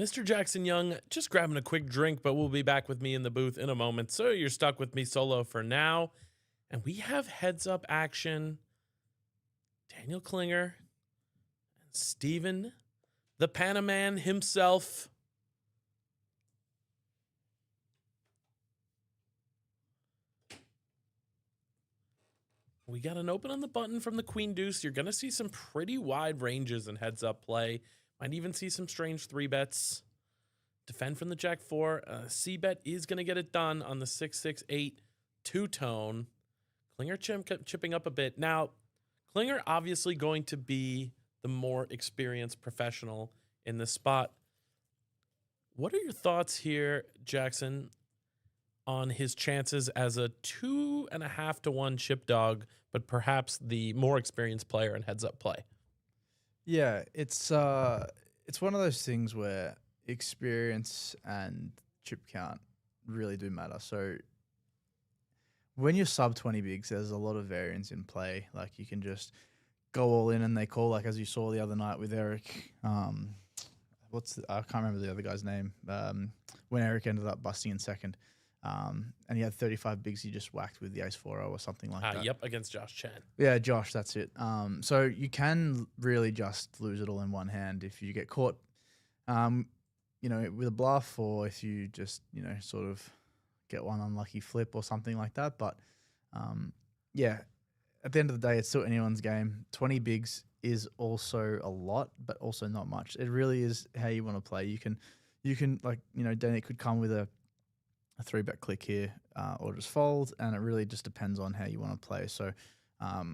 Mr. Jackson Young just grabbing a quick drink, but will be back with me in the booth in a moment. So you're stuck with me solo for now. And we have heads up action. Daniel Klinger and Steven, the Panaman himself. We got an open on the button from the Queen Deuce. You're going to see some pretty wide ranges in heads up play. Might even see some strange 3-bets. Defend from the Jack 4. C-bet is going to get it done on the 6-6-8 two-tone. Klinger chipping up a bit. Now, Klinger obviously going to be the more experienced professional in this spot. What are your thoughts here, Jackson, on his chances as a 2.5 to 1 chip dog, but perhaps the more experienced player in heads up play? Yeah, it's one of those things where experience and chip count really do matter. So when you're sub 20 bigs, there's a lot of variance in play. Like you can just go all in and they call, like as you saw the other night with Eric. I can't remember the other guy's name. When Eric ended up busting in second. And he had 35 bigs he just whacked with the ace-4-0 or something like that. Yep, against Josh Chen. Yeah, Josh, that's it. So you can really just lose it all in one hand if you get caught, with a bluff, or if you just, sort of get one unlucky flip or something like that. But, at the end of the day, it's still anyone's game. 20 bigs is also a lot, but also not much. It really is how you want to play. You can Danny could come with a 3-bet click here or just fold, and it really just depends on how you want to play. So, I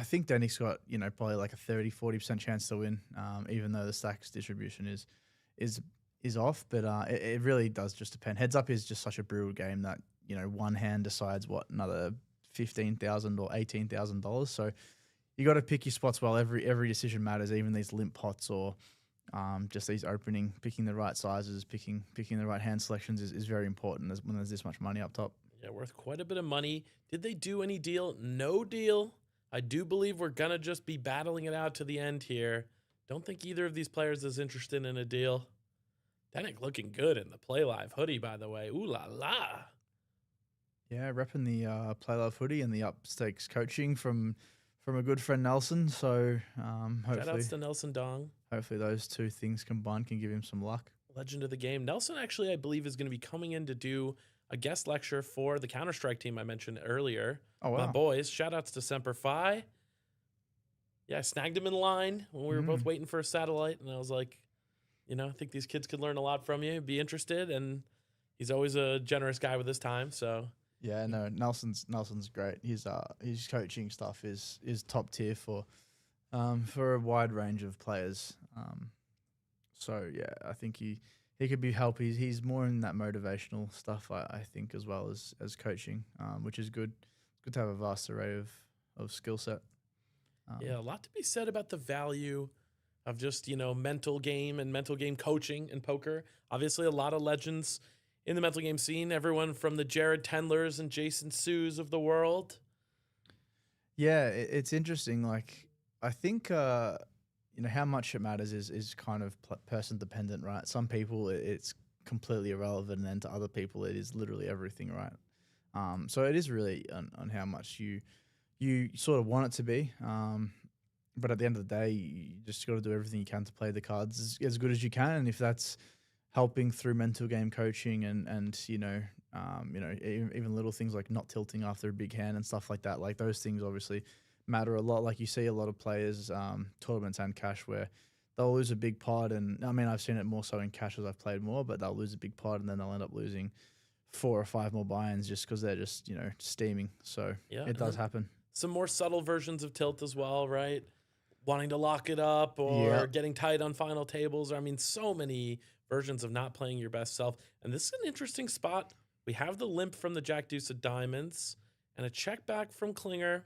think Danny's got, probably like a 30-40% chance to win, even though the stacks distribution is off. But it really does just depend. Heads up is just such a brutal game that, one hand decides another $15,000 or $18,000. So you got to pick your spots well. Every decision matters, even these limp pots or just these picking the right sizes, picking the right hand selections is very important when there's this much money up top. Yeah, worth quite a bit of money. Did they do any deal? No deal. I do believe we're going to just be battling it out to the end here. Don't think either of these players is interested in a deal. Danik looking good in the Playlive hoodie, by the way. Ooh la la. Yeah, repping the Playlive hoodie and the up stakes coaching from a good friend Nelson. So hopefully, shout outs to Nelson Dong. Hopefully those two things combined can give him some luck. Legend of the game. Nelson actually, I believe, is going to be coming in to do a guest lecture for the Counter-Strike team I mentioned earlier. Oh, wow. My boys. Shout outs to Semper Fi. Yeah, I snagged him in line when we were both waiting for a satellite, and I was like, I think these kids could learn a lot from you, be interested, and he's always a generous guy with his time, so... Yeah, no, Nelson's great. His coaching stuff is top tier for a wide range of players. So yeah, I think he could be help. He's more in that motivational stuff, I think, as well as coaching, which is good. It's good to have a vast array of skill set. Yeah, a lot to be said about the value of just mental game and mental game coaching in poker. Obviously, a lot of legends in the mental game scene, everyone from the Jared Tendlers and Jason Sues of the world. Yeah, it's interesting. Like, I think, how much it matters is kind of person dependent, right? Some people it's completely irrelevant, and then to other people it is literally everything, right? So it is really on how much you sort of want it to be. But at the end of the day, you just got to do everything you can to play the cards as good as you can, and if that's helping through mental game coaching and even little things like not tilting after a big hand and stuff like that. Like those things obviously matter a lot. Like you see a lot of players, tournaments and cash, where they'll lose a big pot. And I mean, I've seen it more so in cash as I've played more, but they'll lose a big pot and then they'll end up losing 4 or 5 more buy-ins just because they're just, steaming. So yeah, it does happen. Some more subtle versions of tilt as well, right? Wanting to lock it up or getting tight on final tables. I mean, so many versions of not playing your best self. And this is an interesting spot. We have the limp from the Jack Deuce of Diamonds and a check back from Klinger.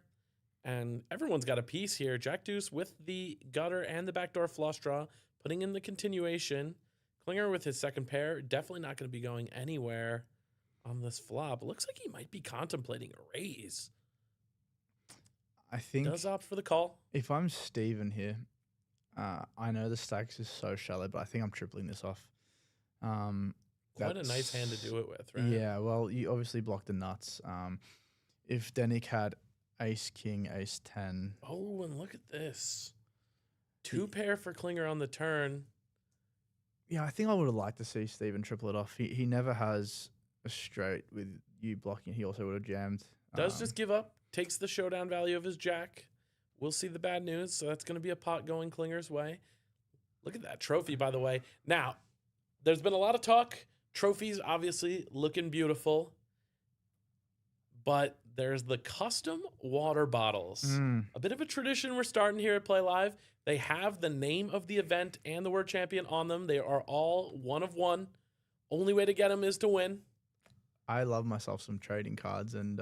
And everyone's got a piece here. Jack Deuce with the gutter and the backdoor flush draw, putting in the continuation. Klinger with his second pair, definitely not going to be going anywhere on this flop. It looks like he might be contemplating a raise. I think Does opt for the call. if I'm Steven here, I know the stacks is so shallow, but I think I'm tripling this off. Quite a nice hand to do it with, right? Yeah, well, you obviously block the nuts. If Denick had ace, king, ace, 10. Oh, and look at this. 2 pair for Klinger on the turn. Yeah, I think I would have liked to see Steven triple it off. He never has a straight with you blocking. He also would have jammed. Does just give up. Takes the showdown value of his jack. We'll see the bad news. So that's going to be a pot going Klinger's way. Look at that trophy, by the way. Now, there's been a lot of talk. Trophies, obviously, looking beautiful. But there's the custom water bottles. A bit of a tradition we're starting here at Play Live. They have the name of the event and the word champion on them. They are all 1 of 1. Only way to get them is to win. I love myself some trading cards, and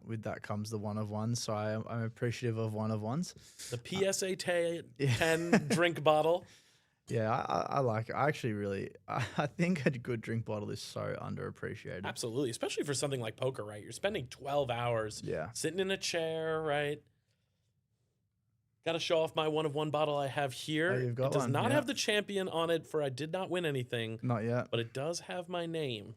with that comes the 1 of 1s. So I'm appreciative of 1 of 1s. The PSA 10 drink bottle. Yeah, I like it. I actually really, I think a good drink bottle is so underappreciated. Absolutely, especially for something like poker, right? You're spending 12 hours sitting in a chair, right? Got to show off my 1 of 1 bottle I have here. Oh, you've got it does one, not have the champion on it, for I did not win anything. Not yet. But it does have my name.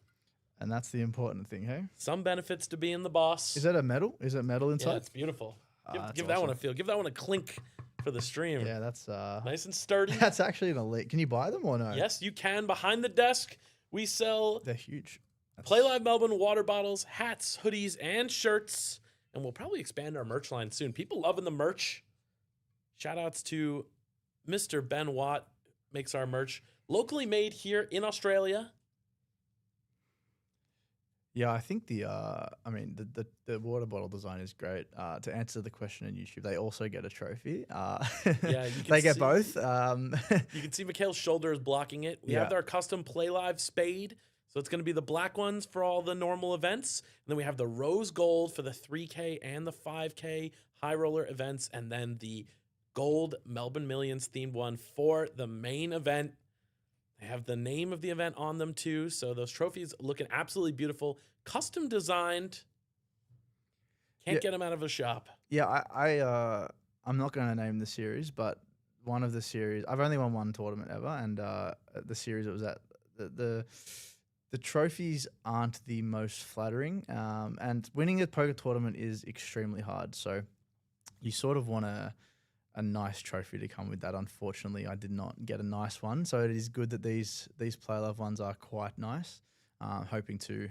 And that's the important thing, hey? Some benefits to being the boss. Is that a metal? Is it metal inside? Yeah, it's beautiful. That's Give that one a awesome. feel. Give that one a clink for the stream. Yeah, that's Nice and sturdy. that's actually an elite. Can you buy them or no? Yes, you can. Behind the desk, we sell They're huge. Playlive Melbourne water bottles, hats, hoodies, and shirts. And we'll probably expand our merch line soon. People loving the merch. Shout outs to Mr. Ben Watt, makes our merch locally made here in Australia. Yeah, I think the water bottle design is great. To answer the question on YouTube, they also get a trophy. Yeah, you can they get see- both. You can see Mikhail's shoulders blocking it. We have our custom Playlive spade. So it's going to be the black ones for all the normal events. And then we have the rose gold for the 3K and the 5K high roller events. And then the gold Melbourne Millions themed one for the main event. They have the name of the event on them too. So those trophies looking absolutely beautiful. Custom designed. Can't get them out of a shop. Yeah, I'm not going to name the series, but one of the series, I've only won 1 tournament ever, and the series it was at, the trophies aren't the most flattering, and winning a poker tournament is extremely hard. So you sort of want a nice trophy to come with that. Unfortunately, I did not get a nice one, so it is good that these Playlive ones are quite nice. Hoping to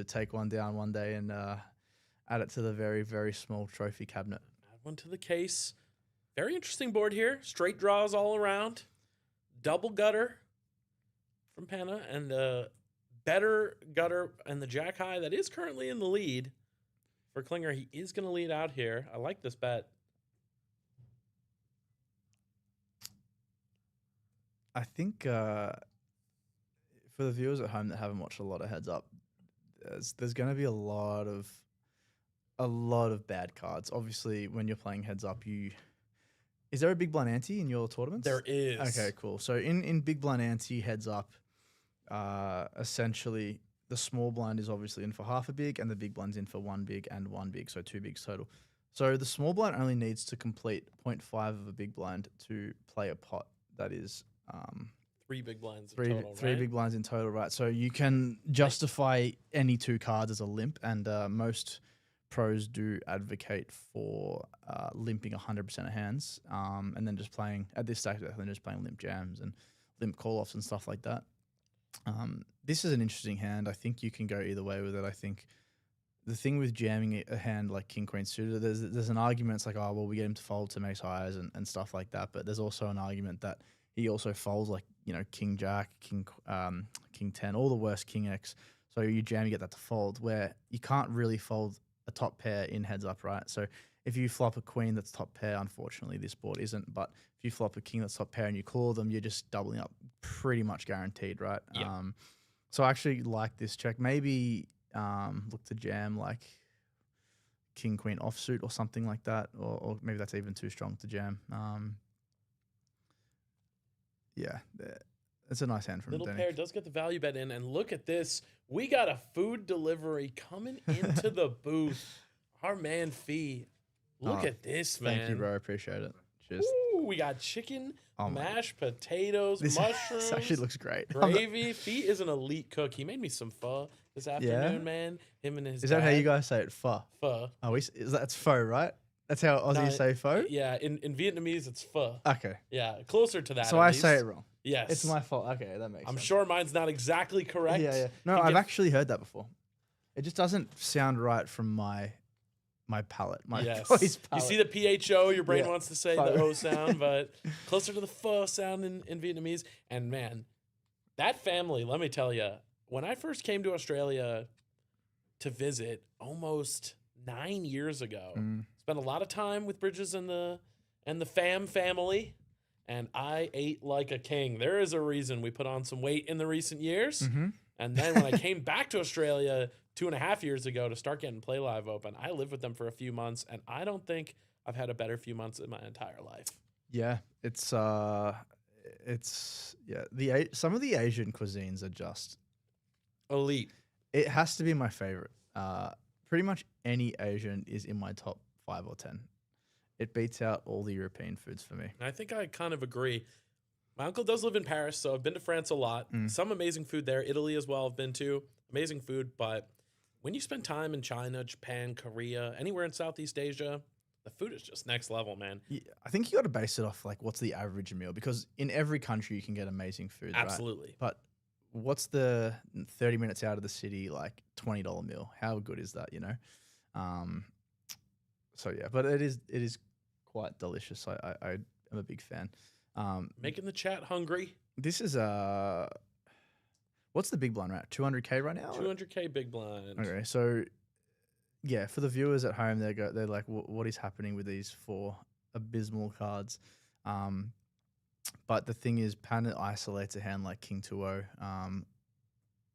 take one down one day and add it to the very, very small trophy cabinet. Add one to the case. Very interesting board here. Straight draws all around. Double gutter from Panna, and better gutter and the jack high that is currently in the lead for Klinger. He is going to lead out here. I like this bet. I think for the viewers at home that haven't watched a lot of Heads Up, there's going to be a lot of bad cards. Obviously, when you're playing Heads Up, is there a big blind ante in your tournaments? There is. Okay, cool. So in big blind ante Heads Up, essentially the small blind is obviously in for half a big, and the big blind's in for 1 big and 1 big, so 2 bigs total. So the small blind only needs to complete 0.5 of a big blind to play a pot that is 3 big blinds in three total, three right? big blinds in total, right? So you can justify any 2 cards as a limp, and most pros do advocate for limping 100% of hands, and then just playing at this stage, then just playing limp jams and limp call-offs and stuff like that. This is an interesting hand. I think you can go either way with it. I think the thing with jamming a hand like King Queen suited, there's an argument. It's like, oh well, we get him to fold to Mace Highs and stuff like that. But there's also an argument that he also folds like King Jack, King 10, all the worst King X. So you jam, you get that to fold, where you can't really fold a top pair in Heads Up, right? So if you flop a Queen that's top pair, unfortunately this board isn't. But if you flop a King that's top pair and you call them, you're just doubling up, pretty much guaranteed, right? Yeah. So I actually like this check. Maybe look to jam like King Queen offsuit or something like that, or maybe that's even too strong to jam. Yeah, it's a nice hand from Little Denick. pair does get the value bet in, and look at this. We got a food delivery coming into the booth. Our man Fee Look at this, man. Thank you, bro. I appreciate it. Cheers. Ooh, we got chicken, Oh my mashed potatoes, This mushrooms. actually looks great. Gravy. Fee is an elite cook. He made me some pho this afternoon, man. Him and his Is that how dad. you guys say it? Pho. Pho. Oh, that's pho, right? That's how Aussies say pho? Yeah, in Vietnamese it's pho. Okay. Yeah, closer to that. So at I least. say it wrong. Yes. It's my fault. Okay, that makes I'm sense. sure mine's not exactly correct. Yeah. No, He I've gets- actually heard that before. It just doesn't sound right from my palate. My Yes. voice You palate. see the PHO, your brain Yeah. wants to say Pho. the O sound, but closer to the pho sound in Vietnamese. And man, that family, let me tell you, when I first came to Australia to visit almost 9 years ago, spent a lot of time with Bridges and the family, and I ate like a king. There is a reason we put on some weight in the recent years. Mm-hmm. And then when I came back to Australia 2.5 years ago to start getting Playlive open, I lived with them for a few months, and I don't think I've had a better few months in my entire life. Yeah, some of the Asian cuisines are just. Elite. It has to be my favorite. Pretty much any Asian is in my top 5 or 10. It beats out all the European foods for me. And I think I kind of agree. My uncle does live in Paris, so I've been to France a lot. Some amazing food there. Italy as well, I've been to. Amazing food, but when you spend time in China, Japan, Korea, anywhere in Southeast Asia, the food is just next level, man. Yeah, I think you got to base it off like what's the average meal, because in every country you can get amazing food. Absolutely. Right? But what's the 30 minutes out of the city like $20 meal? How good is that? So yeah, but it is quite delicious. I am a big fan. Making the chat hungry. This is what's the big blind right? 200K right now. 200K big blind. Okay, so yeah, for the viewers at home, they're like, what is happening with these 4 abysmal cards? But the thing is, Pan isolates a hand like King 2-0. I'm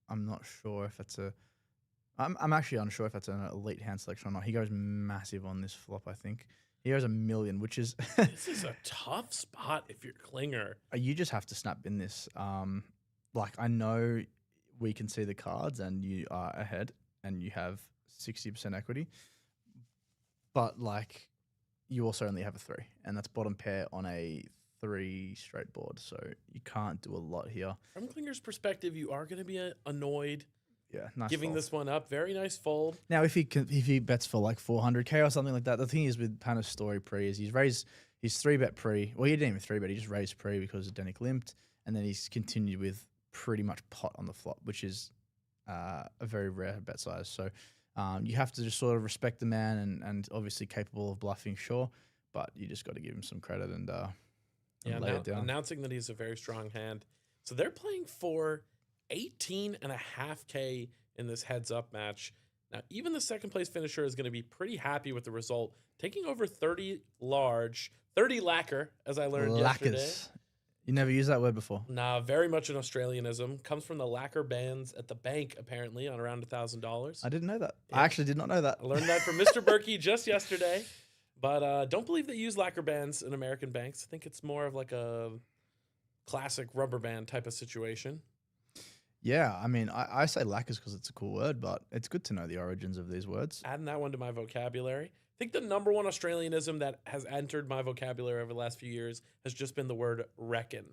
not sure if that's I'm actually unsure if that's an elite hand selection or not. He goes massive on this flop, I think. He goes 1 million, which is This is a tough spot if you're Klinger. you just have to snap in this. Like I know we can see the cards and you are ahead and you have 60% equity, but like you also only have a 3, and that's bottom pair on a 3 straight board, so you can't do a lot here. From Klinger's perspective, you are going to be annoyed Yeah, nice giving fold. this one up. Very nice fold. Now, if he bets for like 400K or something like that, the thing is with Pana's story pre is he's raised his 3-bet pre. Well, he didn't even 3-bet, he just raised pre because Denick limped, and then he's continued with pretty much pot on the flop, which is a very rare bet size. So you have to just sort of respect the man and obviously capable of bluffing, sure, but you just got to give him some credit and lay it down. Announcing that he's a very strong hand. So they're playing for 18.5K in this heads-up match. Now, even the second place finisher is going to be pretty happy with the result, taking over 30 lacquer, as I learned yesterday. Lackers. You never used that word before. Nah, very much an Australianism. Comes from the lacquer bands at the bank, apparently, on around $1,000. I didn't know that. Yeah. I actually did not know that. I learned that from Mr. Berkey just yesterday. But don't believe they use lacquer bands in American banks. I think it's more of like a classic rubber band type of situation. Yeah, I mean, I say lacquers because it's a cool word, but it's good to know the origins of these words. Adding that one to my vocabulary. I think the number one Australianism that has entered my vocabulary over the last few years has just been the word reckon.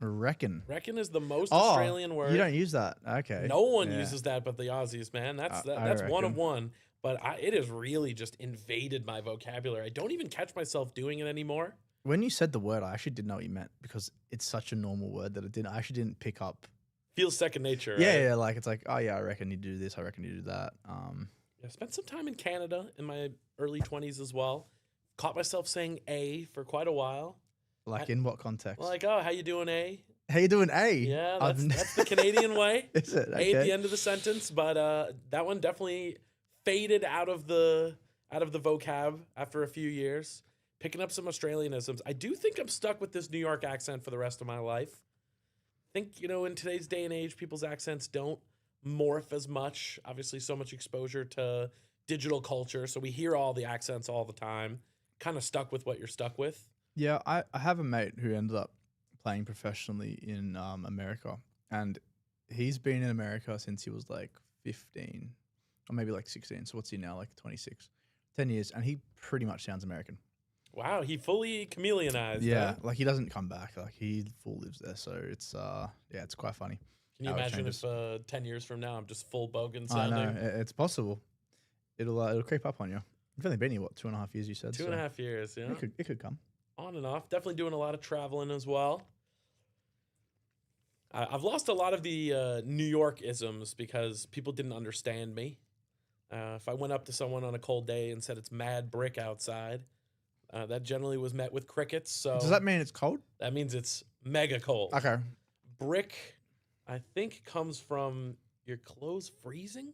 Reckon. Reckon is the most Australian word. You don't use that. Okay. No one Yeah. uses that but the Aussies, man. That's I one of reckon. one. But it has really just invaded my vocabulary. I don't even catch myself doing it anymore. When you said the word, I actually didn't know what you meant because it's such a normal word that I actually didn't pick up. Feels second nature. Yeah, right? yeah, like it's like, oh yeah, I reckon you do this, I reckon you do that. I spent some time in Canada in my early 20s as well. Caught myself saying A for quite a while. Like in what context? Like, oh, how you doing, A? How you doing, A? Yeah, I've that's the Canadian way. Is it? A Okay. at the end of the sentence, but that one definitely faded out of the vocab after a few years. Picking up some Australianisms. I do think I'm stuck with this New York accent for the rest of my life. I think, in today's day and age, people's accents don't morph as much. Obviously, so much exposure to digital culture, so we hear all the accents all the time. Kind of stuck with what you're stuck with. Yeah, I have a mate who ended up playing professionally in America, and he's been in America since he was like 15 or maybe like 16. So what's he now, like 26? 10 years, and he pretty much sounds American. Wow, he fully chameleonized. Yeah, huh? like he doesn't come back. Like he full lives there, so it's it's quite funny. Can you how it imagine changes. if 10 years from now I'm just full bogan I know sounding? it's possible. It'll creep up on you. You've only been here 2.5 years, you said. 2.5 years, yeah. It could come. On and off. Definitely doing a lot of traveling as well. I've lost a lot of the New York isms because people didn't understand me. If I went up to someone on a cold day and said it's mad brick outside, that generally was met with crickets. So Does that mean it's cold? that means it's mega cold. Okay. Brick, I think, comes from your clothes freezing,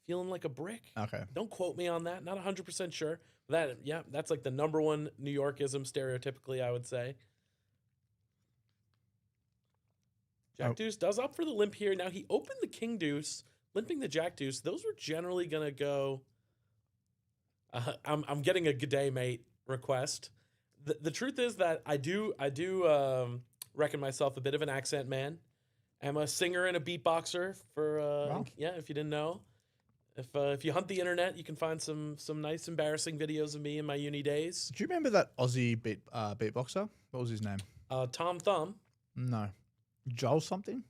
feeling like a brick. Okay. Don't quote me on that. Not 100% sure. That's like the number one New Yorkism stereotypically, I would say. Jack Deuce does up for the limp here. Now he opened the King Deuce, limping the Jack Deuce. Those were generally gonna go. I'm getting a good day, mate request. The truth is that I do reckon myself a bit of an accent man. I'm a singer and a beatboxer for Wow. if you didn't know. If you hunt the internet, you can find some nice embarrassing videos of me in my uni days. Do you remember that Aussie beatboxer? What was his name? Tom Thumb, No. Joel something?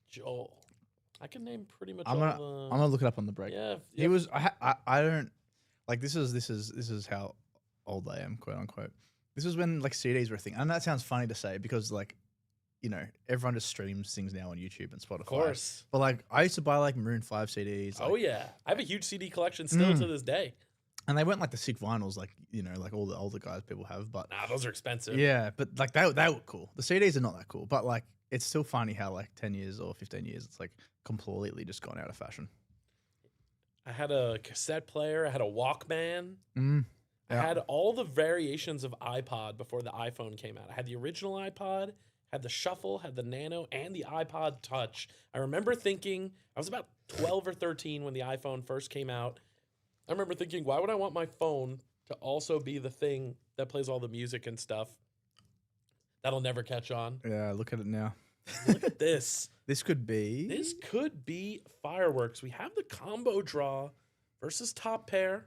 Joel. I can name pretty much I'm all gonna look it up on the break. Yeah, He was I don't like this is how old I am, quote unquote. This is when like CDs were a thing. And that sounds funny to say because like, you know, everyone just streams things now on YouTube and Spotify. Of course. But like I used to buy like Maroon 5 CDs. Like, Oh yeah, I have a huge CD collection still to this day. and they weren't like the sick vinyls like, you know, like all the older guys people have, but Nah, those are expensive. yeah, but like they were cool. The CDs are not that cool, but like it's still funny how like 10 years or 15 years it's like completely just gone out of fashion. I had a cassette player. I had a Walkman. Mm. I Yeah. had all the variations of iPod before the iPhone came out. I had the original iPod, had the Shuffle, had the Nano, and the iPod Touch. I remember thinking, I was about 12 or 13 when the iPhone first came out. I remember thinking, why would I want my phone to also be the thing that plays all the music and stuff? That'll never catch on. Yeah, look at it now. Look at this. This could be This could be fireworks. We have the combo draw versus top pair.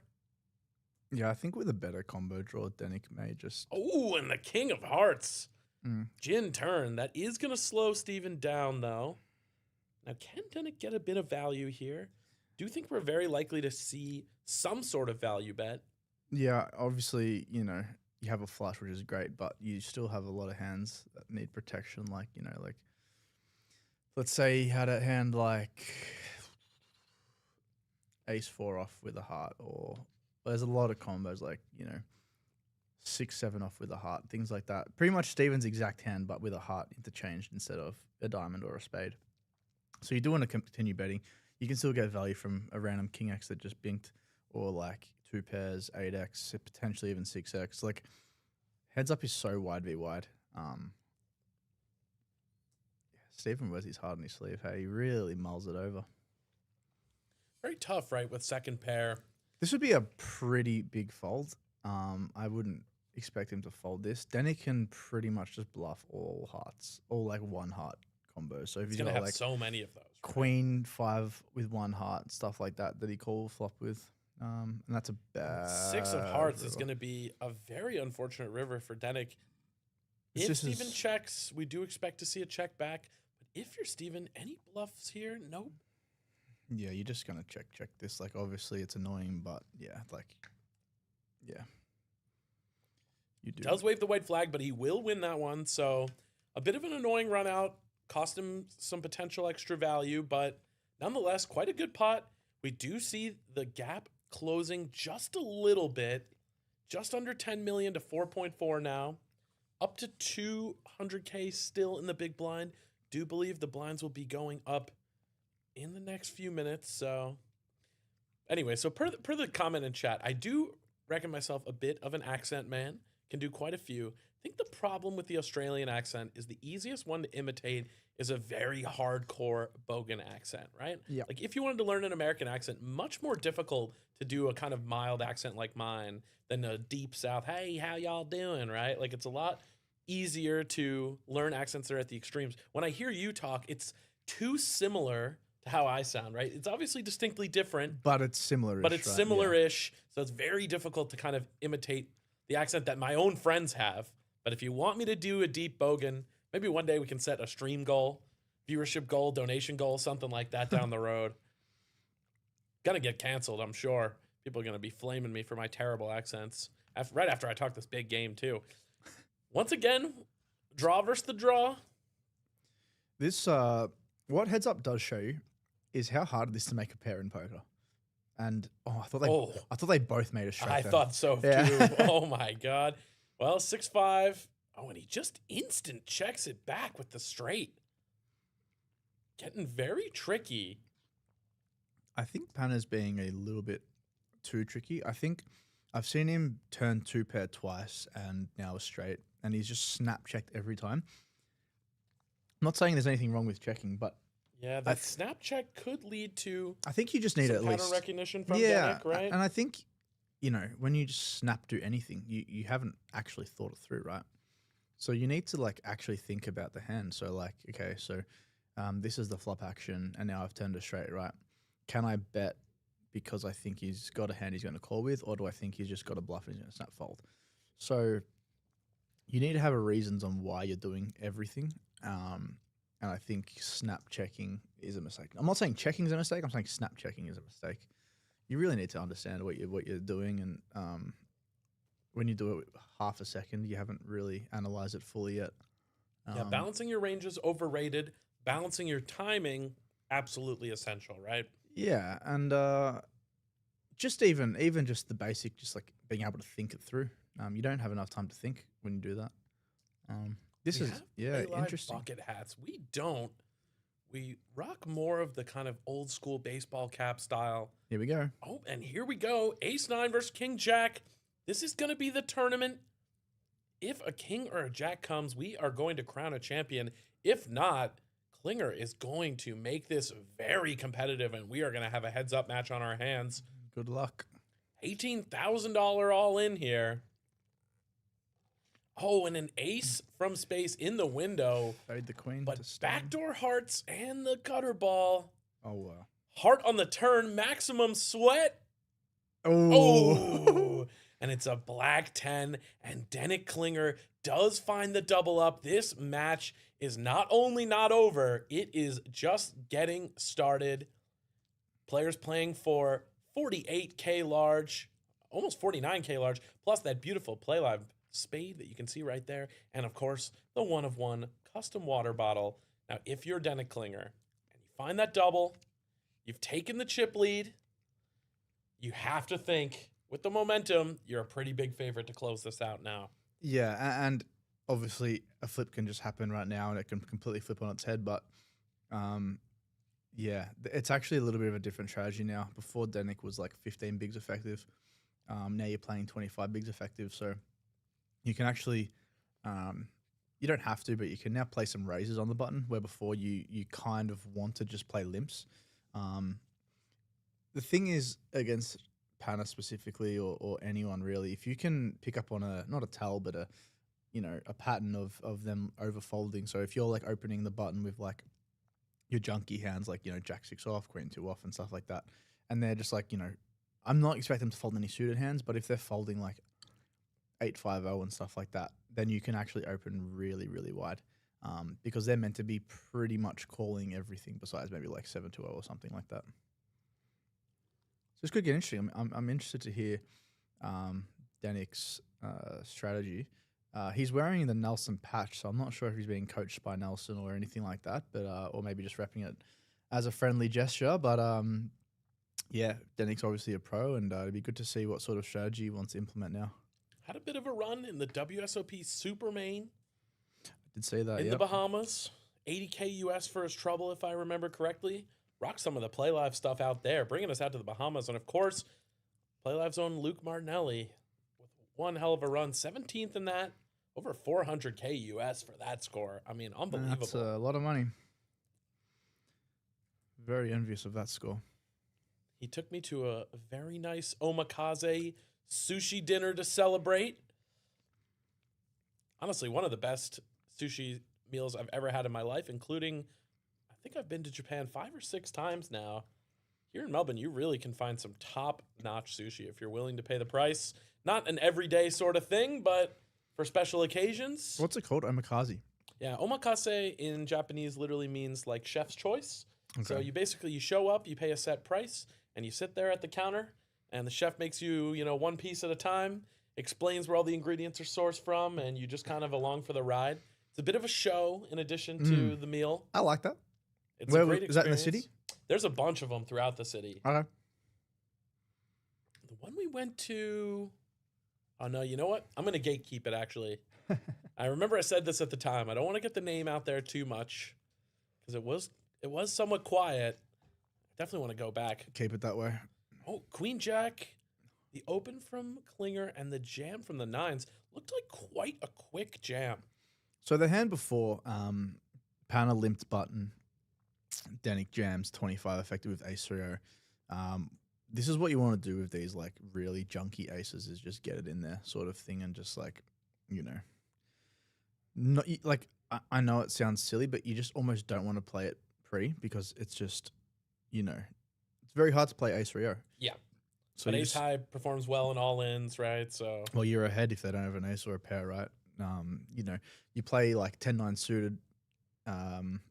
Yeah, I think with a better combo draw, Denick may just Oh, and the King of Hearts. Mm. Gin turn. That is going to slow Steven down, though. Now, can Denick get a bit of value here? Do you think we're very likely to see some sort of value bet? Yeah, obviously, you know, you have a flush, which is great, but you still have a lot of hands that need protection. Like, you know, like, let's say he had a hand like ace-4 off with a heart, or there's a lot of combos like, you know, 6-7 off with a heart, things like that. Pretty much Steven's exact hand, but with a heart interchanged instead of a diamond or a spade. So you do want to continue betting. You can still get value from a random King X that just binked, or like 2 pairs, 8x, potentially even 6x. Like heads up is so wide v wide. Stephen wears his heart on his sleeve. Hey, he really mulls it over. Very tough, right, with second pair. This would be a pretty big fold. I wouldn't expect him to fold this. Denick can pretty much just bluff all hearts, all like 1 heart combos. So if He's he's going to got have like so many of those. right? queen 5 with 1 heart, stuff like that he call flop with. And that's a bad 6 of hearts is river. going to be a very unfortunate river for Denick. It's If just Steven his- checks, we do expect to see a check back. But if you're Steven, any bluffs here? Nope. Yeah, you're just gonna check this. Like obviously it's annoying, but yeah, like yeah. You do. Does wave the white flag, but he will win that one. So a bit of an annoying run out. Cost him some potential extra value, but nonetheless, quite a good pot. We do see the gap closing just a little bit, just under 10 million to 4.4 now, up to 200K still in the big blind. Do believe the blinds will be going up in the next few minutes. So anyway, so per the comment in chat, I do reckon myself a bit of an accent man. Can do quite a few. I think the problem with the Australian accent is the easiest one to imitate is a very hardcore bogan accent, right? Yeah. Like if you wanted to learn an American accent, much more difficult to do a kind of mild accent like mine than a deep South, hey, how y'all doing, right? Like it's a lot easier to learn accents that are at the extremes. When I hear you talk, it's too similar to how I sound, right? It's obviously distinctly different, But it's similar. but it's similar-ish. So it's very difficult to kind of imitate the accent that my own friends have. But if you want me to do a deep bogan, maybe one day we can set a stream goal, viewership goal, donation goal, something like that down the road. Gonna get canceled, I'm sure. People are gonna be flaming me for my terrible accents. Right after I talk this big game too. Once again, draw versus the draw. This what Heads Up does show you is how hard it is to make a pair in poker. And I thought they both made a straight. I then. thought so Yeah. too. Oh my god. Well, 6-5. Oh, and he just instant checks it back with the straight. Getting very tricky. I think Panna's being a little bit too tricky. I think I've seen him turn 2-pair twice and now a straight, and he's just snap checked every time. I'm not saying there's anything wrong with checking, but Yeah, that snap check could lead to I think you just need some at pattern least recognition from yeah, Danik, right? and I think when you just snap do anything, you haven't actually thought it through, right? So you need to like actually think about the hand. So like, okay, so this is the flop action, and now I've turned a straight, right? Can I bet because I think he's got a hand he's going to call with, or do I think he's just got a bluff and he's going to snap fold? So you need to have a reasons on why you're doing everything. And I think snap checking is a mistake. I'm not saying checking is a mistake. I'm saying snap checking is a mistake. You really need to understand what you're doing, and when you do it half a second, you haven't really analyzed it fully yet. Yeah, balancing your ranges overrated. Balancing your timing absolutely essential, right? Yeah, and just even just the basic, just like being able to think it through. You don't have enough time to think when you do that. This We is have Playlive interesting. bucket hats. We don't. We rock more of the kind of old school baseball cap style. Here we go. Oh, and here we go. Ace-9 versus King-Jack. This is going to be the tournament. If a king or a jack comes, we are going to crown a champion. If not, Klinger is going to make this very competitive, and we are going to have a heads-up match on our hands. Good luck. $18,000 all in here. Oh, and an ace from space in the window. Fade the queen. But to stone. backdoor hearts and the gutter ball. Oh wow. Heart on the turn, maximum sweat. Oh. Oh, and it's a black 10, and Danik Klinger does find the double up. This match is not only not over, it is just getting started. Players playing for 48K large, almost 49K large, plus that beautiful Playlive spade that you can see right there, and of course, the one-of-one custom water bottle. Now, if you're Danik Klinger and you find that double, you've taken the chip lead, you have to think, with the momentum, you're a pretty big favorite to close this out now. Yeah, and obviously a flip can just happen right now, and it can completely flip on its head. But yeah, it's actually a little bit of a different strategy now. Before Danik was like 15 bigs effective. Now you're playing 25 bigs effective, so you can actually, you don't have to, but you can now play some raises on the button, where before you kind of want to just play limps. The thing is, against Panna specifically, or anyone really, if you can pick up on not a tell, but a pattern of them overfolding. So if you're like opening the button with like your junky hands, like, Jack 6 off, Queen 2 off and stuff like that, and they're just like, I'm not expecting them to fold any suited hands, but if they're folding like 8-5-0 and stuff like that, then you can actually open really, really wide, because they're meant to be pretty much calling everything besides maybe like 7-0 or something like that. So this could get interesting. I'm interested to hear Danik's strategy. He's wearing the Nelson patch, so I'm not sure if he's being coached by Nelson or anything like that, but or maybe just repping it as a friendly gesture. But yeah, Danik's obviously a pro, and it'd be good to see what sort of strategy he wants to implement now. Had a bit of a run in the WSOP Super Main I did say that, in the Bahamas. 80K US for his trouble, if I remember correctly. Rock some of the Playlive stuff out there, bringing us out to the Bahamas. And of course, Playlive's own Luke Martinelli with one hell of a run. 17th in that. Over 400K US for that score. I mean, unbelievable. That's a lot of money. Very envious of that score. He took me to a very nice omakase sushi dinner to celebrate. Honestly, one of the best sushi meals I've ever had in my life, including, I think I've been to Japan 5 or 6 times now. Here in Melbourne, you really can find some top-notch sushi if you're willing to pay the price. Not an everyday sort of thing, but for special occasions. What's it called? Omakase. Yeah, omakase in Japanese literally means like chef's choice. So Okay. you show up, you pay a set price, and you sit there at the counter, and the chef makes you, one piece at a time, explains where all the ingredients are sourced from, and you just kind of along for the ride. It's a bit of a show in addition to the meal. I like that. It's Where a great is that in the experience. city? There's a bunch of them throughout the city. Okay. The one we went to, oh no, you know what? I'm gonna gatekeep it actually. I remember I said this at the time. I don't want to get the name out there too much because it was somewhat quiet. I definitely want to go back. Keep it that way. Oh, Queen Jack, the open from Klinger and the jam from the nines looked like quite a quick jam. So the hand before, Pana limped button, Danik jams 25 effective with ace 3 this is what you want to do with these like really junky aces is just get it in there sort of thing and just like, not like I know it sounds silly, but you just almost don't want to play it pre because it's just, it's very hard to play ace 3 Yeah. So But you ace just- high performs well in all ins, right? So well, you're ahead if they don't have an ace or a pair, right? You play like 10-9 suited.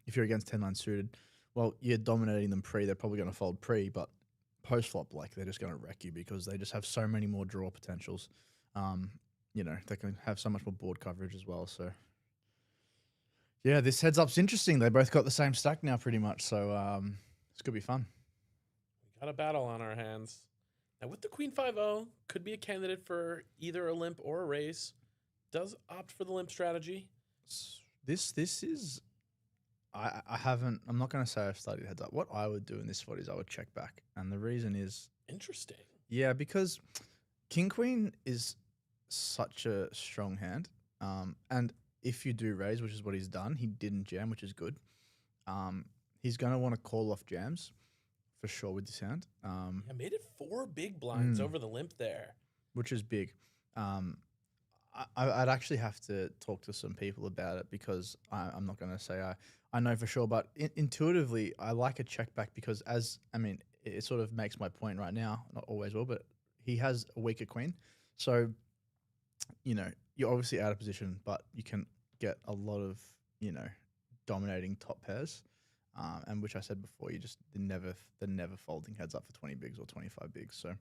If you're against 10-9 suited, well, you're dominating them pre. They're probably going to fold pre, but post flop, like they're just going to wreck you because they just have so many more draw potentials. They can have so much more board coverage as well. So, yeah, this heads up's interesting. They both got the same stack now, pretty much. So, it's gonna be fun. we got a battle on our hands. Now with the Queen 5-0, could be a candidate for either a limp or a raise. Does opt for the limp strategy. This is. I haven't. I'm not going to say I've studied heads up. What I would do in this spot is I would check back, and the reason is Interesting. yeah, because King Queen is such a strong hand, and if you do raise, which is what he's done, he didn't jam, which is good. He's going to want to call off jams for sure with this hand, Yeah, made it 4 big blinds over the limp there. which is big. I'd actually have to talk to some people about it because I'm not going to say I know for sure, but intuitively I like a check back because it sort of makes my point right now, not always will, but he has a weaker queen. So, you're obviously out of position, but you can get a lot of, dominating top pairs. And which I said before, they're never folding heads up for 20 bigs or 25 bigs. So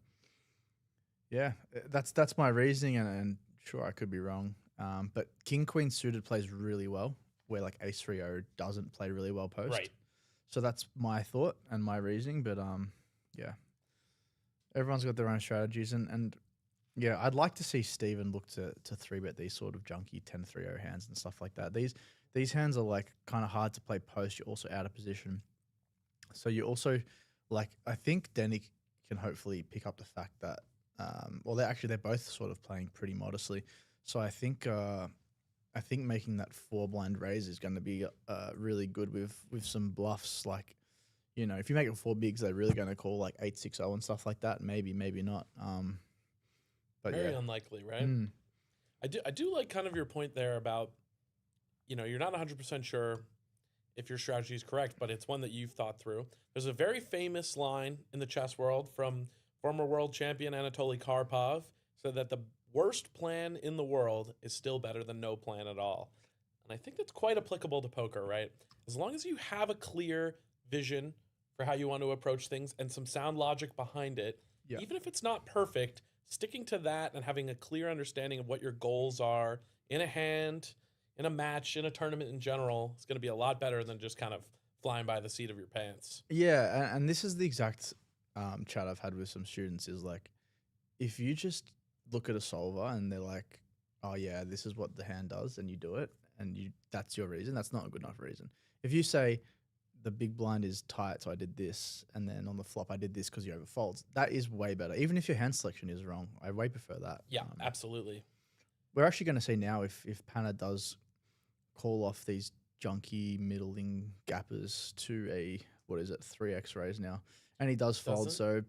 yeah, that's my reasoning and sure, I could be wrong. But King Queen suited plays really well, where like Ace 3-0 doesn't play really well post. Right. So that's my thought and my reasoning. But yeah, everyone's got their own strategies, and yeah, I'd like to see Steven look to 3-bet these sort of junky 10-3-0 hands and stuff like that. These hands are like kind of hard to play post. You're also out of position, so you also like. I think Danik can hopefully pick up the fact that. They're both sort of playing pretty modestly. So I think making that 4 blind raise is going to be really good with some bluffs. Like, if you make it 4 bigs, they're really going to call like 8-6-0 and stuff like that. Maybe not. But Very yeah, unlikely, right? I do like kind of your point there about, you're not 100% sure if your strategy is correct, but it's one that you've thought through. There's a very famous line in the chess world from former world champion Anatoly Karpov, said that the worst plan in the world is still better than no plan at all. And I think that's quite applicable to poker, right? As long as you have a clear vision for how you want to approach things and some sound logic behind it, Yeah. even if it's not perfect, sticking to that and having a clear understanding of what your goals are in a hand, in a match, in a tournament in general, is going to be a lot better than just kind of flying by the seat of your pants. yeah, and this is the exact chat I've had with some students is like, if you just look at a solver and they're like, oh yeah, this is what the hand does, and you do it, and that's your reason, that's not a good enough reason. If you say the big blind is tight, so I did this, and then on the flop I did this because you overfolds, that is way better. Even if your hand selection is wrong, I way prefer that. Yeah, absolutely. We're actually going to see now if Pana does call off these junky middling gappers to a 3x raise now, and he does fold. Doesn't? So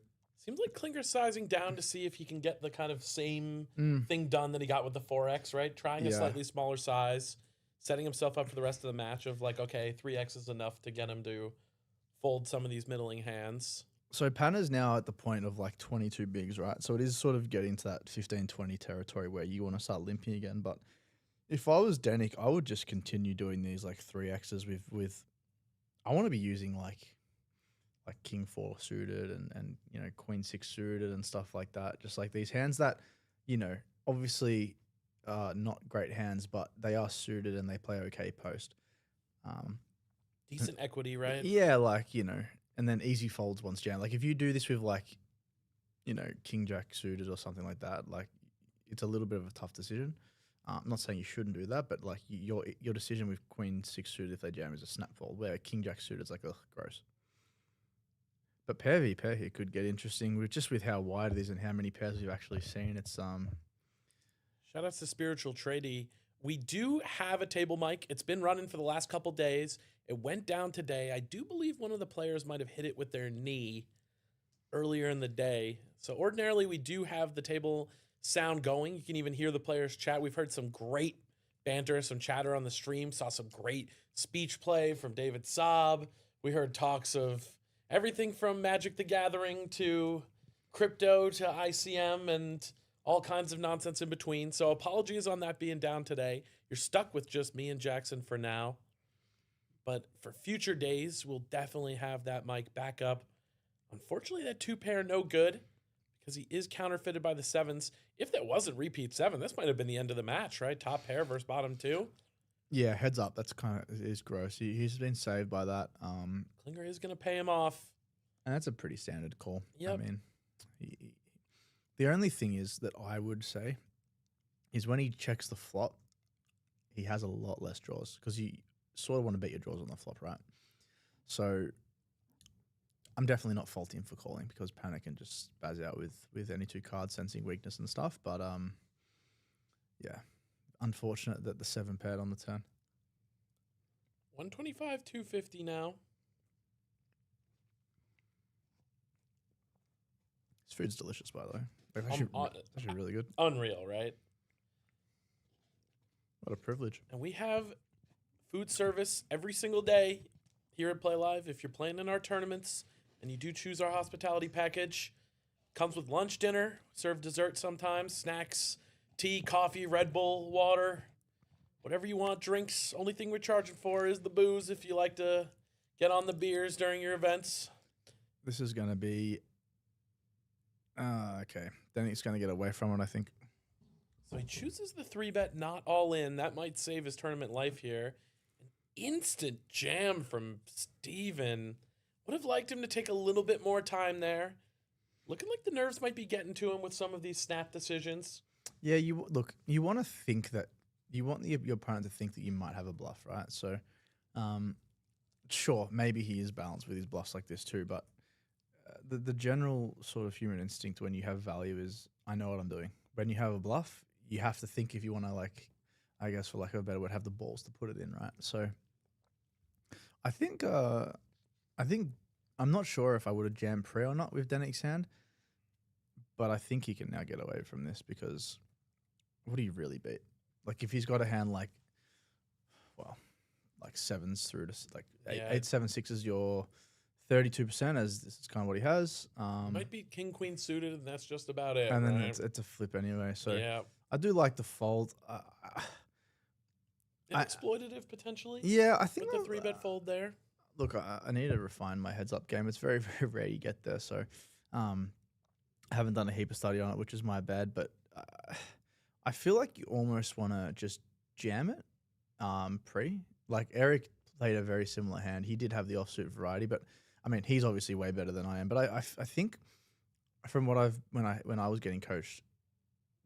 Seems like Klinger's sizing down to see if he can get the kind of same thing done that he got with the 4X, right? Trying a Yeah. slightly smaller size, setting himself up for the rest of the match of like, okay, 3x is enough to get him to fold some of these middling hands. So Panna's now at the point of like 22 bigs, right? So it is sort of getting to that 15-20 territory where you want to start limping again. But if I was Danik, I would just continue doing these like 3x's with I want to be using like King 4 suited and you know, Queen 6 suited and stuff like that. Just like these hands that, you know, obviously not great hands, but they are suited and they play okay post. Decent equity, right? Yeah, like, you know, and then easy folds once jammed. Like if you do this with like, you know, King Jack suited or something like that, like it's a little bit of a tough decision. I'm not saying you shouldn't do that, but like your decision with Queen 6 suited if they jam is a snap fold, where King Jack suited is like, ugh, gross. But pair v pair here could get interesting with how wide it is and how many pairs we've actually seen. It's Shout outs to Spiritual Tradie. We do have a table mic. It's been running for the last couple days. It went down today. I do believe one of the players might have hit it with their knee earlier in the day. So ordinarily we do have the table sound going. You can even hear the players chat. We've heard some great banter, some chatter on the stream. Saw some great speech play from David Saab. We heard talks of everything from Magic the Gathering to crypto to ICM and all kinds of nonsense in between. So apologies on that being down today. You're stuck with just me and Jackson for now. But for future days, we'll definitely have that mic back up. Unfortunately, that 2-pair no good because he is counterfeited by the 7s. If that wasn't repeat 7, this might have been the end of the match, right? Top pair versus bottom 2. yeah, heads up. That's kind of is gross. He's been saved by that. Klinger is going to pay him off. And that's a pretty standard call. Yep. I mean, the only thing is that I would say is when he checks the flop, he has a lot less draws because you sort of want to bet your draws on the flop, right? So I'm definitely not faulting him for calling because Panna can just spaz out with any 2 cards, sensing weakness and stuff. But yeah, unfortunate that the 7 paired on the turn. 125, 250 now. This food's delicious, by the way. It's actually really good. Unreal, right? What a privilege. And we have food service every single day here at Playlive. If you're playing in our tournaments and you do choose our hospitality package, comes with lunch, dinner, serve dessert sometimes, snacks, tea, coffee, Red Bull, water, whatever you want, drinks. Only thing we're charging for is the booze if you like to get on the beers during your events. This is going to be... okay. Then he's going to get away from it, I think. So he chooses the 3-bet, not all in. That might save his tournament life here. An instant jam from Steven. Would have liked him to take a little bit more time there. Looking like the nerves might be getting to him with some of these snap decisions. Yeah, you want to think that you want your opponent to think that you might have a bluff, right? So, sure, maybe he is balanced with his bluffs like this too, but the general sort of human instinct when you have value is, I know what I'm doing. When you have a bluff, you have to think if you want to, like, I guess for lack of a better word, have the balls to put it in, right? So, I think I'm not sure if I would have jammed pre or not with Danik's hand, but I think he can now get away from this because what do you really beat? Like if he's got a hand like, well, like 7s through to like 8, 7, 6 is your 32%, as this is kind of what he has. Might be King Queen suited, and that's just about it. And then right? it's a flip anyway. So yeah, I do like the fold. Exploitative potentially. Yeah, I think with the 3-bet fold there. Look, I need to refine my heads up game. It's very, very rare you get there. So I haven't done a heap of study on it, which is my bad. But I feel like you almost want to just jam it pre. Like Eric played a very similar hand. He did have the offsuit variety, but I mean, he's obviously way better than I am. But I think from what when I was getting coached,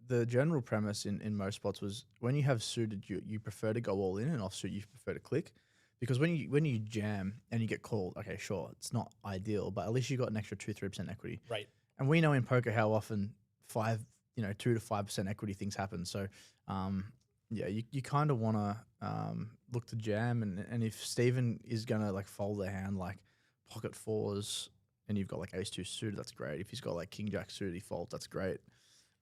the general premise in most spots was when you have suited, you prefer to go all in, and offsuit you prefer to click. Because when you jam and you get called, okay, sure, it's not ideal, but at least you got an extra 2-3% equity. Right. And we know in poker how often 2 to 5% equity things happen. So, yeah, you kind of want to look to jam, and if Steven is gonna like fold a hand like pocket 4s, and you've got like ace 2 suited, that's great. If he's got like king jack suited, he folds, that's great.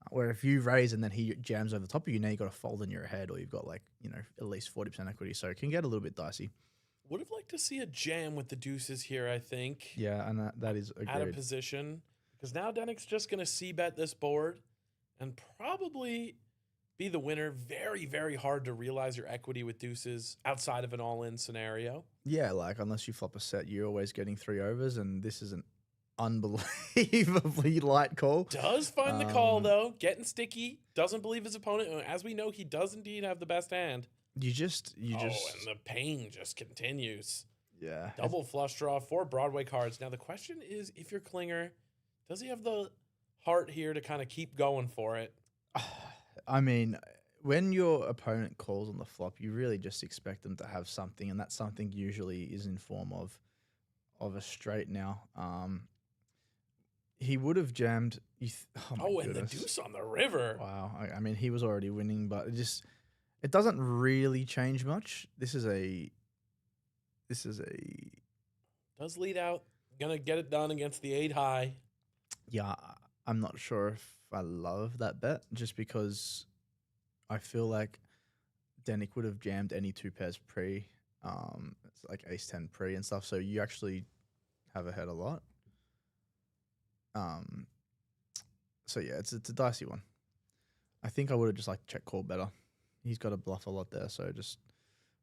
Where if you raise and then he jams over the top of you, now you've got to fold in your head, or you've got like, at least 40% equity. So it can get a little bit dicey. Would have liked to see a jam with the deuces here, I think. Yeah, and that is Out of agreed. position. Because now Dennick's just going to c-bet this board and probably be the winner. Very, very hard to realize your equity with deuces outside of an all-in scenario. Yeah, like unless you flop a set, you're always getting 3 overs, and this is an unbelievably light call. Does find the call, though. Getting sticky. Doesn't believe his opponent. As we know, he does indeed have the best hand. You just and the pain just continues. yeah. Double flush draw, 4 Broadway cards. Now, the question is, if you're Klinger, does he have the heart here to kind of keep going for it? I mean, when your opponent calls on the flop, you really just expect them to have something, and that something usually is in form of a straight now. He would have jammed. And the deuce on the river. Wow. I mean, he was already winning, but it doesn't really change much. This is a Does lead out. Gonna get it done against the 8 high. yeah. I'm not sure if I love that bet, just because I feel like Dennick would have jammed any 2 pairs pre. It's like ace 10 pre and stuff. So you actually have ahead a lot. So yeah, it's a dicey one. I think I would have just like check call better. He's got to bluff a lot there, so just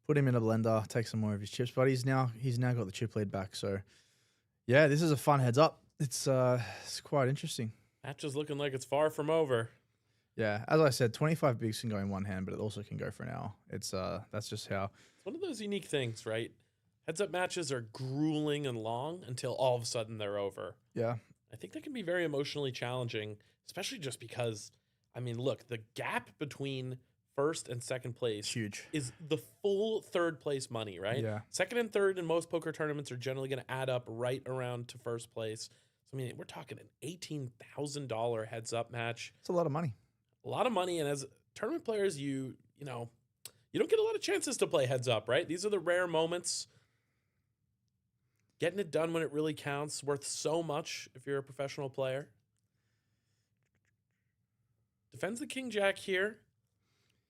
put him in a blender, take some more of his chips. But he's now got the chip lead back. So yeah, this is a fun heads up. It's quite interesting. Match is looking like it's far from over. Yeah, as I said, 25 bigs can go in one hand, but it also can go for an hour. It's that's just how. It's one of those unique things, right? Heads up matches are grueling and long until all of a sudden they're over. Yeah. I think that can be very emotionally challenging, especially just because, I mean, look, the gap between first and second place Huge. is the full third place money, right? Yeah. Second and third in most poker tournaments are generally going to add up right around to first place. So, I mean, we're talking an $18,000 heads up match. It's a lot of money. A lot of money. And as tournament players, you don't get a lot of chances to play heads up, right? These are the rare moments. Getting it done when it really counts, worth so much if you're a professional player. Defends the king jack here.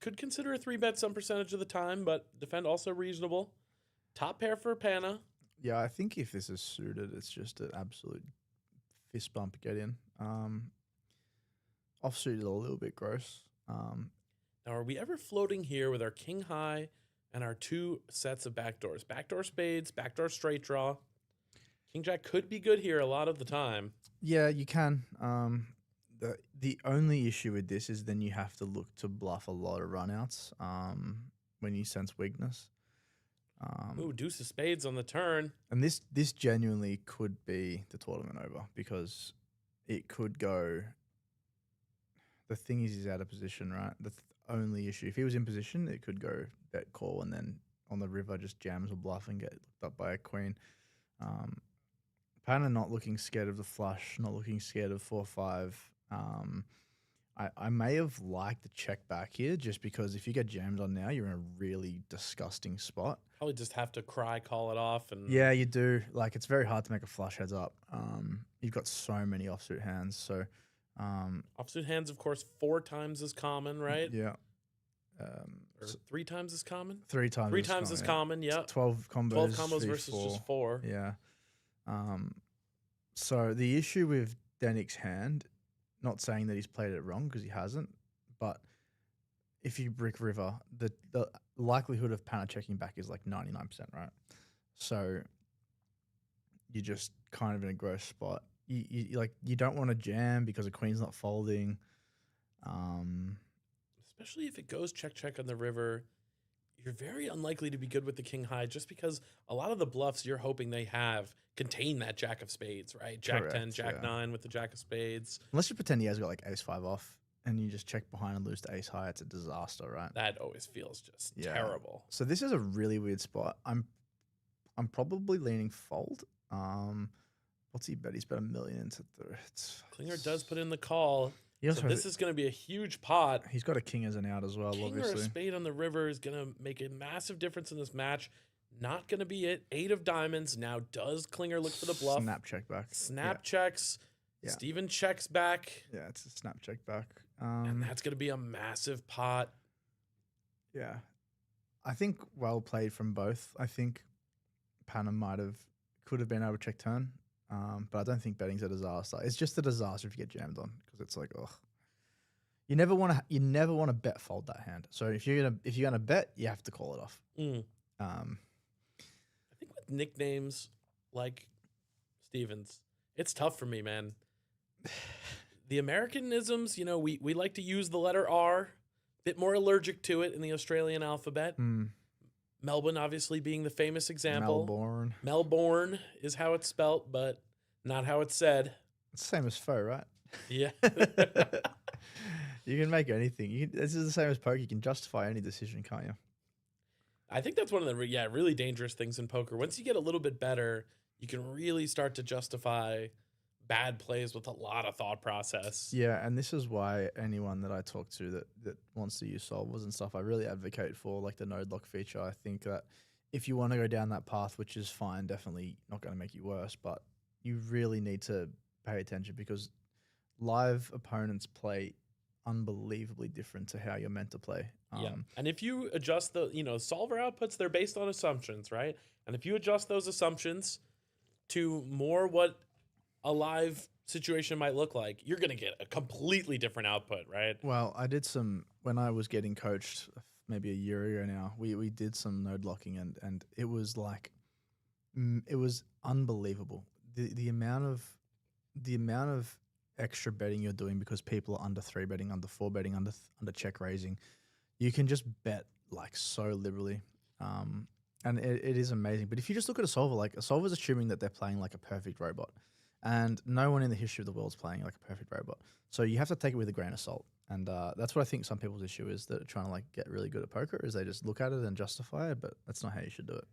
Could consider a 3-bet some percentage of the time, but defend also reasonable. Top pair for Pana. Yeah, I think if this is suited, it's just an absolute fist bump get in. Offsuit is a little bit gross. Now, are we ever floating here with our king high and our 2 sets of backdoors? Backdoor spades, backdoor straight draw. King jack could be good here a lot of the time. Yeah, you can. The only issue with this is then you have to look to bluff a lot of runouts when you sense weakness. Ooh, deuce of spades on the turn. And this genuinely could be the tournament over, because it could go. The thing is, he's out of position, right? The only issue, if he was in position, it could go bet call, and then on the river just jams or bluff and get looked up by a queen. Pana not looking scared of the flush, not looking scared of 4-5. I may have liked the check back here, just because if you get jammed on now, you're in a really disgusting spot. Probably just have to call it off. And Yeah, you do. Like, it's very hard to make a flush heads up. You've got so many offsuit hands. So offsuit hands, of course, 4 times as common, right? yeah. Or 3 times as common? 3 times. 3 times as common, yeah. 12 combos. 12 combos 3, versus 4. just 4. Yeah. So the issue with Dennick's hand, not saying that he's played it wrong because he hasn't, but if you brick river, the likelihood of Pana checking back is like 99%, right? So you're just kind of in a gross spot. You don't want to jam because the queen's not folding. Especially if it goes check on the river, you're very unlikely to be good with the king high, just because a lot of the bluffs you're hoping they have contain that jack of spades, right? Jack Correct, 10, jack yeah. 9 with the jack of spades. Unless you pretend he has got like ace 5 off and you just check behind and lose to ace high, it's a disaster, right? That always feels just Yeah. terrible. So this is a really weird spot. I'm probably leaning fold. What's he bet? He's bet $1 million into Klinger does put in the call. He also So has this is going to be a huge pot. he's got a king as an out as well, King or a obviously. spade on the river is going to make a massive difference in this match. Not going to be it. 8 of diamonds. Now does Klinger look for the bluff? Snap check back. Snap checks. Yeah. Steven checks back. Yeah, it's a snap check back. And that's going to be a massive pot. Yeah. I think well played from both. I think Panna could have been able to check turn, but I don't think betting's a disaster. It's just a disaster if you get jammed on because it's like, ugh. You never want to bet fold that hand. So if you're gonna bet, you have to call it off. I think with nicknames like Stevens, it's tough for me, man. The Americanisms, we like to use the letter R. Bit more allergic to it in the Australian alphabet. Melbourne, obviously, being the famous example. Melbourne is how it's spelt, but not how it's said. It's the same as foe, right? Yeah. You can make anything. This is the same as poker. You can justify any decision, can't you? I think that's one of the really dangerous things in poker. Once you get a little bit better, you can really start to justify bad plays with a lot of thought process. Yeah, and this is why anyone that I talk to that wants to use solvers and stuff, I really advocate for like the node lock feature. I think that if you want to go down that path, which is fine, definitely not going to make you worse, but you really need to pay attention because live opponents play unbelievably different to how you're meant to play. And if you adjust the, solver outputs, they're based on assumptions, right? And if you adjust those assumptions to more what a live situation might look like, you're going to get a completely different output, right? Well, I did when I was getting coached maybe a year ago now, we did some node locking and it was like, it was unbelievable. The amount of extra betting you're doing because people are under 3 betting, under 4 betting, under check raising. You can just bet like so liberally. And it is amazing. But if you just look at a solver, like a solver's assuming that they're playing like a perfect robot. And no one in the history of the world is playing like a perfect robot. So you have to take it with a grain of salt. And that's what I think some people's issue is, that are trying to like get really good at poker, is they just look at it and justify it, but that's not how you should do it.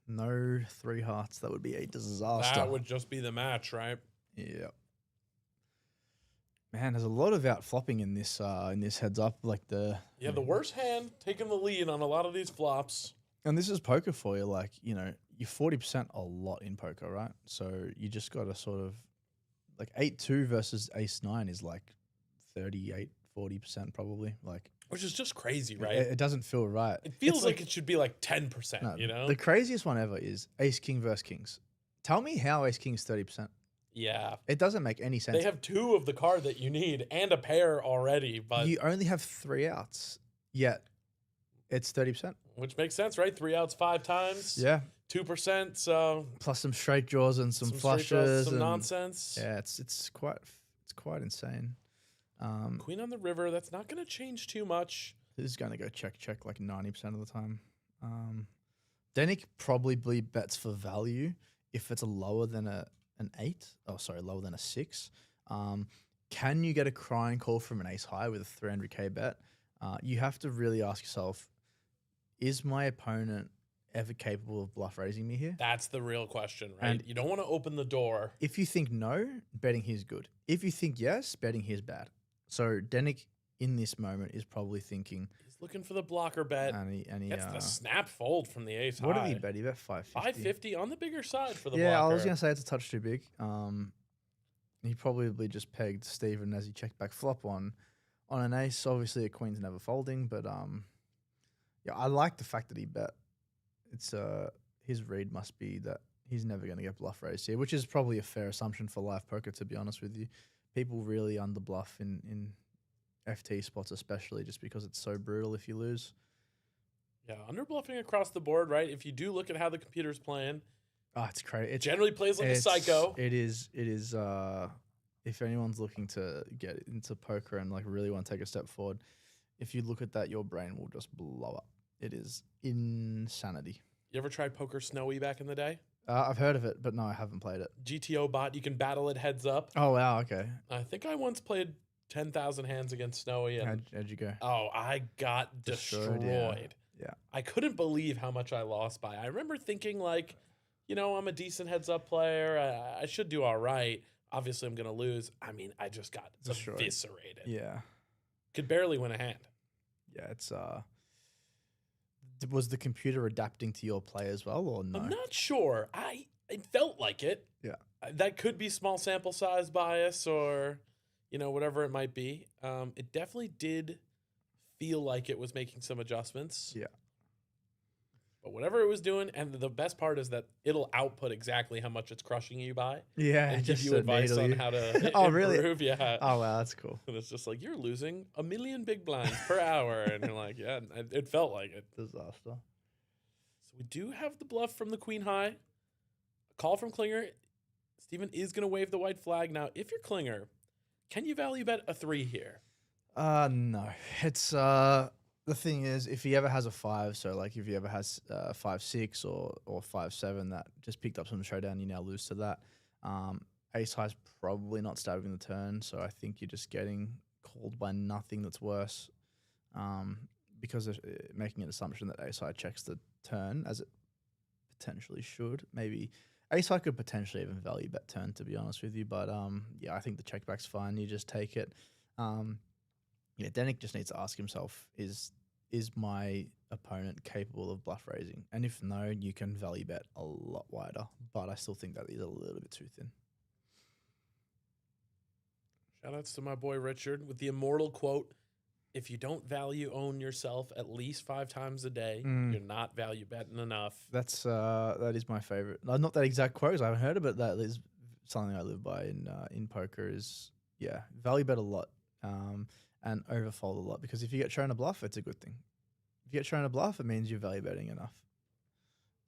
No 3 hearts. That would be a disaster. That would just be the match, right? Yeah. Man, there's a lot of out flopping in this heads up. Like the worst hand taking the lead on a lot of these flops. And this is poker for you. Like, you're 40% a lot in poker, right? So you just got to sort of like 8-2 versus ace-9 is like 38, 40% probably. Like, which is just crazy, right? It doesn't feel right. It feels like it should be like 10%, no, The craziest one ever is ace-king versus kings. Tell me how ace-king is 30%. Yeah. It doesn't make any sense. They have 2 of the card that you need and a pair already, but you only have 3 outs, yet it's 30%. Which makes sense, right? 3 outs 5 times. Yeah. 2%, so plus some straight draws and some flushes, some nonsense. Yeah, it's quite insane. Queen on the river, that's not going to change too much. This is going to go check like 90% of the time. Denick probably bets for value if it's lower than an 8. Oh, sorry, lower than a 6. Can you get a crying call from an ace high with a 300k bet? You have to really ask yourself, is my opponent ever capable of bluff raising me here? That's the real question, right? And you don't want to open the door. If you think no, betting here's good. If you think yes, betting here's bad. So Denick in this moment is probably thinking, he's looking for the blocker bet. And he gets the snap fold from the ace what high. did he bet? He bet 550. 550 on the bigger side for the blocker. Yeah, I was going to say it's a touch too big. He probably just pegged Steven as he checked back flop on an ace. Obviously, a queen's never folding, but yeah, I like the fact that he bet. It's his read must be that he's never going to get bluff raised here, which is probably a fair assumption for live poker, to be honest with you. People really under bluff in FT spots, especially just because it's so brutal if you lose. Yeah, under bluffing across the board, right? If you do look at how the computer's playing, it's crazy. It generally plays like a psycho. It is. If anyone's looking to get into poker and like really want to take a step forward, if you look at that, your brain will just blow up. It is insanity. You ever tried Poker Snowy back in the day? I've heard of it, but no, I haven't played it. GTO bot, you can battle it heads up. Oh, wow, okay. I think I once played 10,000 hands against Snowy. And how'd you go? Oh, I got destroyed. Yeah. I couldn't believe how much I lost by. I remember thinking like, I'm a decent heads up player. I should do all right. Obviously, I'm going to lose. I mean, I just got eviscerated. Yeah. Could barely win a hand. Yeah, it's was the computer adapting to your play as well, or no? I'm not sure. It felt like it. Yeah. That could be small sample size bias or, whatever it might be. It definitely did feel like it was making some adjustments. Yeah. But whatever it was doing, and the best part is that it'll output exactly how much it's crushing you by. Yeah, And give just you advice on immediately. how to Oh, improve. really? Yeah. Oh, wow, that's cool. And it's just like, you're losing 1 million big blinds per hour. And you're like, yeah, it felt like it. Disaster. So we do have the bluff from the queen high. A call from Klinger. Steven is going to wave the white flag. Now, if you're Klinger, can you value bet a 3 here? No. It's the thing is, if he ever has a 5, so like if he ever has 5-6 or 5-7 that just picked up some showdown, you now lose to that. Ace high's probably not stabbing the turn, so I think you're just getting called by nothing that's worse, because of making an assumption that ace high checks the turn as it potentially should. Maybe ace high could potentially even value bet turn, to be honest with you, but yeah, I think the check back's fine. You just take it. Yeah, Danik just needs to ask himself, is my opponent capable of bluff raising? And if no, you can value bet a lot wider. But I still think that is a little bit too thin. Shoutouts to my boy Richard with the immortal quote, if you don't value own yourself at least 5 times a day, you're not value betting enough. That's that is my favorite. Not that exact quote, 'cause I haven't heard it, but that is something I live by in poker is, yeah, value bet a lot. And overfold a lot, because if you get shown a bluff, it's a good thing. If you get shown a bluff, it means you're value betting enough.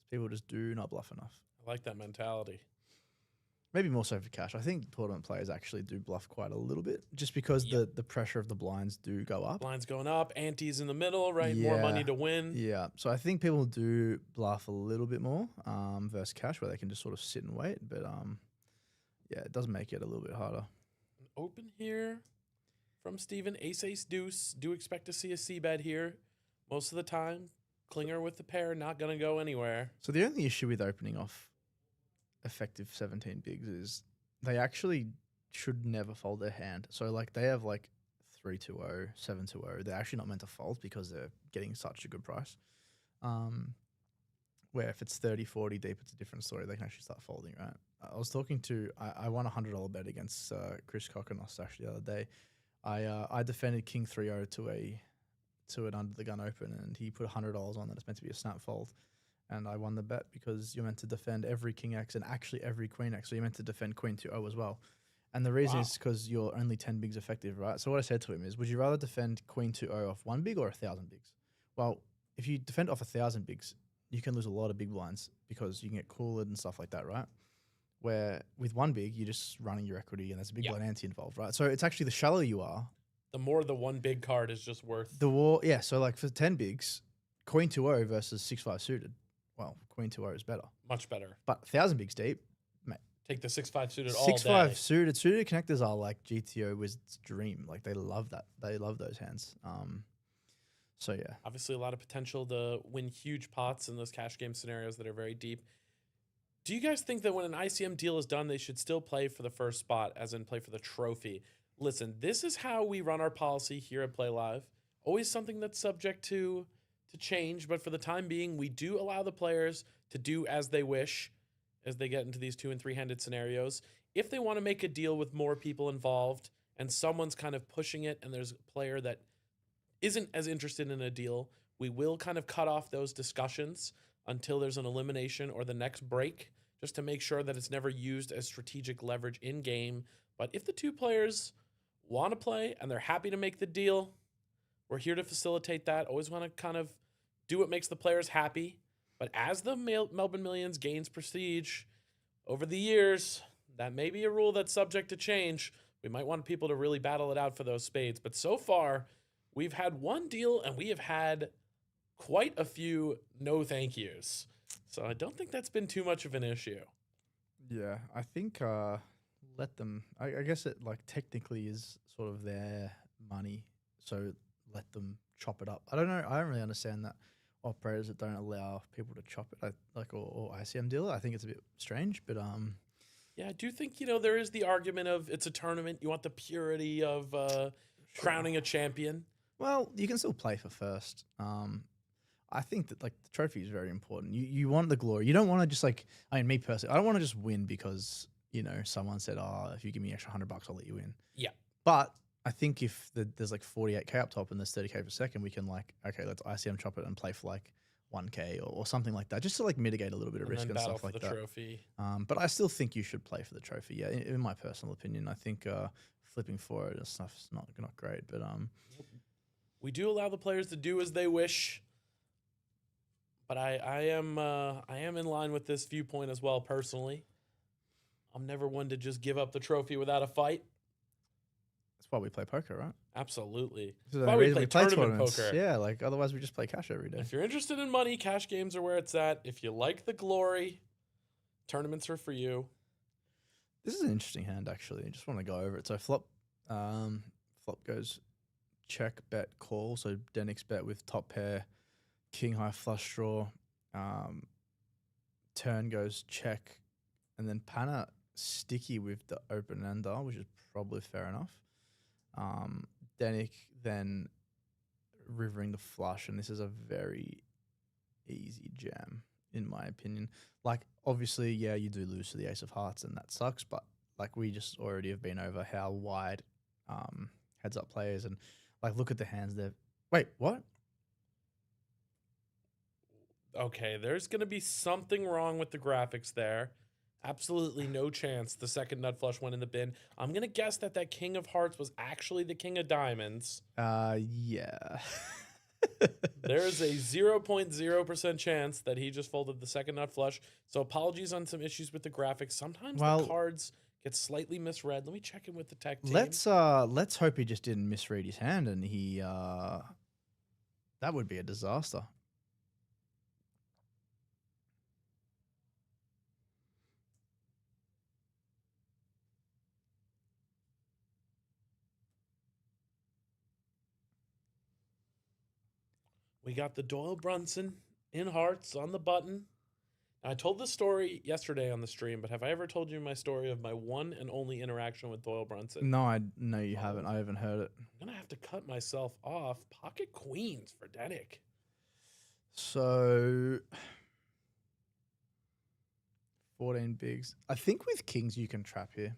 People just do not bluff enough. I like that mentality. Maybe more so for cash. I think tournament players actually do bluff quite a little bit, just because the pressure of the blinds do go up. Blinds going up, antes in the middle, right? More money to win. Yeah, so I think people do bluff a little bit more versus cash, where they can just sort of sit and wait. But yeah, it does make it a little bit harder. Open here. From Steven, ace, deuce. Do expect to see a c-bet here. Most of the time, Klinger with the pair, not going to go anywhere. So the only issue with opening off effective 17 bigs is they actually should never fold their hand. So like they have like 3-2-0, 7-2-0. They're actually not meant to fold because they're getting such a good price. Where if it's 30-40 deep, it's a different story. They can actually start folding, right? I was talking to, I won a $100 bet against Chris Kokonos actually the other day. I defended King 3-0 to an under the gun open, and he put $100 on that it's meant to be a snap fold, and I won the bet because you're meant to defend every King X and actually every Queen X, so you're meant to defend Queen 2-0 as well. And the reason is because you're only 10 bigs effective, right? So what I said to him is, would you rather defend Queen 2-0 off 1 big or 1,000 bigs? Well, if you defend off 1,000 bigs, you can lose a lot of big blinds because you can get coolered and stuff like that, right? Where with 1 big, you're just running your equity and there's a big blind ante involved, right? So it's actually the shallower you are, the more the 1 big card is just worth. The war, yeah. So like for 10 bigs, Queen 2-0 versus 6-5 suited. Well, Queen 2-0 is better. Much better. But 1,000 bigs deep, mate. Take the 6-5 suited all day. 6-5 suited. Suited connectors are like GTO Wizard's dream. Like they love that. They love those hands. So yeah. Obviously a lot of potential to win huge pots in those cash game scenarios that are very deep. Do you guys think that when an ICM deal is done, they should still play for the first spot, as in play for the trophy? Listen, this is how we run our policy here at Play Live. Always something that's subject to change, but for the time being, we do allow the players to do as they wish as they get into these 2- and 3-handed scenarios. If they want to make a deal with more people involved and someone's kind of pushing it and there's a player that isn't as interested in a deal, we will kind of cut off those discussions until there's an elimination or the next break, just to make sure that it's never used as strategic leverage in game. But if the 2 players want to play and they're happy to make the deal, we're here to facilitate that. Always want to kind of do what makes the players happy. But as the Melbourne Millions gains prestige over the years, that may be a rule that's subject to change. We might want people to really battle it out for those spades. But so far, we've had 1 deal and we have had quite a few no thank yous. So I don't think that's been too much of an issue. Yeah, I think let them. I guess it like technically is sort of their money, so let them chop it up. I don't know. I don't really understand that operators that don't allow people to chop it, or ICM deal. I think it's a bit strange, but yeah, I do think there is the argument of it's a tournament. You want the purity of crowning a champion. Well, you can still play for first. I think that like the trophy is very important. You want the glory. You don't want to just me personally, I don't want to just win because someone said, "Oh, if you give me extra $100, I'll let you in." Yeah. But I think if there's like 48K up top and there's 30K per second, we can let's ICM chop it and play for like 1K or something like that, just to like mitigate a little bit of risk then and battle stuff for like the that. trophy. But I still think you should play for the trophy. Yeah, in my personal opinion, I think flipping for it and stuff's not great. But We do allow the players to do as they wish, but I am in line with this viewpoint as well. Personally, I'm never one to just give up the trophy without a fight. that's why we play poker, right? Absolutely. So That's why we play tournament poker. Yeah, like otherwise we just play cash every day. If you're interested in money, cash games are where it's at. If you like the glory, tournaments are for you. This is an interesting hand, actually. I just want to go over it. So flop goes check, bet, call. So Denix bet with top pair, king high flush draw. Turn goes check, and then Panna sticky with the open ender, which is probably fair enough. Denick then rivering the flush, and this is a very easy jam in my opinion. Like obviously, yeah, you do lose to the ace of hearts, and that sucks. But like we just already have been over how wide heads up players, and like look at the hands there. Wait, what? Okay, there's going to be something wrong with the graphics there. Absolutely no chance the second nut flush went in the bin. I'm going to guess that king of hearts was actually the king of diamonds. Yeah. There's a 0.0% chance that he just folded the second nut flush. So apologies on some issues with the graphics. Sometimes the cards get slightly misread. Let me check in with the tech team. Let's hope he just didn't misread his hand and he that would be a disaster. We got the Doyle Brunson in hearts on the button. I told this story yesterday on the stream, but have I ever told you my story of my one and only interaction with Doyle Brunson? No, you haven't. I haven't heard it. I'm going to have to cut myself off. Pocket queens for Denick. So 14 bigs. I think with kings you can trap here,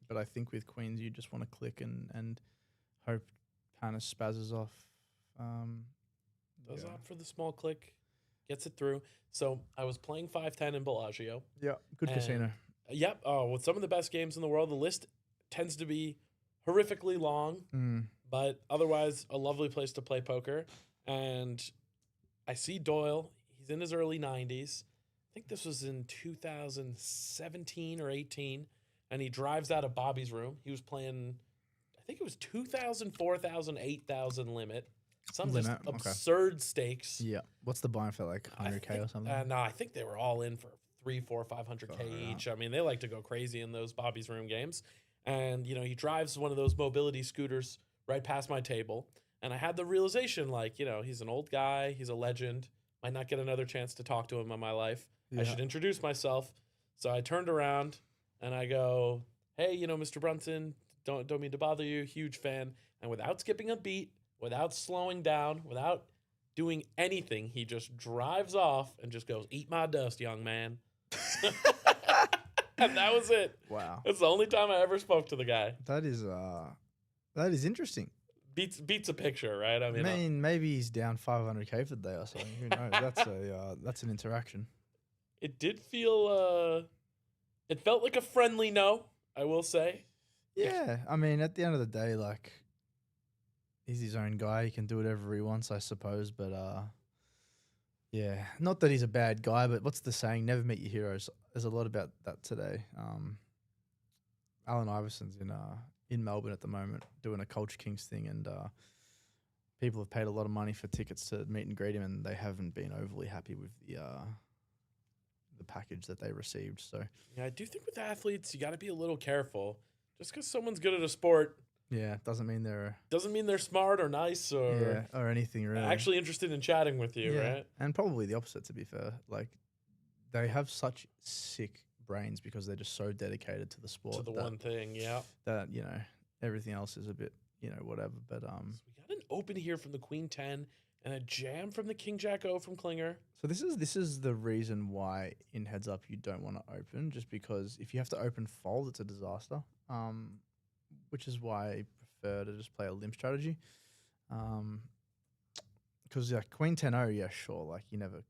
but I think with queens you just want to click and hope Panna spazzes off. Does opt for the small click, gets it through. So I was playing 5-10 in Bellagio. Yeah, good casino. Yep. With some of the best games in the world, the list tends to be horrifically long, but otherwise a lovely place to play poker. And I see Doyle. He's in his early 90s. I think this was in 2017 or 18. And he drives out of Bobby's room. He was playing, I think it was 2,000, 4,000, 8,000 limit. Some just absurd stakes. Yeah. What's the buy for like 100K or something? No, I think they were all in for 300, 400, 500K each. I mean, they like to go crazy in those Bobby's Room games. And, he drives one of those mobility scooters right past my table. And I had the realization, he's an old guy. He's a legend. Might not get another chance to talk to him in my life. Yeah. I should introduce myself. So I turned around and I go, hey, Mr. Brunson, don't mean to bother you. Huge fan. And without skipping a beat, without slowing down, without doing anything, he just drives off and just goes, eat my dust, young man. And that was it. Wow. That's the only time I ever spoke to the guy. That is interesting. Beats a picture, right? I mean, maybe he's down 500K for the day or something. Who knows? That's an interaction. It did feel, it felt like a friendly no, I will say. Yeah. I mean, at the end of the day, he's his own guy. He can do whatever he wants, I suppose. But yeah, not that he's a bad guy, but what's the saying? Never meet your heroes. There's a lot about that today. Allen Iverson's in Melbourne at the moment doing a Culture Kings thing, and people have paid a lot of money for tickets to meet and greet him, and they haven't been overly happy with the package that they received. So yeah, I do think with athletes, you got to be a little careful. Just because someone's good at a sport. Yeah, doesn't mean they're smart or nice or anything really. Actually interested in chatting with you, right? And probably the opposite, to be fair. Like they have such sick brains because they're just so dedicated to the sport. To the one thing, yeah. That everything else is a bit whatever. But so we got an open here from the Queen 10. And a jam from the King Jack O from Klinger. So this is the reason why in heads up you don't want to open, just because if you have to open fold, it's a disaster. Which is why I prefer to just play a limp strategy. Because Queen 10-0, yeah, sure. Like you never,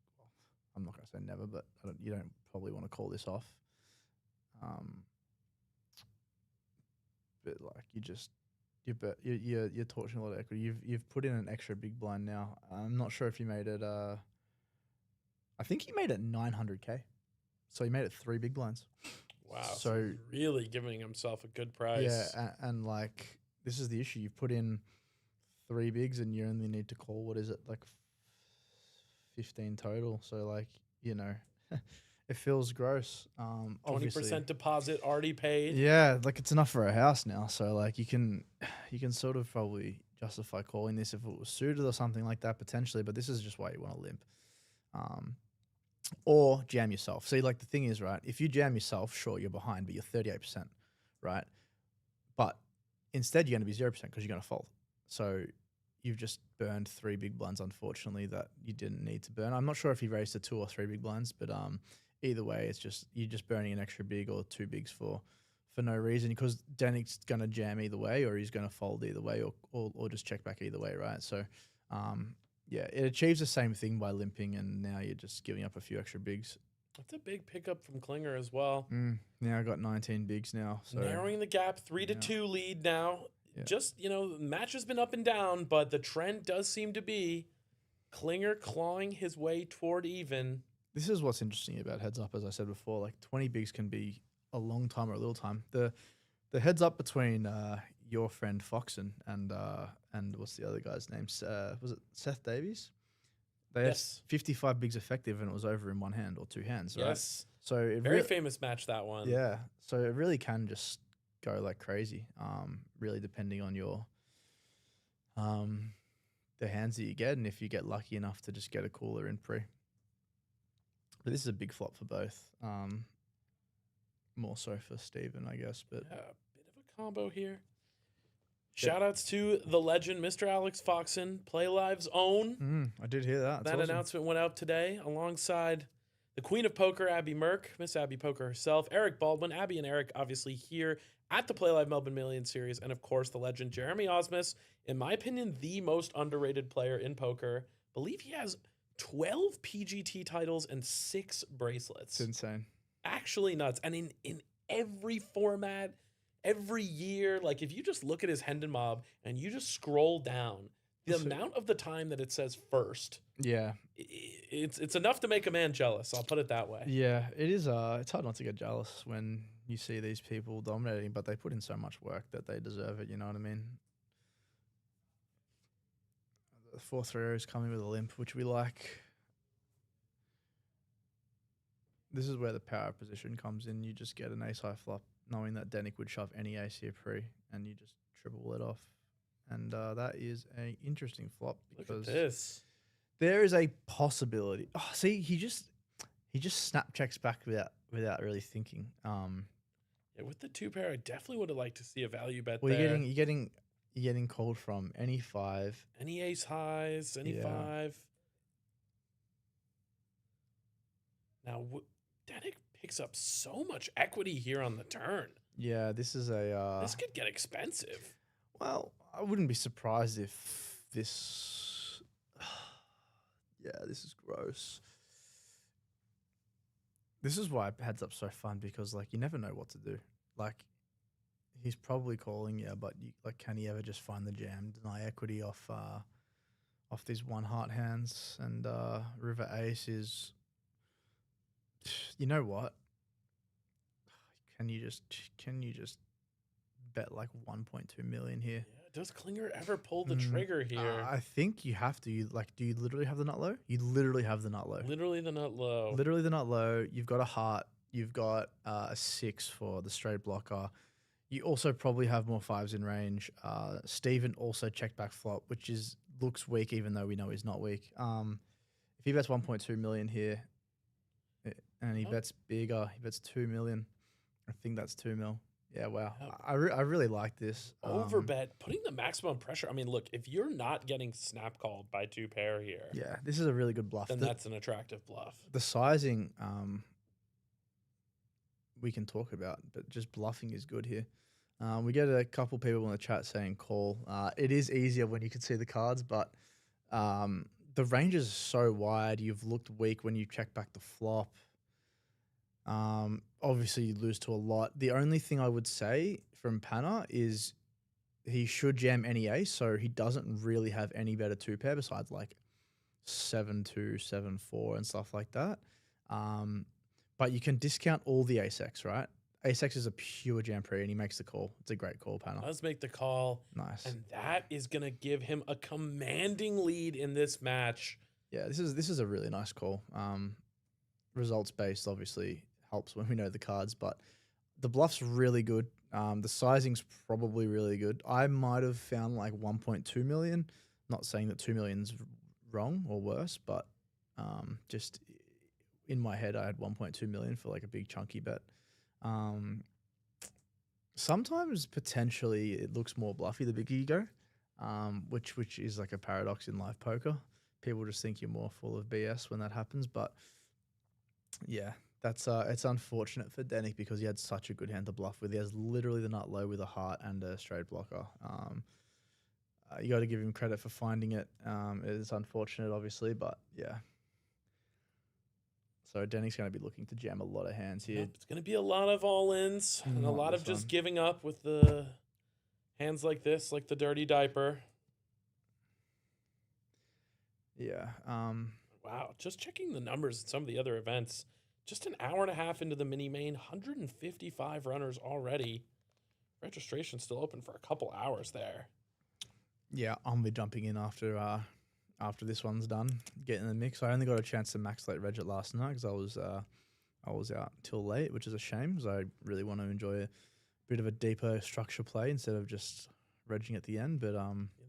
I'm not gonna say never, but you don't probably want to call this off. But like you're torching a lot of equity. You've put in an extra big blind now. I'm not sure if you made it. I think he made it 900K. So he made it 3 big blinds. Wow. So really giving himself a good price. Yeah, and like this is the issue. You've put in 3 bigs and you only need to call, what is it, like 15 total. So like, you know, it feels gross. 20% deposit already paid. Yeah, like it's enough for a house now. So like you can sort of probably justify calling this if it was suited or something like that potentially, but this is just why you want to limp. Or jam yourself. See, like the thing is, right, if you jam yourself, sure, you're behind, but you're 38%, right? But instead you're going to be 0% because you're going to fold. So you've just burned 3 big blinds, unfortunately, that you didn't need to burn. I'm not sure if he raised to 2 or 3 big blinds, but either way, it's just you're just burning an extra big or 2 bigs for no reason, because Danik's going to jam either way, or he's going to fold either way, or just check back either way, right? So yeah, it achieves the same thing by limping, and now you're just giving up a few extra bigs. That's a big pickup from Klinger as well. Now I got 19 bigs now. So narrowing the gap, 3-2 lead now. Yeah. Just, the match has been up and down, but the trend does seem to be Klinger clawing his way toward even. This is what's interesting about heads up, as I said before. Like 20 bigs can be a long time or a little time. The heads up between your friend Foxon and what's the other guy's name? Was it Seth Davies? They had 55 bigs effective, and it was over in 1 hand or 2 hands, right? Yes. So it very famous match, that one. Yeah. So it really can just go like crazy. Really depending on your the hands that you get, and if you get lucky enough to just get a cooler in pre. But this is a big flop for both. More so for Steven, I guess. But yeah, a bit of a combo here. Shout outs to the legend, Mr. Alex Foxon, Playlive's own. I did hear that. That awesome. Announcement went out today alongside the Queen of Poker, Abby Merck, Miss Abby Poker herself, Eric Baldwin, Abby and Eric obviously here at the Playlive Melbourne Million Series, and of course the legend Jeremy Osmus, in my opinion, the most underrated player in poker. Believe he has 12 PGT titles and 6 bracelets. It's insane. Actually nuts. And in every format, every year, like if you just look at his Hendon Mob and you just scroll down, the amount of the time that it says first, yeah, it's enough to make a man jealous. I'll put it that way. Yeah, it is. It's hard not to get jealous when you see these people dominating, but they put in so much work that they deserve it. You know what I mean? The 4-3 is coming with a limp, which we like. This is where the power position comes in. You just get an ace high flop, knowing that Danik would shove any ace here pre, and you just triple it off. And that is an interesting flop because look at this. There is a possibility. Oh, see, he just snap checks back without really thinking. Yeah, with the 2 pair, I definitely would have liked to see a value bet well, there. You're getting called from any 5, any ace highs, any 5. Now, Danik picks up so much equity here on the turn. Yeah, this is a. This could get expensive. Well, I wouldn't be surprised if this. Yeah, this is gross. This is why heads up's so fun, because like you never know what to do. Like he's probably calling, but can he ever just find the jam, deny equity off these 1 heart hands, and river ace is. You know what? Can you just bet like 1.2 million here? Yeah, does Klinger ever pull the trigger here? I think you have to. Do you literally have the nut low? You literally have the nut low. Literally the nut low. Literally the nut low. You've got a heart. You've got a 6 for the straight blocker. You also probably have more 5s in range. Steven also checked back flop, which looks weak, even though we know he's not weak. If he bets 1.2 million here, and he bets bigger, he bets 2 million. I think that's 2 mil. Yeah, wow. Yep. I really like this. Overbet, putting the maximum pressure. I mean, look, if you're not getting snap called by 2 pair here, Yeah, this is a really good bluff. then that's an attractive bluff. The sizing we can talk about, but just bluffing is good here. We get a couple people in the chat saying call. It is easier when you can see the cards, but the ranges are so wide. You've looked weak when you check back the flop. Obviously, you lose to a lot. The only thing I would say from Panna is he should jam any ace, so he doesn't really have any better 2 pair besides like 7-2, 7-4, and stuff like that. But you can discount all the ace-x, right? Ace-x is a pure jam pre, and he makes the call. It's a great call, Panna. Does make the call. Nice. And that is going to give him a commanding lead in this match. Yeah, this is a really nice call. Results based obviously helps when we know the cards, but the bluff's really good. The sizing's probably really good. I might have found like 1.2 million. Not saying that 2 million's wrong or worse, but just in my head I had 1.2 million for like a big chunky bet. Sometimes potentially it looks more bluffy the bigger you go, which is like a paradox in live poker. People just think you're more full of BS when that happens, but yeah, that's it's unfortunate for Denick because he had such a good hand to bluff with. He has literally the nut low with a heart and a straight blocker. You got to give him credit for finding it. It is unfortunate, obviously, but yeah. So Denick's going to be looking to jam a lot of hands here. Yep, it's going to be a lot of all-ins and a Not lot this of just one. giving up with the hands like this, like the dirty diaper. Yeah. Wow, just checking the numbers at some of the other events. Just an hour and a half into the mini main, 155 runners already. Registration's still open for a couple hours there. Yeah, I'll be jumping in after this one's done, getting in the mix. I only got a chance to max late reg it last night because I was out till late, which is a shame because I really want to enjoy a bit of a deeper structure play instead of just regging at the end. But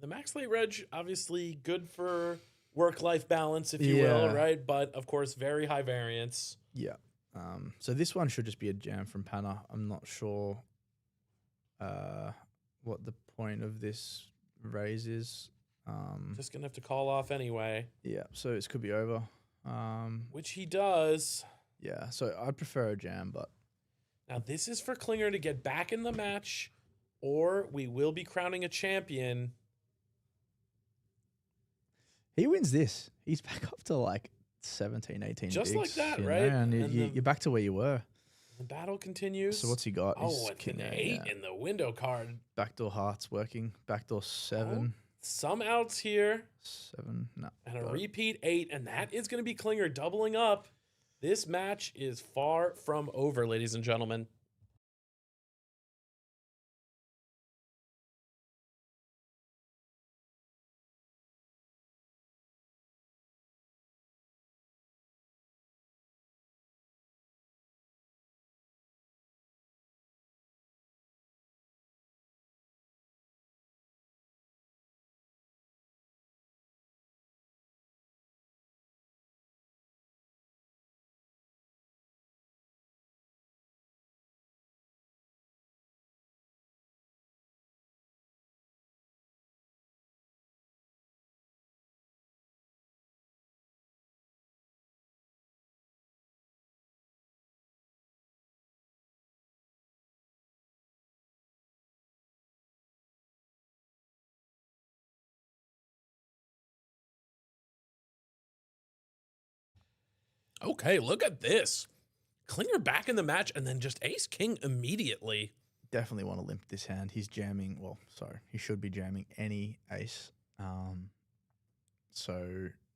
The max late reg, obviously good for work-life balance, if you will, right? But, of course, very high variance. yeah. So this one should just be a jam from Panna. I'm not sure what the point of this raise is. Just going to have to call off anyway. Yeah, so this could be over. Which he does. Yeah, so I'd prefer a jam, but Now, this is for Klinger to get back in the match, or we will be crowning a champion. he wins this. He's back up to like 17, 18 Just bigs, like that, you know, right? and And you're back to where you were. The battle continues. So what's he got? Oh, He's it's an king 8 yeah. in the window card. Backdoor hearts working. Backdoor 7. Some outs here. 7. No. And a but- repeat 8, and that is going to be Klinger doubling up. This match is far from over, ladies and gentlemen. Okay, look at this. Klinger back in the match and then just ace-king immediately. Definitely want to limp this hand. He's jamming. Well, sorry. He should be jamming any ace. And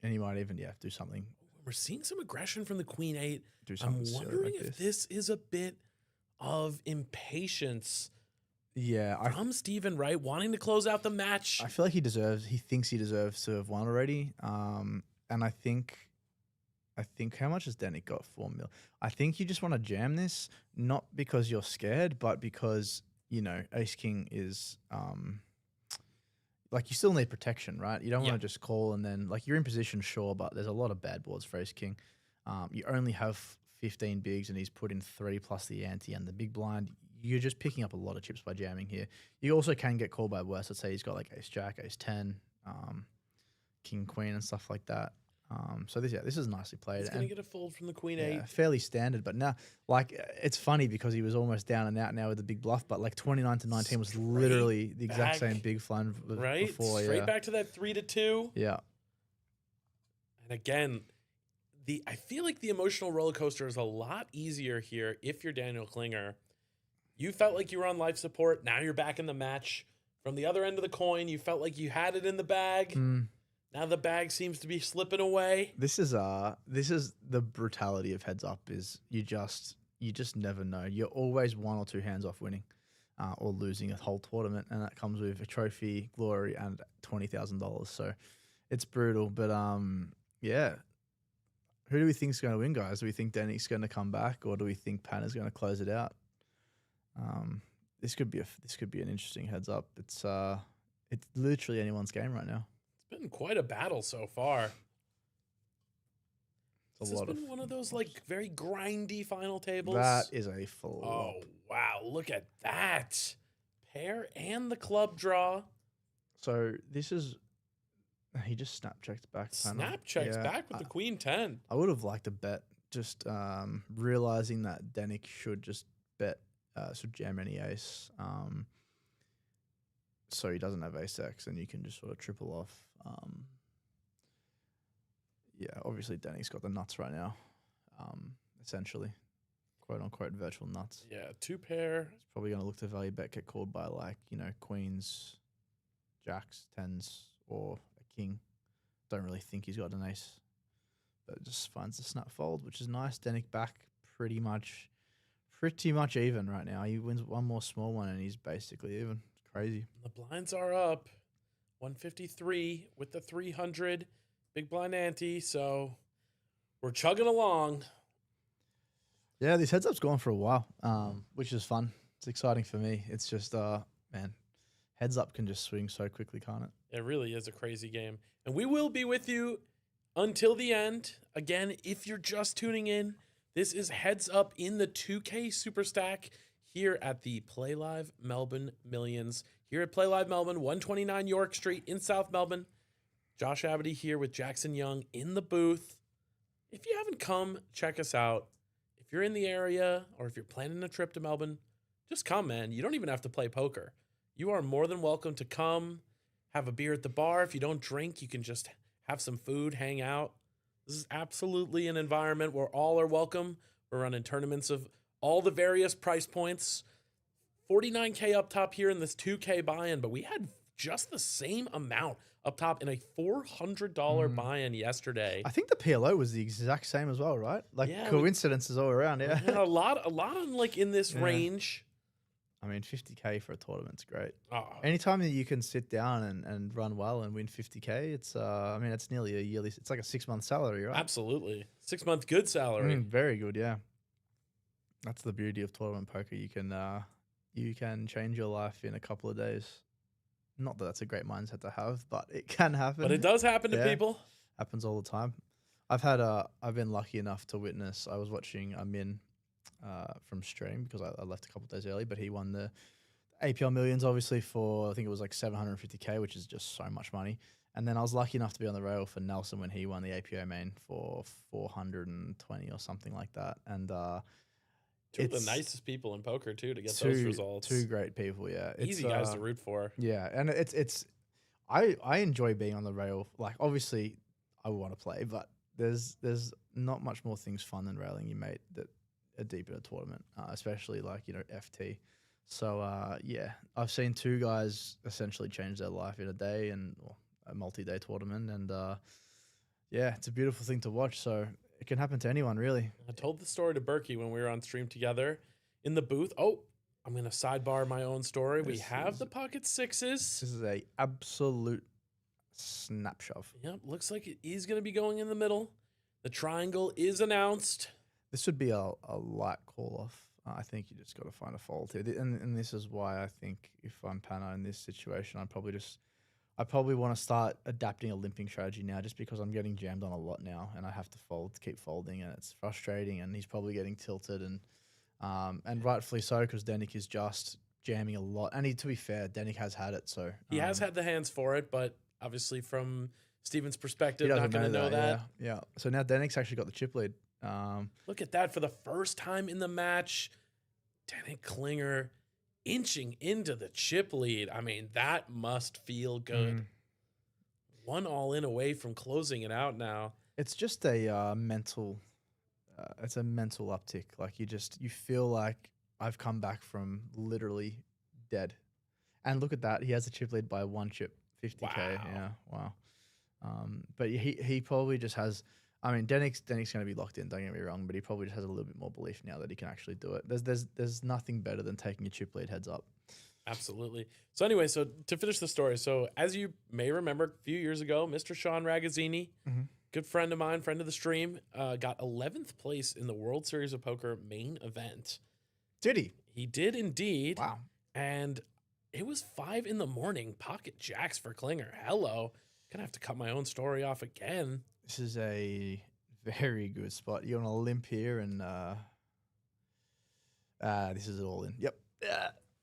he might even, do something. We're seeing some aggression from the queen 8. Do something I'm silly wondering like if this is a bit of impatience Yeah, from Stephen Wright wanting to close out the match. I feel like he thinks he deserves to have won already. And I think how much has Denick got? 4 mil. I think you just want to jam this, not because you're scared, but because, Ace King is like you still need protection, right? You don't want to just call and then like you're in position, sure, but there's a lot of bad boards for Ace King. You only have 15 bigs and he's put in 3 plus the ante and the big blind. you're just picking up a lot of chips by jamming here. You also can get called by worse. Let's say he's got like ace jack, ace 10, king queen and stuff like that. So this is nicely played. He's gonna get a fold from the queen Yeah, 8. fairly standard, but now, like, it's funny because he was almost down and out now with the big bluff, but like 29 to 19 was literally the exact same big fun Right? before. Straight back to that 3-2. Yeah. And again, I feel like the emotional roller coaster is a lot easier here if you're Daniel Klinger. You felt like you were on life support. Now you're back in the match. From the other end of the coin, you felt like you had it in the bag. Now the bag seems to be slipping away. This is the brutality of heads up is you just never know. You're always 1 or 2 hands off winning or losing a whole tournament, and that comes with a trophy, glory, and $20,000. So it's brutal. But yeah. Who do we think is going to win, guys? Do we think Danny's going to come back, or do we think Panna's going to close it out? This could be an interesting heads up. It's literally anyone's game right now. It's been quite a battle so far. It's This has been one of those like very grindy final tables. That is a flop. Oh wow! Look at that pair and the club draw. So this is he just snap checked back. Panna. Snap checks Yeah, back with the queen 10. I would have liked a bet. Just realizing that Danik should just bet, should jam any ace. So he doesn't have ace X, and you can just sort of triple off. Yeah, obviously Danik's got the nuts right now, essentially, quote unquote virtual nuts. Yeah, 2 pair. He's probably going to look to value bet, get called by like queens, jacks, 10s, or a king. Don't really think he's got an ace, but just finds the snap fold, which is nice. Danik back pretty much even right now. He wins one more small one, and he's basically even. It's crazy. The blinds are up. 153 with the 300. Big blind ante. So we're chugging along. Yeah, this heads up's gone for a while, which is fun. It's exciting for me. It's just, man, heads up can just swing so quickly, can't it? It really is a crazy game. And we will be with you until the end. Again, if you're just tuning in, this is Heads Up in the 2K Superstack here at the Playlive Melbourne Millions. Here at Playlive Melbourne, 129 York Street in South Melbourne. Josh Abity here with Jackson Young in the booth. If you haven't come, check us out. If you're in the area or if you're planning a trip to Melbourne, just come, man. You don't even have to play poker. You are more than welcome to come, have a beer at the bar. If you don't drink, you can just have some food, hang out. This is absolutely an environment where all are welcome. We're running tournaments of all the various price points. 49K up top here in this 2K buy-in, but we had just the same amount up top in a $400 buy-in yesterday. I think the PLO was the exact same as well, right? Like Yeah, coincidences all around. Yeah. We had a lot of like in this range. I mean, 50K for a tournament's great. Oh, Anytime that you can sit down and run well and win 50K, it's I mean, it's nearly a yearly. It's like a 6-month salary, right? absolutely. 6-month good salary. Very good, yeah. That's the beauty of tournament poker. You can change your life in a couple of days. Not that that's a great mindset to have, but it can happen. But it does happen to Yeah. people. Happens all the time. I've been lucky enough to witness. I was watching Amin from stream because I left a couple of days early, but he won the APL Millions obviously for I think it was like 750K, which is just so much money. And then I was lucky enough to be on the rail for Nelson when he won the APO main for 420 or something like that. And Two of the it's nicest people in poker too to get those results. Two great people, yeah. Easy guys to root for. Yeah, and it's I enjoy being on the rail. Like obviously I want to play, but there's not much more things fun than railing your mate that are deep in a tournament, especially like FT. So yeah, I've seen 2 guys essentially change their life in a day and a multi-day tournament, and yeah, it's a beautiful thing to watch. So it can happen to anyone, really. I told the story to Berkey when we were on stream together in the booth. Oh, I'm going to sidebar my own story. We have the pocket 6s. This is a absolute snap shove. Yep, looks like it is going to be going in the middle. The triangle is announced. This would be a light call off. I think you just got to find a fold here. And this is why I think if I'm Panna in this situation, I probably want to start adapting a limping strategy now just because I'm getting jammed on a lot now and I have to keep folding, and it's frustrating, and he's probably getting tilted, and And rightfully so, because Denik is just jamming a lot. And to be fair, Denik has had it, so He has had the hands for it, but obviously from Steven's he perspective, doesn't not going to know that. Yeah. So now Denik's actually got the chip lead. Look at that for the first time in the match. Danik Klinger inching into the chip lead. I mean, that must feel good. 1 all in away from closing it out now. It's just a mental. It's a mental uptick. Like you feel like I've come back from literally dead. And look at that. He has a chip lead by 1 chip, 50K. Wow. Yeah, wow. But he probably just has. I mean, Denik's going to be locked in. Don't get me wrong, but he probably just has a little bit more belief now that he can actually do it. There's nothing better than taking a chip lead heads up. Absolutely. So anyway, so to finish the story, so as you may remember, a few years ago, Mr. Sean Ragazzini, good friend of mine, friend of the stream, got 11th place in the World Series of Poker main event. Did he? He did indeed. Wow. And it was 5 a.m, pocket jacks for Klinger. Hello. Gonna have to cut my own story off again. This is a very good spot. You're on a limp here, and this is it all in. Yep.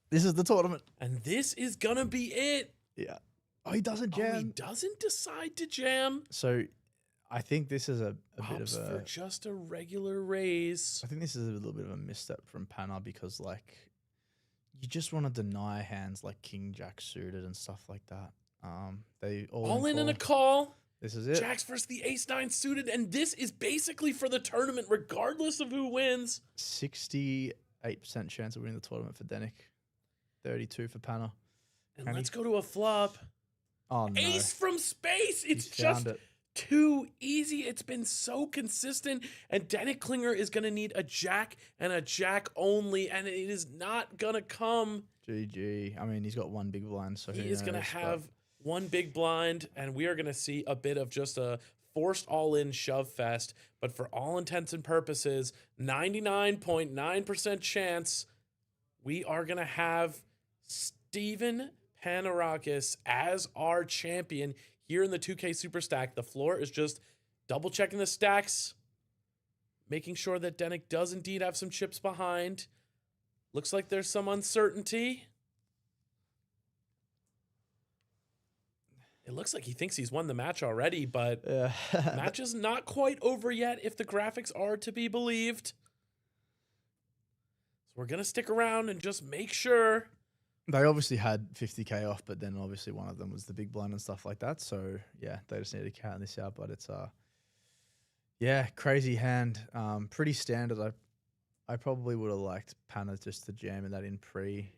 This is the tournament. And this is gonna be it. Yeah. Oh, he doesn't Oh, he jam. doesn't decide to jam. So I think this is a bit Opts of for a. just a regular raise. I think this is a little bit of a misstep from Panna because, like, you just want to deny hands like King Jack suited and stuff like that. They All in call. a call. This is it. Jacks versus the ace-9 suited, and this is basically for the tournament, regardless of who wins. 68% chance of winning the tournament for Denik. 32 for Panna. And Can let's he- go to a flop. Oh no. Ace from space. It's He's found just it. too easy. It's been so consistent. And Danik Klinger is going to need a jack and a jack only, and it is not going to come. GG. I mean, he's got 1 big blind, so He who is going to knows, but- have 1 big blind, and we are going to see a bit of just a forced all-in shove fest. But for all intents and purposes, 99.9% chance we are going to have Steven Panarakis as our champion here in the 2K Superstack. The floor is just double-checking the stacks, making sure that Denik does indeed have some chips behind. Looks like there's some uncertainty. It looks like he thinks he's won the match already, but Yeah. match is not quite over yet if the graphics are to be believed. So we're going to stick around and just make sure. They obviously had 50K off, but then obviously one of them was the big blind and stuff like that. So yeah, they just need to count this out. But it's yeah, crazy hand. Pretty standard. I probably would have liked Panna just to jam that in pre.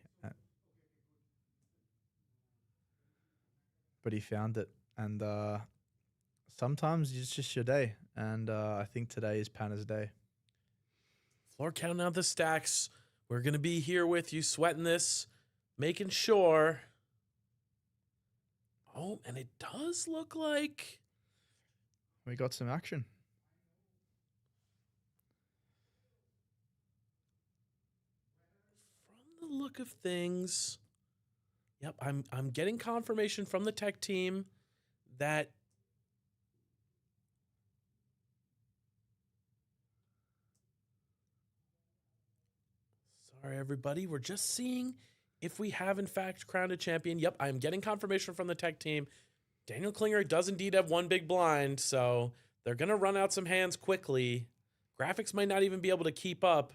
But he found it. And sometimes it's just your day. And I think today is Panna's day. Floor counting out the stacks. We're going to be here with you sweating this, making sure. Oh, and it does look like We got some action. from the look of things. Yep, I'm getting confirmation from the tech team that sorry everybody, we're just seeing if we have in fact crowned a champion. Yep, I'm getting confirmation from the tech team. Daniel Klinger does indeed have 1 big blind, so they're going to run out some hands quickly. Graphics might not even be able to keep up.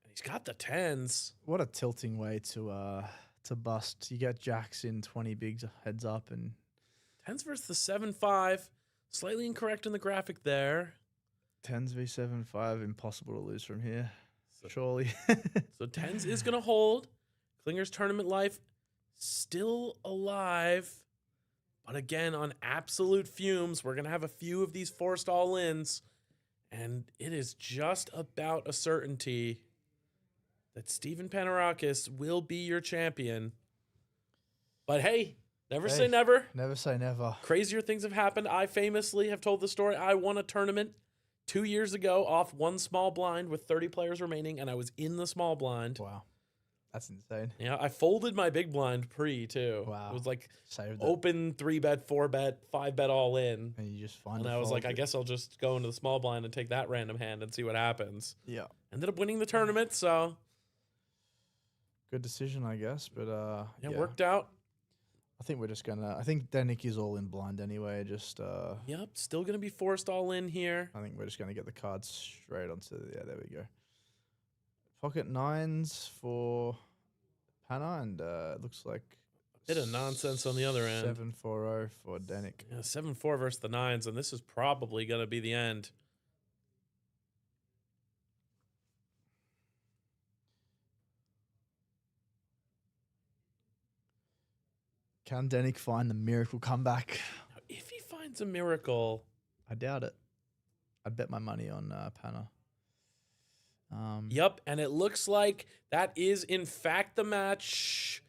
He's got the 10s. What a tilting way to bust. You get jacks in 20 bigs heads up and 10s versus the 7-5. Slightly incorrect in the graphic there. 10s v7-5, impossible to lose from here. So- Surely. So 10s is going to hold. Klinger's tournament life still alive. But again, on absolute fumes, we're going to have a few of these forced all-ins. And it is just about a certainty that Steven Panarakis will be your champion. But hey, never say Hey. never. Never say never. Crazier things have happened. I famously have told the story. I won a tournament 2 years ago off 1 small blind with 30 players remaining, and I was in the small blind. Wow. That's insane. Yeah, I folded my big blind pre too. Wow. It was like Saved it. open 3-bet, 4-bet, 5-bet all in. And you just find And a I was like, I fold. guess I'll just go into the small blind and take that random hand and see what happens. Yeah. Ended up winning the tournament, so Good decision, I guess. But yeah, it worked out. I think we're just gonna. I think Danik is all in blind anyway. Just Yep, still gonna be forced all in here. I think we're just gonna get the cards straight onto. Yeah, there we go. Pocket nines for Panna, and it looks like Bit of nonsense on the other end. 7-4-0 for Danik. Yeah, 7-4 versus the nines, and this is probably gonna be the end. Can Danik find the miracle comeback? Now, if he finds a miracle, I doubt it. I'd bet my money on Panna. yep, and it looks like that is in fact the match.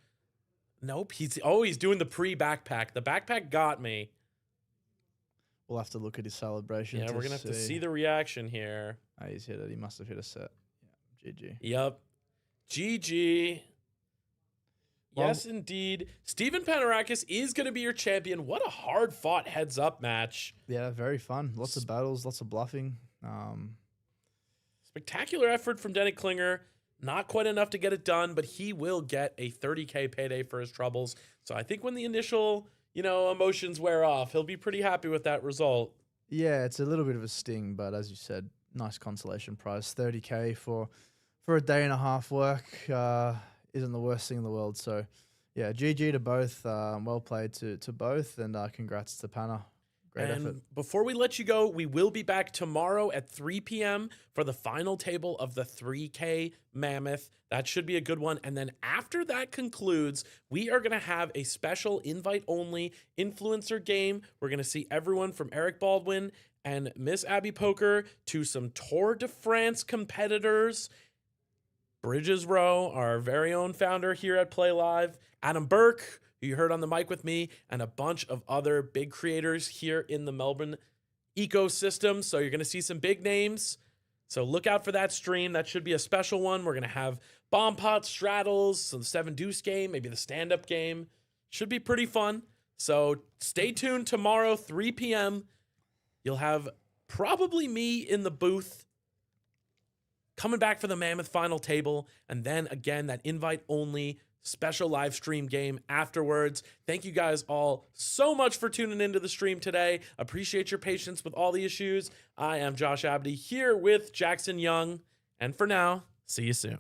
Nope, he's doing the pre-backpack. The backpack got me. We'll have to look at his celebration. Yeah, we're gonna have to see the reaction here. He's hit it. He must have hit a set. Yeah, GG. Yep. GG. Well- Yes, indeed. Steven Panarakis is going to be your champion. What a hard-fought heads-up match. Yeah, very fun. Lots of battles, lots of bluffing. Spectacular effort from Denny Klinger. Not quite enough to get it done, but he will get a 30K payday for his troubles. So I think when the initial, emotions wear off, he'll be pretty happy with that result. Yeah, it's a little bit of a sting, but as you said, nice consolation prize. 30K for a day and a half work isn't the worst thing in the world. So, yeah, GG to both. Well played to both, and congrats to Panna. Great effort. Before we let you go, we will be back tomorrow at 3 p.m. for the final table of the 3K Mammoth. That should be a good one. And then after that concludes, we are going to have a special invite-only influencer game. We're going to see everyone from Eric Baldwin and Miss Abby Poker to some Tour de France competitors. Bridges Rowe, our very own founder here at Playlive, Adam Burke, who you heard on the mic with me, and a bunch of other big creators here in the Melbourne ecosystem. So you're going to see some big names. So look out for that stream. That should be a special one. We're going to have bomb pot straddles, some 7 deuce game, maybe the stand-up game. Should be pretty fun. So stay tuned tomorrow, 3 p.m. You'll have probably me in the booth coming back for the Mammoth final table, and then again that invite-only special live stream game afterwards. Thank you guys all so much for tuning into the stream today. Appreciate your patience with all the issues. I am Josh Abdi here with Jackson Young, and for now, see you soon.